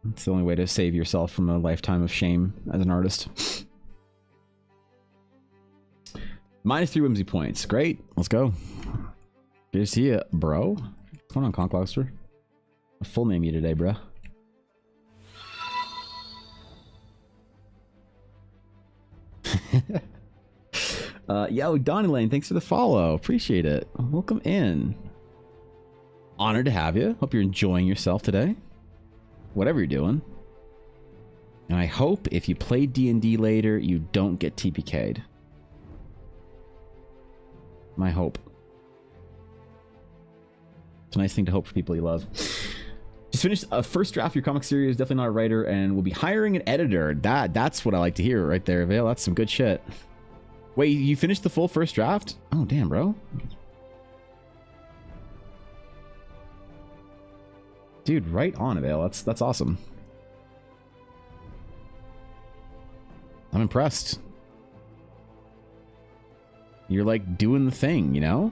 it's the only way to save yourself from a lifetime of shame as an artist. -3 whimsy points. Great. Let's go. Good to see you, bro. What's going on, Conquester? A full name you today, bro. Yo, Donnie Lane, thanks for the follow. Appreciate it. Welcome in. Honored to have you. Hope you're enjoying yourself today. Whatever you're doing. And I hope if you play D&D later, you don't get TPK'd. My hope. It's a nice thing to hope for people you love. Just finished a first draft of your comic series. Definitely not a writer, and we'll be hiring an editor. That's what I like to hear right there, Vale. That's some good shit. Wait, you finished the full first draft? Oh, damn, bro. Dude, right on, Vale. That's awesome. I'm impressed. You're like doing the thing, you know?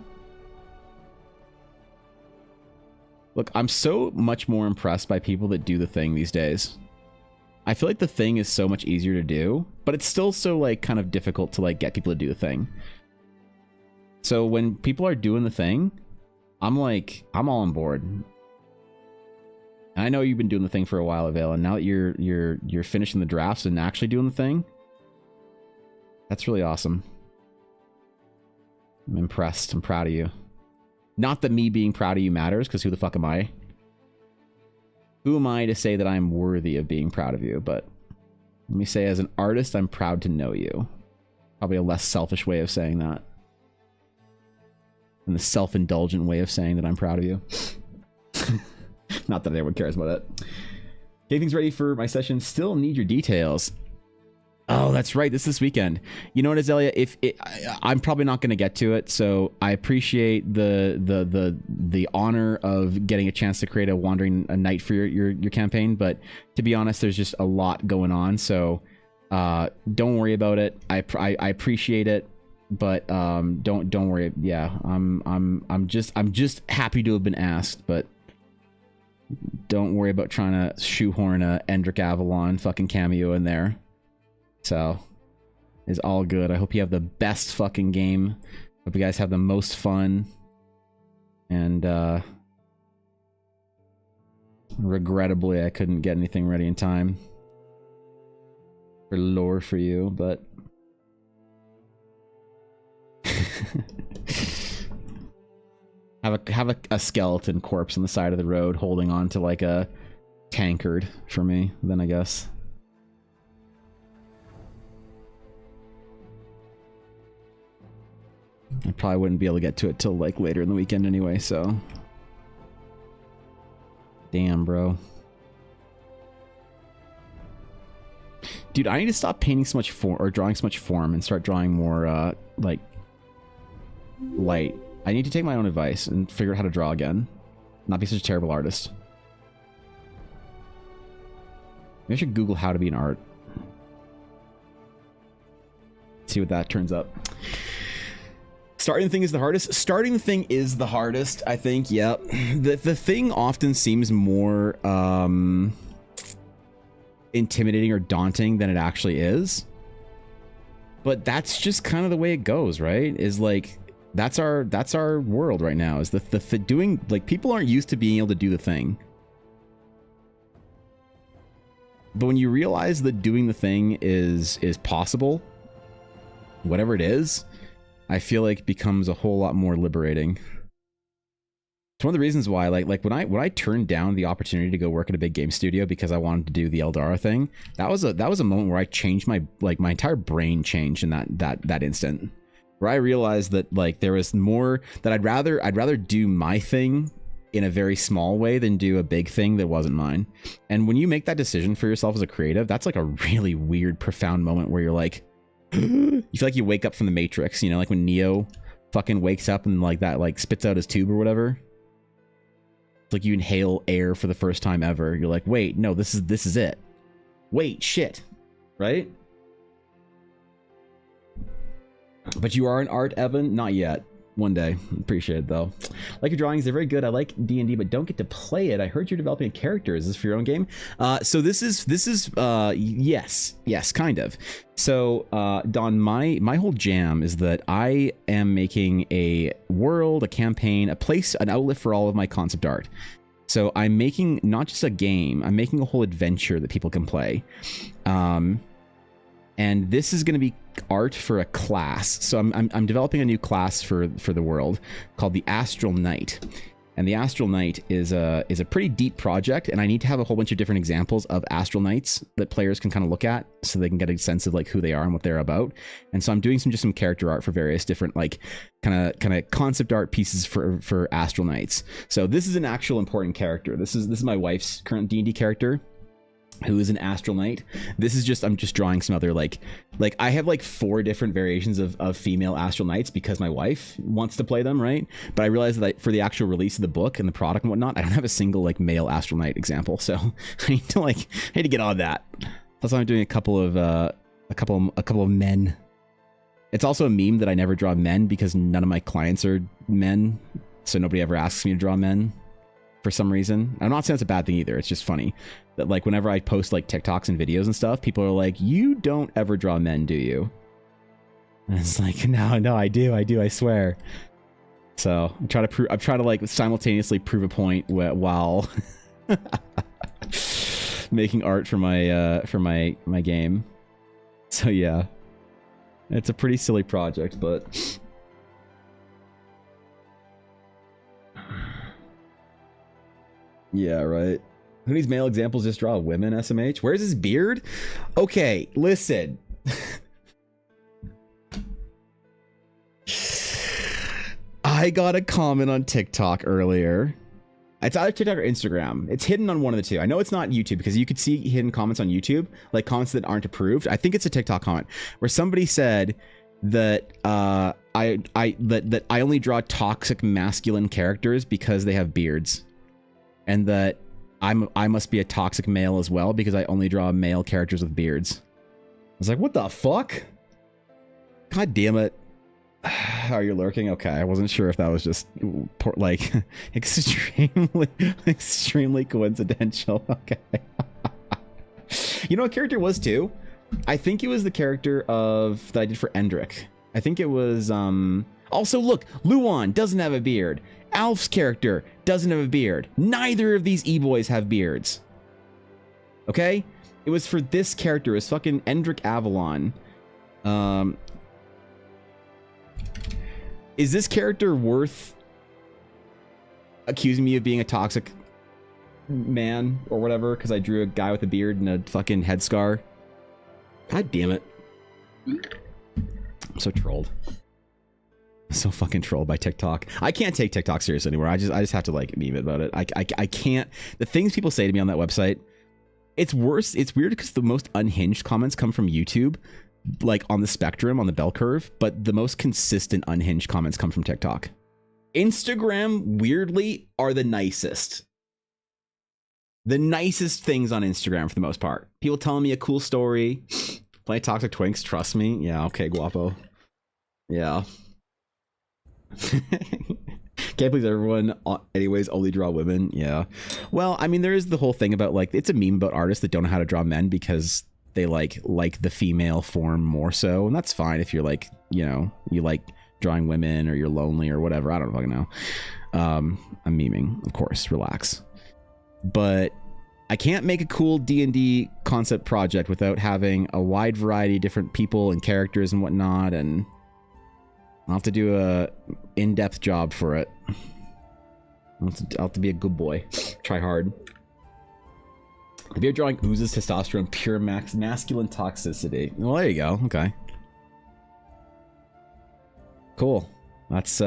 Look, I'm so much more impressed by people that do the thing these days. I feel like the thing is so much easier to do, but it's still so like kind of difficult to like get people to do the thing. So when people are doing the thing, I'm all on board. And I know you've been doing the thing for a while, Avail, and now that you're finishing the drafts and actually doing the thing, that's really awesome. I'm impressed. I'm proud of you. Not that me being proud of you matters, because who the fuck am I? Who am I to say that I'm worthy of being proud of you? But let me say, as an artist, I'm proud to know you. Probably a less selfish way of saying that. And the self-indulgent way of saying that I'm proud of you. Not that anyone cares about it. Getting things ready for my session. Still need your details. Oh, that's right. This weekend. You know what, Azalea? I'm probably not going to get to it, so I appreciate the honor of getting a chance to create a night for your campaign. But to be honest, there's just a lot going on, so don't worry about it. I appreciate it, but don't worry. Yeah, I'm just happy to have been asked, but Don't worry about trying to shoehorn a Endrick Avalon fucking cameo in there. So, it's all good. I hope you have the best fucking game. Hope you guys have the most fun. And, regrettably, I couldn't get anything ready in time for lore for you, but have a skeleton corpse on the side of the road holding on to like a tankard for me, then I guess. I probably wouldn't be able to get to it till like later in the weekend anyway, so. Damn, bro. Dude, I need to stop painting so much form or drawing so much form and start drawing more like light. I need to take my own advice and figure out how to draw again. Not be such a terrible artist. Maybe I should Google how to be an art. See what that turns up. Starting the thing is the hardest. Starting the thing is the hardest, I think. Yep. The thing often seems more intimidating or daunting than it actually is. But that's just kind of the way it goes, right? Is like that's our world right now. Is the doing, like, people aren't used to being able to do the thing. But when you realize that doing the thing is possible, whatever it is, I feel like becomes a whole lot more liberating. It's one of the reasons why, like when I turned down the opportunity to go work at a big game studio because I wanted to do the Eldara thing, that was a moment where I changed my entire brain changed in that instant, where I realized that like there was more that I'd rather do my thing in a very small way than do a big thing that wasn't mine. And when you make that decision for yourself as a creative, that's like a really weird, profound moment where you're like, you feel like you wake up from the Matrix, you know, like when Neo fucking wakes up and like that, like spits out his tube or whatever. It's like you inhale air for the first time ever. You're like, wait, no, this is it. Wait, shit. Right? But you are an art, Evan? Not yet. One day. Appreciate it, though. Like your drawings, they're very good. I like D&D, but don't get to play it. I heard you're developing a character. Is this for your own game? So this is yes, kind of. So Don, my whole jam is that I am making a world, a campaign, a place, an outlet for all of my concept art. So I'm making not just a game, I'm making a whole adventure that people can play. And this is going to be art for a class. So I'm developing a new class for the world called the Astral Knight. And the Astral Knight is a pretty deep project, and I need to have a whole bunch of different examples of Astral Knights that players can kind of look at so they can get a sense of like who they are and what they're about. And so I'm doing some character art for various different like kind of concept art pieces for Astral Knights. So this is an actual important character. This is my wife's current D&D character, who is an Astral Knight. This is just, I'm just drawing some other like I have like 4 different variations of female Astral Knights because my wife wants to play them, right? But I realized that for the actual release of the book and the product and whatnot, I don't have a single like male Astral Knight example. So I need to get on that. That's why I'm doing a couple of men. It's also a meme that I never draw men because none of my clients are men. So nobody ever asks me to draw men for some reason. I'm not saying it's a bad thing either. It's just funny that like whenever I post like TikToks and videos and stuff, people are like, you don't ever draw men, do you? And it's like, no, I do, I swear. So I'm trying to like simultaneously prove a point while making art for my game. So yeah, it's a pretty silly project, but yeah, right. Who needs male examples? Just draw women, SMH. Where's his beard? Okay, listen. I got a comment on TikTok earlier. It's either TikTok or Instagram. It's hidden on one of the two. I know it's not YouTube because you could see hidden comments on YouTube, like comments that aren't approved. I think it's a TikTok comment where somebody said that I only draw toxic masculine characters because they have beards. And that I must be a toxic male as well because I only draw male characters with beards. I was like, what the fuck? God damn it. Are you lurking? Okay, I wasn't sure if that was just like extremely coincidental. Okay. You know what character was too? I think it was the character of that I did for Endrick. I think it was also look, Luan doesn't have a beard. Alf's character doesn't have a beard. Neither of these e-boys have beards. Okay? It was for this character. It was fucking Endrick Avalon. Is this character worth accusing me of being a toxic man or whatever because I drew a guy with a beard and a fucking headscar? God damn it. I'm so trolled. So fucking trolled by TikTok. I can't take TikTok serious anymore. I just have to like meme about it. I can't. The things people say to me on that website, it's worse. It's weird because the most unhinged comments come from YouTube, like on the spectrum, on the bell curve, but the most consistent unhinged comments come from TikTok. Instagram, weirdly, are the nicest. The nicest things on Instagram for the most part. People telling me a cool story. Play toxic twinks, trust me. Yeah, okay, guapo. Yeah. Can't please everyone. Anyways, only draw women. Yeah. Well, I mean, there is the whole thing about like, it's a meme about artists that don't know how to draw men because they like the female form more so. And that's fine if you're like, you know, you like drawing women or you're lonely or whatever. I don't fucking know. I'm memeing, of course, relax. But I can't make a cool D&D concept project without having a wide variety of different people and characters and whatnot, and I'll have to do a in-depth job for it. I'll have to be a good boy. Try hard. The beard drawing oozes testosterone, pure masculine toxicity. Well, there you go. Okay. Cool. That's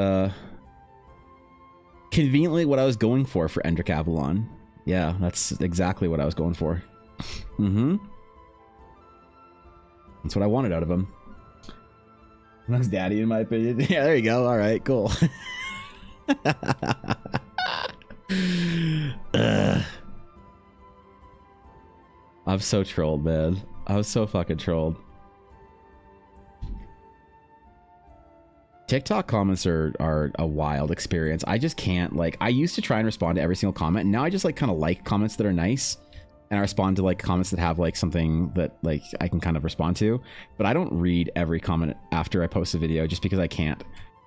conveniently what I was going for Endrick Avalon. Yeah, that's exactly what I was going for. Mm-hmm. That's what I wanted out of him. That's daddy, in my opinion. Yeah, there you go. All right, cool. I'm so trolled, man. I was so fucking trolled. TikTok comments are a wild experience. I just can't, like, I used to try and respond to every single comment, and now I just like kind of like comments that are nice, and I respond to like comments that have like something that like I can kind of respond to, but I don't read every comment after I post a video just because I can't.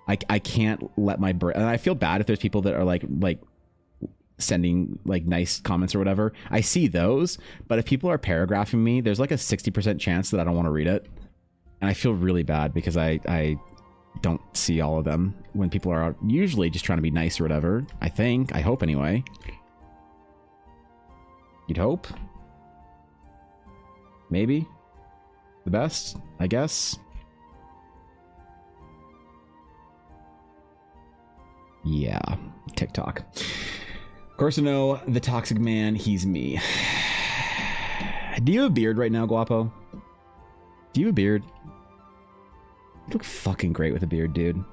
I can't let my brain, and I feel bad if there's people that are like sending like nice comments or whatever. I see those, but if people are paragraphing me, there's like a 60% chance that I don't want to read it, and I feel really bad because I don't see all of them when people are usually just trying to be nice or whatever. I hope anyway. You'd hope. Maybe. The best, I guess. Yeah, TikTok. Of course I know the toxic man, he's me. Do you have a beard right now, Guapo? Do you have a beard? You look fucking great with a beard, dude.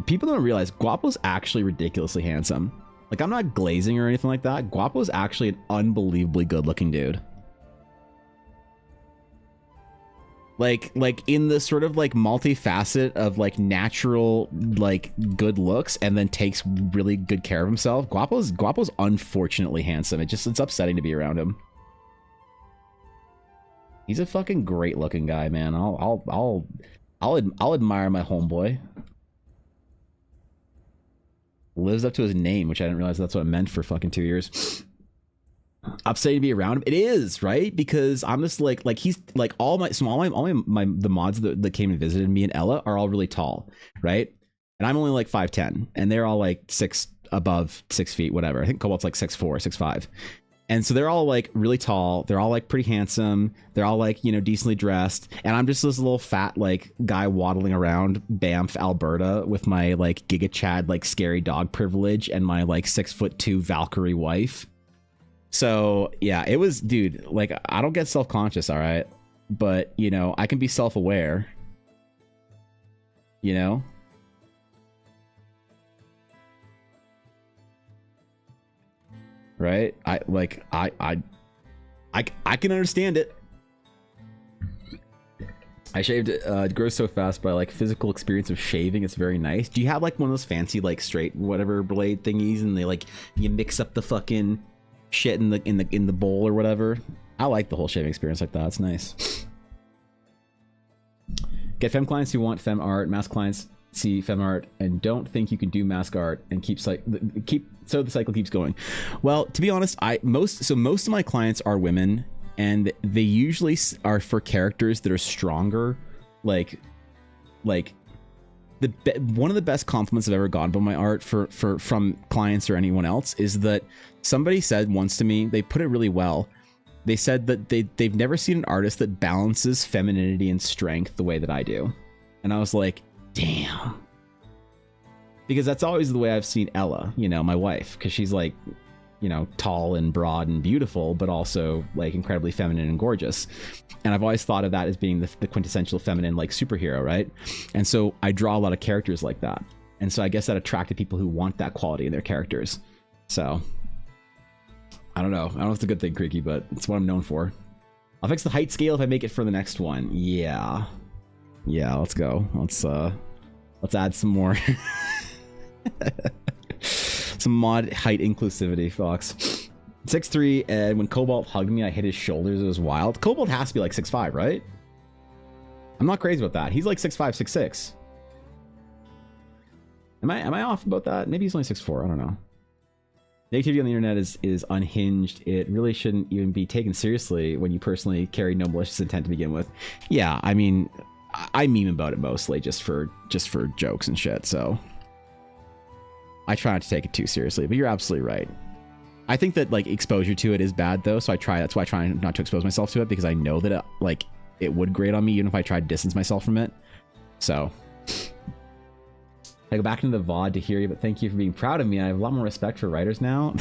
People don't realize Guapo's actually ridiculously handsome. Like, I'm not glazing or anything like that. Guapo's actually an unbelievably good-looking dude. Like in the sort of like multifacet of like natural like good looks, and then takes really good care of himself. Guapo's unfortunately handsome. It's upsetting to be around him. He's a fucking great looking guy, man. I'll admire my homeboy. Lives up to his name, which I didn't realize that's what it meant for fucking 2 years. Upsetting to be around him. It is, right? Because I'm just like he's like all my the mods that came and visited me and Ella are all really tall, right? And I'm only like 5'10", and they're all like above 6 feet, whatever. I think Cobalt's like 6'4", 6'5". And so they're all like really tall. They're all like pretty handsome. They're all like, you know, decently dressed. And I'm just this little fat like guy waddling around Banff, Alberta with my like Giga Chad like scary dog privilege and my like 6'2" Valkyrie wife. So yeah, it was, dude, like I don't get self-conscious, all right? But, you know, I can be self-aware. You know? Right? I can understand it. I shaved it grows so fast, but I like physical experience of shaving. It's very nice. Do you have like one of those fancy like straight whatever blade thingies, and they like you mix up the fucking shit in the bowl or whatever? I like the whole shaving experience like that. It's nice. Get femme clients who want femme art. Mask clients see femme art and don't think you can do mask art and keep so the cycle keeps going. Well, to be honest, most of my clients are women, and they usually are for characters that are stronger. Like one of the best compliments I've ever gotten about my art from clients or anyone else is that somebody said once to me, they put it really well. They said that they've never seen an artist that balances femininity and strength the way that I do. And I was like, damn. Because that's always the way I've seen Ella, you know, my wife, because she's like, you know, tall and broad and beautiful, but also like incredibly feminine and gorgeous. And I've always thought of that as being the quintessential feminine like superhero, right? And so I draw a lot of characters like that. And so I guess that attracted people who want that quality in their characters. So I don't know. I don't know if it's a good thing, Creaky, but it's what I'm known for. I'll fix the height scale if I make it for the next one. Yeah. Yeah, let's go. Let's add some more. Some mod height inclusivity, Fox. 6'3", and when Cobalt hugged me, I hit his shoulders. It was wild. Cobalt has to be like 6'5", right? I'm not crazy about that. He's like 6'5", 6'6". Am I off about that? Maybe he's only 6'4". I don't know. Negativity on the internet is unhinged. It really shouldn't even be taken seriously when you personally carry no malicious intent to begin with. Yeah, I mean, I meme about it mostly just for jokes and shit. So I try not to take it too seriously. But you're absolutely right. I think that like exposure to it is bad though. So that's why I try not to expose myself to it, because I know that it would grate on me even if I tried to distance myself from it. So I go back into the VOD to hear you, but thank you for being proud of me. I have a lot more respect for writers now.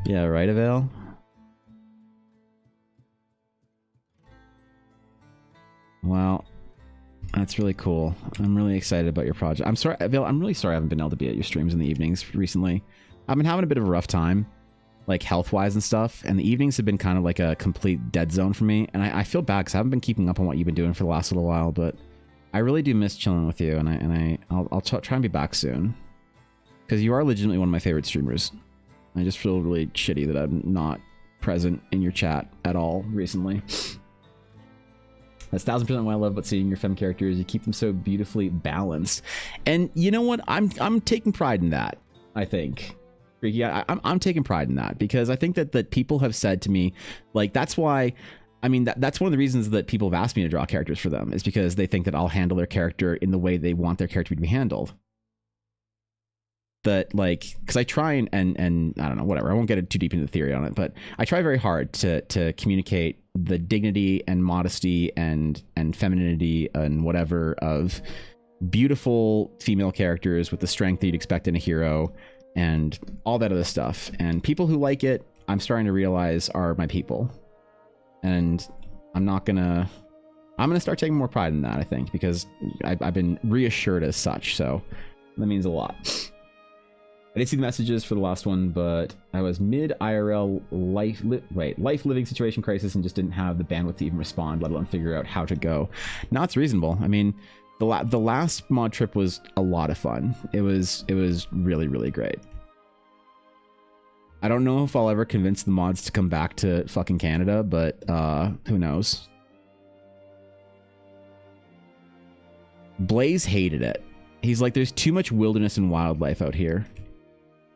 Yeah, right, Avail? Well, that's really cool. I'm really excited about your project. I'm sorry, Avail, I'm really sorry I haven't been able to be at your streams in the evenings recently. I've been having a bit of a rough time, like health-wise and stuff, and the evenings have been kind of like a complete dead zone for me, and I feel bad because I haven't been keeping up on what you've been doing for the last little while, but I really do miss chilling with you, and I'll try and be back soon, because you are legitimately one of my favorite streamers. I just feel really shitty that I'm not present in your chat at all recently. That's 1000% what I love about seeing your femme characters. You keep them so beautifully balanced, and you know what? I'm taking pride in that. I think. Yeah, I'm taking pride in that, because I think that people have said to me, like, that's why. I mean, that's one of the reasons that people have asked me to draw characters for them, is because they think that I'll handle their character in the way they want their character to be handled. That, like, because I try and I don't know, whatever. I won't get too deep into the theory on it, but I try very hard to communicate the dignity and modesty and femininity and whatever of beautiful female characters with the strength that you'd expect in a hero and all that other stuff. And people who like it, I'm starting to realize are my people. And I'm gonna start taking more pride in that, I think, because I've been reassured as such, so that means a lot. I didn't see the messages for the last one, but I was mid IRL life living situation crisis and just didn't have the bandwidth to even respond, let alone figure out how to go. Now it's reasonable. I mean, the last mod trip was a lot of fun. It was really, really great. I don't know if I'll ever convince the mods to come back to fucking Canada, but who knows? Blaze hated it. He's like, there's too much wilderness and wildlife out here.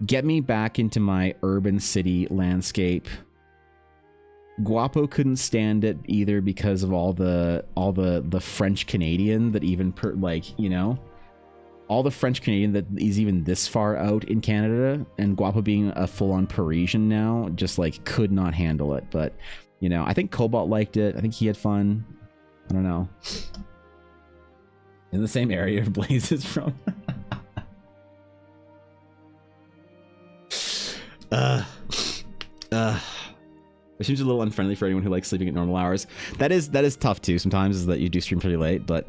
Get me back into my urban city landscape. Guapo couldn't stand it either because of all the French Canadian that even all the French Canadian that is even this far out in Canada, and Guapo being a full-on Parisian now, just like could not handle it. But you know, I think Cobalt liked it. I think he had fun. I don't know. In the same area Blaze is from. It seems a little unfriendly for anyone who likes sleeping at normal hours. That is tough too. Sometimes is that you do stream pretty late, but.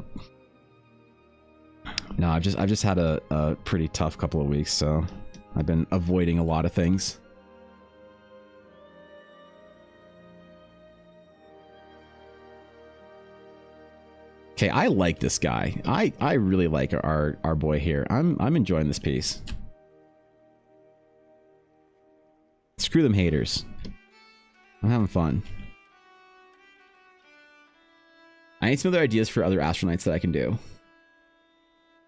No, I've just had a pretty tough couple of weeks, so I've been avoiding a lot of things. Okay, I like this guy. I really like our boy here. I'm enjoying this piece. Screw them haters. I'm having fun. I need some other ideas for other astronauts that I can do.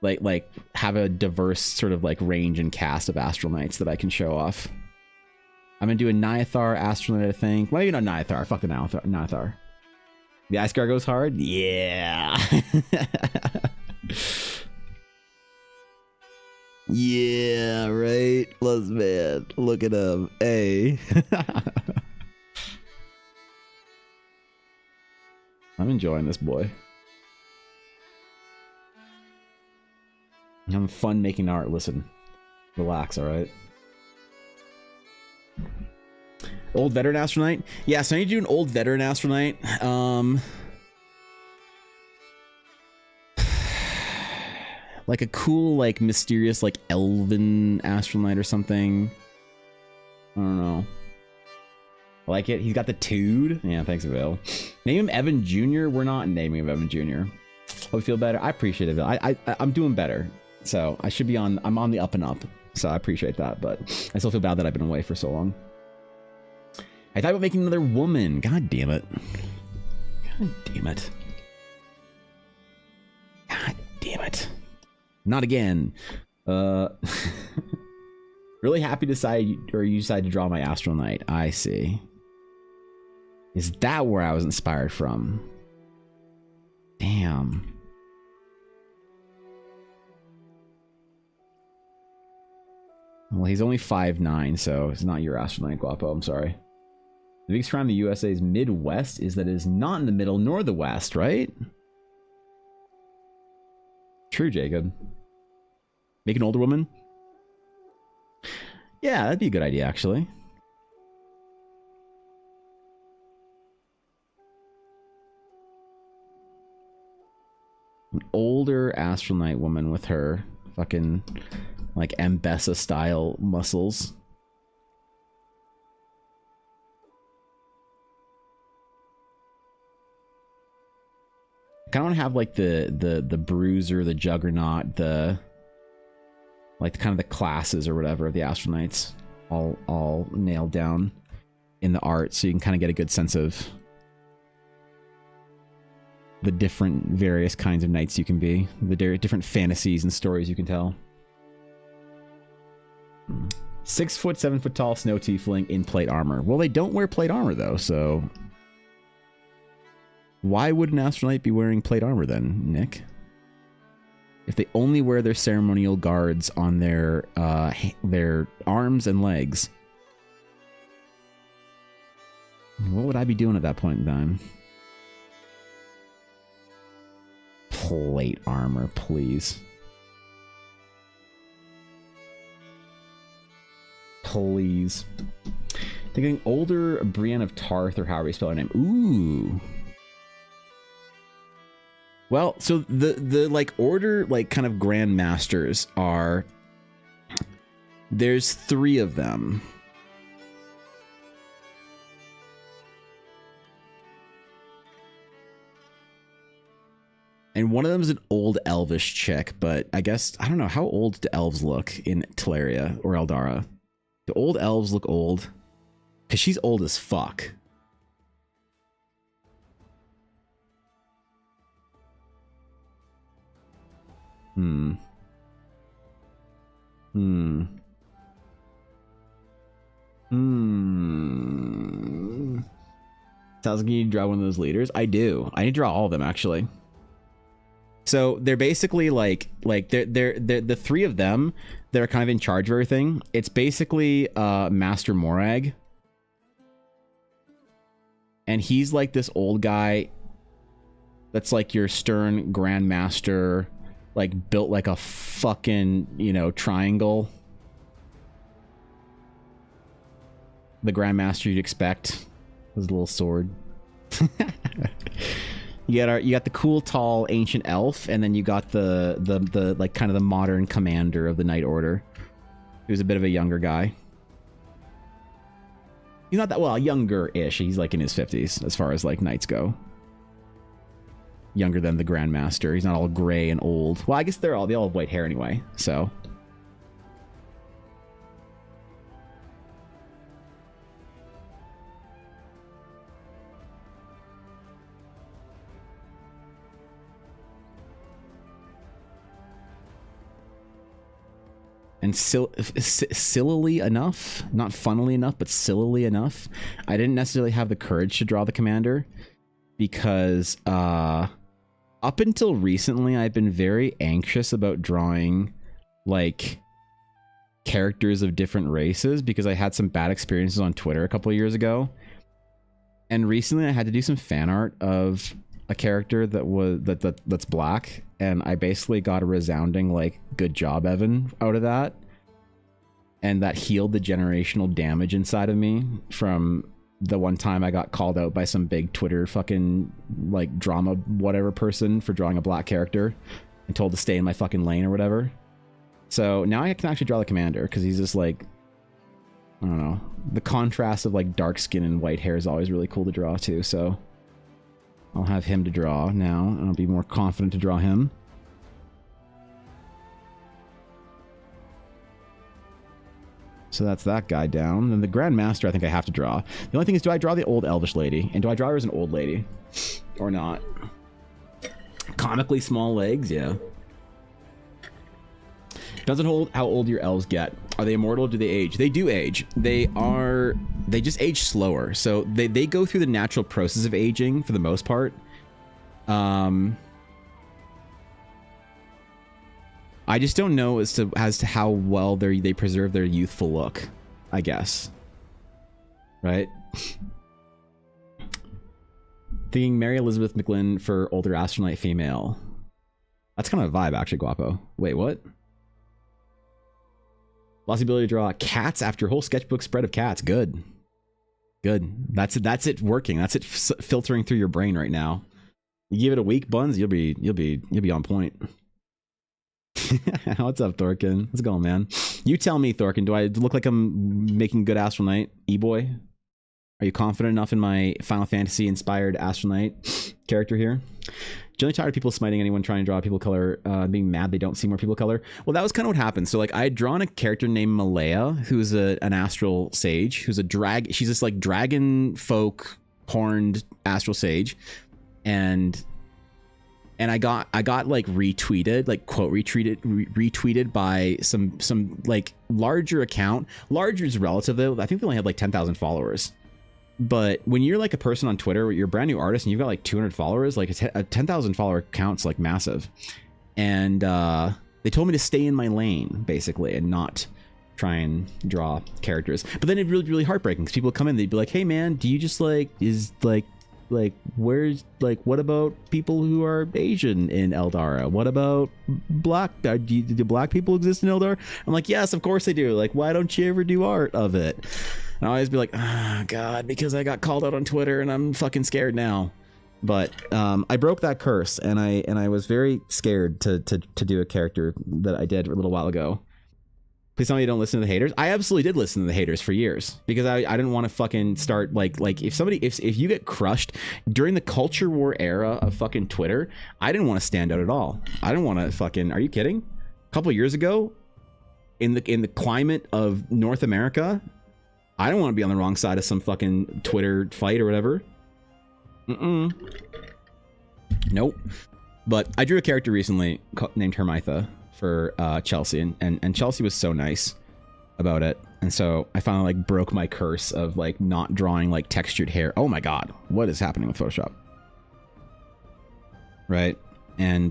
Like have a diverse sort of like range and cast of astronauts that I can show off. I'm gonna do a Nyathar astronaut, I think. Well, maybe not Nyathar. Fuck the Nyathar. The ice guard goes hard? Yeah. Yeah, right? Let's man. Look at him. Hey. I'm enjoying this boy. I'm having fun making art. Listen. Relax, alright? Old veteran astronaut? Yeah, so I need to do an old veteran astronaut. Like a cool, like mysterious, like elven astronaut or something. I don't know. I like it. He's got the tood. Yeah, thanks, Bill. Name him Evan Jr. We're not naming him Evan Jr. Oh, we feel better. I appreciate it, Bill. I'm doing better. So I should be on. I'm on the up and up. So I appreciate that, but I still feel bad that I've been away for so long. I thought about making another woman. God damn it. God damn it. God damn it. Not again. Really happy to decide, or you decided to draw my astronaut. I see. Is that where I was inspired from? Damn. Well, he's only 5'9", so it's not your astronaut, Guapo. I'm sorry. The biggest crime in the USA's Midwest is that it is not in the middle nor the West, right? True, Jacob. Make an older woman? Yeah, that'd be a good idea, actually. An older astronaut woman with her fucking, like, Mbessa-style muscles. I kind of want to have like the bruiser, the juggernaut, the like kind of the classes or whatever of the astronauts all nailed down in the art, so you can kind of get a good sense of the different various kinds of knights you can be, the different fantasies and stories you can tell. 6 foot, 7 foot tall snow tiefling in plate armor. Well, they don't wear plate armor though, so why would an astronaut be wearing plate armor then, Nick? If they only wear their ceremonial guards on their arms and legs, what would I be doing at that point in time? Plate armor, please. Please. Thinking older Brienne of Tarth, or however you spell her name. Ooh. Well, so the like order, like kind of Grand Masters are, there's 3 of them. And one of them is an old elvish chick, but I guess, I don't know, how old do elves look in Teleria or Eldara? Do old elves look old? Because she's old as fuck. Sounds like you need to draw one of those leaders. I do. I need to draw all of them, actually. So they're basically like they're the 3 of them that are kind of in charge of everything. It's basically Master Morag, and he's like this old guy that's like your stern grandmaster, like built like a fucking, you know, triangle. The grandmaster you'd expect with a little sword. You got the cool, tall, ancient elf, and then you got the like kind of the modern commander of the Knight Order, who's a bit of a younger guy. He's not that, well, younger-ish. He's like in his 50s as far as like knights go. younger than the Grandmaster. He's not all gray and old. Well, I guess they all have white hair anyway, so. And sillily enough, not funnily enough, but sillily enough, I didn't necessarily have the courage to draw the commander because up until recently, I've been very anxious about drawing like characters of different races because I had some bad experiences on Twitter a couple of years ago. And recently I had to do some fan art of a character that's black, and I basically got a resounding like good job, Evan, out of that, and that healed the generational damage inside of me from the one time I got called out by some big Twitter fucking like drama whatever person for drawing a black character and told to stay in my fucking lane or whatever. So now I can actually draw the commander because he's just like, I don't know, the contrast of like dark skin and white hair is always really cool to draw too. So I'll have him to draw now, and I'll be more confident to draw him. So that's that guy down. Then the Grandmaster I think I have to draw. The only thing is, do I draw the old elvish lady? And do I draw her as an old lady? Or not? Comically small legs, yeah. Doesn't hold how old your elves get. Are they immortal or do they age? They do age. They just age slower. So they go through the natural process of aging for the most part. I just don't know as to how well they preserve their youthful look, I guess. Right? Thinking Mary Elizabeth McGlynn for older astronaut female. That's kind of a vibe, actually, Guapo. Wait, what? Lost the ability to draw cats after a whole sketchbook spread of cats. Good. Good. That's it working. That's it filtering through your brain right now. You give it a week, Buns, you'll be on point. What's up, Thorkin? How's it going, man? You tell me, Thorkin, do I look like I'm making good Astral Knight? E-boy? Are you confident enough in my Final Fantasy inspired Astral Knight character here? Generally tired of people smiting anyone trying to draw people color, being mad they don't see more people color. Well, that was kind of what happened. So like I had drawn a character named Malaya, who's an astral sage, who's she's this like dragon folk horned astral sage. And I got like retweeted, like quote retweeted by some like larger account. Larger is relative though. I think they only had like 10,000 followers. But when you're like a person on Twitter, where you're a brand new artist and you've got like 200 followers, like a 10,000 follower account's like massive. And they told me to stay in my lane basically and not try and draw characters. But then it'd really heartbreaking because people would come in, they'd be like, "Hey man, do you just like where's like what about people who are Asian in Eldara? What about black? Do black people exist in Eldara?" I'm like, "Yes, of course they do. Like, why don't you ever do art of it?" And I always be like, "Oh God," because I got called out on Twitter and I'm fucking scared now. But I broke that curse, and I was very scared to do a character that I did a little while ago. Please tell me you don't listen to the haters. I absolutely did listen to the haters for years because I didn't want to fucking start like if you get crushed during the culture war era of fucking Twitter, I didn't want to stand out at all. I didn't want to fucking, are you kidding? A couple of years ago in the climate of North America, I don't want to be on the wrong side of some fucking Twitter fight or whatever. Nope. But I drew a character recently named Hermitha for Chelsea, and Chelsea was so nice about it, and so I finally like broke my curse of like not drawing like textured hair. Oh my God, what is happening with Photoshop? Right? And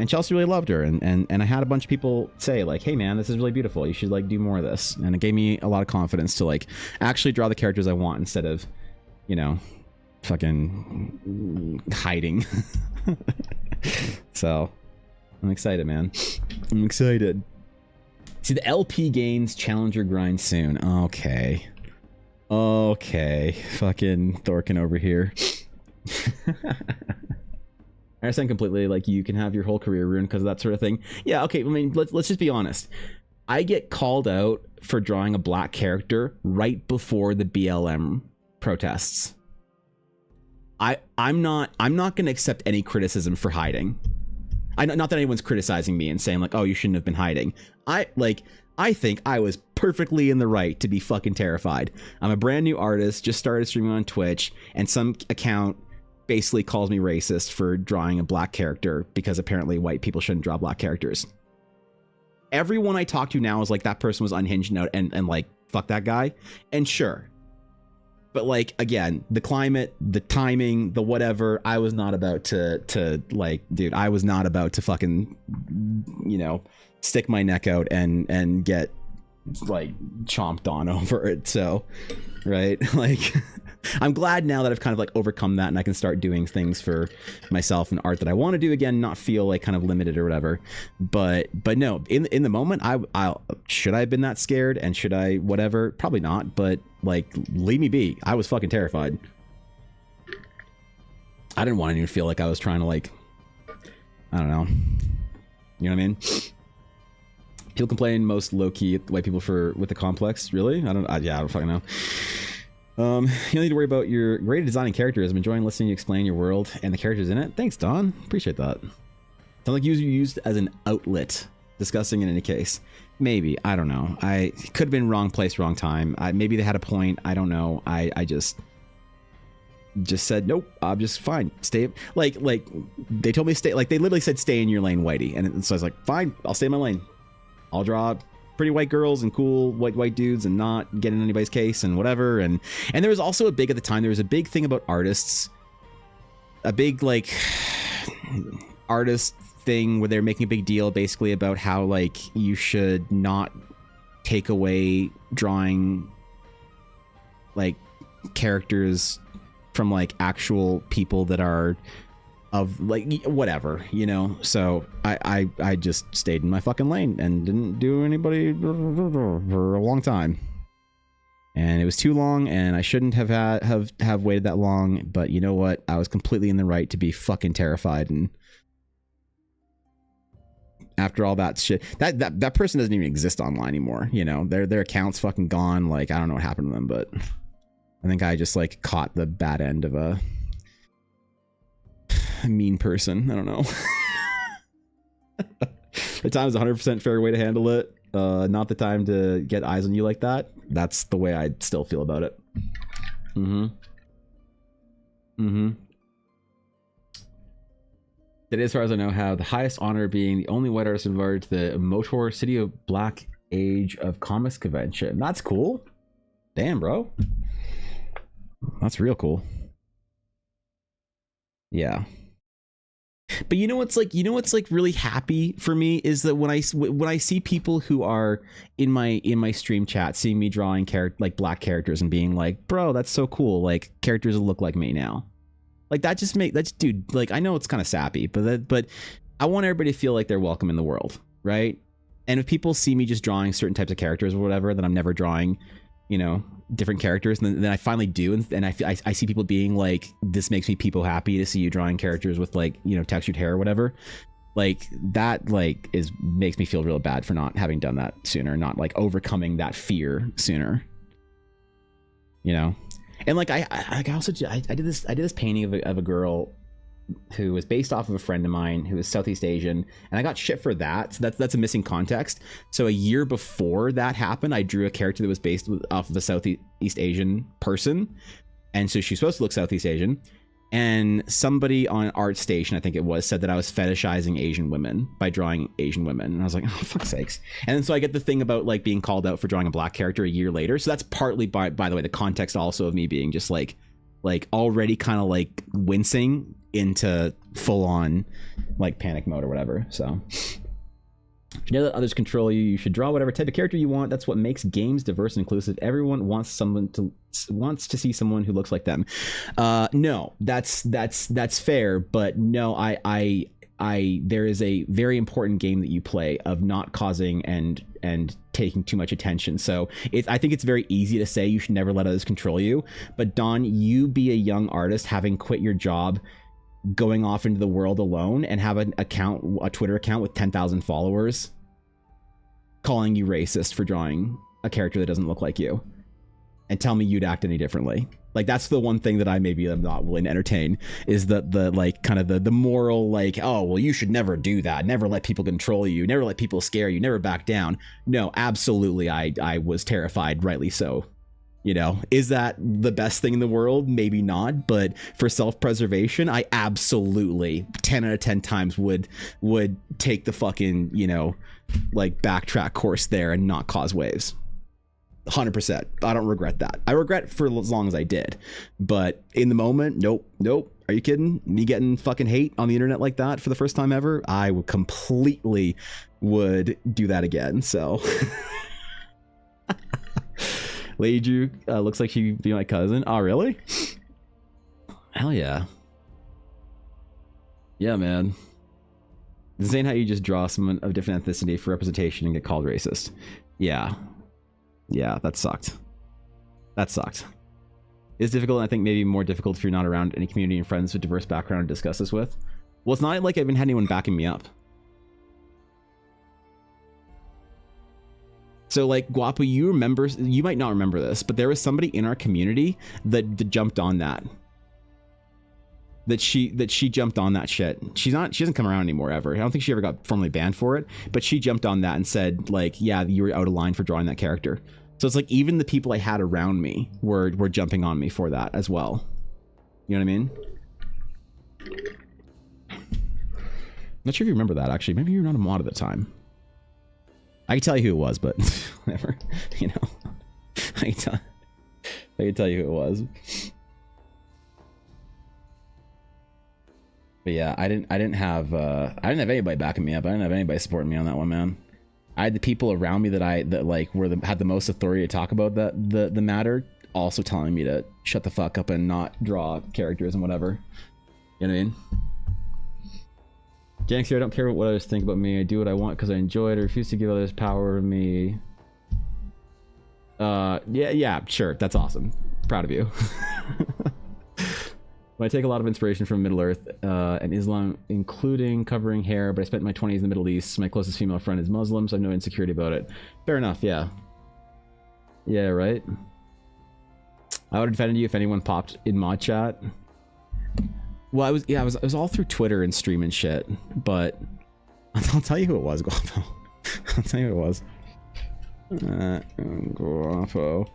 Chelsea really loved her, and I had a bunch of people say like, "Hey man, this is really beautiful. You should like do more of this." And it gave me a lot of confidence to like actually draw the characters I want instead of, you know, fucking hiding. So I'm excited, man. I'm excited. See, the LP gains challenger grind soon. Okay. Fucking Thorkin over here. I understand completely, like, you can have your whole career ruined because of that sort of thing. Yeah, okay, I mean, let's just be honest. I get called out for drawing a black character right before the BLM protests. I'm not going to accept any criticism for hiding. Not that anyone's criticizing me and saying like, oh, you shouldn't have been hiding. I think I was perfectly in the right to be fucking terrified. I'm a brand new artist, just started streaming on Twitch, and some account basically calls me racist for drawing a black character because apparently white people shouldn't draw black characters. Everyone I talk to now is like, that person was unhinged and like, fuck that guy. And sure. But like, again, the climate, the timing, the whatever, I was not about to like, dude, I was not about to fucking, you know, stick my neck out and get like chomped on over it. So, right. Like, I'm glad now that I've kind of like overcome that and I can start doing things for myself and art that I want to do again, not feel like kind of limited or whatever. But no, in the moment, I should I have been that scared and should I whatever? Probably not. But like, leave me be. I was fucking terrified. I didn't want anyone to feel like I was trying to like, I don't know. You know what I mean? People complain most low key white people with the complex. Really? I don't fucking know. You don't need to worry about your great designing characters. I'm enjoying listening you explain your world and the characters in it. Thanks, Don. Appreciate that. Sounds like you used as an outlet. Disgusting in any case. Maybe. I don't know. I could have been wrong place, wrong time. Maybe they had a point. I don't know. I just said, nope, I'm just fine. Stay. Like they told me to stay. Like they literally said, stay in your lane, Whitey. And so I was like, fine, I'll stay in my lane. I'll draw pretty white girls and cool white dudes and not get in anybody's case and whatever. And there was also at the time, there was a big thing about artists, a big like artist thing where they're making a big deal basically about how like you should not take away drawing like characters from like actual people that are of like whatever, you know. So I just stayed in my fucking lane and didn't do anybody for a long time, and it was too long and I shouldn't have waited that long. But you know what, I was completely in the right to be fucking terrified. And after all that shit, that person doesn't even exist online anymore, you know. Their account's fucking gone. Like I don't know what happened to them, but I think I just like caught the bad end of a mean person. I don't know. The time is 100% fair way to handle it. Not the time to get eyes on you like that. That's the way I still feel about it. That is, as far as I know, have the highest honor being the only white artist invited to the Motor City of Black Age of Comics convention. That's cool. Damn, bro. That's real cool. Yeah. But you know what's like really happy for me is that when I see people who are in my stream chat seeing me drawing like black characters and being like, bro, that's so cool, like characters that look like me now. Like that's dude, like I know it's kind of sappy, but I want everybody to feel like they're welcome in the world, right? And if people see me just drawing certain types of characters or whatever that I'm never drawing, you know, different characters, and then I finally do, and I see people being like, this makes me people happy to see you drawing characters with like, you know, textured hair or whatever, like that like makes me feel real bad for not having done that sooner, not like overcoming that fear sooner, you know. And like I did this painting of a girl who was based off of a friend of mine who was Southeast Asian, and I got shit for that. So that's a missing context. So a year before that happened, I drew a character that was based off of a Southeast Asian person, and so she's supposed to look Southeast Asian. And somebody on ArtStation, I think it was, said that I was fetishizing Asian women by drawing Asian women. And I was like, oh, fuck's sakes. And then so I get the thing about like being called out for drawing a black character a year later. So that's partly, by the way, the context also of me being just like already kind of like wincing into full on like panic mode or whatever. So if you know that others control you, you should draw whatever type of character you want. That's what makes games diverse and inclusive. Everyone wants to see someone who looks like them. No, that's fair, but no, I there is a very important game that you play of not causing and taking too much attention. So I think it's very easy to say you should never let others control you. But Don, you be a young artist having quit your job, going off into the world alone, and have a Twitter account with 10,000 followers calling you racist for drawing a character that doesn't look like you, and tell me you'd act any differently. Like, that's the one thing that I maybe am not willing to entertain, is the like kind of the moral, like, oh, well, you should never do that. Never let people control you. Never let people scare you. Never back down. No, absolutely. I was terrified, rightly so. You know, is that the best thing in the world? Maybe not. But for self-preservation, I absolutely 10 out of 10 times would take the fucking, you know, like backtrack course there and not cause waves. 100%. I don't regret that. I regret for as long as I did, but in the moment, nope. Are you kidding? Me getting fucking hate on the internet like that for the first time ever? I would completely would do that again. So Lady Drew looks like she'd be my cousin. Oh, really? Hell yeah. Yeah, man. This ain't how you just draw someone of different ethnicity for representation and get called racist. Yeah, that sucked. It's difficult, and I think maybe more difficult if you're not around any community and friends with diverse background to discuss this with. Well, it's not like I even had anyone backing me up. So, like, Guapo, you might not remember this, but there was somebody in our community that jumped on that. That she jumped on that shit. She doesn't come around anymore ever. I don't think she ever got formally banned for it, but she jumped on that and said, like, yeah, you were out of line for drawing that character. So it's like even the people I had around me were jumping on me for that as well. You know what I mean? Not sure if you remember that, actually. Maybe you're not a mod at the time. I can tell you who it was, but whatever. You know, I can tell you who it was. But yeah, I didn't have anybody backing me up. I didn't have anybody supporting me on that one, man. I had the people around me that had the most authority to talk about the matter, also telling me to shut the fuck up and not draw characters and whatever. You know what I mean? Janks here, I don't care what others think about me. I do what I want because I enjoy it. I refuse to give others power over me. Yeah, sure. That's awesome. Proud of you. I take a lot of inspiration from Middle Earth and Islam, including covering hair, but I spent my 20s in the Middle East. My closest female friend is Muslim, so I have no insecurity about it. Fair enough, yeah. Yeah, right? I would have defended you if anyone popped in mod chat. Well, I was all through Twitter and stream and shit, but I'll tell you who it was, Guapo. I'll tell you who it was. Guapo.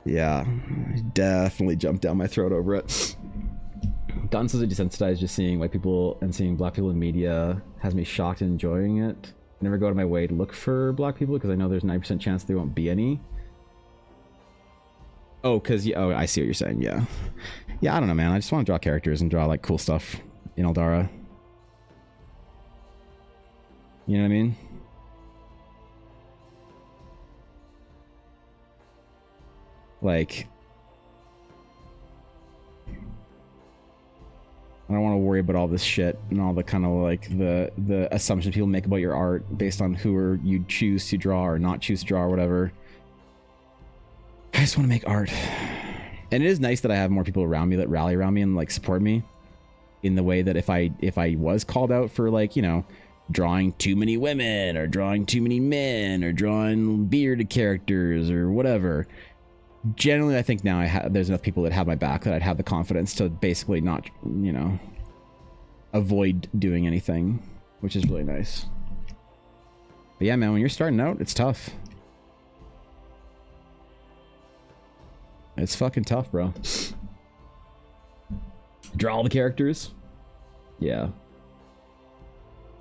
Yeah, definitely jumped down my throat over it. Gotten so desensitized just seeing white people and seeing black people in media has me shocked and enjoying it. I never go out of my way to look for black people because I know there's a 9% chance there won't be any. Oh, I see what you're saying. Yeah, I don't know, man. I just want to draw characters and draw like cool stuff in Eldara. You know what I mean? Like, I don't want to worry about all this shit and all the kind of like the assumptions people make about your art based on who you choose to draw or not choose to draw or whatever. I just want to make art. And it is nice that I have more people around me that rally around me and like support me in the way that if I was called out for, like, you know, drawing too many women or drawing too many men or drawing bearded characters or whatever, generally I think now there's enough people that have my back that I'd have the confidence to basically not, you know, avoid doing anything, which is really nice. But yeah, man, when you're starting out, it's tough. It's fucking tough, bro. Draw all the characters. Yeah.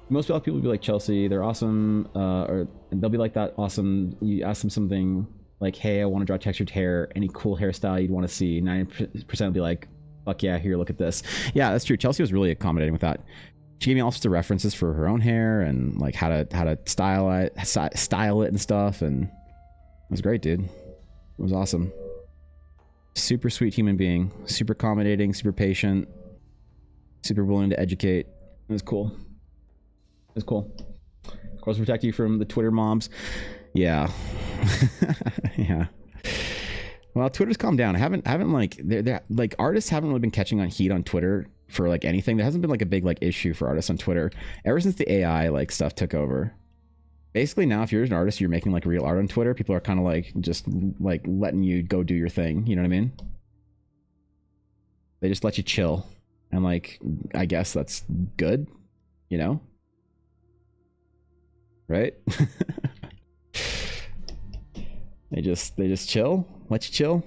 Most people will be like, Chelsea, they're awesome, or they'll be like that awesome. You ask them something like, hey, I want to draw textured hair, any cool hairstyle you'd want to see. 90% will be like, fuck yeah, here, look at this. Yeah, that's true. Chelsea was really accommodating with that. She gave me all sorts of references for her own hair and like how to style it and stuff, and it was great, dude. It was awesome. Super sweet human being, super accommodating, super patient, super willing to educate. It was cool. It was cool. Of course, protect you from the Twitter mobs. Yeah. Yeah. Well, Twitter's calmed down. I haven't like they're like artists haven't really been catching on heat on Twitter for like anything. There hasn't been like a big like issue for artists on Twitter ever since the AI like stuff took over. Basically now, if you're an artist, you're making like real art on Twitter, people are kind of like just like letting you go do your thing. You know what I mean? They just let you chill, and like I guess that's good, you know? Right? They just chill, let you chill.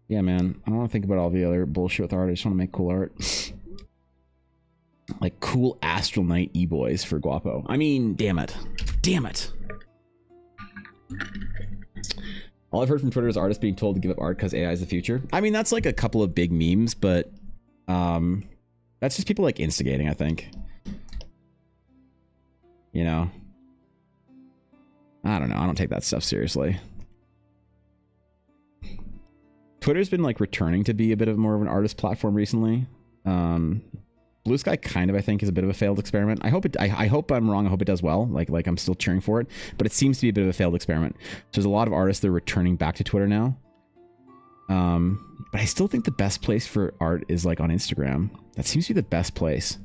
Yeah, man. I don't want to think about all the other bullshit with art. I just want to make cool art. Like cool Astral Knight e-boys for Guapo. I mean, damn it. Damn it. All I've heard from Twitter is artists being told to give up art because AI is the future. I mean, that's like a couple of big memes, but that's just people like instigating, I think. You know? I don't know. I don't take that stuff seriously. Twitter's been like returning to be a bit of more of an artist platform recently. Blue Sky kind of, I think, is a bit of a failed experiment. I hope I'm wrong. I hope it does well. Like I'm still cheering for it, but it seems to be a bit of a failed experiment. So there's a lot of artists that are returning back to Twitter now. But I still think the best place for art is like on Instagram. That seems to be the best place,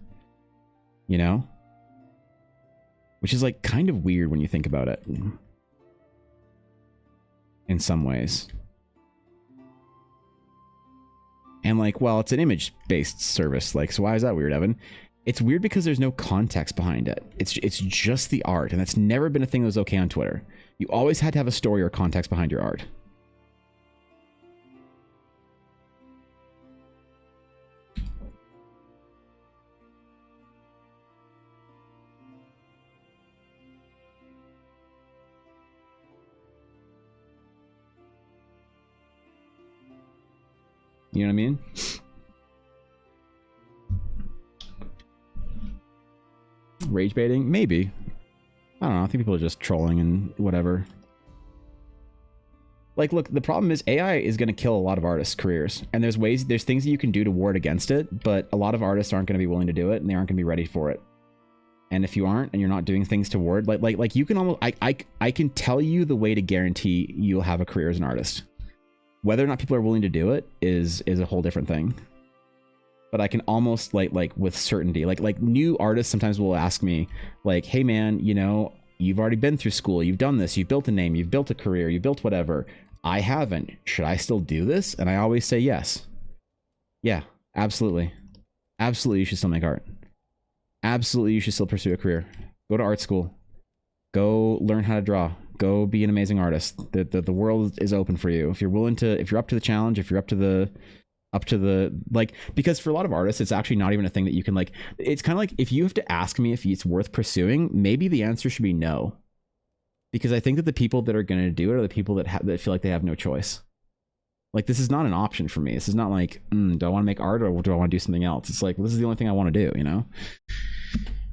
you know? Which is like kind of weird when you think about it. In some ways. And like, well, it's an image-based service. Like, so why is that weird, Evan? It's weird because there's no context behind it. It's just the art, and that's never been a thing that was okay on Twitter. You always had to have a story or context behind your art. You know what I mean? Rage baiting? Maybe. I don't know. I think people are just trolling and whatever. Like, look, the problem is AI is going to kill a lot of artists' careers. And there's things that you can do to ward against it, but a lot of artists aren't going to be willing to do it, and they aren't going to be ready for it. And if you aren't, and you're not doing things to ward, like you can almost, I can tell you the way to guarantee you'll have a career as an artist. Whether or not people are willing to do it is a whole different thing. But I can almost like with certainty, like new artists sometimes will ask me like, hey man, you know, you've already been through school, you've done this, you've built a name, you've built a career, you've built whatever. I haven't. Should I still do this? And I always say yes. Yeah, absolutely. Absolutely, you should still make art. Absolutely, you should still pursue a career. Go to art school. Go learn how to draw. Go be an amazing artist. The world is open for you. If you're willing to, if you're up to the challenge, if you're up to the like, because for a lot of artists, it's actually not even a thing that you can like, it's kind of like, if you have to ask me if it's worth pursuing, maybe the answer should be no. Because I think that the people that are going to do it are the people that feel like they have no choice. Like, this is not an option for me. This is not like, do I want to make art or do I want to do something else? It's like, this is the only thing I want to do, you know?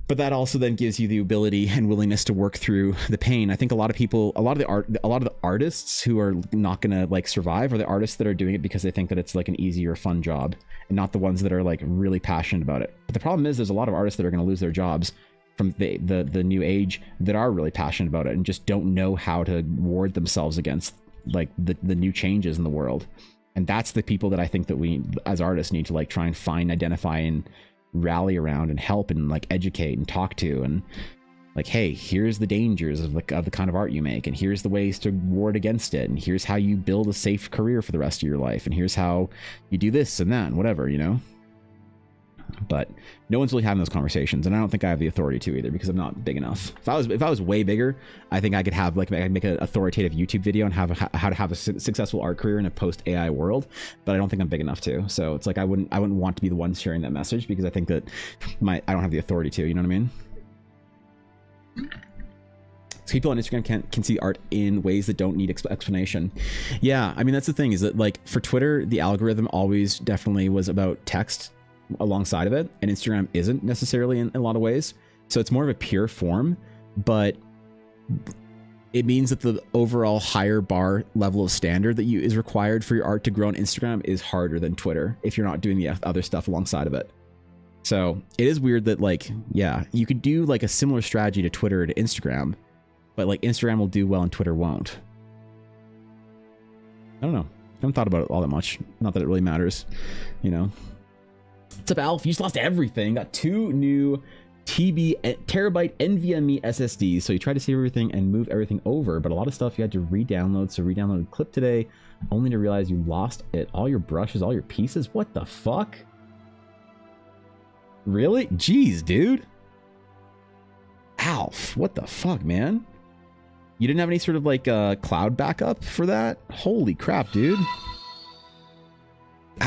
But that also then gives you the ability and willingness to work through the pain. I think a lot of people, a lot of the artists who are not going to like survive are the artists that are doing it because they think that it's like an easy or fun job, and not the ones that are like really passionate about it. But the problem is there's a lot of artists that are going to lose their jobs from the new age that are really passionate about it and just don't know how to ward themselves against like the new changes in the world. And that's the people that I think that we as artists need to like try and find, identify, and rally around and help and like educate and talk to, and like, hey, here's the dangers of the kind of art you make, and here's the ways to ward against it, and here's how you build a safe career for the rest of your life, and here's how you do this and that and whatever, you know. But no one's really having those conversations, and I don't think I have the authority to either, because I'm not big enough. If I was way bigger, I think I could have like, I could make an authoritative YouTube video and have how to have a successful art career in a post AI world. But I don't think I'm big enough to. So it's like I wouldn't want to be the one sharing that message, because I think that I don't have the authority to. You know what I mean? So people on Instagram can see art in ways that don't need explanation. Yeah, I mean, that's the thing, is that like for Twitter, the algorithm always definitely was about text alongside of it, and Instagram isn't necessarily in a lot of ways. So it's more of a pure form, but it means that the overall higher bar level of standard that is required for your art to grow on Instagram is harder than Twitter if you're not doing the other stuff alongside of it. So it is weird that, like, yeah, you could do like a similar strategy to Twitter to Instagram, but like Instagram will do well and Twitter won't. I don't know. I haven't thought about it all that much. Not that it really matters, you know. What's up, Alf? You just lost everything. Got 2 new terabyte NVMe SSDs. So you tried to save everything and move everything over, but a lot of stuff you had to re-download. So re-downloaded clip today, only to realize you lost it. All your brushes, all your pieces. What the fuck? Really? Jeez, dude. Alf, what the fuck, man? You didn't have any sort of like cloud backup for that? Holy crap, dude.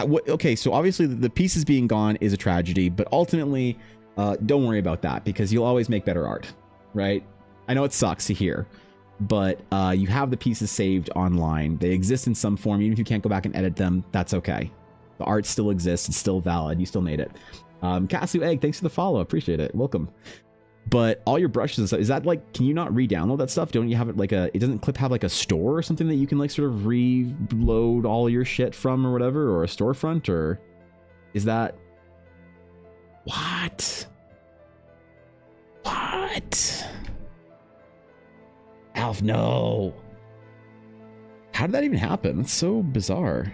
Okay, so obviously the pieces being gone is a tragedy, but ultimately, don't worry about that because you'll always make better art, right? I know it sucks to hear, but you have the pieces saved online. They exist in some form. Even if you can't go back and edit them, that's okay. The art still exists. It's still valid. You still made it. Kasu Egg, thanks for the follow. Appreciate it. Welcome. But all your brushes and stuff, is that like, can you not re-download that stuff? Don't you have it like it doesn't Clip have like a store or something that you can like sort of reload all your shit from or whatever, or a storefront, or is that what? Alf, no. How did that even happen? That's so bizarre.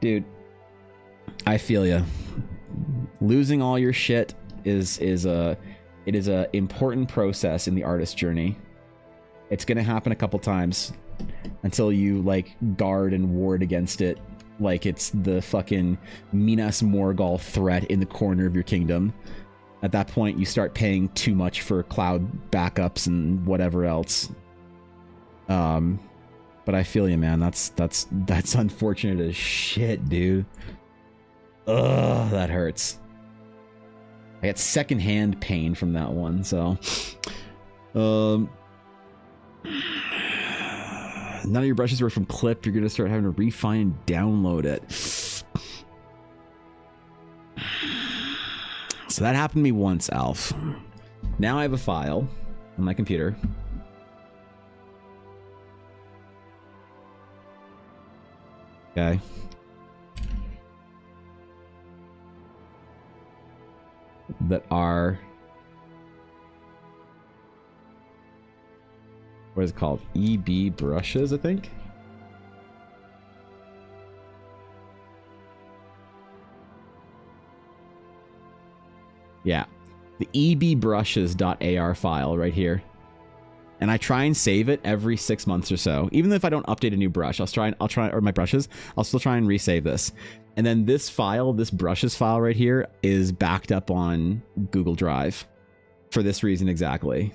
Dude, I feel ya. Losing all your shit is a important process in the artist journey. It's gonna happen a couple times until you like guard and ward against it like it's the fucking Minas Morgul threat in the corner of your kingdom. At that point, you start paying too much for cloud backups and whatever else. But I feel you, man. That's unfortunate as shit, dude. Ugh, that hurts. I got secondhand pain from that one, so none of your brushes were from Clip. You're gonna start having to refine and download it. So that happened to me once, Alf. Now I have a file on my computer. Okay. That are, what is it called? EB brushes, I think. Yeah, the ebbrushes.ar file right here. And I try and save it every 6 months or so. Even if I don't update a new brush, I'll try, or my brushes, I'll still try and resave this. And then this file, this brushes file right here, is backed up on Google Drive for this reason exactly.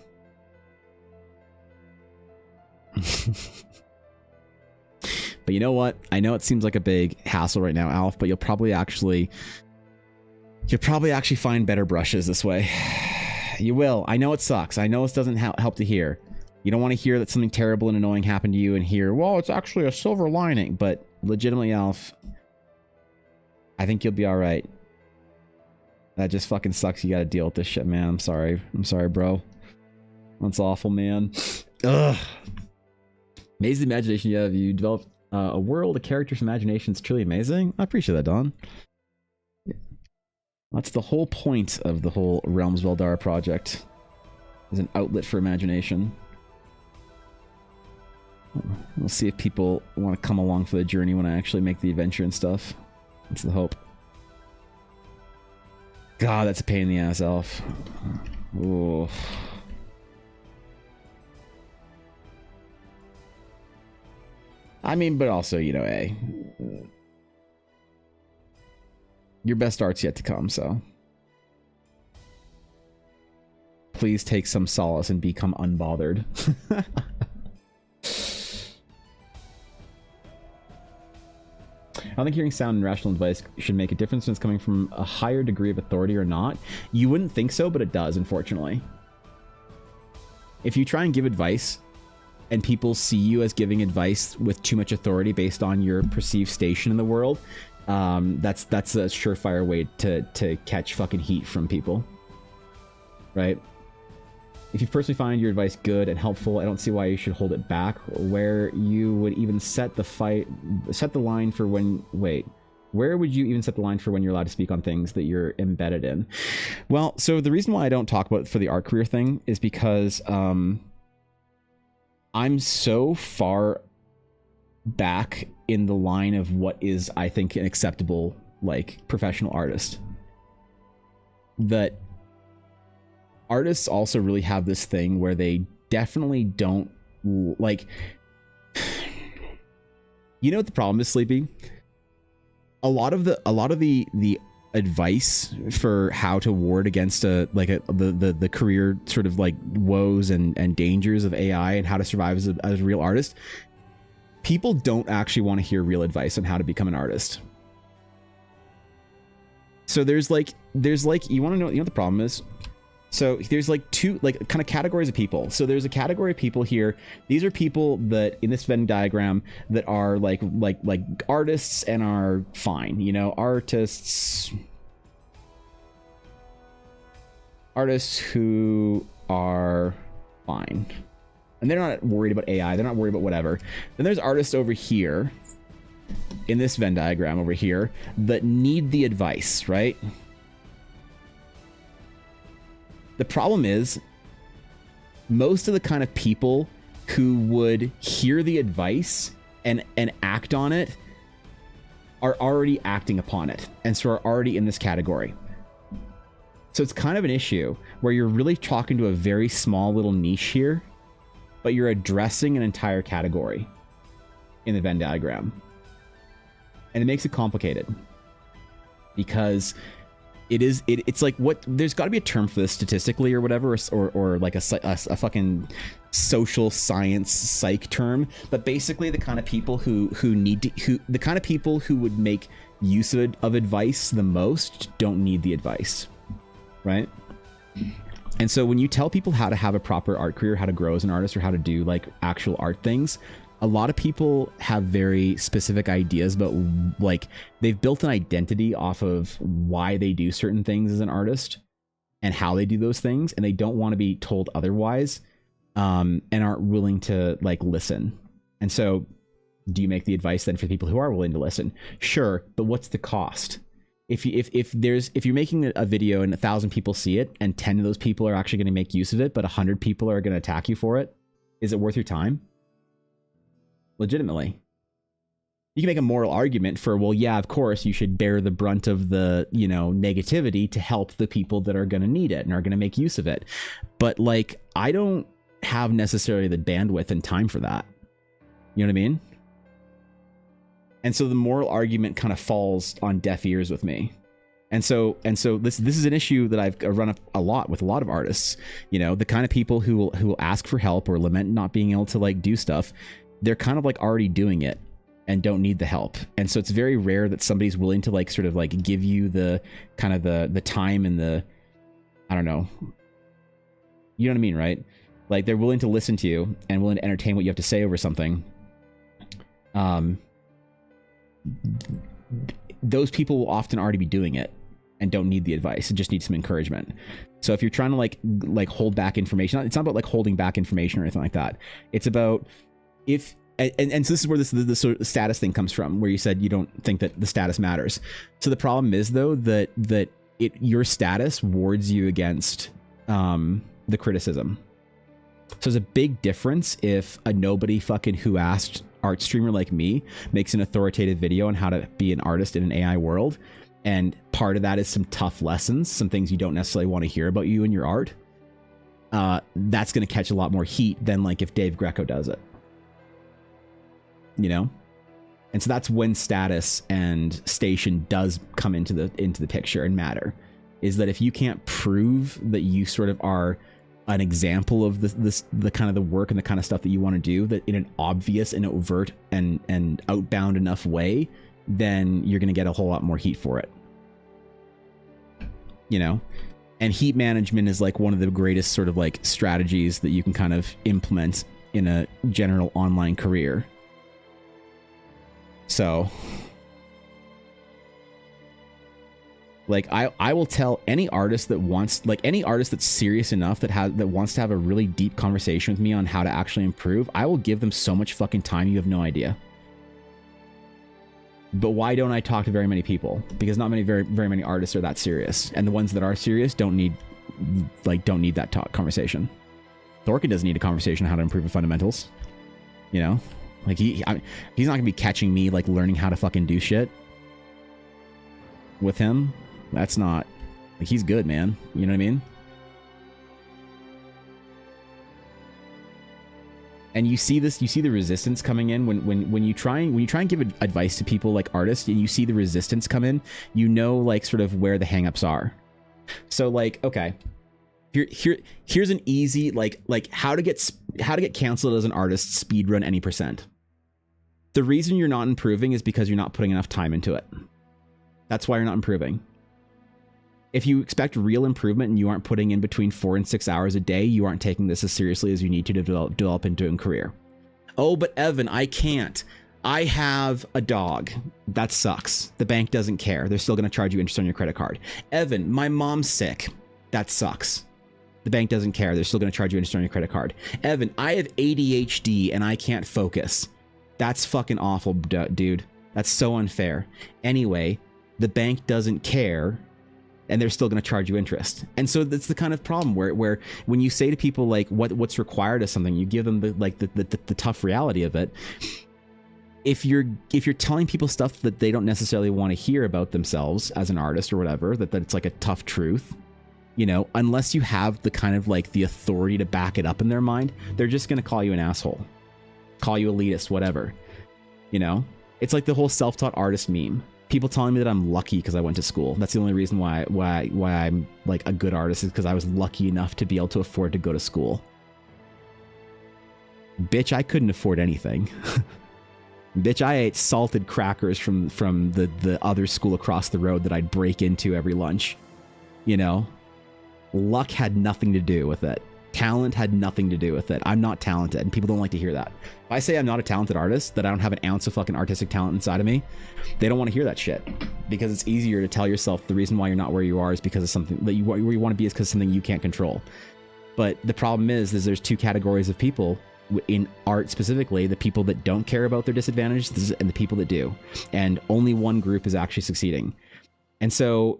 But you know what? I know it seems like a big hassle right now, Alf, but you'll probably actually find better brushes this way. You will. I know it sucks. I know it doesn't help to hear. You don't want to hear that something terrible and annoying happened to you and hear, well, it's actually a silver lining. But legitimately, Alf, I think you'll be all right. That just fucking sucks. You got to deal with this shit, man. I'm sorry. I'm sorry, bro. That's awful, man. Ugh. Amazing imagination you have. You developed a world, a character's imagination is truly amazing. I appreciate that, Don. That's the whole point of the whole Realms of Eldar project, is an outlet for imagination. We'll see if people want to come along for the journey when I actually make the adventure and stuff. That's the hope. God, that's a pain in the ass, Elf. Ooh. I mean, but also, you know, hey, your best art's yet to come, so please take some solace and become unbothered. I don't think hearing sound and rational advice should make a difference when it's coming from a higher degree of authority or not. You wouldn't think so, but it does, unfortunately. If you try and give advice and people see you as giving advice with too much authority based on your perceived station in the world, that's a surefire way to catch fucking heat from people, right? If you personally find your advice good and helpful, I don't see why you should hold it back. Where you would even set the line for when, where would you even set the line for when you're allowed to speak on things that you're embedded in? Well, so the reason why I don't talk about for the art career thing is because I'm so far back in the line of what is, I think, an acceptable, like, professional artist, that artists also really have this thing where they definitely don't, like, you know what the problem is, Sleepy? A lot of the advice for how to ward against the career sort of like woes and dangers of AI and how to survive as a real artist, people don't actually want to hear real advice on how to become an artist. So there's like you want to know what the problem is? So there's like two like kind of categories of people. So there's a category of people here. These are people that in this Venn diagram that are like artists and are fine, you know, artists who are fine. And they're not worried about AI. They're not worried about whatever. Then there's artists over here in this Venn diagram over here that need the advice, right? The problem is most of the kind of people who would hear the advice and act on it are already acting upon it, and so are already in this category. So it's kind of an issue where you're really talking to a very small little niche here, but you're addressing an entire category in the Venn diagram. And it makes it complicated because it's like, what, there's got to be a term for this statistically or whatever, or like a fucking social science psych term, but basically the kind of people who the kind of people who would make use of advice the most don't need the advice, right? And so when you tell people how to have a proper art career, how to grow as an artist, or how to do like actual art things, a lot of people have very specific ideas about, like, they've built an identity off of why they do certain things as an artist and how they do those things, and they don't want to be told otherwise, and aren't willing to like listen. And so do you make the advice then for people who are willing to listen? Sure, but what's the cost? If you're making a video and 1,000 people see it and 10 of those people are actually going to make use of it, but 100 people are going to attack you for it, is it worth your time? Legitimately. You can make a moral argument for, well, yeah, of course you should bear the brunt of the, you know, negativity to help the people that are going to need it and are going to make use of it. But like, I don't have necessarily the bandwidth and time for that. You know what I mean? And so the moral argument kind of falls on deaf ears with me. And so this is an issue that I've run up a lot with a lot of artists. You know, the kind of people who will ask for help or lament not being able to like do stuff. They're kind of like already doing it and don't need the help. And so it's very rare that somebody's willing to like sort of like give you the kind of the time and the, I don't know, you know what I mean, right? Like they're willing to listen to you and willing to entertain what you have to say over something. Those people will often already be doing it and don't need the advice. It just needs some encouragement. So if you're trying to like hold back information, it's not about like holding back information or anything like that. It's about so this is where the sort of status thing comes from, where you said you don't think that the status matters. So the problem is though that your status wards you against the criticism. So there's a big difference if a nobody fucking who asked art streamer like me makes an authoritative video on how to be an artist in an AI world, and part of that is some tough lessons, some things you don't necessarily want to hear about you and your art. That's going to catch a lot more heat than like if Dave Greco does it. You know? And so that's when status and station does come into the picture and matter, is that if you can't prove that you sort of are an example of the kind of the work and the kind of stuff that you want to do, that in an obvious and overt and outbound enough way, then you're going to get a whole lot more heat for it. You know? And heat management is like one of the greatest sort of like strategies that you can kind of implement in a general online career. So Like I will tell any artist that wants, like any artist that's serious enough that wants to have a really deep conversation with me on how to actually improve, I will give them so much fucking time you have no idea. But why don't I talk to very many people? Because not very many artists are that serious, and the ones that are serious don't need that conversation. Thorkin doesn't need a conversation on how to improve the fundamentals. You know, like he's not gonna be catching me like learning how to fucking do shit with him. That's not, like, he's good, man. You know what I mean? And you see this, you see the resistance coming in when you try and give advice to people like artists, and you see the resistance come in, you know, like sort of where the hangups are. So like, okay, here's an easy like how to get canceled as an artist speedrun any percent. The reason you're not improving is because you're not putting enough time into it. That's why you're not improving. If you expect real improvement and you aren't putting in between 4 and 6 hours a day, you aren't taking this as seriously as you need to develop into a career. Oh, but Evan, I can't. I have a dog. That sucks. The bank doesn't care. They're still going to charge you interest on your credit card. Evan, my mom's sick. That sucks. The bank doesn't care. They're still going to charge you interest on your credit card. Evan, I have ADHD and I can't focus. That's fucking awful, dude. That's so unfair. Anyway, the bank doesn't care, and they're still going to charge you interest. And so that's the kind of problem where when you say to people like what's required of something, you give them the tough reality of it. If you're telling people stuff that they don't necessarily want to hear about themselves as an artist or whatever, that it's like a tough truth, you know, unless you have the kind of like the authority to back it up in their mind, they're just going to call you an asshole, call you elitist, whatever. You know, it's like the whole self-taught artist meme. People telling me that I'm lucky because I went to school. That's the only reason why I'm like a good artist, is because I was lucky enough to be able to afford to go to school. Bitch, I couldn't afford anything. Bitch, I ate salted crackers from the other school across the road that I'd break into every lunch. You know, luck had nothing to do with it. Talent had nothing to do with it. I'm not talented, and people don't like to hear that. If I say I'm not a talented artist, that I don't have an ounce of fucking artistic talent inside of me, they don't want to hear that shit, because it's easier to tell yourself the reason why you're not where you are is because of something that where you want to be is because of something you can't control. But the problem is there's two categories of people in art specifically: the people that don't care about their disadvantages and the people that do, and only one group is actually succeeding. And so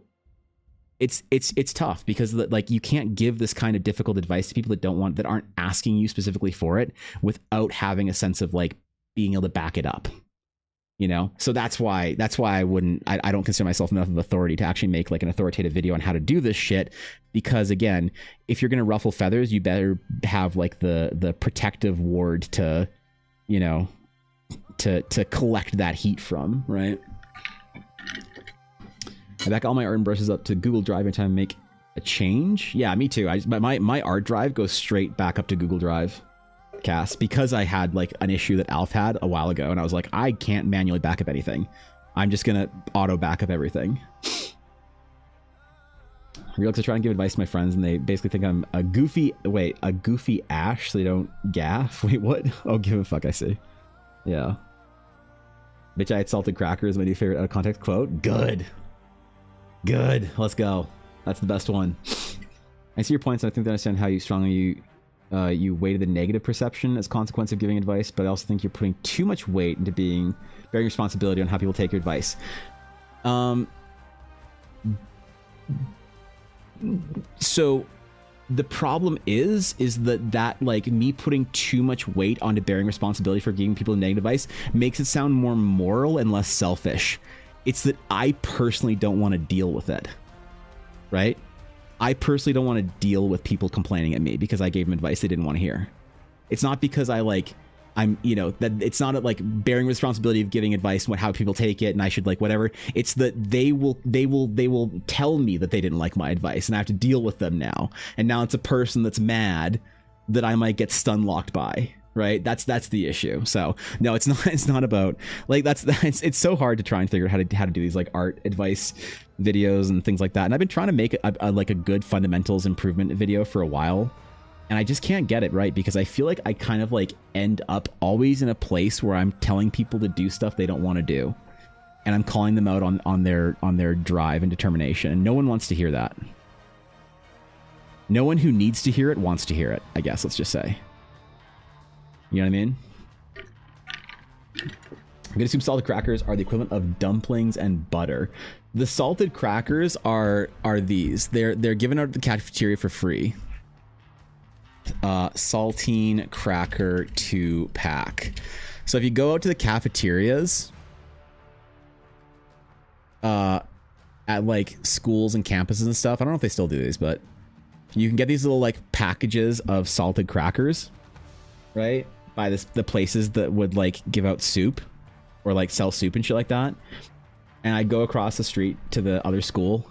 it's tough, because like you can't give this kind of difficult advice to people that aren't asking you specifically for it, without having a sense of like being able to back it up, you know? So that's why I don't consider myself enough of authority to actually make like an authoritative video on how to do this shit. Because again, if you're going to ruffle feathers, you better have like the protective ward to, you know, to collect that heat from, right? I back all my art and brushes up to Google Drive anytime I make a change. Yeah, me too. My art drive goes straight back up to Google Drive, Cass, because I had like an issue that Alf had a while ago, and I was like, I can't manually back up anything. I'm just gonna auto back up everything. Real, I try and give advice to my friends, and they basically think I'm a goofy ash, so they don't gaff. Wait, what? Oh, give a fuck, I see. Yeah. Bitch, I had salted crackers, my new favorite out of context quote. Good. Let's go. That's the best one. I see your points, and I think I understand how strongly you weighted the negative perception as a consequence of giving advice, but I also think you're putting too much weight into bearing responsibility on how people take your advice. So the problem is that like me putting too much weight onto bearing responsibility for giving people negative advice makes it sound more moral and less selfish. It's that I personally don't want to deal with it, right? I personally don't want to deal with people complaining at me because I gave them advice they didn't want to hear. It's not because I'm, you know, that it's not like bearing responsibility of giving advice and how people take it and I should like whatever. It's that they will tell me that they didn't like my advice and I have to deal with them now. And now it's a person that's mad that I might get stun locked by. Right, that's the issue. So no, it's not about like it's so hard to try and figure out how to do these like art advice videos and things like that. And I've been trying to make a good fundamentals improvement video for a while, and I just can't get it right because I feel like I kind of like end up always in a place where I'm telling people to do stuff they don't want to do. and I'm calling them out on their drive and determination. And no one wants to hear that. No one who needs to hear it wants to hear it, I guess, let's just say. You know what I mean? I'm gonna assume salted crackers are the equivalent of dumplings and butter. The salted crackers are these. They're given out at the cafeteria for free. Saltine cracker 2-pack. So if you go out to the cafeterias at like schools and campuses and stuff, I don't know if they still do these, but you can get these little like packages of salted crackers, right? By the places that would like give out soup or like sell soup and shit like that. And I'd go across the street to the other school,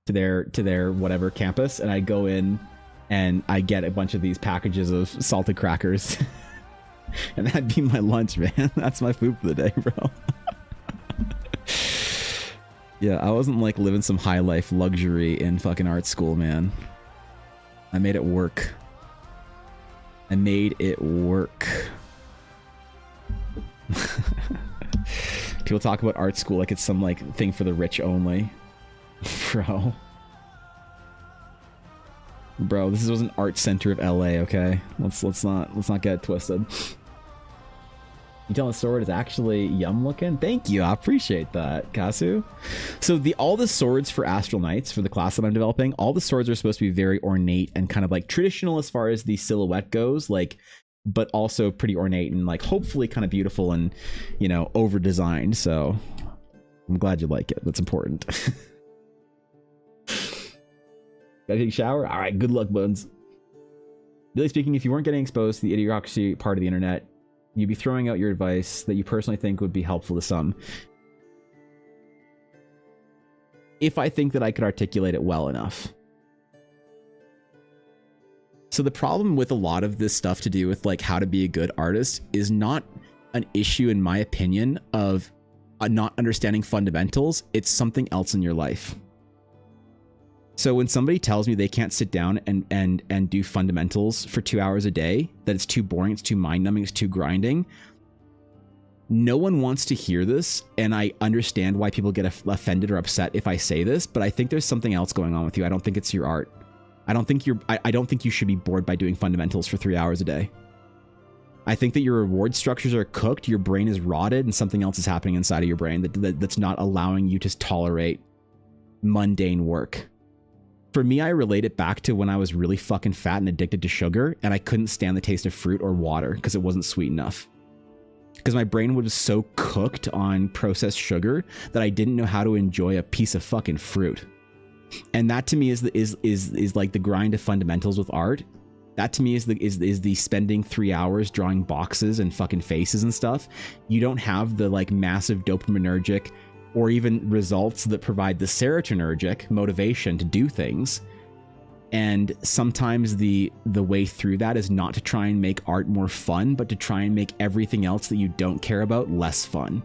to their whatever campus, and I'd go in and I get a bunch of these packages of salted crackers. And that'd be my lunch, man. That's my food for the day, bro. Yeah, I wasn't like living some high life luxury in fucking art school, man. I made it work. I made it work. People talk about art school like it's some like thing for the rich only. Bro, this was an art center of LA, okay? Let's not get it twisted. You telling the sword is actually yum looking? Thank you, I appreciate that, Kasu. So all the swords for Astral Knights, for the class that I'm developing, all the swords are supposed to be very ornate and kind of like traditional as far as the silhouette goes, like, but also pretty ornate and like hopefully kind of beautiful and, you know, over designed. So I'm glad you like it. That's important. Gotta take a shower? All right, good luck, Bones. Really speaking, if you weren't getting exposed to the idiocracy part of the internet, you'd be throwing out your advice that you personally think would be helpful to some. If I think that I could articulate it well enough. So the problem with a lot of this stuff to do with like how to be a good artist is not an issue, in my opinion, of not understanding fundamentals. It's something else in your life. So when somebody tells me they can't sit down and do fundamentals for 2 hours a day, that it's too boring, it's too mind-numbing, it's too grinding, no one wants to hear this, and I understand why people get offended or upset if I say this, but I think there's something else going on with you. I don't think it's your art. I don't think you should be bored by doing fundamentals for 3 hours a day. I think that your reward structures are cooked, your brain is rotted, and something else is happening inside of your brain that's not allowing you to tolerate mundane work. For me, I relate it back to when I was really fucking fat and addicted to sugar, and I couldn't stand the taste of fruit or water because it wasn't sweet enough. Because my brain was so cooked on processed sugar that I didn't know how to enjoy a piece of fucking fruit. And that to me is like the grind of fundamentals with art. That to me is the spending 3 hours drawing boxes and fucking faces and stuff. You don't have the like massive dopaminergic or even results that provide the serotonergic motivation to do things. And sometimes the way through that is not to try and make art more fun, but to try and make everything else that you don't care about less fun.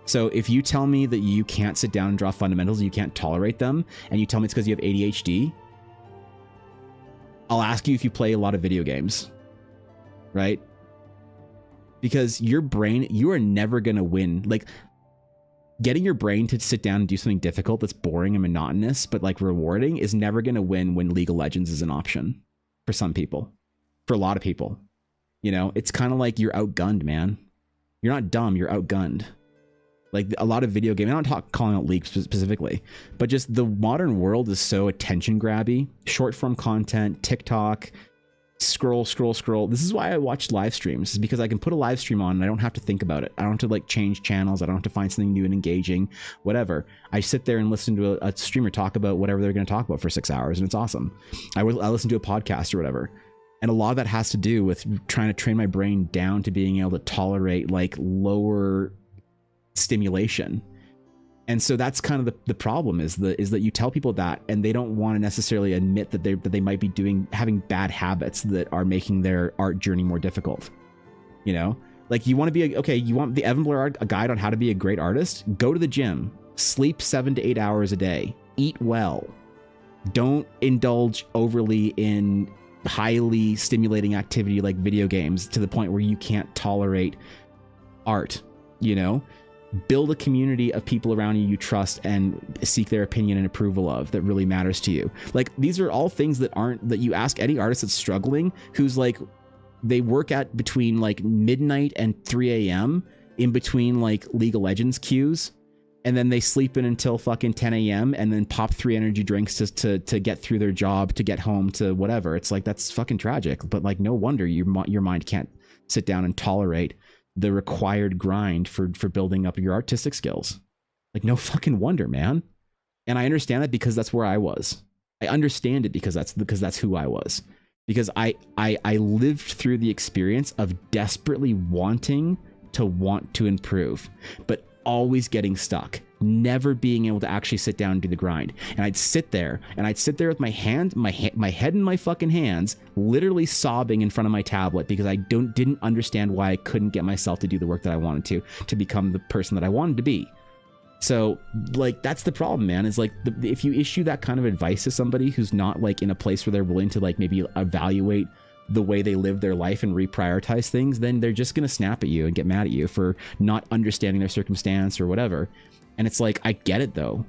So if you tell me that you can't sit down and draw fundamentals, you can't tolerate them, and you tell me it's because you have ADHD, I'll ask you if you play a lot of video games, right? Because your brain, you are never going to win. Like, getting your brain to sit down and do something difficult that's boring and monotonous, but like rewarding, is never going to win when League of Legends is an option for some people, for a lot of people. You know, it's kind of like you're outgunned, man. You're not dumb, you're outgunned. Like a lot of video games, I'm not calling out League specifically, but just the modern world is so attention grabby, short form content, TikTok, scroll. This is why I watch live streams, is because I can put a live stream on and I don't have to think about it. I don't have to like change channels. I don't have to find something new and engaging, whatever. I sit there and listen to a streamer talk about whatever they're going to talk about for 6 hours, and it's awesome. I listen to a podcast or whatever. And a lot of that has to do with trying to train my brain down to being able to tolerate like lower stimulation. And so that's kind of the problem is that you tell people that, and they don't want to necessarily admit that they might be having bad habits that are making their art journey more difficult. You know, like you want to be you want the Evan Blair art, a guide on how to be a great artist. Go to the gym, sleep 7 to 8 hours a day, eat well, don't indulge overly in highly stimulating activity like video games to the point where you can't tolerate art. You know, build a community of people around you trust and seek their opinion and approval of that really matters to you. Like, these are all things that you ask any artist that's struggling, who's like, they work at between like midnight and 3 a.m. in between like League of Legends queues, and then they sleep in until fucking 10 a.m. and then pop 3 energy drinks to get through their job, to get home, to whatever. It's like, that's fucking tragic. But like, no wonder your mind can't sit down and tolerate the required grind for building up your artistic skills. Like, no fucking wonder, man. And I understand that because that's where I was. I understand it because that's who I was. Because I lived through the experience of desperately wanting to improve, but always getting stuck, never being able to actually sit down and do the grind. And I'd sit there with my head in my fucking hands, literally sobbing in front of my tablet because I didn't understand why I couldn't get myself to do the work that I wanted to become the person that I wanted to be. So like, that's the problem, man, is like, if you issue that kind of advice to somebody who's not like in a place where they're willing to like maybe evaluate the way they live their life and reprioritize things, then they're just going to snap at you and get mad at you for not understanding their circumstance or whatever. And it's like, I get it though.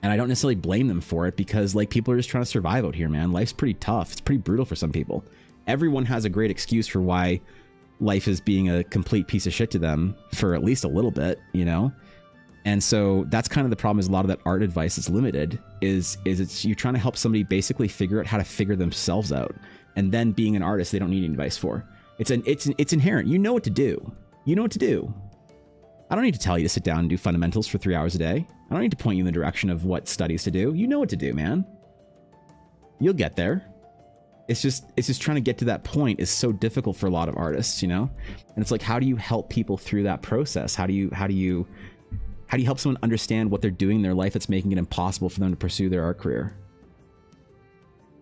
And I don't necessarily blame them for it, because like, people are just trying to survive out here, man. Life's pretty tough. It's pretty brutal for some people. Everyone has a great excuse for why life is being a complete piece of shit to them for at least a little bit, you know? And so that's kind of the problem, is a lot of that art advice is limited, is it's, you're trying to help somebody basically figure out how to figure themselves out. And then being an artist, they don't need any advice for. It's inherent. You know what to do. You know what to do. I don't need to tell you to sit down and do fundamentals for 3 hours a day. I don't need to point you in the direction of what studies to do. You know what to do, man. You'll get there. It's just trying to get to that point is so difficult for a lot of artists, you know? And it's like, how do you help people through that process? How do you help someone understand what they're doing in their life that's making it impossible for them to pursue their art career?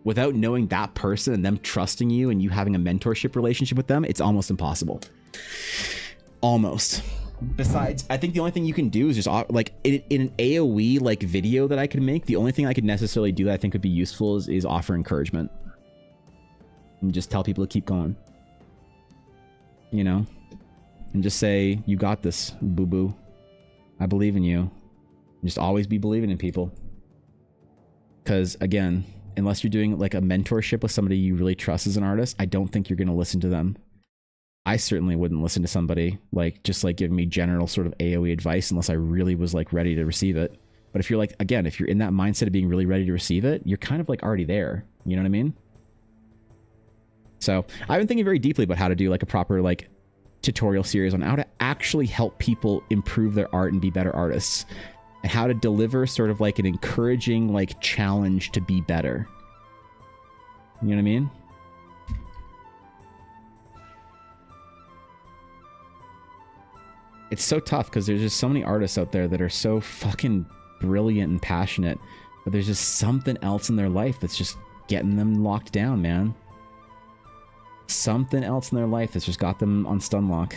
Without knowing that person and them trusting you and you having a mentorship relationship with them, it's almost impossible. Almost. Besides, I think the only thing you can do is just like in an AoE like video that I could make, the only thing I could necessarily do that I think would be useful is offer encouragement. And just tell people to keep going. You know? And just say, you got this, boo-boo. I believe in you. And just always be believing in people. Because again, unless you're doing like a mentorship with somebody you really trust as an artist, I don't think you're going to listen to them. I certainly wouldn't listen to somebody like just like giving me general sort of AoE advice unless I really was like ready to receive it. But if you're like, again, if you're in that mindset of being really ready to receive it, you're kind of like already there. You know what I mean? So I've been thinking very deeply about how to do like a proper like tutorial series on how to actually help people improve their art and be better artists. And how to deliver sort of like an encouraging like challenge to be better. You know what I mean? It's so tough because there's just so many artists out there that are so fucking brilliant and passionate, but there's just something else in their life that's just getting them locked down, man. Something else in their life that's just got them on stun lock.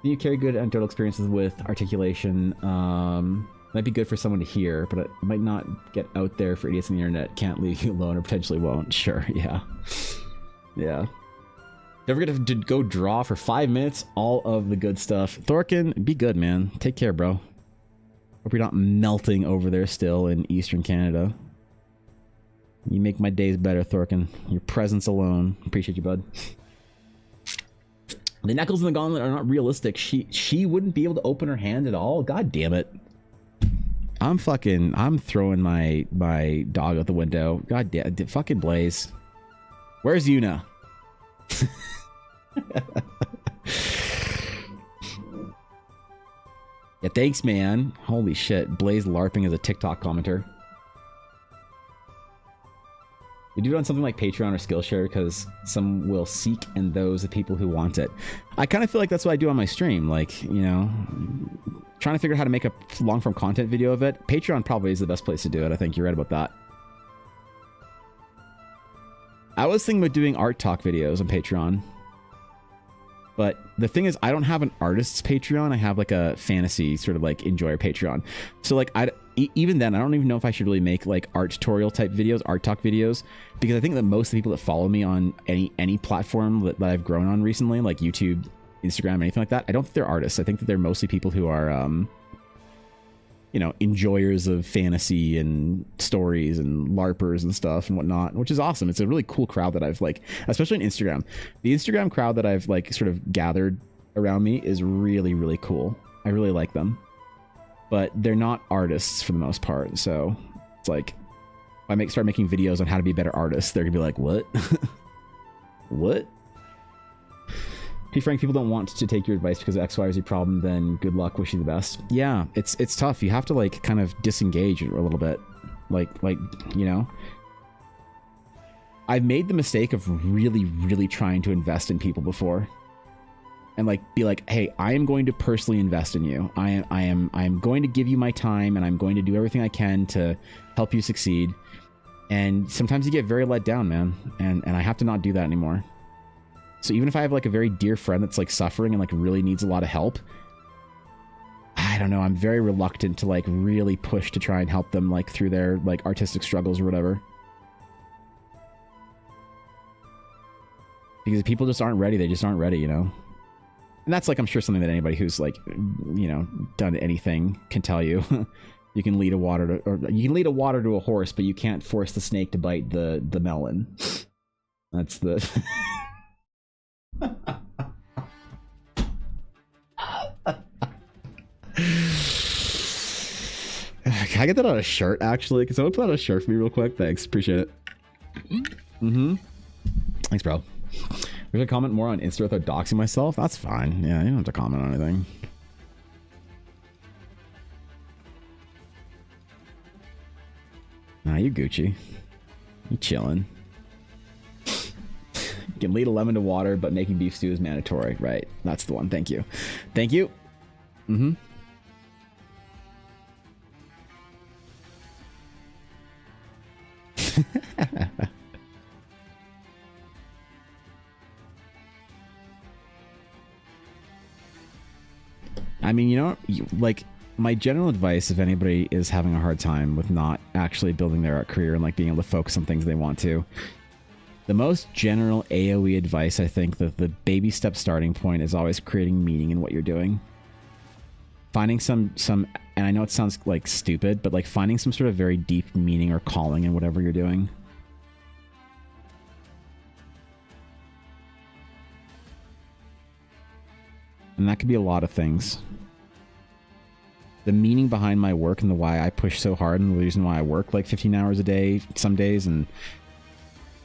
Do you carry good anecdotal experiences with articulation? Might be good for someone to hear, but it might not get out there for idiots on the internet. Can't leave you alone, or potentially won't. Sure, yeah. Yeah. Don't forget to go draw for 5 minutes. All of the good stuff. Thorkin, be good, man. Take care, bro. Hope you're not melting over there still in Eastern Canada. You make my days better, Thorkin. Your presence alone. Appreciate you, bud. The knuckles in the gauntlet are not realistic. She wouldn't be able to open her hand at all. God damn it. I'm throwing my dog out the window. God damn, fucking Blaze. Where's Yuna? Yeah, thanks, man. Holy shit. Blaze LARPing as a TikTok commenter. We do it on something like Patreon or Skillshare because some will seek and those are people who want it. I kind of feel like that's what I do on my stream. Like, you know, trying to figure out how to make a long form content video of it. Patreon probably is the best place to do it. I think you're right about that. I was thinking about doing art talk videos on Patreon. But the thing is, I don't have an artist's Patreon. I have like a fantasy sort of like enjoyer Patreon. So like, even then, I don't even know if I should really make like art tutorial type videos, art talk videos, because I think that most of the people that follow me on any platform that I've grown on recently, like YouTube, Instagram, anything like that, I don't think they're artists. I think that they're mostly people who are, you know, enjoyers of fantasy and stories and LARPers and stuff and whatnot, which is awesome. It's a really cool crowd that I've like, especially on Instagram. The Instagram crowd that I've like sort of gathered around me is really, really cool. I really like them. But they're not artists for the most part. So it's like, if I start making videos on how to be better artists, they're gonna be like, what? What? P. Frank, people don't want to take your advice because of X, Y, or Z problem, then good luck, wish you the best. Yeah, it's tough. You have to like kind of disengage a little bit. Like, you know, I've made the mistake of really, really trying to invest in people before. And like be like, hey, I am going to personally invest in you. I am going to give you my time, and I'm going to do everything I can to help you succeed. And sometimes you get very let down, man. And I have to not do that anymore. So even if I have like a very dear friend that's like suffering and like really needs a lot of help, I don't know, I'm very reluctant to like really push to try and help them like through their like artistic struggles or whatever. Because people just aren't ready. They just aren't ready, you know? And that's like, I'm sure something that anybody who's like, you know, done anything can tell you. You can lead a water to a horse, but you can't force the snake to bite the melon. That's the... Can I get that on a shirt, actually? Can someone put on a shirt for me real quick? Thanks. Appreciate it. Thanks, bro. We're gonna comment more on Insta without doxing myself. That's fine. Yeah, you don't have to comment on anything. Nah, you Gucci. You chilling. You can lead a lemon to water, but making beef stew is mandatory. Right. That's the one. Thank you. Thank you. I mean, you know, like, my general advice, if anybody is having a hard time with not actually building their art career and like being able to focus on things they want to, the most general AoE advice, I think that the baby step starting point is always creating meaning in what you're doing. Finding some, and I know it sounds like stupid, but like finding some sort of very deep meaning or calling in whatever you're doing. And that could be a lot of things. The meaning behind my work and the why I push so hard and the reason why I work like 15 hours a day some days and,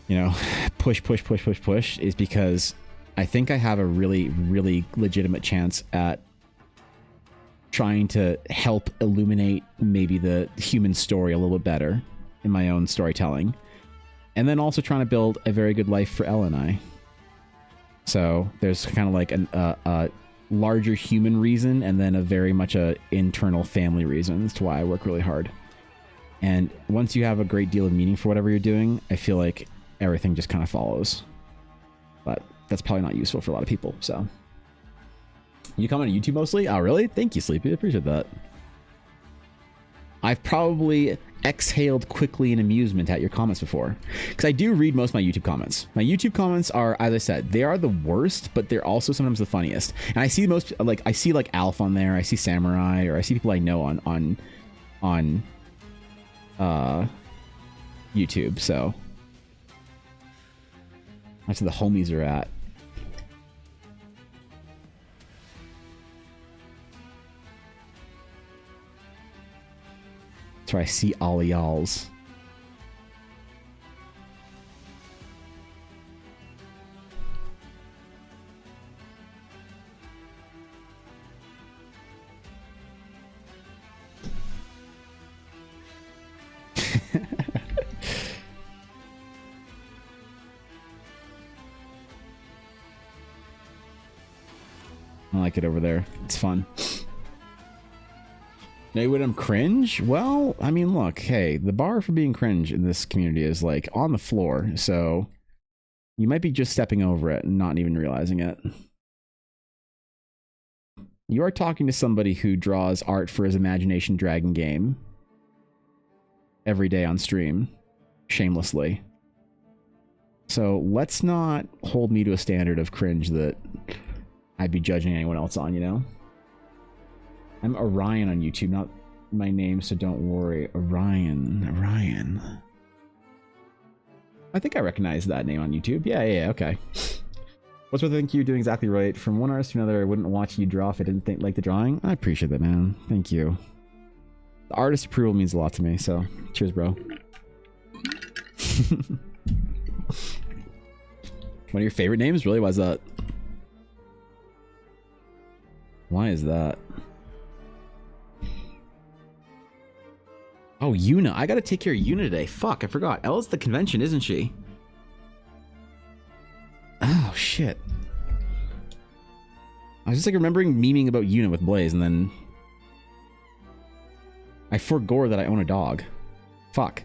you know, push is because I think I have a really, really legitimate chance at trying to help illuminate maybe the human story a little bit better in my own storytelling. And then also trying to build a very good life for Ella and I. So there's kind of like a larger human reason and then a very much a internal family reason as to why I work really hard. And once you have a great deal of meaning for whatever you're doing, I feel like everything just kind of follows. But that's probably not useful for a lot of people. So you comment on YouTube mostly? Oh, really? Thank you, Sleepy. I appreciate that. I've probably exhaled quickly in amusement at your comments before, because I do read most of my YouTube comments. My YouTube comments are, as I said, they are the worst, but they're also sometimes the funniest. And I see most, like, I see like Alf on there, I see Samurai, or I see people I know on YouTube. So that's where the homies are at. That's where I see all y'alls. I like it over there. It's fun. Maybe when I'm cringe? Well, I mean, look, hey, the bar for being cringe in this community is like on the floor, so you might be just stepping over it and not even realizing it. You are talking to somebody who draws art for his Imagination Dragon game, every day on stream, shamelessly. So let's not hold me to a standard of cringe that I'd be judging anyone else on, you know? I'm Orion on YouTube, not my name, so don't worry. Orion. I think I recognize that name on YouTube. Yeah, okay. What's with I think you're doing exactly right. From one artist to another, I wouldn't watch you draw if I didn't like the drawing. I appreciate that, man. Thank you. The artist approval means a lot to me, so cheers, bro. One of your favorite names? Really? Why is that? Why is that? Oh, Yuna. I gotta take care of Yuna today. Fuck, I forgot. Ella's the convention, isn't she? Oh, shit. I was just like remembering memeing about Yuna with Blaze, and then I forgot that I own a dog. Fuck.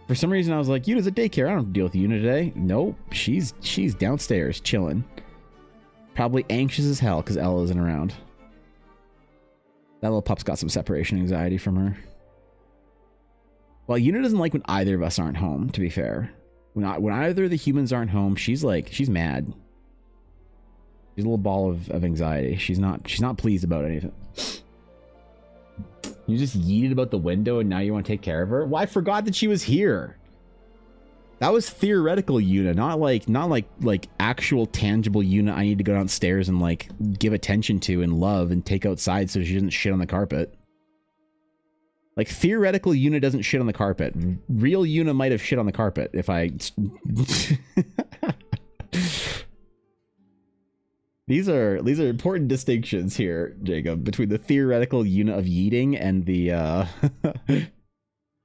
For some reason, I was like, Yuna's at daycare. I don't have to deal with Yuna today. Nope. She's downstairs, chilling. Probably anxious as hell because Ella isn't around. That little pup's got some separation anxiety from her. Well, Yuna doesn't like when either of us aren't home, to be fair. When either of the humans aren't home, she's mad. She's a little ball of anxiety. She's not pleased about anything. You just yeeted about the window and now you want to take care of her? Well, I forgot that she was here. That was theoretical Yuna, not like actual tangible Yuna I need to go downstairs and like give attention to and love and take outside so she doesn't shit on the carpet. Like theoretical Yuna doesn't shit on the carpet. Real Yuna might have shit on the carpet if I These are important distinctions here, Jacob, between the theoretical Yuna of yeeting and the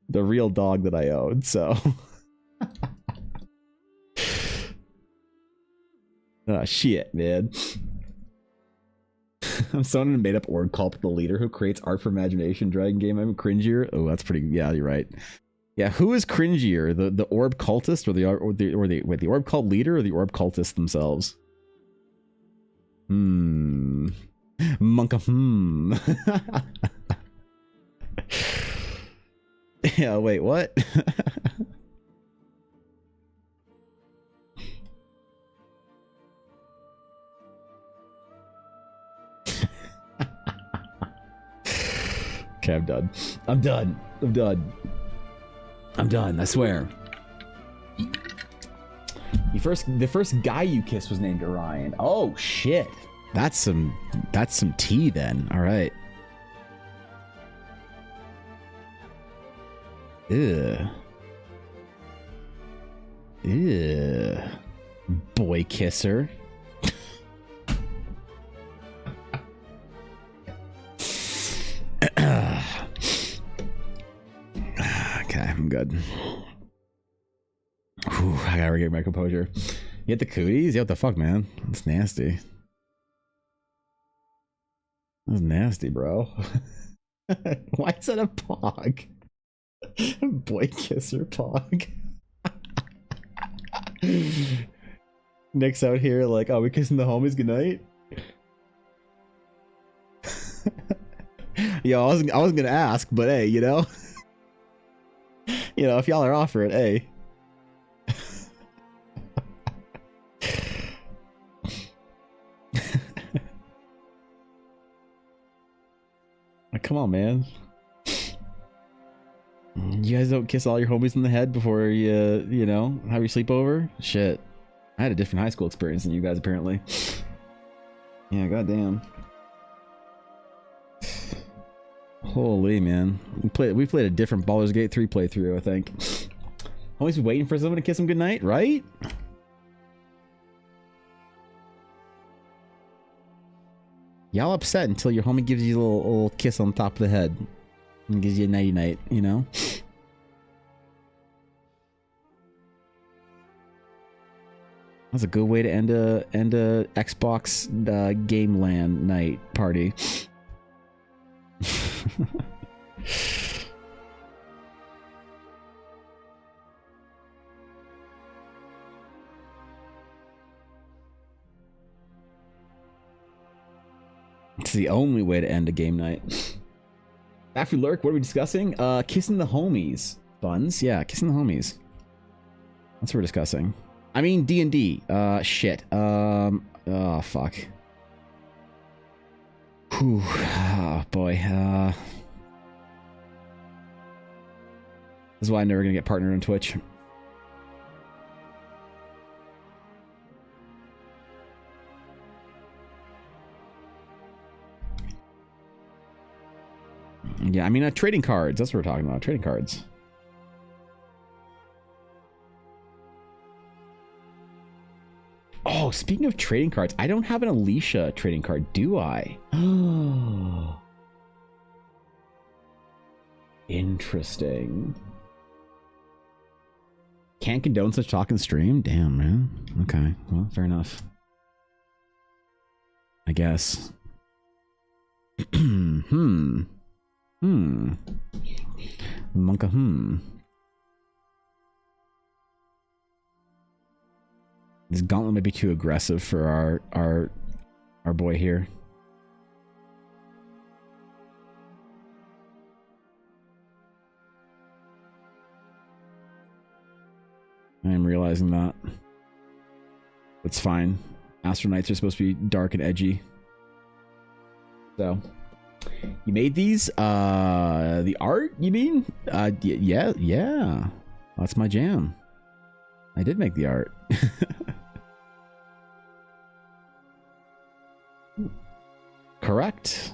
the real dog that I own, so oh shit, man. I'm summoning a made-up org called the leader who creates art for imagination dragon game. I'm cringier. Oh, that's pretty. Yeah, you're right. Yeah, who is cringier, the orb cultist or the orb cult leader or the orb cultist themselves? Monka. Yeah. Wait. What? Okay, I'm done. I'm done. I'm done. I'm done. I swear. The first guy you kissed was named Orion. Oh shit. That's some tea then. All right. Ew. Ew. Boy kisser. Okay, I'm good. Whew, I gotta regain my composure. You hit the cooties? Yeah, what the fuck, man? That's nasty. That's nasty, bro. Why is that a pog? Boy kisser pog. Nick's out here like, oh, we kissing the homies goodnight? Yo, I wasn't gonna ask, but hey, you know? You know, if y'all are offering, hey. Come on, man. You guys don't kiss all your homies in the head before you know, have your sleepover? Shit. I had a different high school experience than you guys, apparently. Yeah, goddamn. Holy, man. We played a different Baldur's Gate 3 playthrough, I think. Always waiting for someone to kiss him goodnight, right? Y'all upset until your homie gives you a little kiss on top of the head and gives you a nighty night, you know? That's a good way to end a Xbox Game LAN night party. It's the only way to end a game night. After lurk, what are we discussing? Kissing the homies. Buns? Yeah, kissing the homies. That's what we're discussing. I mean, D&D. Shit. Oh, fuck. Whew. Oh, boy. This is why I'm never gonna get partnered on Twitch. Yeah, I mean, trading cards. That's what we're talking about. Trading cards. Oh, speaking of trading cards, I don't have an Alicia trading card, do I? Oh. Interesting. Can't condone such talk in stream? Damn, man. Okay, well, fair enough. I guess. Monka, This gauntlet may be too aggressive for our boy here. I am realizing that. It's fine. Astral Knights are supposed to be dark and edgy. So, you made these? The art, you mean? Yeah. That's my jam. I did make the art. Correct.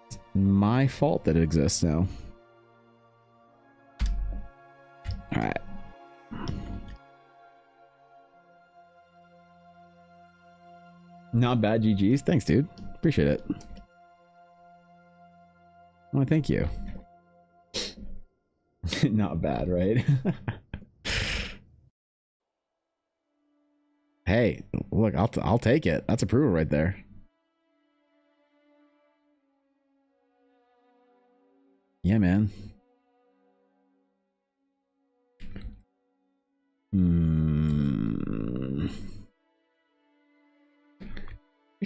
It's my fault that it exists now. All right. Not bad, GG's. Thanks, dude. Appreciate it. Well, thank you. Not bad, right? Hey, look, I'll take it. That's approval right there. Yeah, man. We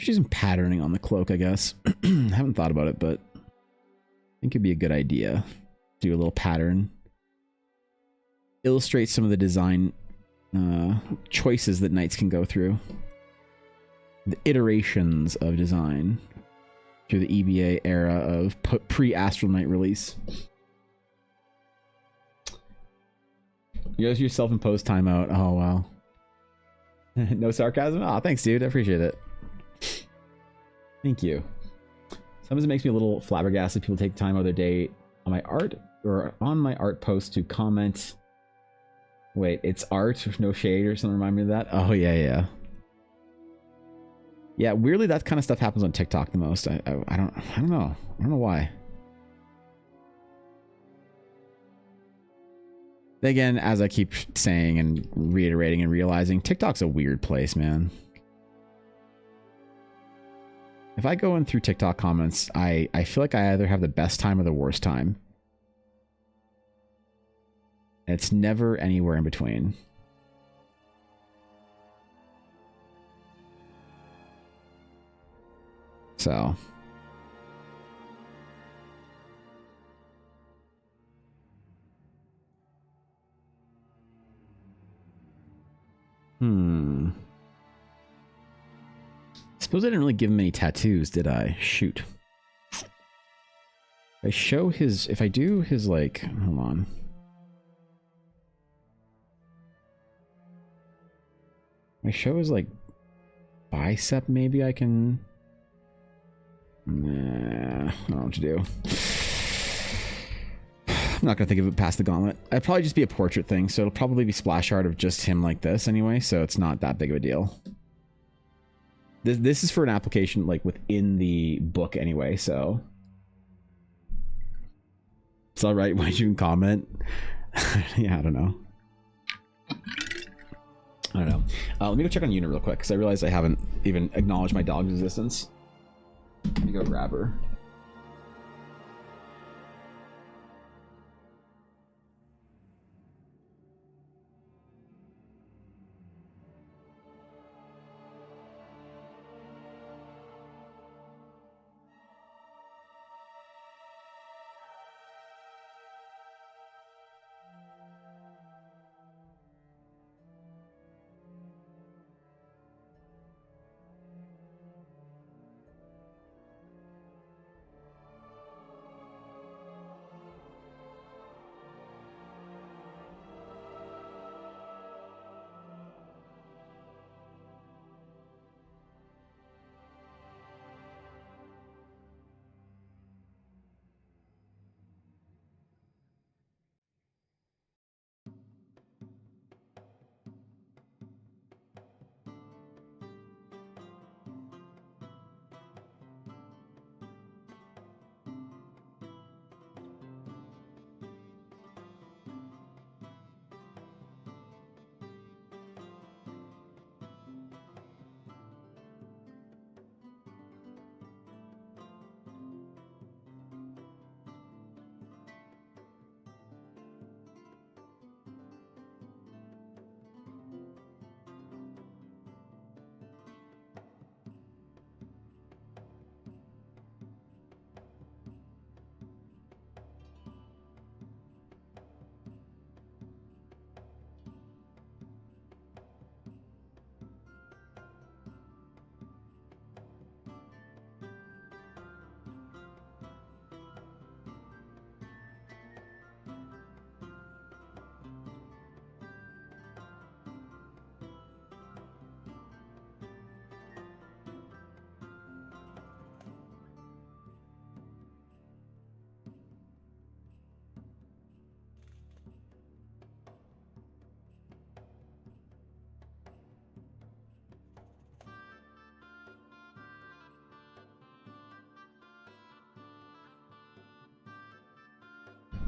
should do some patterning on the cloak, I guess. Haven't thought about it, but I think it'd be a good idea. Do a little pattern. Illustrate some of the design choices that knights can go through. The iterations of design through the EBA era of pre-Astral Knight release. You guys, your self-imposed timeout. Oh, wow. No sarcasm? Oh, thanks, dude. I appreciate it. Thank you. Sometimes it makes me a little flabbergasted. People take time out of their day on my art or on my art post to comment. Wait, it's art, no shade or something. Remind me of that. Oh yeah. Yeah, weirdly, that kind of stuff happens on TikTok the most. I don't know why. Again, as I keep saying and reiterating and realizing, TikTok's a weird place, man. If I go in through TikTok comments, I feel like I either have the best time or the worst time. It's never anywhere in between. So. Suppose I didn't really give him any tattoos, did I? Shoot. I show his... If I do his, like... Hold on. I show his, like, bicep, maybe I can... Nah, I don't know what to do. I'm not gonna think of it past the gauntlet. It'd probably just be a portrait thing, so it'll probably be splash art of just him like this anyway, so it's not that big of a deal. This is for an application, like, within the book anyway, so... It's alright, why did you even comment? Yeah, I don't know. Let me go check on Una real quick, because I realized I haven't even acknowledged my dog's existence. Let me go grab her.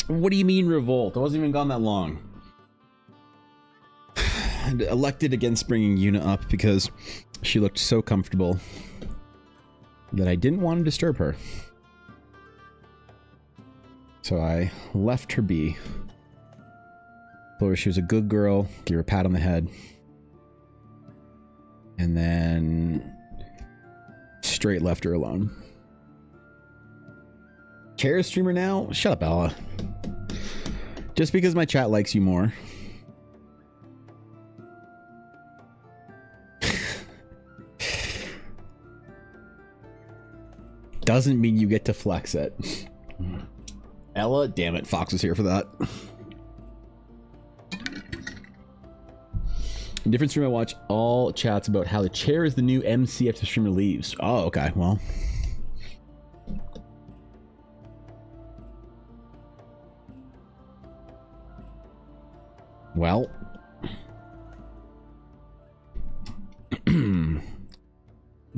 What do you mean revolt? I wasn't even gone that long. And elected against bringing Yuna up because she looked so comfortable that I didn't want to disturb her. So I left her be. Told her she was a good girl, gave her a pat on the head. And then straight left her alone. Chair streamer now? Shut up, Ella. Just because my chat likes you more. Doesn't mean you get to flex it. Ella, damn it, Fox was here for that. Different stream, I watch all chats about how the chair is the new MC after the streamer leaves. Oh, okay, well. Well.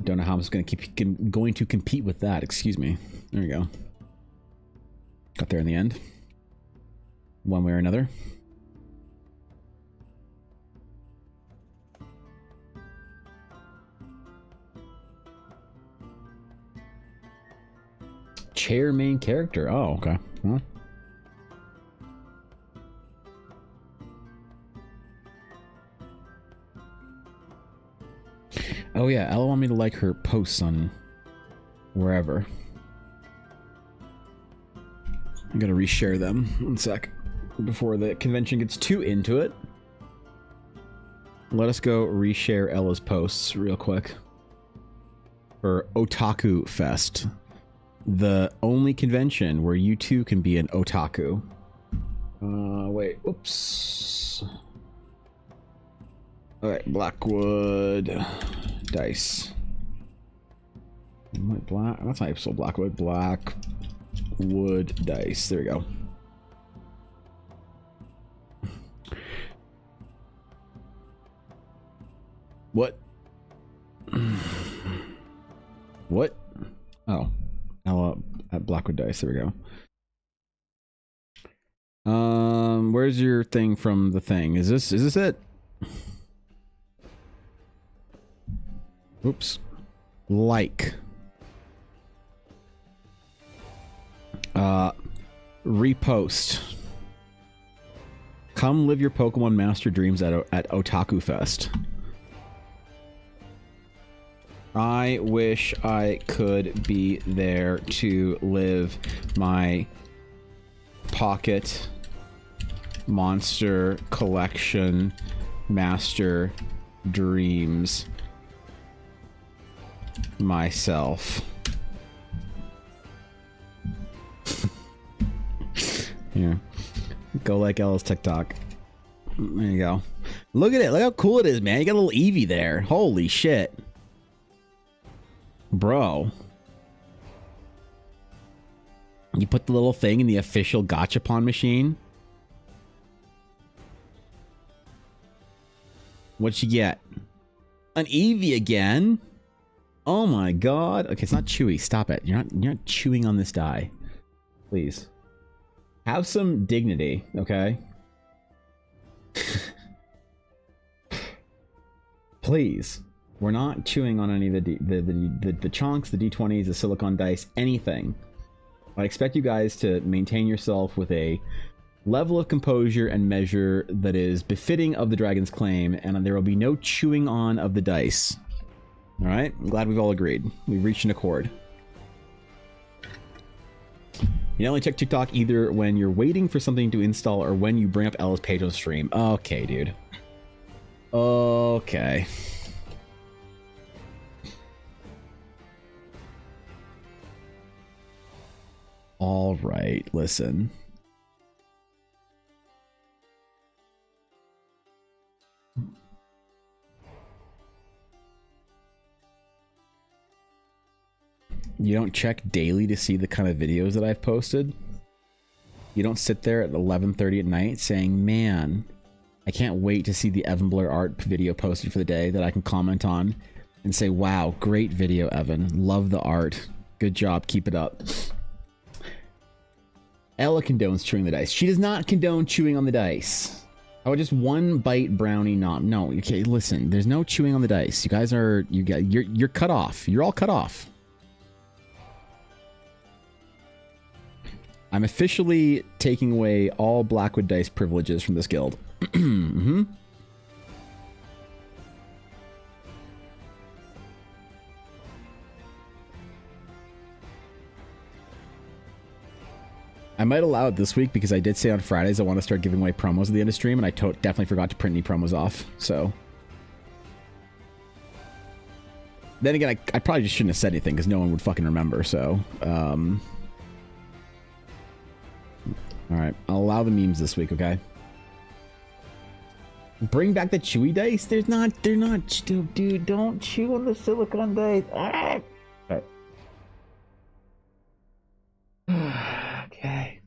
Don't know how I'm just going to compete with that. Excuse me. There we go. Got there in the end. One way or another. Chair main character. Oh, okay. Well. Oh yeah, Ella wanted me to like her posts on wherever. I'm gonna reshare them 1 sec before the convention gets too into it. Let us go reshare Ella's posts real quick for Otaku Fest, the only convention where you too can be an otaku. Wait, oops. All right, Blackwood dice. Black. That's not so Blackwood. Blackwood dice. There we go. What? What? Oh, Ella at Blackwood dice. There we go. Where's your thing from the thing? Is this it? Oops. Like. Repost. Come live your Pokemon Master Dreams at Otaku Fest. I wish I could be there to live my Pocket Monster Collection Master Dreams myself. Yeah. Go like Ella's TikTok. There you go. Look at it. Look how cool it is, man. You got a little Eevee there. Holy shit. Bro. You put the little thing in the official Gachapon machine. What'd you get? An Eevee again? Oh my god. Okay, it's not chewy. Stop it. You're not chewing on this die. Please. Have some dignity, okay? Please. We're not chewing on any of the chunks, the D20s, the silicon dice, anything. I expect you guys to maintain yourself with a level of composure and measure that is befitting of the dragon's claim, and there will be no chewing on of the dice. All right? I'm glad we've all agreed. We've reached an accord. You only check TikTok either when you're waiting for something to install or when you bring up Ella's page on stream. Okay, dude. Okay. All right, listen. You don't check daily to see the kind of videos that I've posted? You don't sit there at 11:30 at night saying, man, I can't wait to see the Evan Blair art video posted for the day that I can comment on and say, wow, great video, Evan. Love the art. Good job. Keep it up. Ella condones chewing the dice. She does not condone chewing on the dice. Oh, just one bite brownie, not no. Okay, listen. There's no chewing on the dice. You guys are you're cut off. You're all cut off. I'm officially taking away all Blackwood dice privileges from this guild. Mm-hmm. I might allow it this week because I did say on Fridays I want to start giving away promos at the end of stream, and I definitely forgot to print any promos off. So then again, I probably just shouldn't have said anything because no one would fucking remember. So all right, I'll allow the memes this week. Okay. Bring back the chewy dice. They're not. Dude, don't chew on the silicone dice. Ah! Okay. Okay.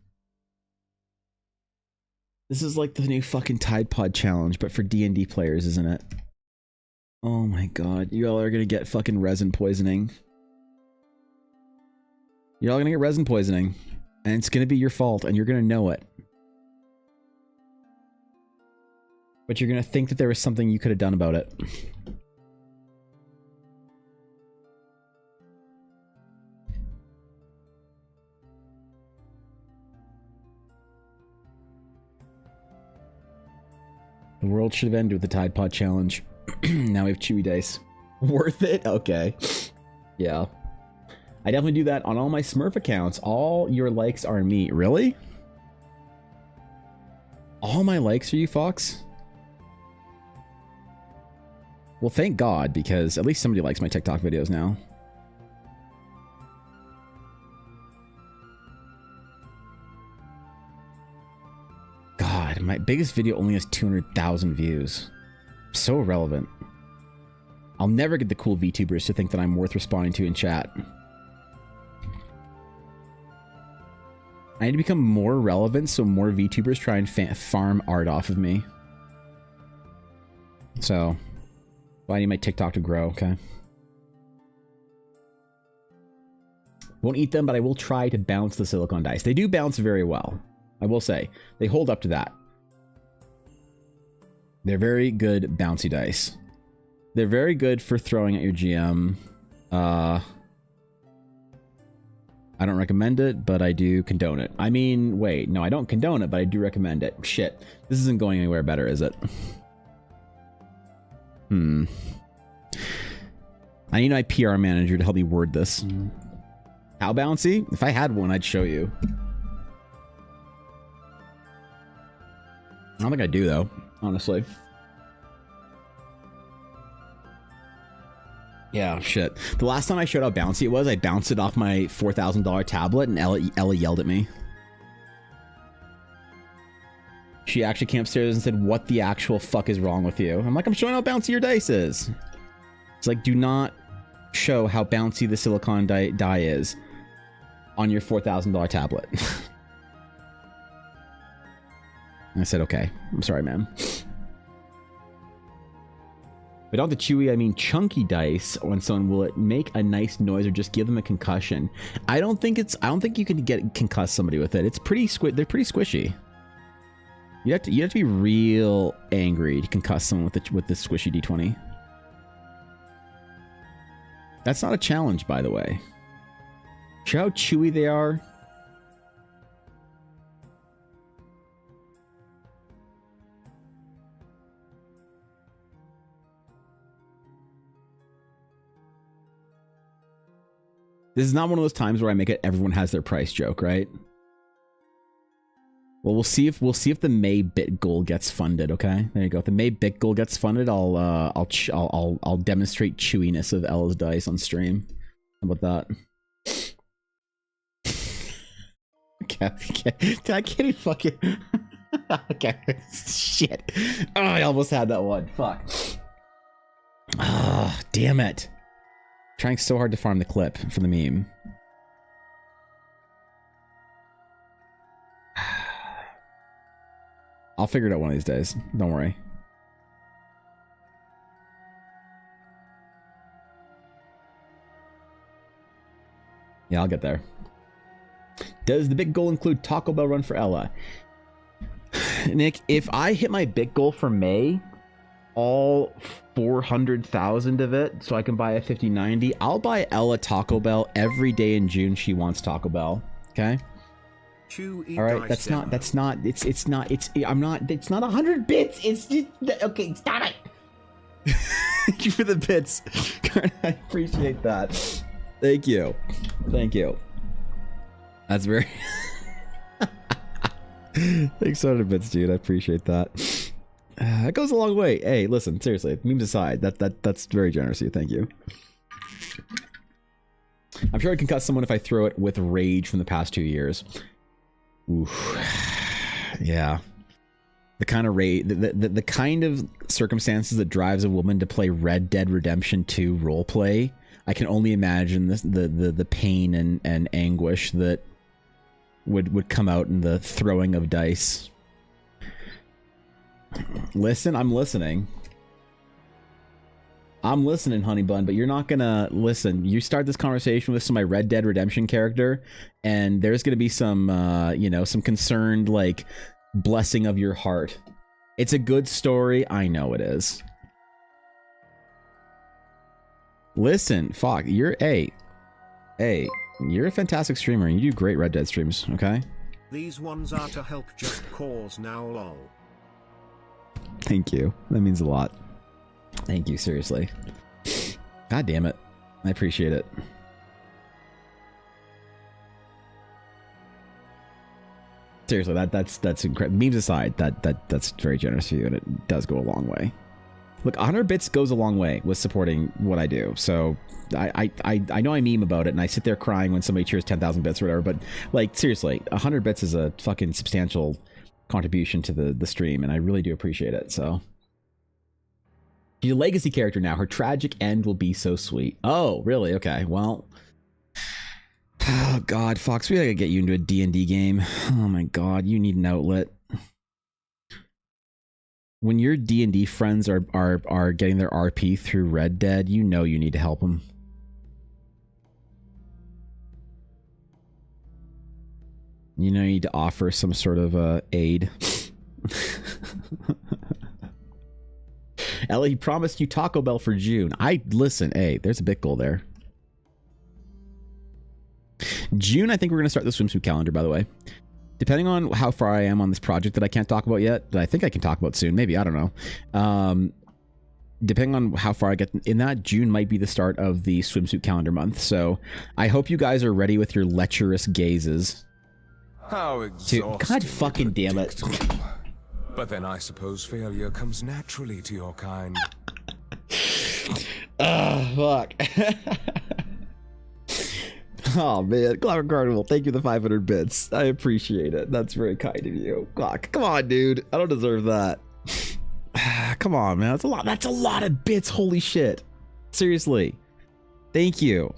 This is like the new fucking Tide Pod challenge, but for D&D players, isn't it? Oh my god. You all are gonna get fucking resin poisoning. You're all gonna get resin poisoning. And it's gonna be your fault, and you're gonna know it. But you're gonna think that there was something you could have done about it. The world should have ended with the Tide Pod challenge. Now we have chewy dice. Worth it? Okay. Yeah. I definitely do that on all my Smurf accounts. All your likes are me. Really? All my likes are you, Fox? Well, thank God, because at least somebody likes my TikTok videos now. God, my biggest video only has 200,000 views. So irrelevant. I'll never get the cool VTubers to think that I'm worth responding to in chat. I need to become more relevant so more VTubers try and farm art off of me. So, well, I need my TikTok to grow, okay? Won't eat them, but I will try to bounce the silicone dice. They do bounce very well, I will say. They hold up to that. They're very good bouncy dice. They're very good for throwing at your GM. I don't recommend it, but I do condone it. I mean, wait, no, I don't condone it, but I do recommend it. Shit, this isn't going anywhere better, is it? I need my PR manager to help me word this. How bouncy? If I had one, I'd show you. I don't think I do, though, honestly. Yeah, shit. The last time I showed how bouncy it was, I bounced it off my $4,000 tablet, and Ella yelled at me. She actually came upstairs and said, "What the actual fuck is wrong with you?" I'm like, "I'm showing how bouncy your dice is." It's like, do not show how bouncy the silicone die is on your $4,000 tablet. I said, "Okay, I'm sorry, ma'am." But not the chewy, I mean chunky dice. When someone will it make a nice noise or just give them a concussion? I don't think you can concuss somebody with it. It's pretty they're pretty squishy. You have to be real angry to concuss someone with the squishy D20. That's not a challenge, by the way. See how chewy they are? This is not one of those times where I make it everyone has their price joke, right? Well, we'll see if the May bit goal gets funded. Okay, there you go. If the May bit goal gets funded, I'll demonstrate chewiness of Ella's dice on stream. How about that? Okay. I can't even fucking. Okay, shit. Oh, I almost had that one. Fuck. Ah, damn it. Trying so hard to farm the clip for the meme. I'll figure it out one of these days. Don't worry. Yeah, I'll get there. Does the big goal include Taco Bell run for Ella? Nick, if I hit my big goal for May, all 400,000 of it, so I can buy a 5090, I'll buy Ella Taco Bell every day in June she wants Taco Bell. Okay? All right, it's not 100 bits. It's just, okay, stop it. Thank you for the bits. I appreciate that. Thank you. That's very thanks 100 bits, dude. I appreciate that. It goes a long way. Hey, listen, seriously, memes aside, that's very generous of you. Thank you. I'm sure I can cut someone if I throw it with rage from the past 2 years. Oof. Yeah. The kind of the kind of circumstances that drives a woman to play Red Dead Redemption 2 roleplay. I can only imagine the pain and anguish that would come out in the throwing of dice. Listen, I'm listening. I'm listening, honey bun, but you're not gonna listen. You start this conversation with my Red Dead Redemption character, and there's gonna be some, some concerned, like, blessing of your heart. It's a good story. I know it is. Listen, fuck, you're a fantastic streamer, and you do great Red Dead streams, okay? These ones are to help just cause now, lol. Thank you. That means a lot. Thank you, seriously. God damn it. I appreciate it. Seriously, that's incredible. Memes aside, that's very generous of you, and it does go a long way. Look, 100 bits goes a long way with supporting what I do. So I know I meme about it, and I sit there crying when somebody cheers 10,000 bits or whatever, but like seriously, 100 bits is a fucking substantial contribution to the stream, and I really do appreciate it. So she's a legacy character now. Her tragic end will be so sweet. Oh, really? Okay. Well, oh god, Fox, we gotta get you into a D&D game. Oh my god, you need an outlet. When your D&D friends are getting their RP through Red Dead, you know you need to help them. You know you need to offer some sort of aid. Ellie promised you Taco Bell for June. Listen, hey, there's a bit goal there. June, I think we're going to start the swimsuit calendar, by the way. Depending on how far I am on this project that I can't talk about yet, that I think I can talk about soon, maybe, I don't know. Depending on how far I get in that, June might be the start of the swimsuit calendar month. So I hope you guys are ready with your lecherous gazes. How exhausting. God fucking damn it. But then I suppose failure comes naturally to your kind. Fuck. Oh man, Clover Carnival, thank you for the 500 bits. I appreciate it. That's very kind of you. God, come on, dude. I don't deserve that. Come on, man. That's a lot of bits. Holy shit. Seriously. Thank you.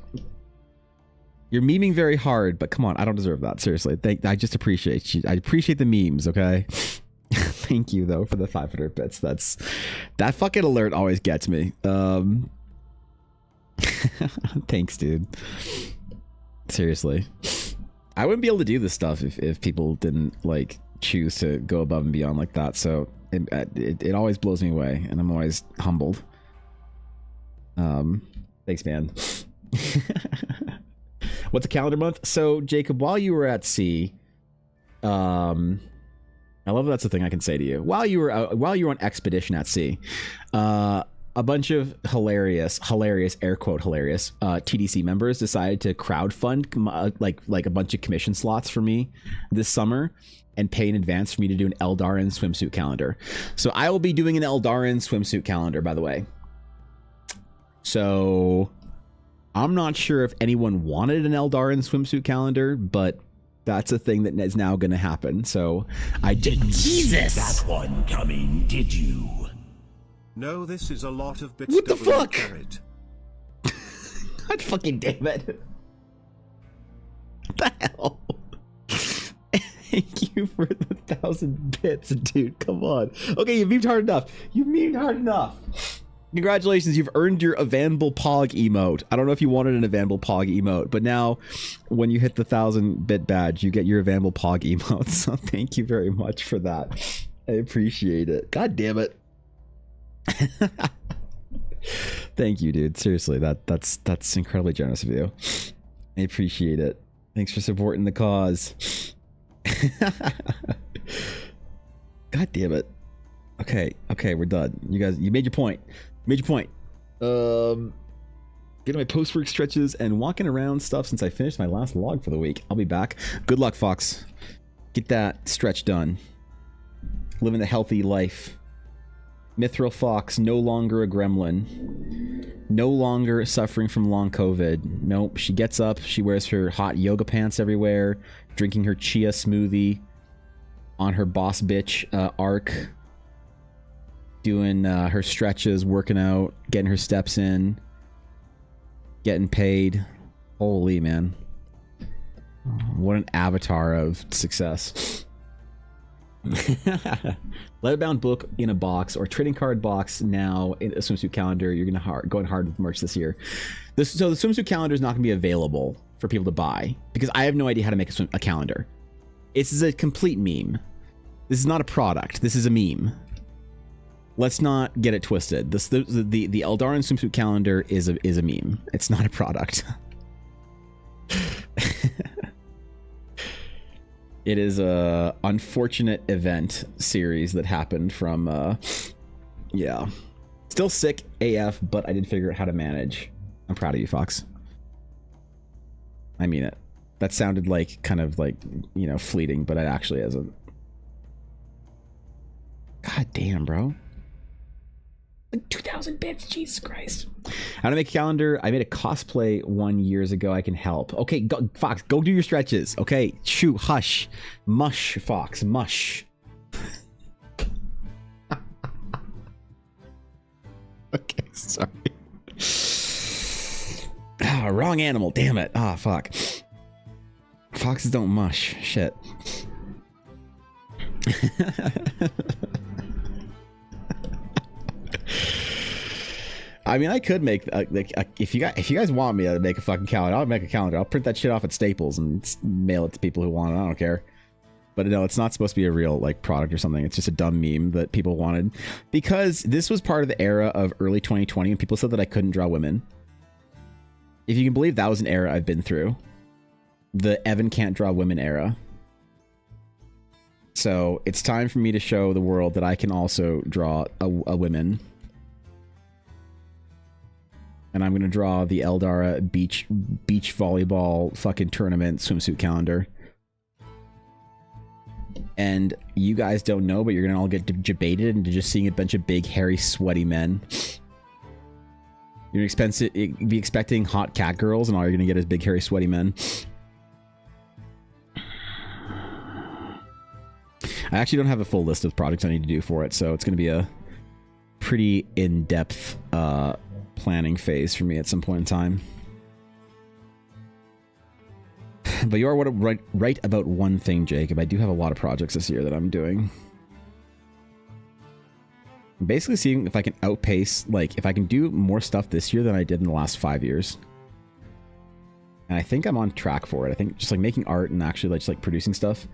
You're memeing very hard, but come on, I don't deserve that. Seriously. I just appreciate you. I appreciate the memes, okay? Thank you though for the 500 bits. That fucking alert always gets me. Thanks, dude. Seriously, I wouldn't be able to do this stuff if people didn't like choose to go above and beyond like that. So it always blows me away, and I'm always humbled. Thanks, man. What's a calendar month? So Jacob, while you were at sea, I love that's the thing I can say to you. While you were on expedition at sea, a bunch of hilarious air quote hilarious TDC members decided to crowdfund like a bunch of commission slots for me this summer and pay in advance for me to do an Eldarin swimsuit calendar. So I will be doing an Eldarin swimsuit calendar, by the way. So I'm not sure if anyone wanted an Eldarin swimsuit calendar, but that's a thing that is now going to happen. So I didn't see that one coming, did you? No, this is a lot of bits. What the fuck? God fucking damn it. What the hell? Thank you for the 1,000 bits, dude. Come on. Okay, you memed hard enough. Congratulations, you've earned your Evanville Pog emote. I don't know if you wanted an Evanville Pog emote, but now when you hit the 1000-bit badge, you get your Evanville Pog emote. So thank you very much for that. I appreciate it. God damn it. Thank you, dude. Seriously, that's incredibly generous of you. I appreciate it. Thanks for supporting the cause. God damn it. Okay, we're done. You guys, you made your point. Getting my post-work stretches and walking around stuff since I finished my last log for the week. I'll be back. Good luck, Fox. Get that stretch done. Living the healthy life. Mithril Fox, no longer a gremlin. No longer suffering from long COVID. Nope, she gets up, she wears her hot yoga pants everywhere, drinking her chia smoothie on her boss bitch arc. Doing her stretches, working out, getting her steps in, getting paid. Holy man. What an avatar of success. Letterbound book in a box or trading card box now in a swimsuit calendar. You're going hard with merch this year. So the swimsuit calendar is not going to be available for people to buy because I have no idea how to make a calendar. This is a complete meme. This is not a product. This is a meme. Let's not get it twisted. The Eldarin swimsuit calendar is a meme. It's not a product. It is a unfortunate event series that happened from yeah. Still sick AF, but I did figure out how to manage. I'm proud of you, Fox. I mean it. That sounded like kind of like, you know, fleeting, but it actually isn't. God damn, bro. Like 2,000 bits, Jesus Christ. How to make a calendar? I made a cosplay 1 year ago. I can help. Okay, go, Fox, go do your stretches. Okay, shoot, hush. Mush, Fox, mush. Okay, sorry. Ah, wrong animal, damn it. Ah, fuck. Foxes don't mush. Shit. I mean, I could make if you guys want me to make a fucking calendar, I'll make a calendar. I'll print that shit off at Staples and mail it to people who want it. I don't care. But no, it's not supposed to be a real like product or something. It's just a dumb meme that people wanted because this was part of the era of early 2020 and people said that I couldn't draw women. If you can believe that was an era I've been through, the Evan can't draw women era. So it's time for me to show the world that I can also draw a women. And I'm going to draw the Eldara beach volleyball fucking tournament swimsuit calendar. And you guys don't know, but you're going to all get debated into just seeing a bunch of big, hairy, sweaty men. You're be expecting hot cat girls, and all you're going to get is big, hairy, sweaty men. I actually don't have a full list of projects I need to do for it, so it's going to be a pretty in-depth planning phase for me at some point in time. But you are right about one thing, Jacob. I do have a lot of projects this year that I'm doing. I'm basically seeing if I can outpace, like, if I can do more stuff this year than I did in the last 5 years. And I think I'm on track for it. I think just like making art and actually like just like producing stuff,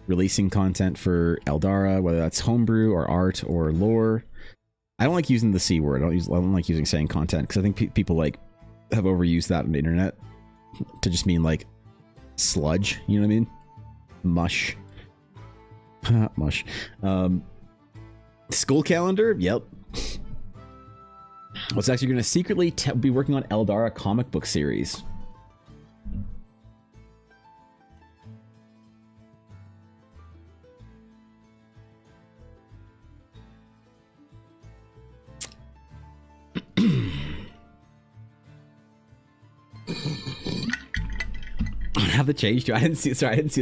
releasing content for Eldara, whether that's homebrew or art or lore. I don't like using the C word. I don't like saying content because I think people like have overused that on the internet to just mean like sludge. You know what I mean? Mush. Mush. School calendar. Yep. What's actually going to secretly be working on Eldara comic book series. Have the change too. I didn't see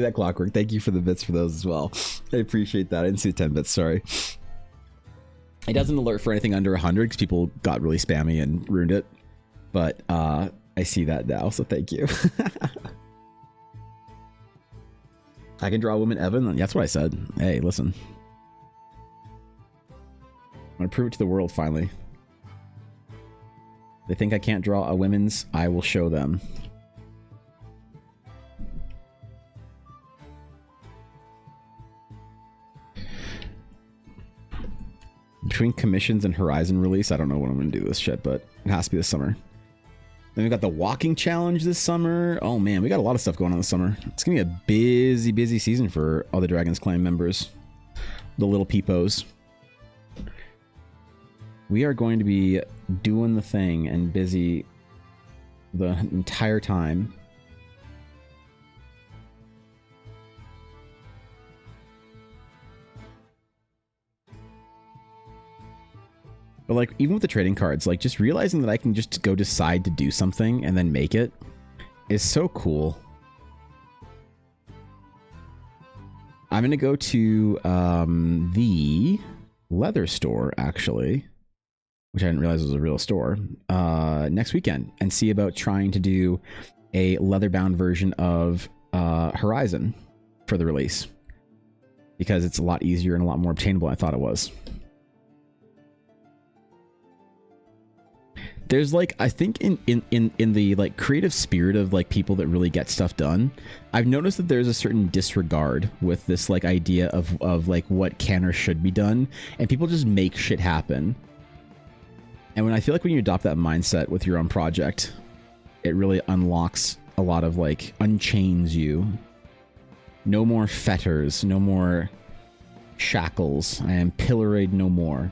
that clockwork. Thank you for the bits for those as well. I appreciate that. I didn't see the 10 bits. Sorry. It doesn't alert for anything under 100 because people got really spammy and ruined it. But I see that now, so thank you. I can draw a woman, Evan. That's what I said. Hey, listen. I'm gonna prove it to the world finally. They think I can't draw a women's. I will show them. Between commissions and Horizon release, I don't know when I'm going to do this shit, but it has to be this summer. Then we got the walking challenge this summer. Oh man, we got a lot of stuff going on this summer. It's going to be a busy, busy season for all the Dragon's Clan members. The little peepos. We are going to be doing the thing and busy the entire time. But like, even with the trading cards, like just realizing that I can just go decide to do something and then make it is so cool. I'm going to go to the leather store, actually, which I didn't realize was a real store, next weekend and see about trying to do a leather-bound version of Horizon for the release. Because it's a lot easier and a lot more obtainable than I thought it was. There's like, I think in the like creative spirit of like people that really get stuff done, I've noticed that there's a certain disregard with this like idea of like what can or should be done, and people just make shit happen. And when I feel like when you adopt that mindset with your own project, it really unlocks a lot of like, unchains you. No more fetters, no more shackles. I am pilloried no more.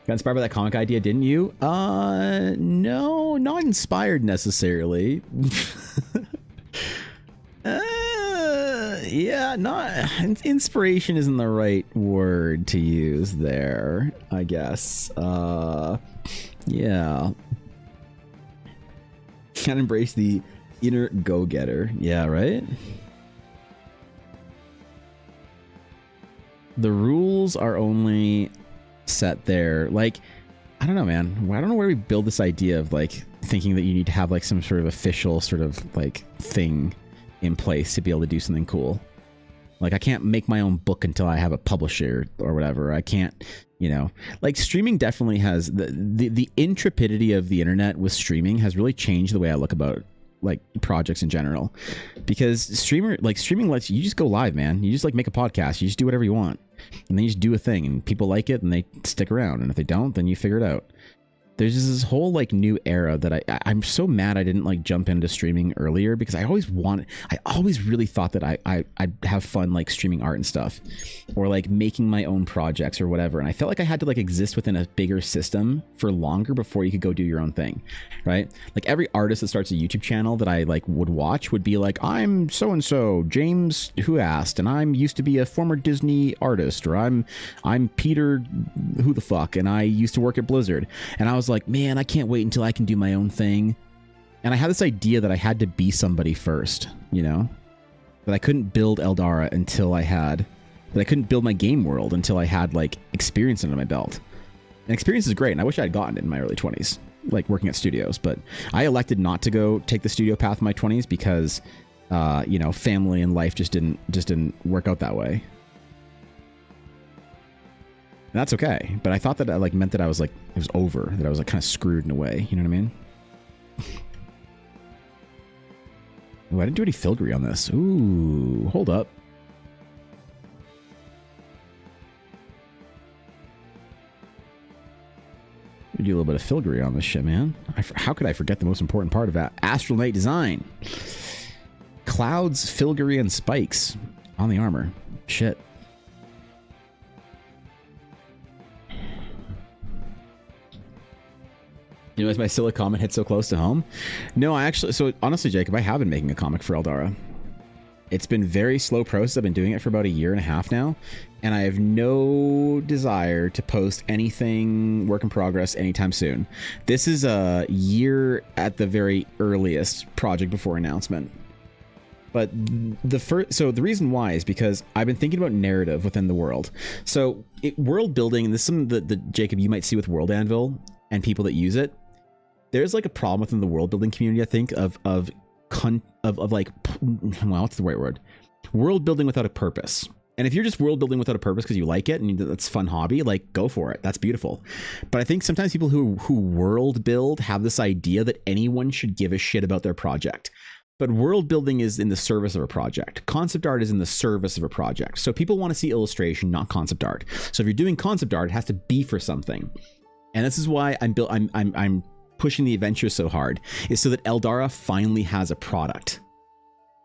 Got inspired by that comic idea, didn't you? No, not inspired necessarily. Yeah, not inspiration isn't the right word to use there, I guess. Yeah. Can't embrace the inner go-getter. Yeah, right? The rules are only set there, like, I don't know, man. I don't know where we build this idea of like thinking that you need to have like some sort of official sort of like thing in place to be able to do something cool. Like, I can't make my own book until I have a publisher or whatever. I can't, you know, like streaming definitely has the intrepidity of the internet with streaming has really changed the way I look about like projects in general, because streaming lets you just go live, man. You just like make a podcast, you just do whatever you want, and then you just do a thing and people like it and they stick around, and if they don't, then you figure it out. There's just this whole like new era that I'm so mad I didn't like jump into streaming earlier, because I always really thought that I'd have fun like streaming art and stuff, or like making my own projects or whatever, and I felt like I had to like exist within a bigger system for longer before you could go do your own thing, right? Like every artist that starts a YouTube channel that I like would watch would be like, I'm so and so James who asked, and I'm used to be a former Disney artist, or I'm Peter who the fuck, and I used to work at Blizzard. And I was like, man, I can't wait until I can do my own thing. And I had this idea that I had to be somebody first, you know, that I couldn't build Eldara until that I couldn't build my game world until I had like experience under my belt. And experience is great, and I wish I had gotten it in my early 20s, like working at studios, but I elected not to go take the studio path in my 20s because you know, family and life just didn't work out that way. And that's okay, but I thought that like meant that I was like, it was over, that I was like kind of screwed in a way, you know what I mean? Ooh, I didn't do any filigree on this. Ooh, hold up. We do a little bit of filigree on this shit, man. How could I forget the most important part of that? Astral Knight design. Clouds, filigree, and spikes on the armor. Shit. You know, as my Scylla comment hit so close to home? No, I actually... So, honestly, Jacob, I have been making a comic for Eldara. It's been very slow process. I've been doing it for about a year and a half now. And I have no desire to post anything work in progress anytime soon. This is a year at the very earliest project before announcement. But the reason why is because I've been thinking about narrative within the world. So, world building, and this is something that Jacob, you might see with World Anvil and people that use it. There's like a problem within the world building community, I think, of like, well, what's the right word? World building without a purpose. And if you're just world building without a purpose because you like it and that's a fun hobby, like go for it. That's beautiful. But I think sometimes people who world build have this idea that anyone should give a shit about their project. But world building is in the service of a project. Concept art is in the service of a project. So people want to see illustration, not concept art. So if you're doing concept art, it has to be for something. And this is why I'm pushing the adventure so hard, is so that Eldara finally has a product.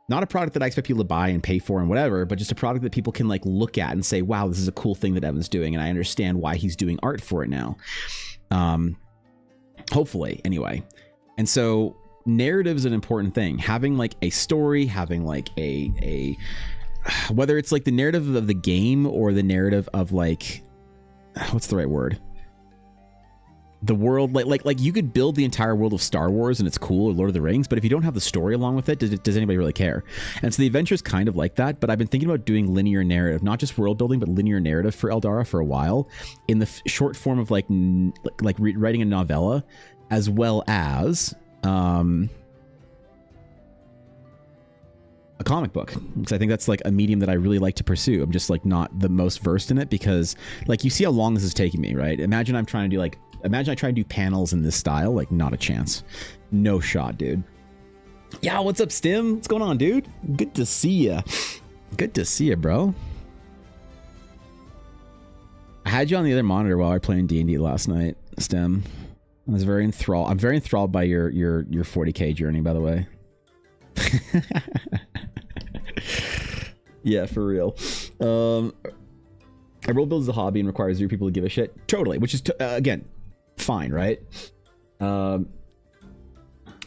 Not a product that I expect people to buy and pay for and whatever, but just a product that people can like look at and say, wow, this is a cool thing that Evan's doing. And I understand why he's doing art for it now. Hopefully, anyway. And so narrative is an important thing. Having like a story, having like a whether it's like the narrative of the game or the narrative of like, what's the right word? The world, like you could build the entire world of Star Wars and it's cool, or Lord of the Rings, but if you don't have the story along with it, does anybody really care? And so the adventure is kind of like that, but I've been thinking about doing linear narrative, not just world building, but linear narrative for Eldara for a while, in the short form of like writing a novella, as well as a comic book, because I think that's like a medium that I really like to pursue. I'm just like not the most versed in it, because like you see how long this is taking me, right? Imagine I try and do panels in this style, like not a chance. No shot, dude. Yeah, what's up, Stim? What's going on, dude? Good to see ya. Good to see ya, bro. I had you on the other monitor while I was playing D&D last night, Stim. I was very enthralled. I'm very enthralled by your 40k journey, by the way. Yeah, for real. I world build as a hobby and requires 0 people to give a shit. Totally, which is again fine, right? World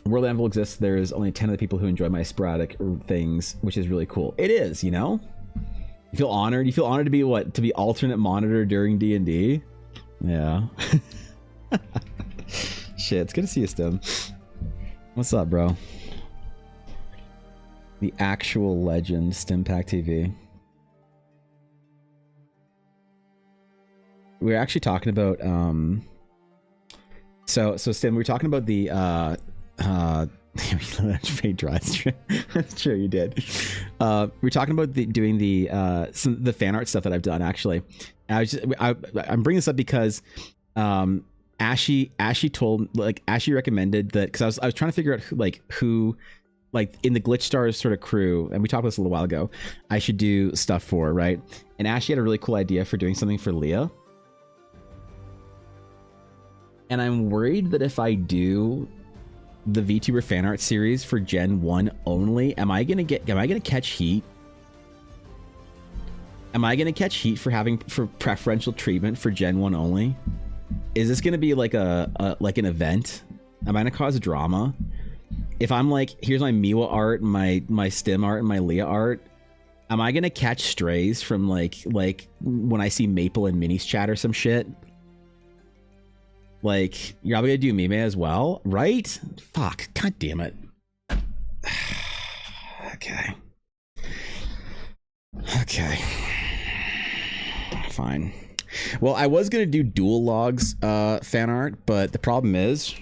Anvil exists. There's only 10 of the people who enjoy my sporadic things, which is really cool. It is, you know. You feel honored. You feel honored to be what? To be alternate monitor during D&D. Yeah. Shit, it's good to see you, Stim. What's up, bro? The actual legend, Stimpack TV. We were actually talking about so Stim, we were talking about the that's true, you did. We were talking about doing the fan art stuff that I've done, actually. I'm bringing this up because Ashy recommended that, because I was trying to figure out who in the Glitch Stars sort of crew, and we talked about this a little while ago, I should do stuff for, right? And Ashy had a really cool idea for doing something for Leah. And I'm worried that if I do the VTuber fan art series for Gen 1 only, am I gonna catch heat? Am I gonna catch heat for preferential treatment for Gen 1 only? Is this gonna be like an event? Am I gonna cause drama? If I'm like, here's my Miwa art, my Stim art, and my Leah art, am I gonna catch strays from like when I see Maple and Minnie's chat or some shit? Like, you're probably gonna do Mime as well, right? Fuck, god damn it. Okay. Fine. Well, I was gonna do Dual Logs fan art, but the problem is,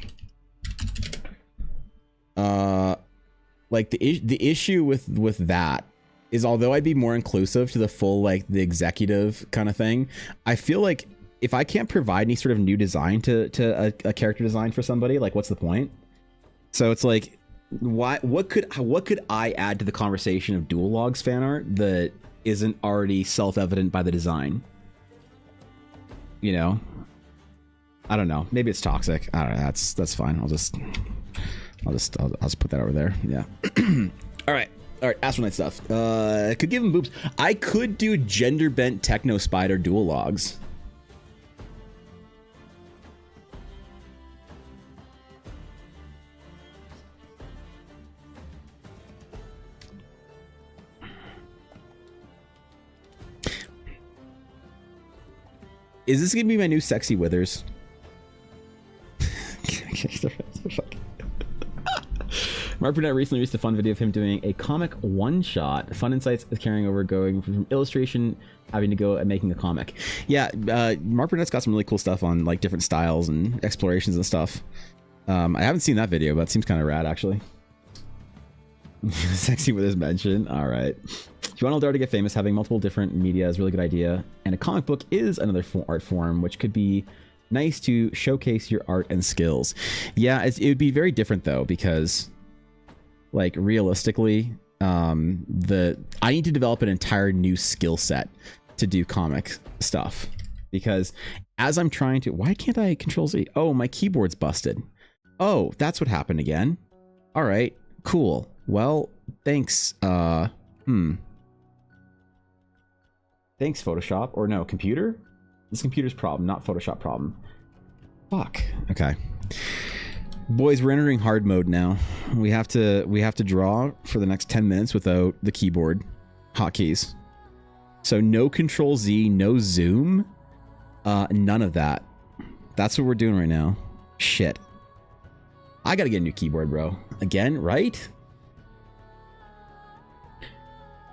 like the issue with that is, although I'd be more inclusive to the full, like the executive kind of thing, I feel like if I can't provide any sort of new design to a character design for somebody, like what's the point? So it's like, what could I add to the conversation of Dual Logs fan art that isn't already self-evident by the design? You know, I don't know. Maybe it's toxic. I don't know. That's fine. I'll just put that over there. Yeah. All right. Astronite stuff. I could give him boobs. I could do gender bent techno spider Dual Logs. Is this gonna be my new sexy Withers? Mark Burnett recently released a fun video of him doing a comic one-shot. Fun insights is carrying over, going from illustration, having to go and making a comic. Yeah, Mark Burnett's got some really cool stuff on like different styles and explorations and stuff. I haven't seen that video, but it seems kind of rad, actually. Sexy Withers mentioned. All right, If you want Eldar to get famous, having multiple different media is a really good idea. And a comic book is another art form, which could be nice to showcase your art and skills. Yeah, it would be very different though, because like realistically, I need to develop an entire new skill set to do comic stuff, because as I'm trying to, why can't I Control Z? Oh, my keyboard's busted. Oh, that's what happened again. All right, cool. Well, thanks. Thanks, Photoshop. Or no, computer? This computer's problem, not Photoshop problem. Fuck. Okay. Boys, we're entering hard mode now. We have to draw for the next 10 minutes without the keyboard hotkeys. So no Control Z, no zoom, none of that. That's what we're doing right now. Shit. I gotta get a new keyboard, bro. Again, right?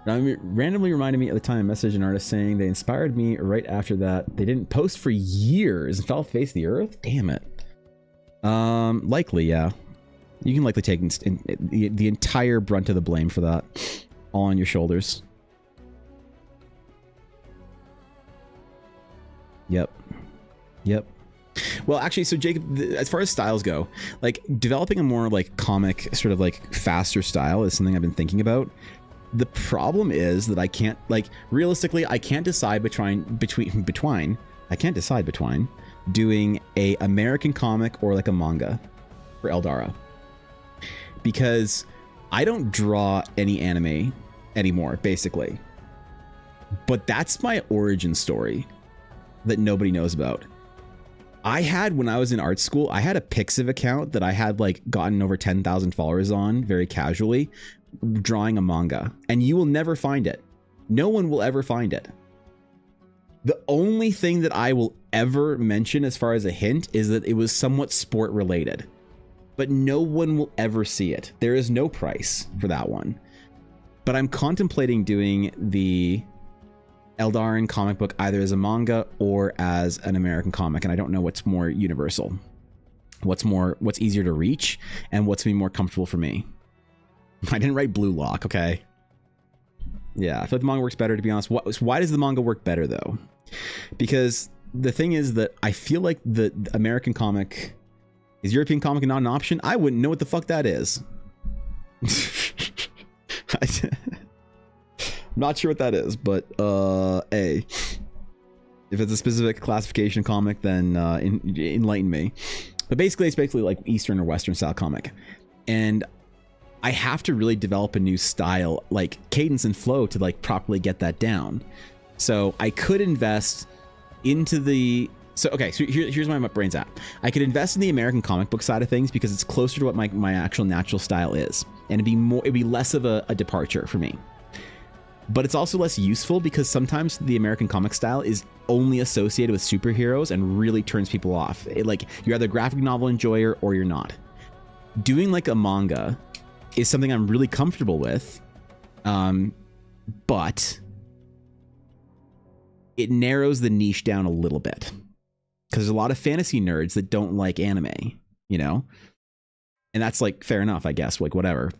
Randomly reminded me at the time I messaged an artist saying they inspired me right after that. They didn't post for years and fell off the face of the earth? Damn it. Likely, yeah. You can likely take the entire brunt of the blame for that all on your shoulders. Yep. Well, actually, so Jacob, as far as styles go, like developing a more like comic sort of like faster style is something I've been thinking about. The problem is that I can't, like, realistically, I can't decide between doing a American comic or like a manga for Eldara, because I don't draw any anime anymore, basically. But that's my origin story that nobody knows about. I had, when I was in art school, I had a Pixiv account that I had like gotten over 10,000 followers on very casually, drawing a manga, and you will never find it. No one will ever find it. The only thing that I will ever mention as far as a hint is that it was somewhat sport related, but no one will ever see it. There is no price for that one. But I'm contemplating doing the Eldarin comic book either as a manga or as an American comic, and I don't know what's more universal, what's easier to reach, and what's be more comfortable for me. I didn't write Blue Lock, okay? Yeah, I feel like the manga works better, to be honest. Why does the manga work better, though? Because the thing is that I feel like the American comic is European comic and not an option. I wouldn't know what the fuck that is. I'm not sure what that is, but if it's a specific classification comic, then enlighten me. But basically, it's basically like Eastern or Western style comic, and I have to really develop a new style, like cadence and flow, to like properly get that down. So I could invest into the... So here's where my brain's at. I could invest in the American comic book side of things because it's closer to what my actual natural style is, and it'd be less of a departure for me. But it's also less useful because sometimes the American comic style is only associated with superheroes and really turns people off. Like, you're either a graphic novel enjoyer or you're not. Doing like a manga is something I'm really comfortable with, but it narrows the niche down a little bit because there's a lot of fantasy nerds that don't like anime, you know, and that's like fair enough, I guess. Like, whatever,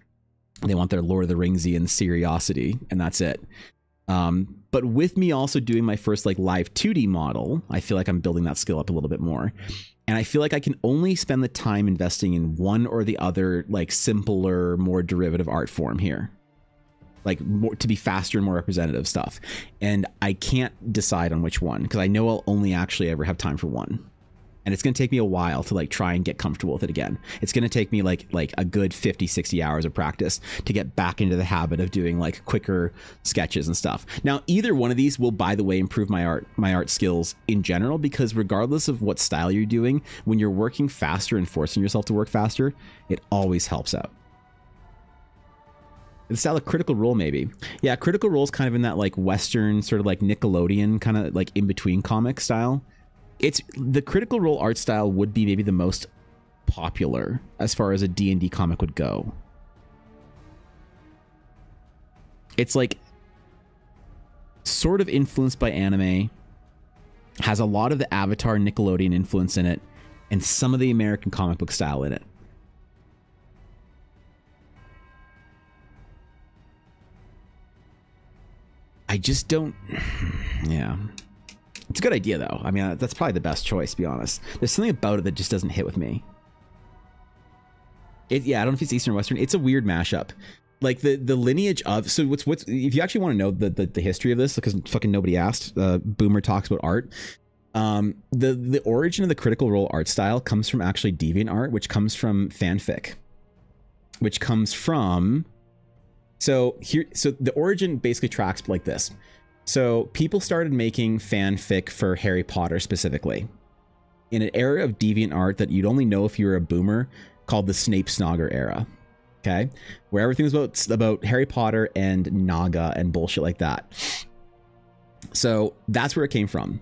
they want their Lord of the Ringsian seriosity, and that's it. But with me also doing my first like live 2D model, I feel like I'm building that skill up a little bit more. And I feel like I can only spend the time investing in one or the other, like simpler, more derivative art form here, like more to be faster and more representative stuff. And I can't decide on which one because I know I'll only actually ever have time for one. And it's going to take me a while to like try and get comfortable with it again. It's going to take me like a good 50, 60 hours of practice to get back into the habit of doing like quicker sketches and stuff. Now, either one of these will, by the way, improve my art skills in general, because regardless of what style you're doing, when you're working faster and forcing yourself to work faster, it always helps out. The style of Critical Role, maybe. Yeah, Critical Role is kind of in that like Western sort of like Nickelodeon kind of like in between comic style. It's the Critical Role art style would be maybe the most popular as far as a D&D comic would go. It's like sort of influenced by anime, has a lot of the Avatar Nickelodeon influence in it, and some of the American comic book style in it. I just don't. Yeah. It's a good idea, though. I mean, that's probably the best choice, to be honest. There's something about it that just doesn't hit with me. Yeah, I don't know if it's Eastern or Western. It's a weird mashup. Like the lineage of, so what's if you actually want to know the history of this, because fucking nobody asked, Boomer talks about art. The origin of the Critical Role art style comes from actually Deviant Art, which comes from fanfic, which comes from, so the origin basically tracks like this. So people started making fanfic for Harry Potter specifically in an era of Deviant Art that you'd only know if you were a boomer, called the Snape Snogger era. Okay, where everything was about Harry Potter and Naga and bullshit like that. So that's where it came from.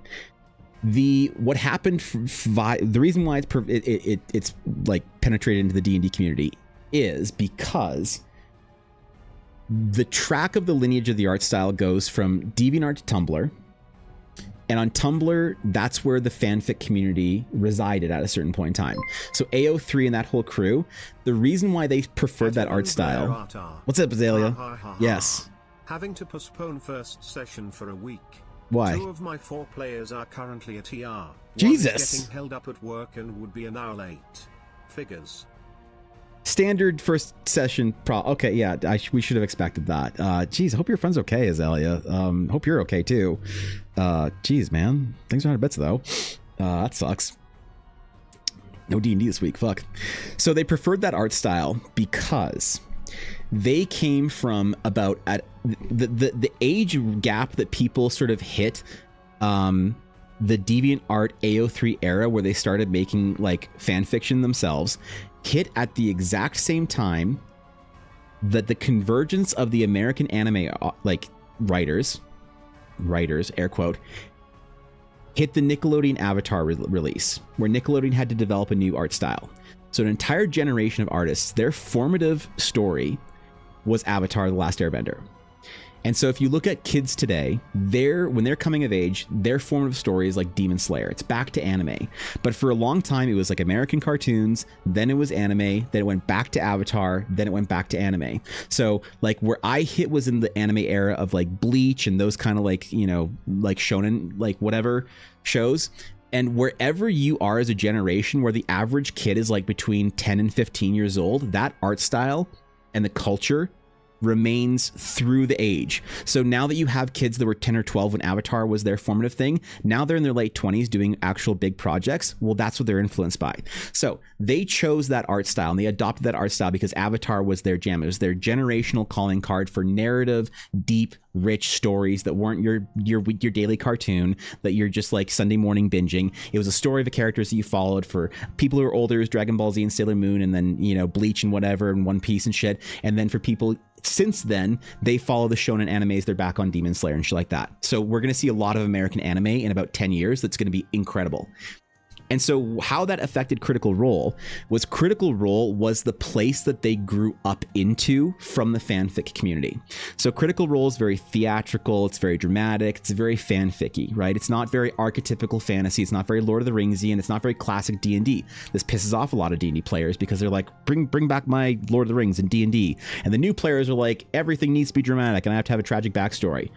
What happened, the reason why it's like penetrated into the D&D community is because the track of the lineage of the art style goes from DeviantArt to Tumblr. And on Tumblr, that's where the fanfic community resided at a certain point in time. So AO3 and that whole crew, the reason why they preferred that art style. What's up, Azalea? Yes. Having to postpone first session for a week. Why? 2 of my 4 players are currently at ER. Jesus. One is getting held up at work and would be an hour late. Figures. Standard first session okay, yeah, we should have expected that. Geez, I hope your friend's okay, Azalea. Hope you're okay too. Geez, man, things are out of bits though. That sucks. No D&D this week, fuck. So they preferred that art style because they came from about at the age gap that people sort of hit the Deviant Art AO3 era, where they started making like fan fiction themselves, hit at the exact same time that the convergence of the American anime like writers air quote, hit the Nickelodeon Avatar release, where Nickelodeon had to develop a new art style. So an entire generation of artists, their formative story was Avatar: The Last Airbender. And so if you look at kids today, when they're coming of age, their formative story is like Demon Slayer. It's back to anime. But for a long time, it was like American cartoons, then it was anime, then it went back to Avatar, then it went back to anime. So like where I hit was in the anime era of like Bleach and those kind of like, you know, like shonen, like whatever shows. And wherever you are as a generation where the average kid is like between 10 and 15 years old, that art style and the culture remains through the age. So now that you have kids that were 10 or 12 when Avatar was their formative thing, now they're in their late 20s doing actual big projects. Well, that's what they're influenced by. So they chose that art style and they adopted that art style because Avatar was their jam. It was their generational calling card for narrative, deep, rich stories that weren't your daily cartoon that you're just like Sunday morning binging. It was a story of the characters that you followed. For people who are older, it was Dragon Ball Z and Sailor Moon, and then, you know, Bleach and whatever and One Piece and shit. And then for people since then, they follow the shonen animes. They're back on Demon Slayer and shit like that. So we're going to see a lot of American anime in about 10 years. That's going to be incredible. And so how that affected Critical Role was the place that they grew up into from the fanfic community. So Critical Role is very theatrical, it's very dramatic, it's very fanficky, right? It's not very archetypical fantasy, it's not very Lord of the Ringsy, and it's not very classic D&D. This pisses off a lot of D&D players because they're like, bring back my Lord of the Rings and D&D. And the new players are like, everything needs to be dramatic and I have to have a tragic backstory.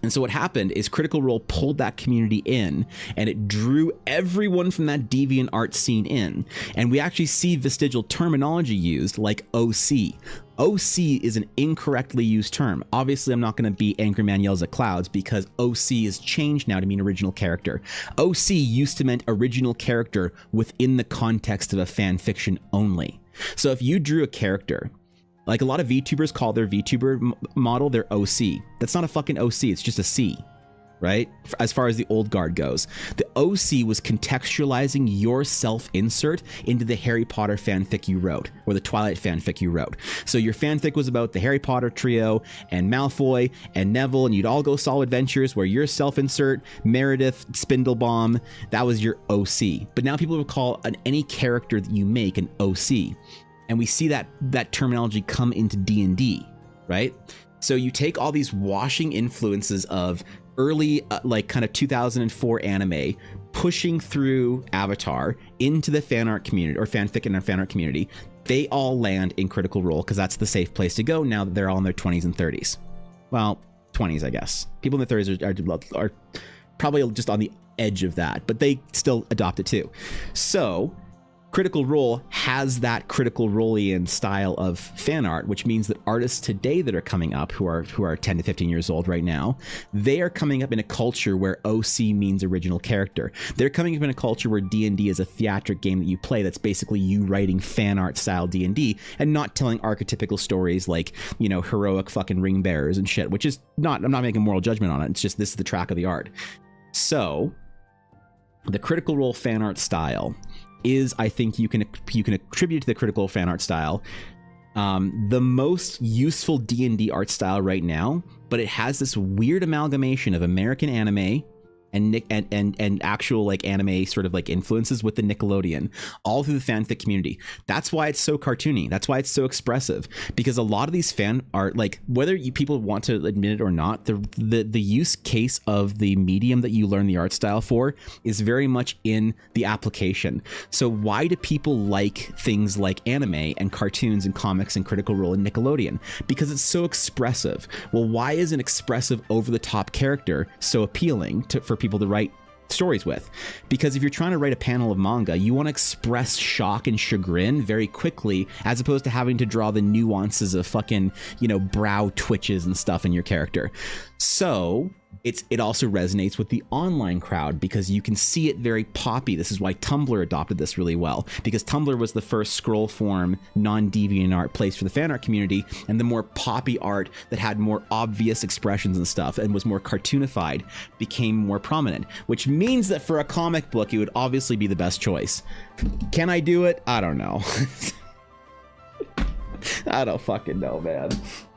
And so what happened is Critical Role pulled that community in and it drew everyone from that Deviant Art scene in. And we actually see vestigial terminology used like OC. OC is an incorrectly used term. Obviously, I'm not going to be Angry Man Yells at Clouds because OC is changed now to mean original character. OC used to mean original character within the context of a fan fiction only. So if you drew a character, like a lot of VTubers call their VTuber model their OC. That's not a fucking OC, it's just a C, right? As far as the old guard goes. The OC was contextualizing your self-insert into the Harry Potter fanfic you wrote, or the Twilight fanfic you wrote. So your fanfic was about the Harry Potter trio, and Malfoy, and Neville, and you'd all go solo adventures where your self-insert, Meredith, Spindlebaum, that was your OC. But now people will call any character that you make an OC. And we see that terminology come into D&D, right? So you take all these washing influences of early, like kind of 2004 anime, pushing through Avatar into the fan art community, or fanfic and fan art community. They all land in Critical Role because that's the safe place to go now that they're all in their 20s and 30s. Well, 20s, I guess. People in their 30s are probably just on the edge of that, but they still adopt it too. So Critical Role has that Critical Role-ian style of fan art, which means that artists today that are coming up who are 10 to 15 years old right now, they are coming up in a culture where OC means original character. They're coming up in a culture where D&D is a theatric game that you play that's basically you writing fan art style D&D and not telling archetypical stories like, you know, heroic fucking ring bearers and shit, which is not, I'm not making a moral judgment on it. It's just this is the track of the art. So the Critical Role fan art style is, I think you can attribute to the Critical fan art style the most useful D&D art style right now, but it has this weird amalgamation of American anime and actual like anime sort of like influences with the Nickelodeon all through the fanfic community. That's why it's so cartoony. That's why it's so expressive, because a lot of these fan art, like whether you people want to admit it or not, the use case of the medium that you learn the art style for is very much in the application. So why do people like things like anime and cartoons and comics and Critical Role and Nickelodeon? Because it's so expressive. Well, why is an expressive over the top character so appealing for people to write stories with? Because if you're trying to write a panel of manga, you want to express shock and chagrin very quickly, as opposed to having to draw the nuances of fucking, you know, brow twitches and stuff in your character. So it also resonates with the online crowd because you can see it very poppy. This is why Tumblr adopted this really well, because Tumblr was the first scroll form non-deviant art place for the fan art community, and the more poppy art that had more obvious expressions and stuff and was more cartoonified became more prominent, which means that for a comic book it would obviously be the best choice. Can I do it? I don't know. I don't fucking know, man.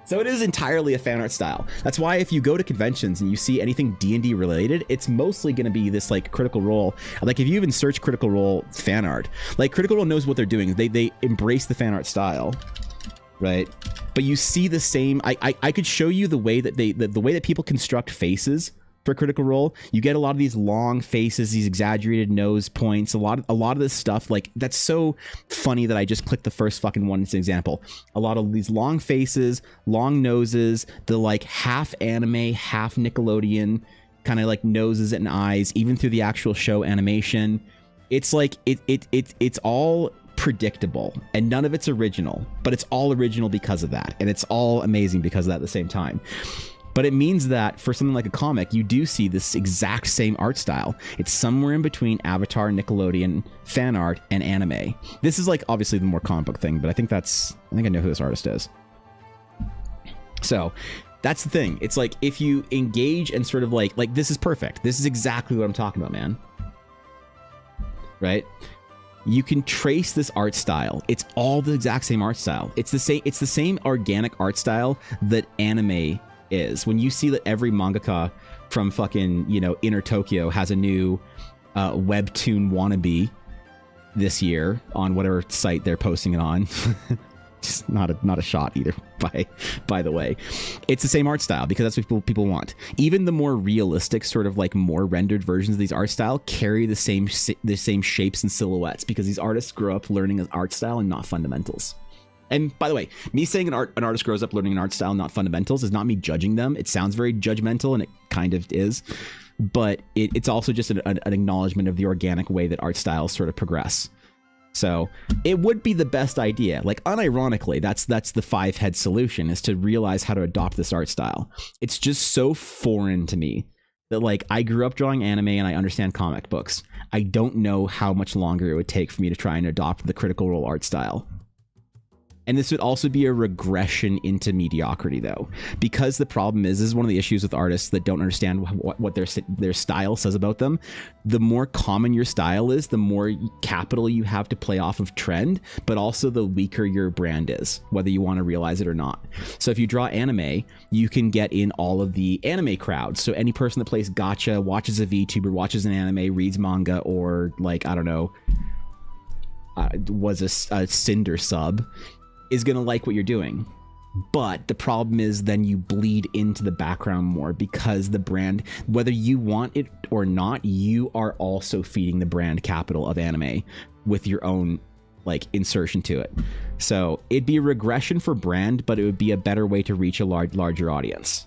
So it is entirely a fan art style. That's why if you go to conventions and you see anything D&D related, it's mostly going to be this like Critical Role. Like if you even search Critical Role fan art, like Critical Role knows what they're doing. They embrace the fan art style, right? But you see the same. I could show you the way that the way that people construct faces for Critical Role. You get a lot of these long faces, these exaggerated nose points, a lot of this stuff, like that's so funny that I just clicked the first fucking one as an example. A lot of these long faces, long noses, the like half anime, half Nickelodeon kind of like noses and eyes, even through the actual show animation. It's like it's all predictable and none of it's original, but it's all original because of that, and it's all amazing because of that at the same time. But it means that for something like a comic, you do see this exact same art style. It's somewhere in between Avatar, Nickelodeon, fan art, and anime. This is like obviously the more comic book thing, but I think I know who this artist is. So that's the thing. It's like if you engage and sort of like this is perfect. This is exactly what I'm talking about, man. Right? You can trace this art style. It's all the exact same art style. It's the same organic art style that anime is. When you see that every mangaka from fucking, you know, Inner Tokyo has a new webtoon wannabe this year on whatever site they're posting it on. Just not a shot either, by the way. It's the same art style because that's what people want. Even the more realistic, sort of like more rendered versions of these art style carry the same shapes and silhouettes because these artists grow up learning an art style and not fundamentals. And by the way, me saying an artist grows up learning an art style, not fundamentals, is not me judging them. It sounds very judgmental, and it kind of is. But it's also just an acknowledgement of the organic way that art styles sort of progress. So it would be the best idea. Like, unironically, that's the 5-head solution, is to realize how to adopt this art style. It's just so foreign to me that, like, I grew up drawing anime and I understand comic books. I don't know how much longer it would take for me to try and adopt the Critical Role art style. And this would also be a regression into mediocrity, though, because the problem is, this is one of the issues with artists that don't understand what their style says about them. The more common your style is, the more capital you have to play off of trend, but also the weaker your brand is, whether you want to realize it or not. So if you draw anime, you can get in all of the anime crowds. So any person that plays gacha, watches a VTuber, watches an anime, reads manga, or, like, I don't know, was a Cinder sub, is going to like what you're doing. But the problem is then you bleed into the background more, because the brand, whether you want it or not, you are also feeding the brand capital of anime with your own, like, insertion to it. So it'd be a regression for brand, but it would be a better way to reach a larger audience.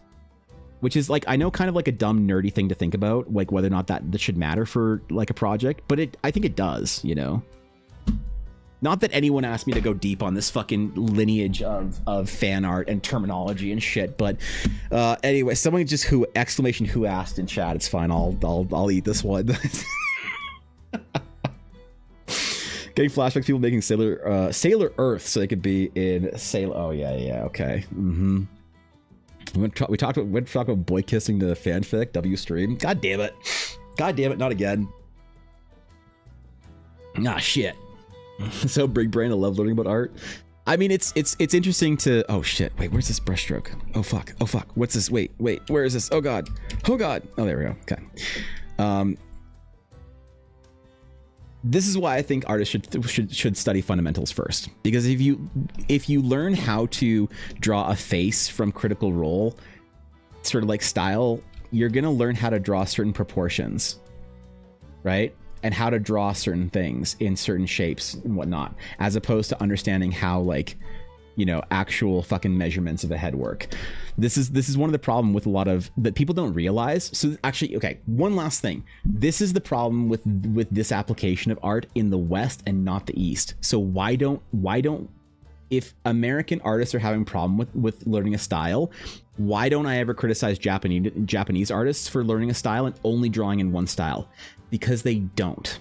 which is like, I know, kind of like a dumb nerdy thing to think about, like whether or not that should matter for like a project, but I think it does, you know. Not that anyone asked me to go deep on this fucking lineage of fan art and terminology and shit, but anyway, someone just who asked in chat. It's fine. I'll eat this one. Getting flashbacks, people making Sailor Earth so they could be in Sailor. Oh yeah, okay. We talked about boy kissing the fanfic. W stream. God damn it, not again. Ah shit. So big brain, I love learning about art. I mean, it's interesting to. Oh shit! Wait, where's this brushstroke? Oh fuck! What's this? Wait, where is this? Oh god! Oh there we go. Okay. This is why I think artists should study fundamentals first, because if you learn how to draw a face from Critical Role, sort of like style, you're gonna learn how to draw certain proportions, right? And how to draw certain things in certain shapes and whatnot, as opposed to understanding how, like, you know, actual fucking measurements of a head work. This is one of the problem with a lot of that people don't realize. So actually, okay, one last thing. This is the problem with this application of art in the West and not the East. So why don't if American artists are having a problem with learning a style, why don't I ever criticize Japanese artists for learning a style and only drawing in one style? Because they don't.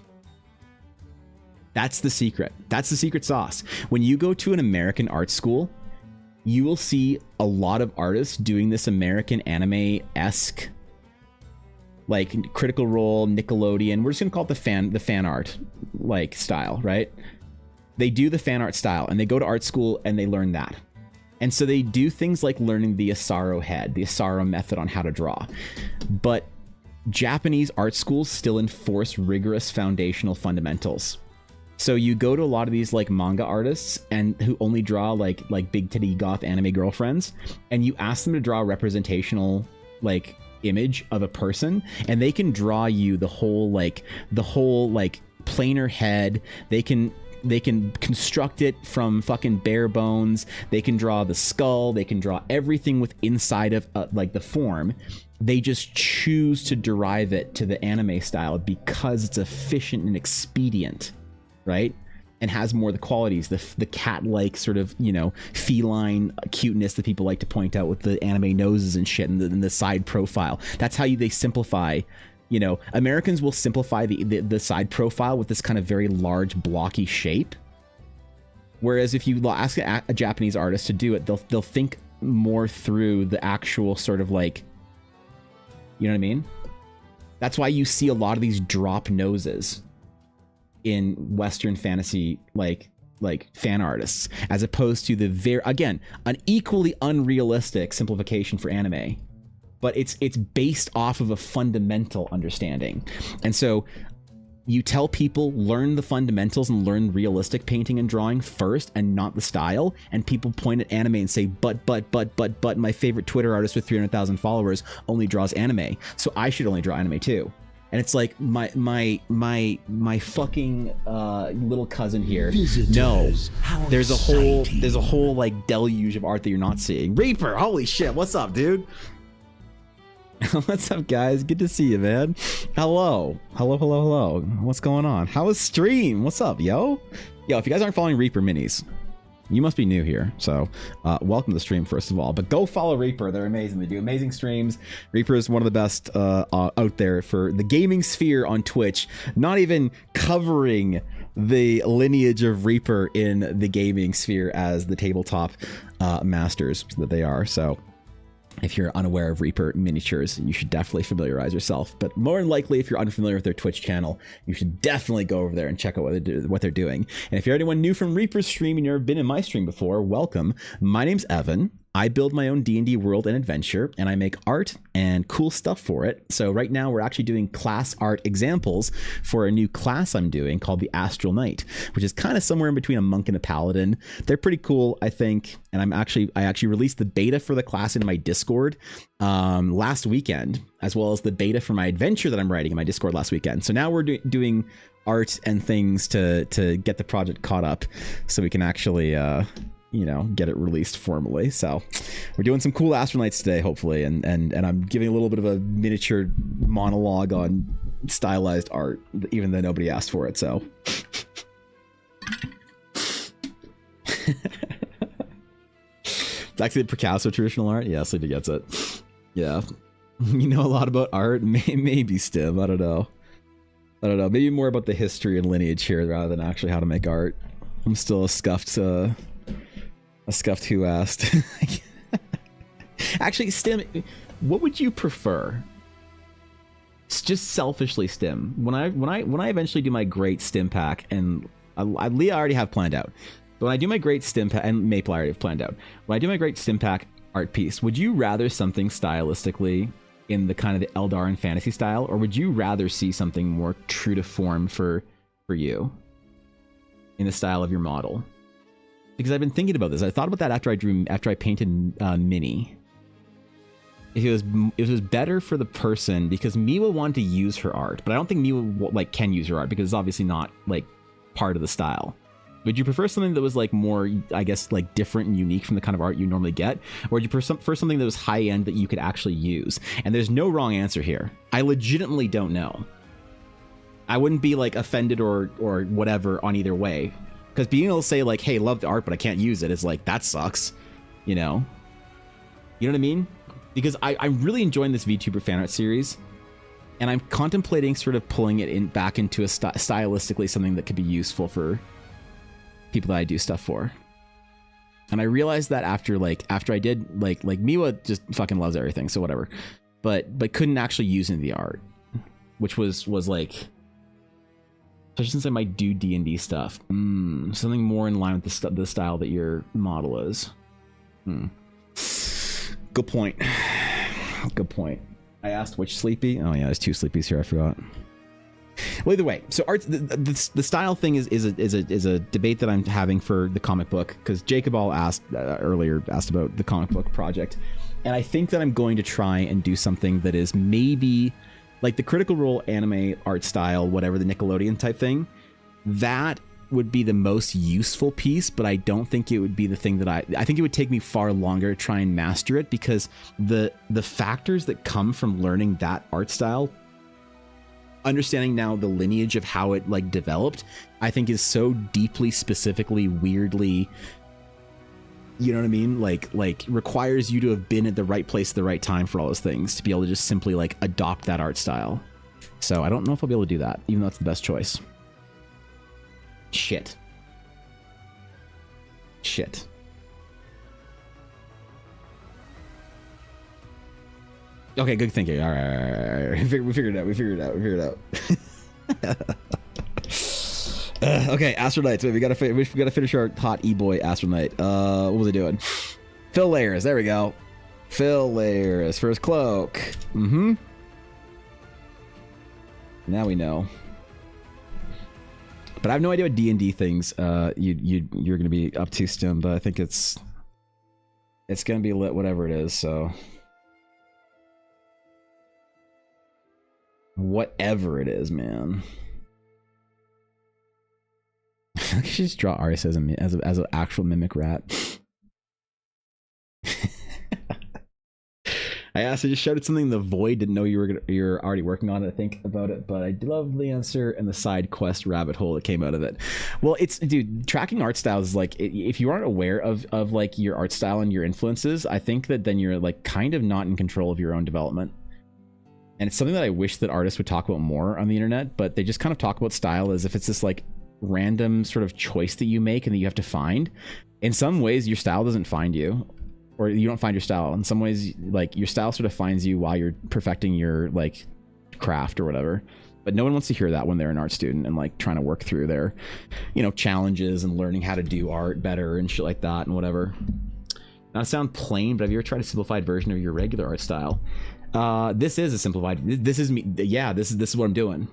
That's the secret. That's the secret sauce. When you go to an American art school, you will see a lot of artists doing this American anime-esque, like Critical Role, Nickelodeon. We're just gonna call it the fan art like style, right? They do the fan art style and they go to art school and they learn that. And so they do things like learning the Asaro head, the Asaro method on how to draw. But Japanese art schools still enforce rigorous foundational fundamentals. So you go to a lot of these like manga artists and who only draw like big titty goth anime girlfriends, and you ask them to draw a representational like image of a person, and they can draw you the whole planar head. They can construct it from fucking bare bones. They can draw the skull. They can draw everything with inside of like the form. They just choose to derive it to the anime style because it's efficient and expedient, right? And has more of the qualities, the cat-like sort of, you know, feline cuteness that people like to point out with the anime noses and shit, and the side profile. That's how they simplify. You know, Americans will simplify the side profile with this kind of very large blocky shape. Whereas if you ask a Japanese artist to do it, they'll think more through the actual sort of like, you know what I mean? That's why you see a lot of these drop noses in Western fantasy like fan artists, as opposed to again, an equally unrealistic simplification for anime. But it's based off of a fundamental understanding. And so you tell people, learn the fundamentals and learn realistic painting and drawing first and not the style. And people point at anime and say, but my favorite Twitter artist with 300,000 followers only draws anime, so I should only draw anime too. And it's like my fucking little cousin here. Visitors, no, there's a whole like deluge of art that you're not seeing. Reaper, holy shit, what's up, dude? What's up, guys? Good to see you, man. Hello. What's going on? How is stream? What's up, yo? If you guys aren't following Reaper Minis, you must be new here. So welcome to the stream, first of all. But go follow Reaper. They're amazing. They do amazing streams. Reaper is one of the best out there for the gaming sphere on Twitch. Not even covering the lineage of Reaper in the gaming sphere as the tabletop masters that they are. So if you're unaware of Reaper miniatures, you should definitely familiarize yourself. But more than likely, if you're unfamiliar with their Twitch channel, you should definitely go over there and check out what they're doing. And if you're anyone new from Reaper's stream and you've never been in my stream before, welcome. My name's Evan. I build my own D&D world and adventure, and I make art and cool stuff for it. So right now we're actually doing class art examples for a new class I'm doing called the Astral Knight, which is kind of somewhere in between a monk and a paladin. They're pretty cool, I think. And I actually released the beta for the class in my Discord last weekend, as well as the beta for my adventure that I'm writing in my Discord last weekend. So now we're doing art and things to get the project caught up so we can actually you know, get it released formally. So we're doing some cool Astronites today, hopefully, and I'm giving a little bit of a miniature monologue on stylized art, even though nobody asked for it. So it's actually the Picasso traditional art. Yeah, Sleepy gets it. Yeah. You know a lot about art? Maybe Stim. I don't know. Maybe more about the history and lineage here rather than actually how to make art. I'm still a scuffed who asked. Actually, Stim, what would you prefer? It's just selfishly, Stim. When I eventually do my great Stim pack, and Leah I already have planned out. But when I do my great Stim pack, and Maple I already have planned out. When I do my great Stim pack art piece, would you rather something stylistically in the kind of the Eldar and fantasy style, or would you rather see something more true to form for you in the style of your model? Because I've been thinking about this. I thought about that after I painted Minnie. It was better for the person because Miwa wanted to use her art, but I don't think Miwa like can use her art because it's obviously not like part of the style. Would you prefer something that was like more, I guess, like different and unique from the kind of art you normally get? Or would you prefer something that was high end that you could actually use? And there's no wrong answer here. I legitimately don't know. I wouldn't be like offended or whatever on either way. Because being able to say like, hey, love the art, but I can't use it is like, that sucks. You know? You know what I mean? Because I'm really enjoying this VTuber fan art series. And I'm contemplating sort of pulling it back into a stylistically something that could be useful for people that I do stuff for. And I realized that after I did like Miwa just fucking loves everything, so whatever, but couldn't actually use any of the art, which was like, especially since I might do D&D stuff, something more in line with the style that your model is. Good point. I asked which Sleepy. Oh yeah, there's two Sleepies here, I forgot. Well, either way, so art, the style thing is a debate that I'm having for the comic book, because Jacob all asked about the comic book project, and I think that I'm going to try and do something that is maybe like the Critical Role anime art style, whatever, the Nickelodeon type thing. That would be the most useful piece, but I don't think it would be the thing that I think it would take me far longer to try and master it, because the factors that come from learning that art style, understanding now the lineage of how it like developed, I think is so deeply, specifically, weirdly, you know what I mean? Like requires you to have been at the right place at the right time for all those things to be able to just simply like adopt that art style. So I don't know if I'll be able to do that, even though it's the best choice. Shit. Okay, good thinking. All right. We figured it out. Okay, Astronites. Wait, we gotta finish our hot e-boy Astronite. What was I doing? Fill layers. There we go. Fill layers for his cloak. Now we know. But I have no idea what D&D things you're gonna be up to, Stim. But I think it's gonna be lit, whatever it is. So. Whatever it is, man. I should just draw Aris as an actual mimic rat. I just shouted something in the void, didn't know you're already working on it, I think, about it, but I did love the answer and the side quest rabbit hole that came out of it. Well, dude, tracking art styles is like, if you aren't aware of like your art style and your influences, I think that then you're like kind of not in control of your own development. And it's something that I wish that artists would talk about more on the internet, but they just kind of talk about style as if it's this like random sort of choice that you make and that you have to find. In some ways, your style doesn't find you, or you don't find your style. In some ways, like your style sort of finds you while you're perfecting your like craft or whatever. But no one wants to hear that when they're an art student and like trying to work through their, challenges and learning how to do art better and shit like that and whatever. Not to sound plain, but have you ever tried a simplified version of your regular art style? This is a simplified. This is me. Yeah, this is what I'm doing.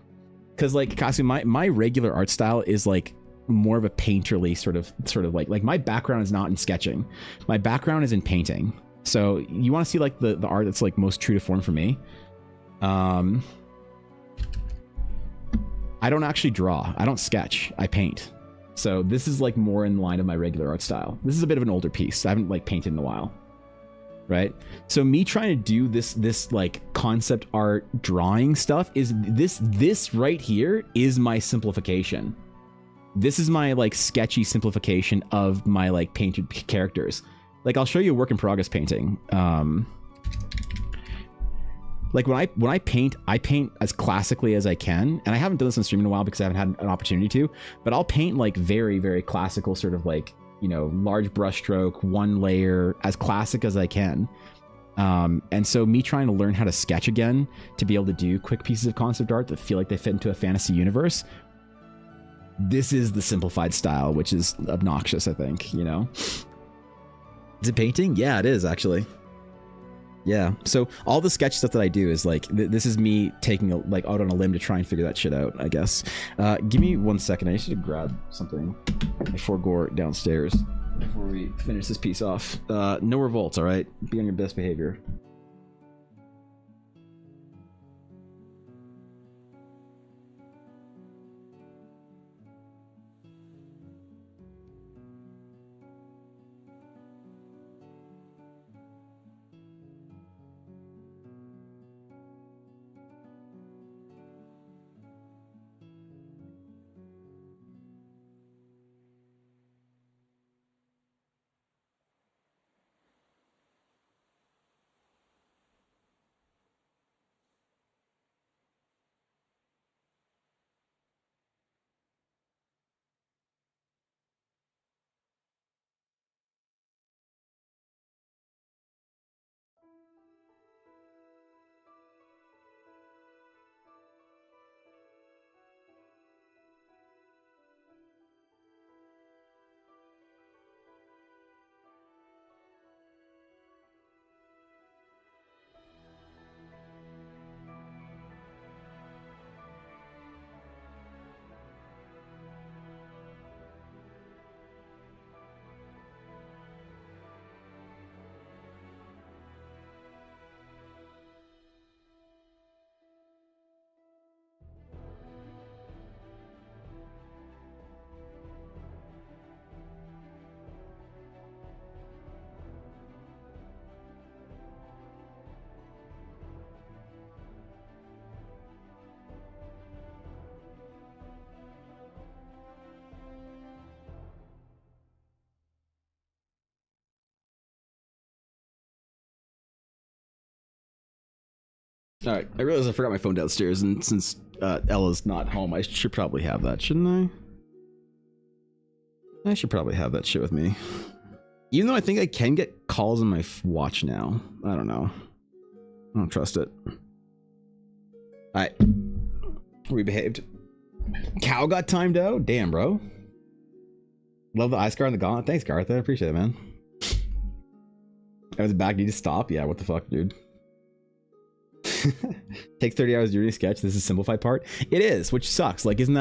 Because like Kasu, my regular art style is like more of a painterly sort of like my background is not in sketching. My background is in painting. So you want to see like the art that's like most true to form for me. I don't actually draw. I don't sketch. I paint. So this is like more in line of my regular art style. This is a bit of an older piece. I haven't like painted in a while. Right? So me trying to do this like concept art drawing stuff is this right here is my simplification. This is my like sketchy simplification of my like painted characters. Like I'll show you a work in progress painting. Like when I paint as classically as I can, and I haven't done this on stream in a while because I haven't had an opportunity to, but I'll paint like very, very classical sort of like, you know, large brushstroke, one layer, as classic as I can. And so me trying to learn how to sketch again to be able to do quick pieces of concept art that feel like they fit into a fantasy universe. This is the simplified style, which is obnoxious, I think, you know. Is it painting? Yeah, it is actually. Yeah. So all the sketch stuff that I do is like, this is me taking like out on a limb to try and figure that shit out, I guess. Give me 1 second. I need to grab something before Gore downstairs before we finish this piece off. No revolts, all right? Be on your best behavior. All right, I realized I forgot my phone downstairs, and since Ella's not home, I should probably have that, shouldn't I? I should probably have that shit with me. Even though I think I can get calls on my watch now. I don't know. I don't trust it. All right. We behaved. Cow got timed out? Damn, bro. Love the eye scar on the gauntlet. Thanks, Garth. I appreciate it, man. I was back. Need to stop? Yeah, what the fuck, dude? Takes 30 hours to do a sketch. This is a simplified part. It is, which sucks. Like, isn't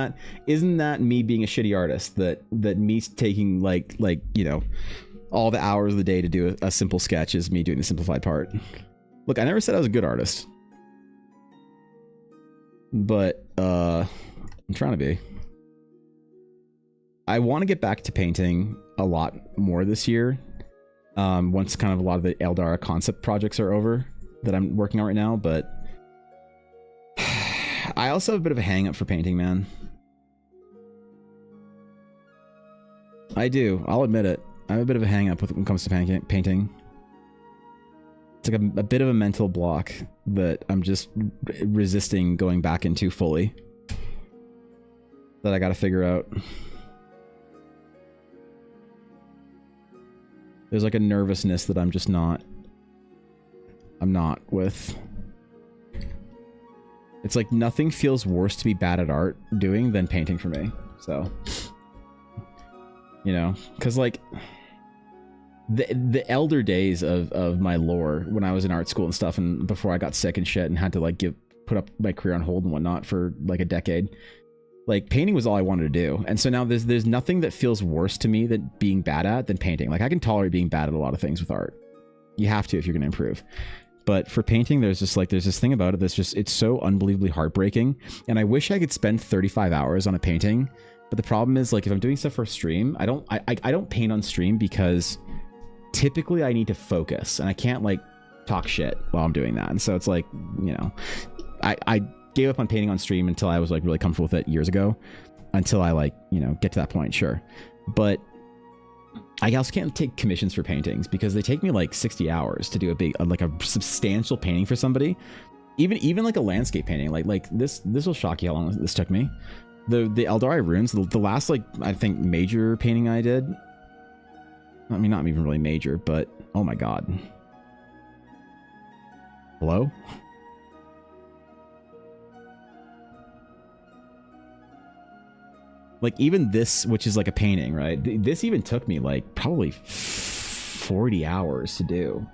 that me being a shitty artist? That me taking like you know, all the hours of the day to do a simple sketch is me doing the simplified part. Look, I never said I was a good artist, but I'm trying to be. I want to get back to painting a lot more this year. Once kind of a lot of the Eldara concept projects are over that I'm working on right now, but I also have a bit of a hang up for painting, man. I do. I'll admit it. I have a bit of a hang up when it comes to painting. It's like a bit of a mental block that I'm just resisting going back into fully. That I gotta figure out. There's like a nervousness that I'm just not... I'm not with. It's like nothing feels worse to be bad at art doing than painting for me. So, you know, because like the elder days of my lore when I was in art school and stuff, and before I got sick and shit and had to like put up my career on hold and whatnot for like a decade, like painting was all I wanted to do. And so now there's nothing that feels worse to me than being bad at than painting. Like I can tolerate being bad at a lot of things with art. You have to if you're going to improve. But for painting, there's this thing about it that's just, it's so unbelievably heartbreaking. And I wish I could spend 35 hours on a painting But the problem is, like, if I'm doing stuff for stream, I don't paint on stream because typically I need to focus and I can't like talk shit while I'm doing that. And so it's like, you know, I gave up on painting on stream until I was like really comfortable with it years ago, until I like, you know, get to that point, sure. But I also can't take commissions for paintings because they take me like 60 hours to do like a substantial painting for somebody. Even like a landscape painting, like this will shock you how long this took me. The Eldari runes, the last like I think major painting I did. I mean, not even really major, but oh my god. Hello? Like even this, which is like a painting, right? This even took me like probably 40 hours to do,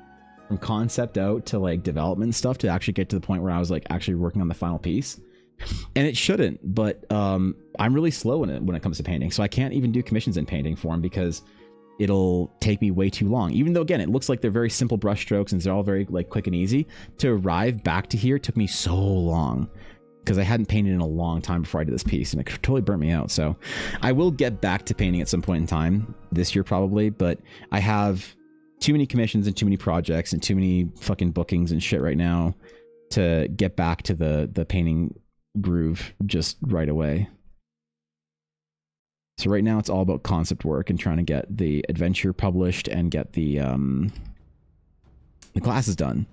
from concept out to like development stuff, to actually get to the point where I was like actually working on the final piece. And it shouldn't, but I'm really slow in it when it comes to painting, so I can't even do commissions in painting for them because it'll take me way too long. Even though again it looks like they're very simple brush strokes and they're all very like quick and easy, to arrive back to here took me so long because I hadn't painted in a long time before I did this piece, and it totally burnt me out. So I will get back to painting at some point in time this year probably, but I have too many commissions and too many projects and too many fucking bookings and shit right now to get back to the painting groove just right away. So right now it's all about concept work and trying to get the adventure published and get the classes done.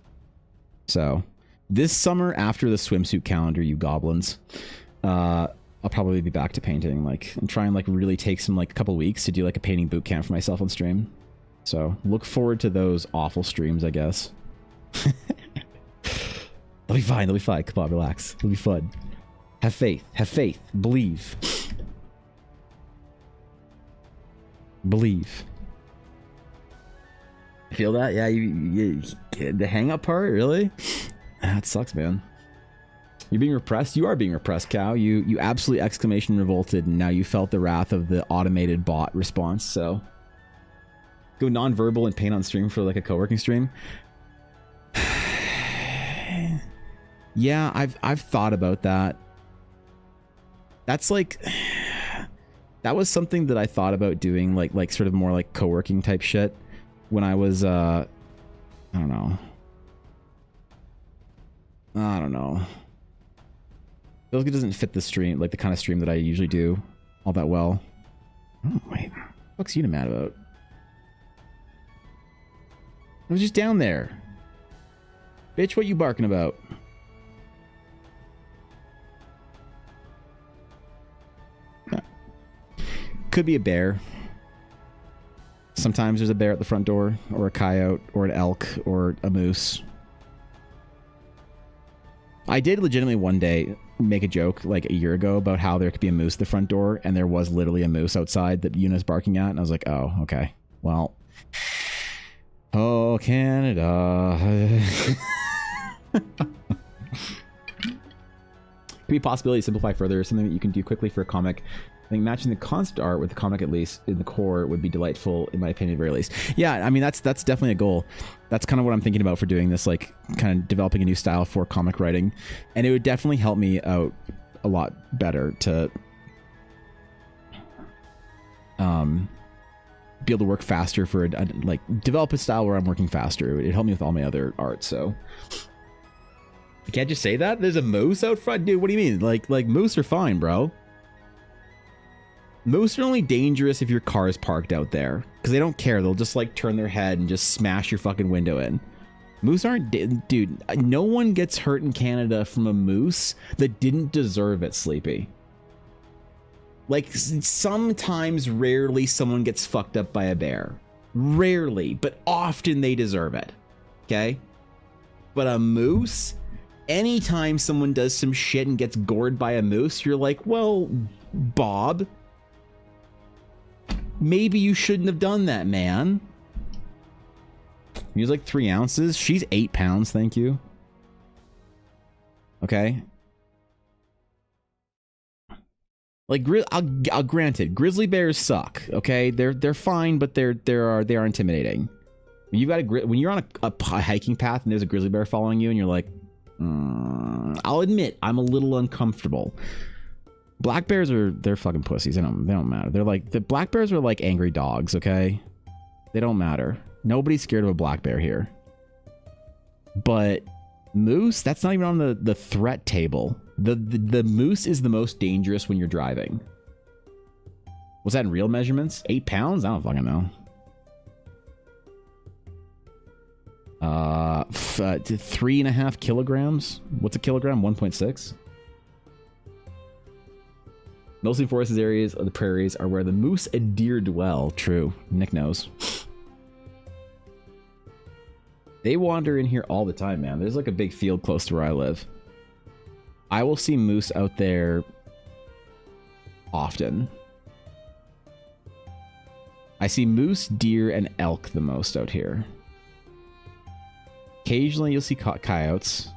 So this summer, after the swimsuit calendar, you goblins, I'll probably be back to painting, like, and try and like really take some like a couple weeks to do like a painting boot camp for myself on stream. So look forward to those awful streams, I guess. They'll be fine. They'll be fine. Come on, relax. It'll be fun. Have faith. Have faith. Believe. Believe. Feel that? Yeah, you the hang up part, really? That sucks, man. You're being repressed? You are being repressed, Cow. You absolutely exclamation revolted, and now you felt the wrath of the automated bot response, so go non-verbal and paint on stream for like a co-working stream. Yeah, I've thought about that. That's like, that was something that I thought about doing, like sort of more like co-working type shit when I was I don't know. Feels like it doesn't fit the stream, like the kind of stream that I usually do all that well. Oh wait, what's you mad about? I was just down there. Bitch, what you barking about? Could be a bear. Sometimes there's a bear at the front door, or a coyote, or an elk, or a moose. I did legitimately one day make a joke like a year ago about how there could be a moose at the front door, and there was literally a moose outside that Yuna's barking at, and I was like, oh, okay. Well. Oh, Canada. Could be a possibility to simplify further, something that you can do quickly for a comic. I think matching the concept art with the comic, at least in the core, would be delightful, in my opinion, at the very least. Yeah, I mean, that's definitely a goal. That's kind of what I'm thinking about for doing this, like kind of developing a new style for comic writing, and it would definitely help me out a lot better to be able to work faster for like develop a style where I'm working faster. It helped me with all my other art. So I can't just say that. There's a moose out front, dude. What do you mean? Like moose are fine, bro. Moose are only dangerous if your car is parked out there, because they don't care. They'll just like turn their head and just smash your fucking window in. Moose aren't, dude. No one gets hurt in Canada from a moose that didn't deserve it, Sleepy. Like sometimes, rarely, someone gets fucked up by a bear. Rarely, but often they deserve it. Okay? But a moose, anytime someone does some shit and gets gored by a moose, you're like, well, Bob, maybe you shouldn't have done that, man. He was like 3 ounces. She's 8 pounds, thank you. Okay. Like, I'll grant it. Grizzly bears suck. Okay, they're fine, but they are intimidating. When you're on a hiking path and there's a grizzly bear following you, and you're like, I'll admit I'm a little uncomfortable. Black bears they're fucking pussies. They don't matter. They're like, the black bears are like angry dogs, okay? They don't matter. Nobody's scared of a black bear here. But moose, that's not even on the threat table. The moose is the most dangerous when you're driving. Was that in real measurements? 8 pounds? I don't fucking know. 3.5 kilograms. What's a kilogram? 1.6. Mostly forested areas of the prairies are where the moose and deer dwell. True. Nick knows. They wander in here all the time, man. There's like a big field close to where I live. I will see moose out there often. I see moose, deer, and elk the most out here. Occasionally you'll see coyotes.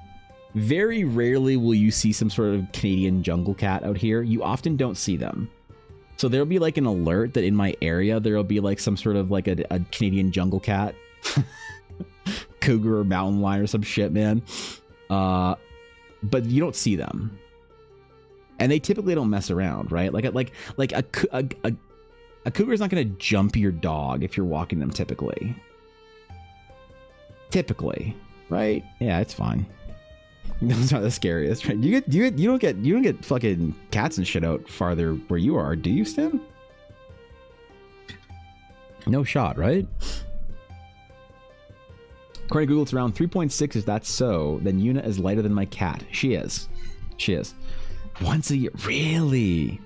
Very rarely will you see some sort of Canadian jungle cat out here. You often don't see them. So there'll be like an alert that in my area there'll be like some sort of like a Canadian jungle cat. Cougar or mountain lion or some shit, man. But you don't see them. And they typically don't mess around, right? Like a cougar's not going to jump your dog if you're walking them typically. Typically, right? Yeah, it's fine. That's not the scariest, right? You don't get fucking cats and shit out farther where you are, do you, Stim? No shot, right? According to Google, it's around 3.6. If that's so, then Yuna is lighter than my cat. She is. She is. Once a year. Really?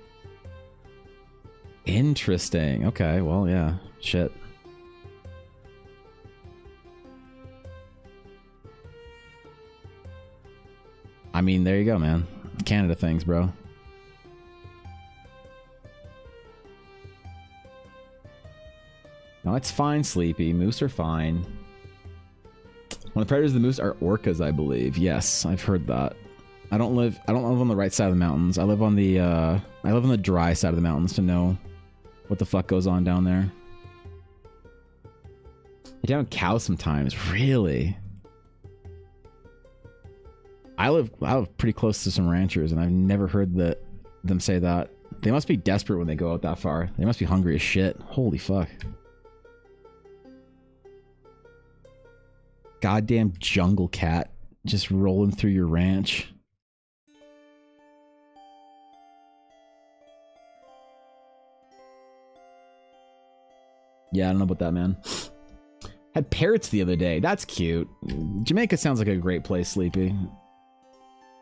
Interesting. Okay, well, yeah. Shit. I mean, there you go, man. Canada things, bro. No, it's fine, Sleepy. Moose are fine. One of the predators of the moose are orcas, I believe. Yes, I've heard that. I don't live on the right side of the mountains. I live on the dry side of the mountains to know what the fuck goes on down there. They down cows sometimes. Really? I live pretty close to some ranchers, and I've never heard them say that. They must be desperate when they go out that far. They must be hungry as shit. Holy fuck. Goddamn jungle cat just rolling through your ranch. Yeah, I don't know about that, man. Had parrots the other day. That's cute. Jamaica sounds like a great place, Sleepy.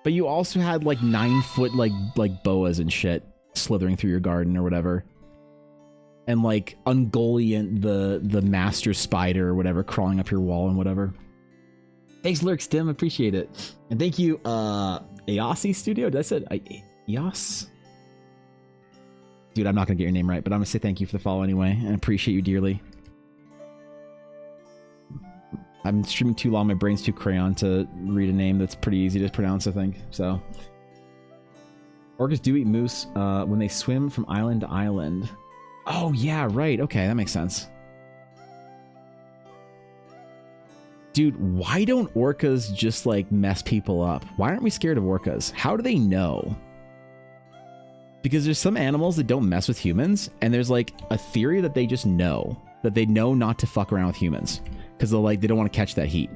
But you also had like 9-foot like boas and shit slithering through your garden or whatever. And like Ungoliant, the master spider or whatever, crawling up your wall and whatever. Thanks, Lurk Stim, appreciate it. And thank you, Eossi Studio. Did I say Eos? Dude, I'm not gonna get your name right, but I'm gonna say thank you for the follow anyway, and appreciate you dearly. I'm streaming too long, my brain's too crayon to read a name that's pretty easy to pronounce, I think. So, orcas do eat moose when they swim from island to island. Oh yeah, right. Okay, that makes sense. Dude, why don't orcas just like mess people up? Why aren't we scared of orcas? How do they know? Because there's some animals that don't mess with humans, and there's like a theory that they just know. That they know not to fuck around with humans. Because they don't want to catch that heat.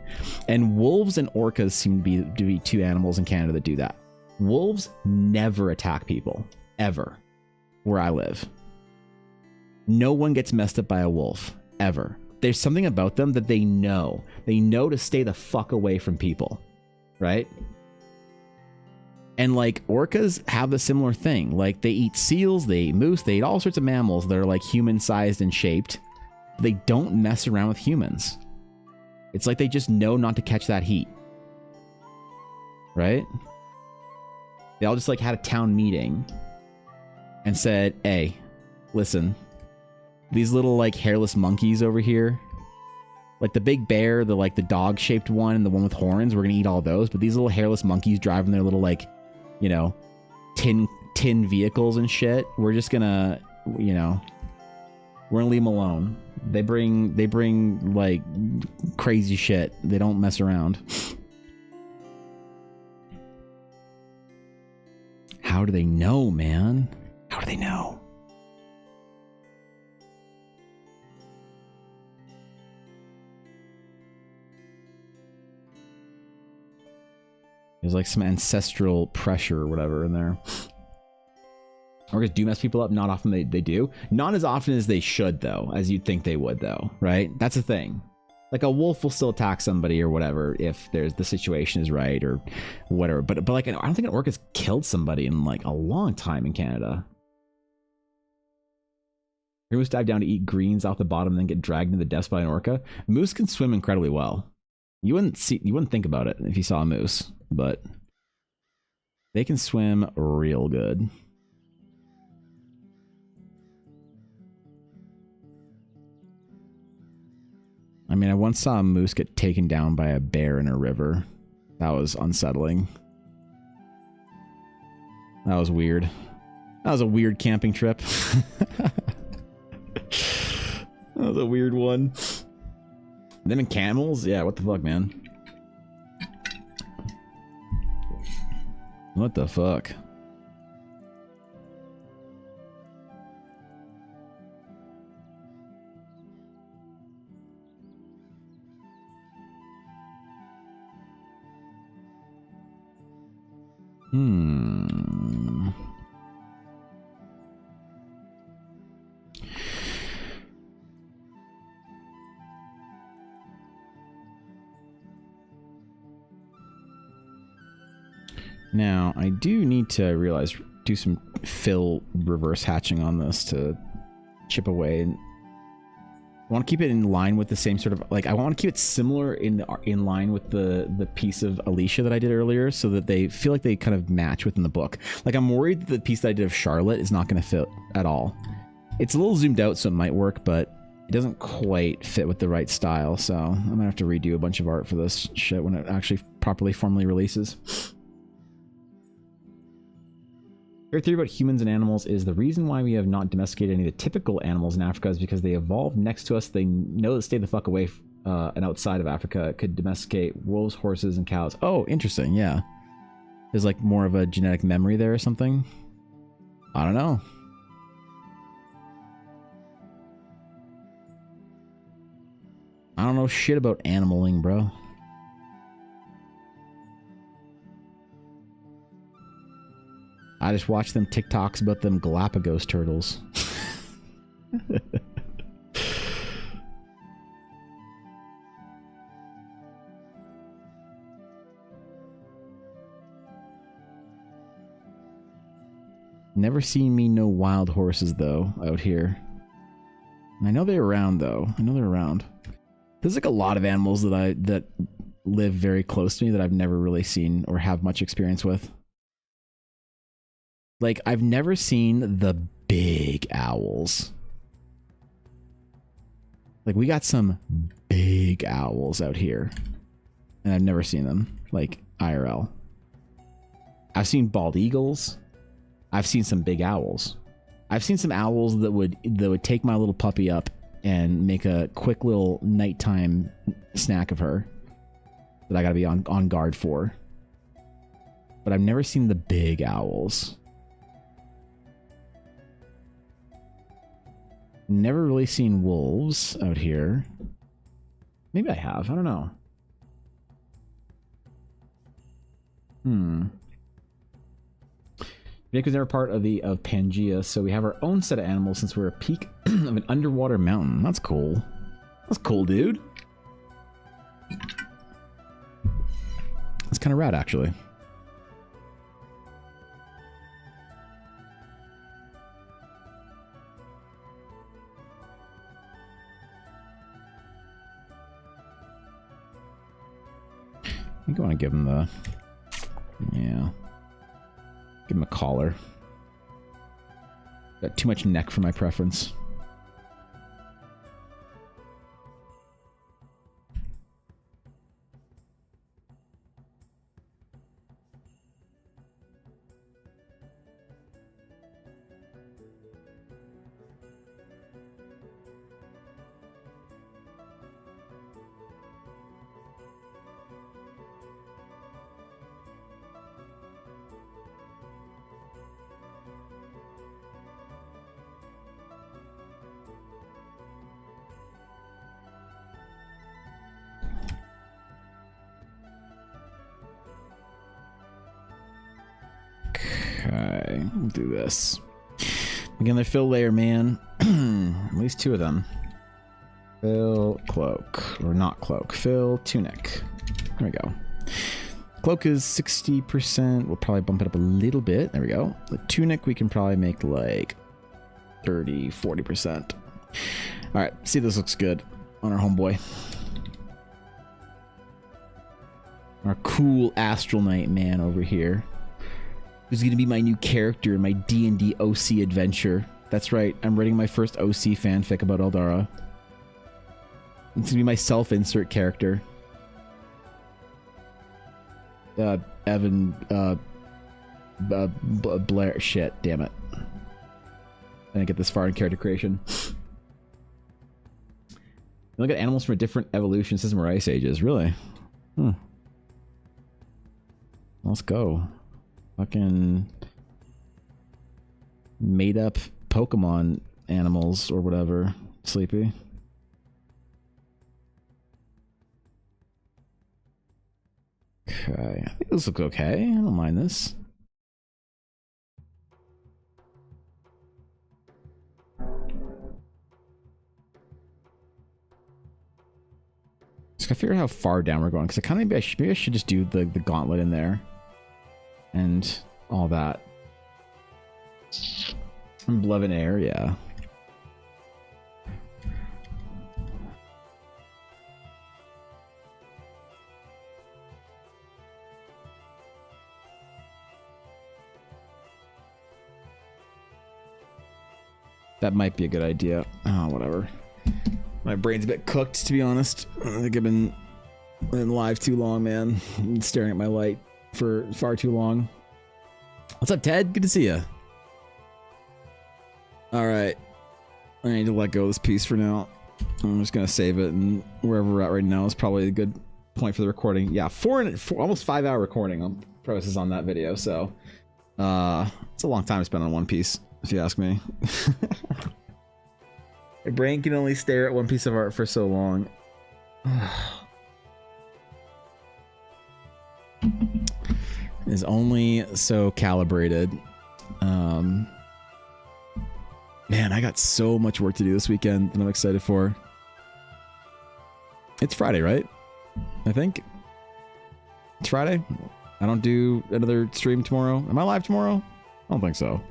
And wolves and orcas seem to be two animals in Canada that do that. Wolves never attack people. Ever. Where I live. No one gets messed up by a wolf. Ever. There's something about them that they know. They know to stay the fuck away from people. Right? And like orcas have a similar thing. Like they eat seals, they eat moose, they eat all sorts of mammals that are like human sized and shaped. They don't mess around with humans. It's like they just know not to catch that heat. Right? They all just like had a town meeting and said, hey, listen, these little like hairless monkeys over here, like the big bear, the like the dog shaped one and the one with horns, we're gonna eat all those, but these little hairless monkeys driving their little like, you know, tin vehicles and shit, we're just gonna, you know, we're gonna leave them alone. They bring like crazy shit. They don't mess around. how do they know, man? How do they know? There's like some ancestral pressure or whatever in there. Orcas do mess people up. Not often they do. Not as often as they should, though, as you'd think they would, though, right? That's the thing. Like a wolf will still attack somebody or whatever if the situation is right or whatever. But like I don't think an orca's killed somebody in like a long time in Canada. Moose dive down to eat greens off the bottom and then get dragged into the depths by an orca. Moose can swim incredibly well. You wouldn't think about it if you saw a moose, but they can swim real good. I mean, I once saw a moose get taken down by a bear in a river. That was unsettling. That was weird. That was a weird camping trip. That was a weird one. Them and camels? Yeah, what the fuck, man? What the fuck? Now, I do need to do some fill reverse hatching on this to chip away. And I want to keep it in line with the same sort of, like, I want to keep it similar in line with the piece of Alicia that I did earlier so that they feel like they kind of match within the book. Like, I'm worried that the piece that I did of Charlotte is not going to fit at all. It's a little zoomed out, so it might work, but it doesn't quite fit with the right style, so I'm going to have to redo a bunch of art for this shit when it actually properly formally releases. Your theory about humans and animals is the reason why we have not domesticated any of the typical animals in Africa is because they evolved next to us. They know to stay the fuck away and outside of Africa could domesticate wolves, horses, and cows. Oh, interesting. Yeah. There's like more of a genetic memory there or something. I don't know. I don't know shit about animaling, bro. I just watch them TikToks about them Galapagos turtles. Never seen me no wild horses though out here. I know they're around though. I know they're around. There's like a lot of animals that live very close to me that I've never really seen or have much experience with. Like, I've never seen the big owls. Like, we got some big owls out here. And I've never seen them, like, IRL. I've seen bald eagles. I've seen some big owls. I've seen some owls that would take my little puppy up and make a quick little nighttime snack of her that I gotta be on guard for. But I've never seen the big owls. Never really seen wolves out here. Maybe I have. I don't know. Nick was never part of Pangea, so we have our own set of animals since we're a peak of an underwater mountain. That's cool. That's cool, dude. That's kind of rad, actually. I think I want to give him the... Yeah. Give him a collar. Got too much neck for my preference. We'll do this. Again, they're fill layer, man. At least 2 of them. Fill cloak, or not cloak. Fill tunic. There we go. Cloak is 60%. We'll probably bump it up a little bit. There we go. The tunic we can probably make like 30, 40%. All right, see if this looks good on our homeboy. Our cool Astral Knight man over here. Who's gonna be my new character in my D&D OC adventure. That's right, I'm writing my first OC fanfic about Eldara. It's gonna be my self-insert character. Evan, Blair, shit, damn it. I didn't get this far in character creation. Look at animals from a different evolution system or ice ages, really? Let's go. Fucking made up Pokemon animals or whatever. Sleepy. Okay, I think this looks okay. I don't mind this. Just gotta figure out how far down we're going, because I kind of maybe I should just do the gauntlet in there and all that. And Blood and Air, yeah. That might be a good idea. Oh, whatever. My brain's a bit cooked, to be honest. I think I've been live too long, man. I'm staring at my light for far too long. What's up, Ted? Good to see you. All right. I need to let go of this piece for now. I'm just going to save it, and wherever we're at right now is probably a good point for the recording. Yeah, almost 5 hour recording process on that video, so it's a long time to spend on One Piece, if you ask me. My brain can only stare at one piece of art for so long. Is only so calibrated. Man, I got so much work to do this weekend that I'm excited for. It's Friday, right? I think it's Friday. I don't do another stream tomorrow. Am I live tomorrow? I don't think so.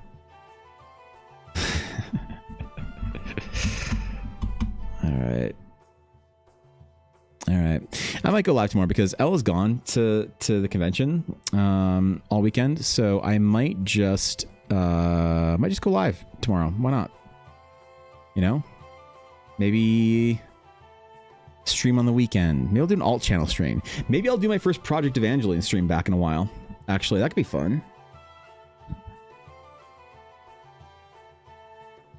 All right. I might go live tomorrow because Ella's gone to the convention all weekend, so I might just go live tomorrow. Why not? You know, maybe stream on the weekend. Maybe I'll do an alt channel stream. Maybe I'll do my first Project Evangeline stream back in a while. Actually, that could be fun.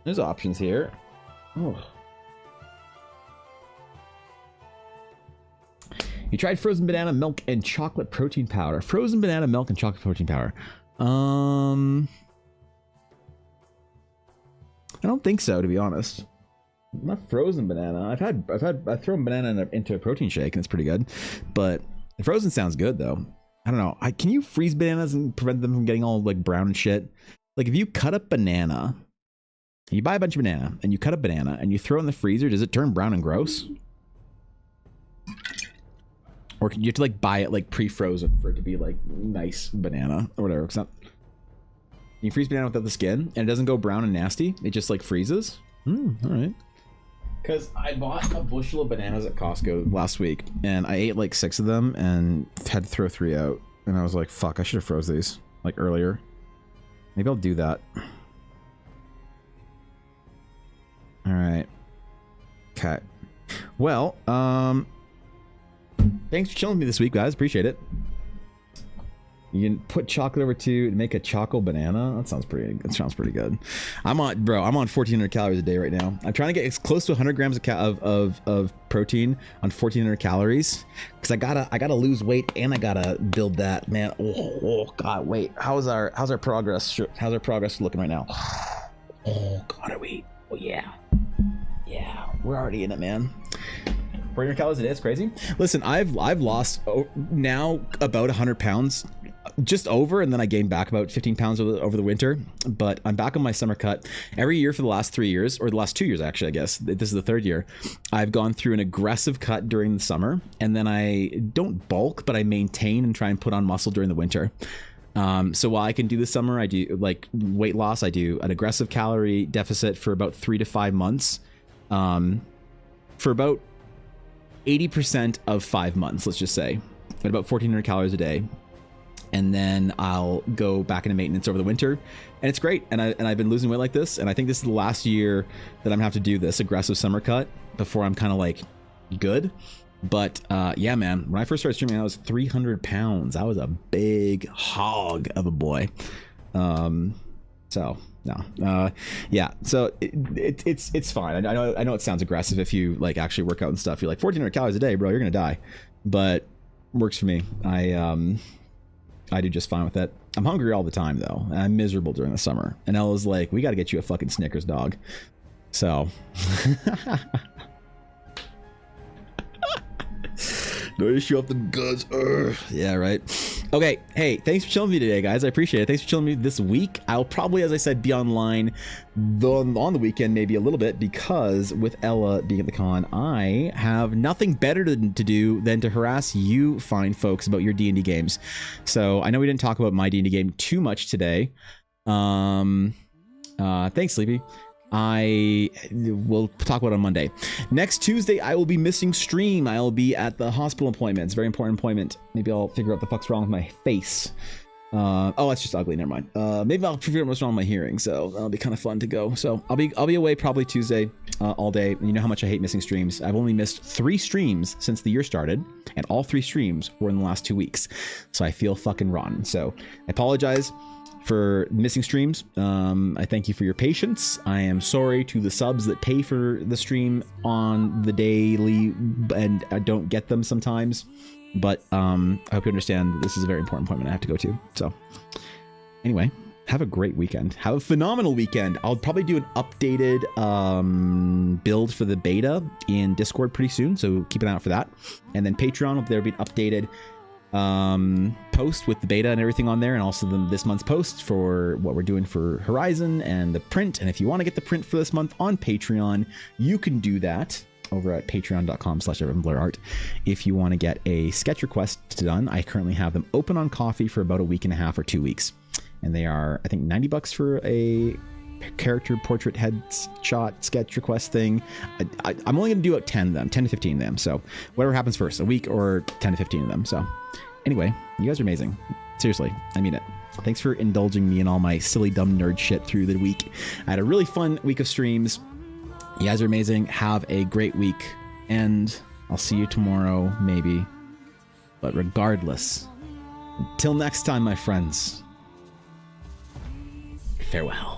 There's options here. Oh. You tried frozen banana milk and chocolate protein powder. Frozen banana milk and chocolate protein powder. I don't think so, to be honest. Not frozen banana. I've thrown banana into a protein shake and it's pretty good. But the frozen sounds good though. I don't know. Can you freeze bananas and prevent them from getting all like brown and shit? Like if you cut up banana, you buy a bunch of banana and you cut up banana and you throw it in the freezer, does it turn brown and gross? Or you have to like buy it like pre-frozen for it to be like nice banana or whatever. It's not. You freeze banana without the skin and it doesn't go brown and nasty. It just like freezes. All right. Because I bought a bushel of bananas at Costco last week and I ate like 6 of them and had to throw 3 out. And I was like, fuck, I should have froze these like earlier. Maybe I'll do that. All right. Okay. Well, thanks for chilling with me this week, guys. Appreciate it. You can put chocolate over to make a choco banana. That sounds pretty good. I'm on 1,400 calories a day right now. I'm trying to get as close to 100 grams of protein on 1,400 calories because I gotta lose weight and I gotta build that, man. Oh God, wait. How's our progress? How's our progress looking right now? Oh God, are we? Oh yeah, we're already in it, man. 400 calories a day is crazy. Listen, I've lost now about 100 pounds just over, and then I gained back about 15 pounds over the winter, but I'm back on my summer cut. Every year for the last 3 years, or the last 2 years actually, I guess this is the third year, I've gone through an aggressive cut during the summer, and then I don't bulk, but I maintain and try and put on muscle during the winter. So while I can do the summer, I do like weight loss, I do an aggressive calorie deficit for about 3 to 5 months, for about 80% of 5 months, let's just say, at about 1,400 calories a day. And then I'll go back into maintenance over the winter, and it's great. And I've been losing weight like this, and I think this is the last year that I'm gonna have to do this aggressive summer cut before I'm kind of like good. But yeah, man, when I first started streaming, I was 300 pounds. I was a big hog of a boy. So no, yeah. So it's fine. I know it sounds aggressive if you like actually work out and stuff. You're like 1,400 calories a day, bro. You're gonna die. But works for me. I do just fine with it. I'm hungry all the time though. And I'm miserable during the summer. And Ella's like, we got to get you a fucking Snickers, dog. So. No issue off the guts. Yeah, right. Okay. Hey, thanks for chilling with me today, guys. I appreciate it. Thanks for chilling with me this week. I'll probably, as I said, be online on the weekend, maybe a little bit, because with Ella being at the con, I have nothing better to do than to harass you fine folks about your D&D games. So I know we didn't talk about my D&D game too much today. Thanks, Sleepy. I will talk about it on Monday. Next Tuesday, I will be missing stream. I'll be at the hospital appointment. It's a very important appointment. Maybe I'll figure out the fuck's wrong with my face. Oh, that's just ugly. Never mind. Maybe I'll figure out what's wrong with my hearing. So that'll be kind of fun to go. So I'll be away probably Tuesday all day. You know how much I hate missing streams. I've only missed 3 streams since the year started, and all 3 streams were in the last 2 weeks. So I feel fucking rotten. So I apologize for missing streams. I thank you for your patience. I am sorry to the subs that pay for the stream on the daily and I don't get them sometimes, but I hope you understand that this is a very important appointment I have to go to. So anyway, have a great weekend. Have a phenomenal weekend. I'll probably do an updated build for the beta in Discord pretty soon, so keep an eye out for that. And then Patreon, there'll be an updated post with the beta and everything on there, and also this month's post for what we're doing for Horizon and the print. And if you want to get the print for this month on Patreon, you can do that over at patreon.com/EvanBlairArt. If you want to get a sketch request done, I currently have them open on Coffee for about a week and a half or 2 weeks, and they are, I think, $90 for a character portrait headshot sketch request thing. I'm only gonna do about 10 to 15 of them, so whatever happens first, a week or 10 to 15 of them. So anyway, you guys are amazing. Seriously, I mean it. Thanks for indulging me in all my silly dumb nerd shit through the week. I had a really fun week of streams. You guys are amazing. Have a great week, and I'll see you tomorrow maybe, but regardless, until next time, my friends, farewell.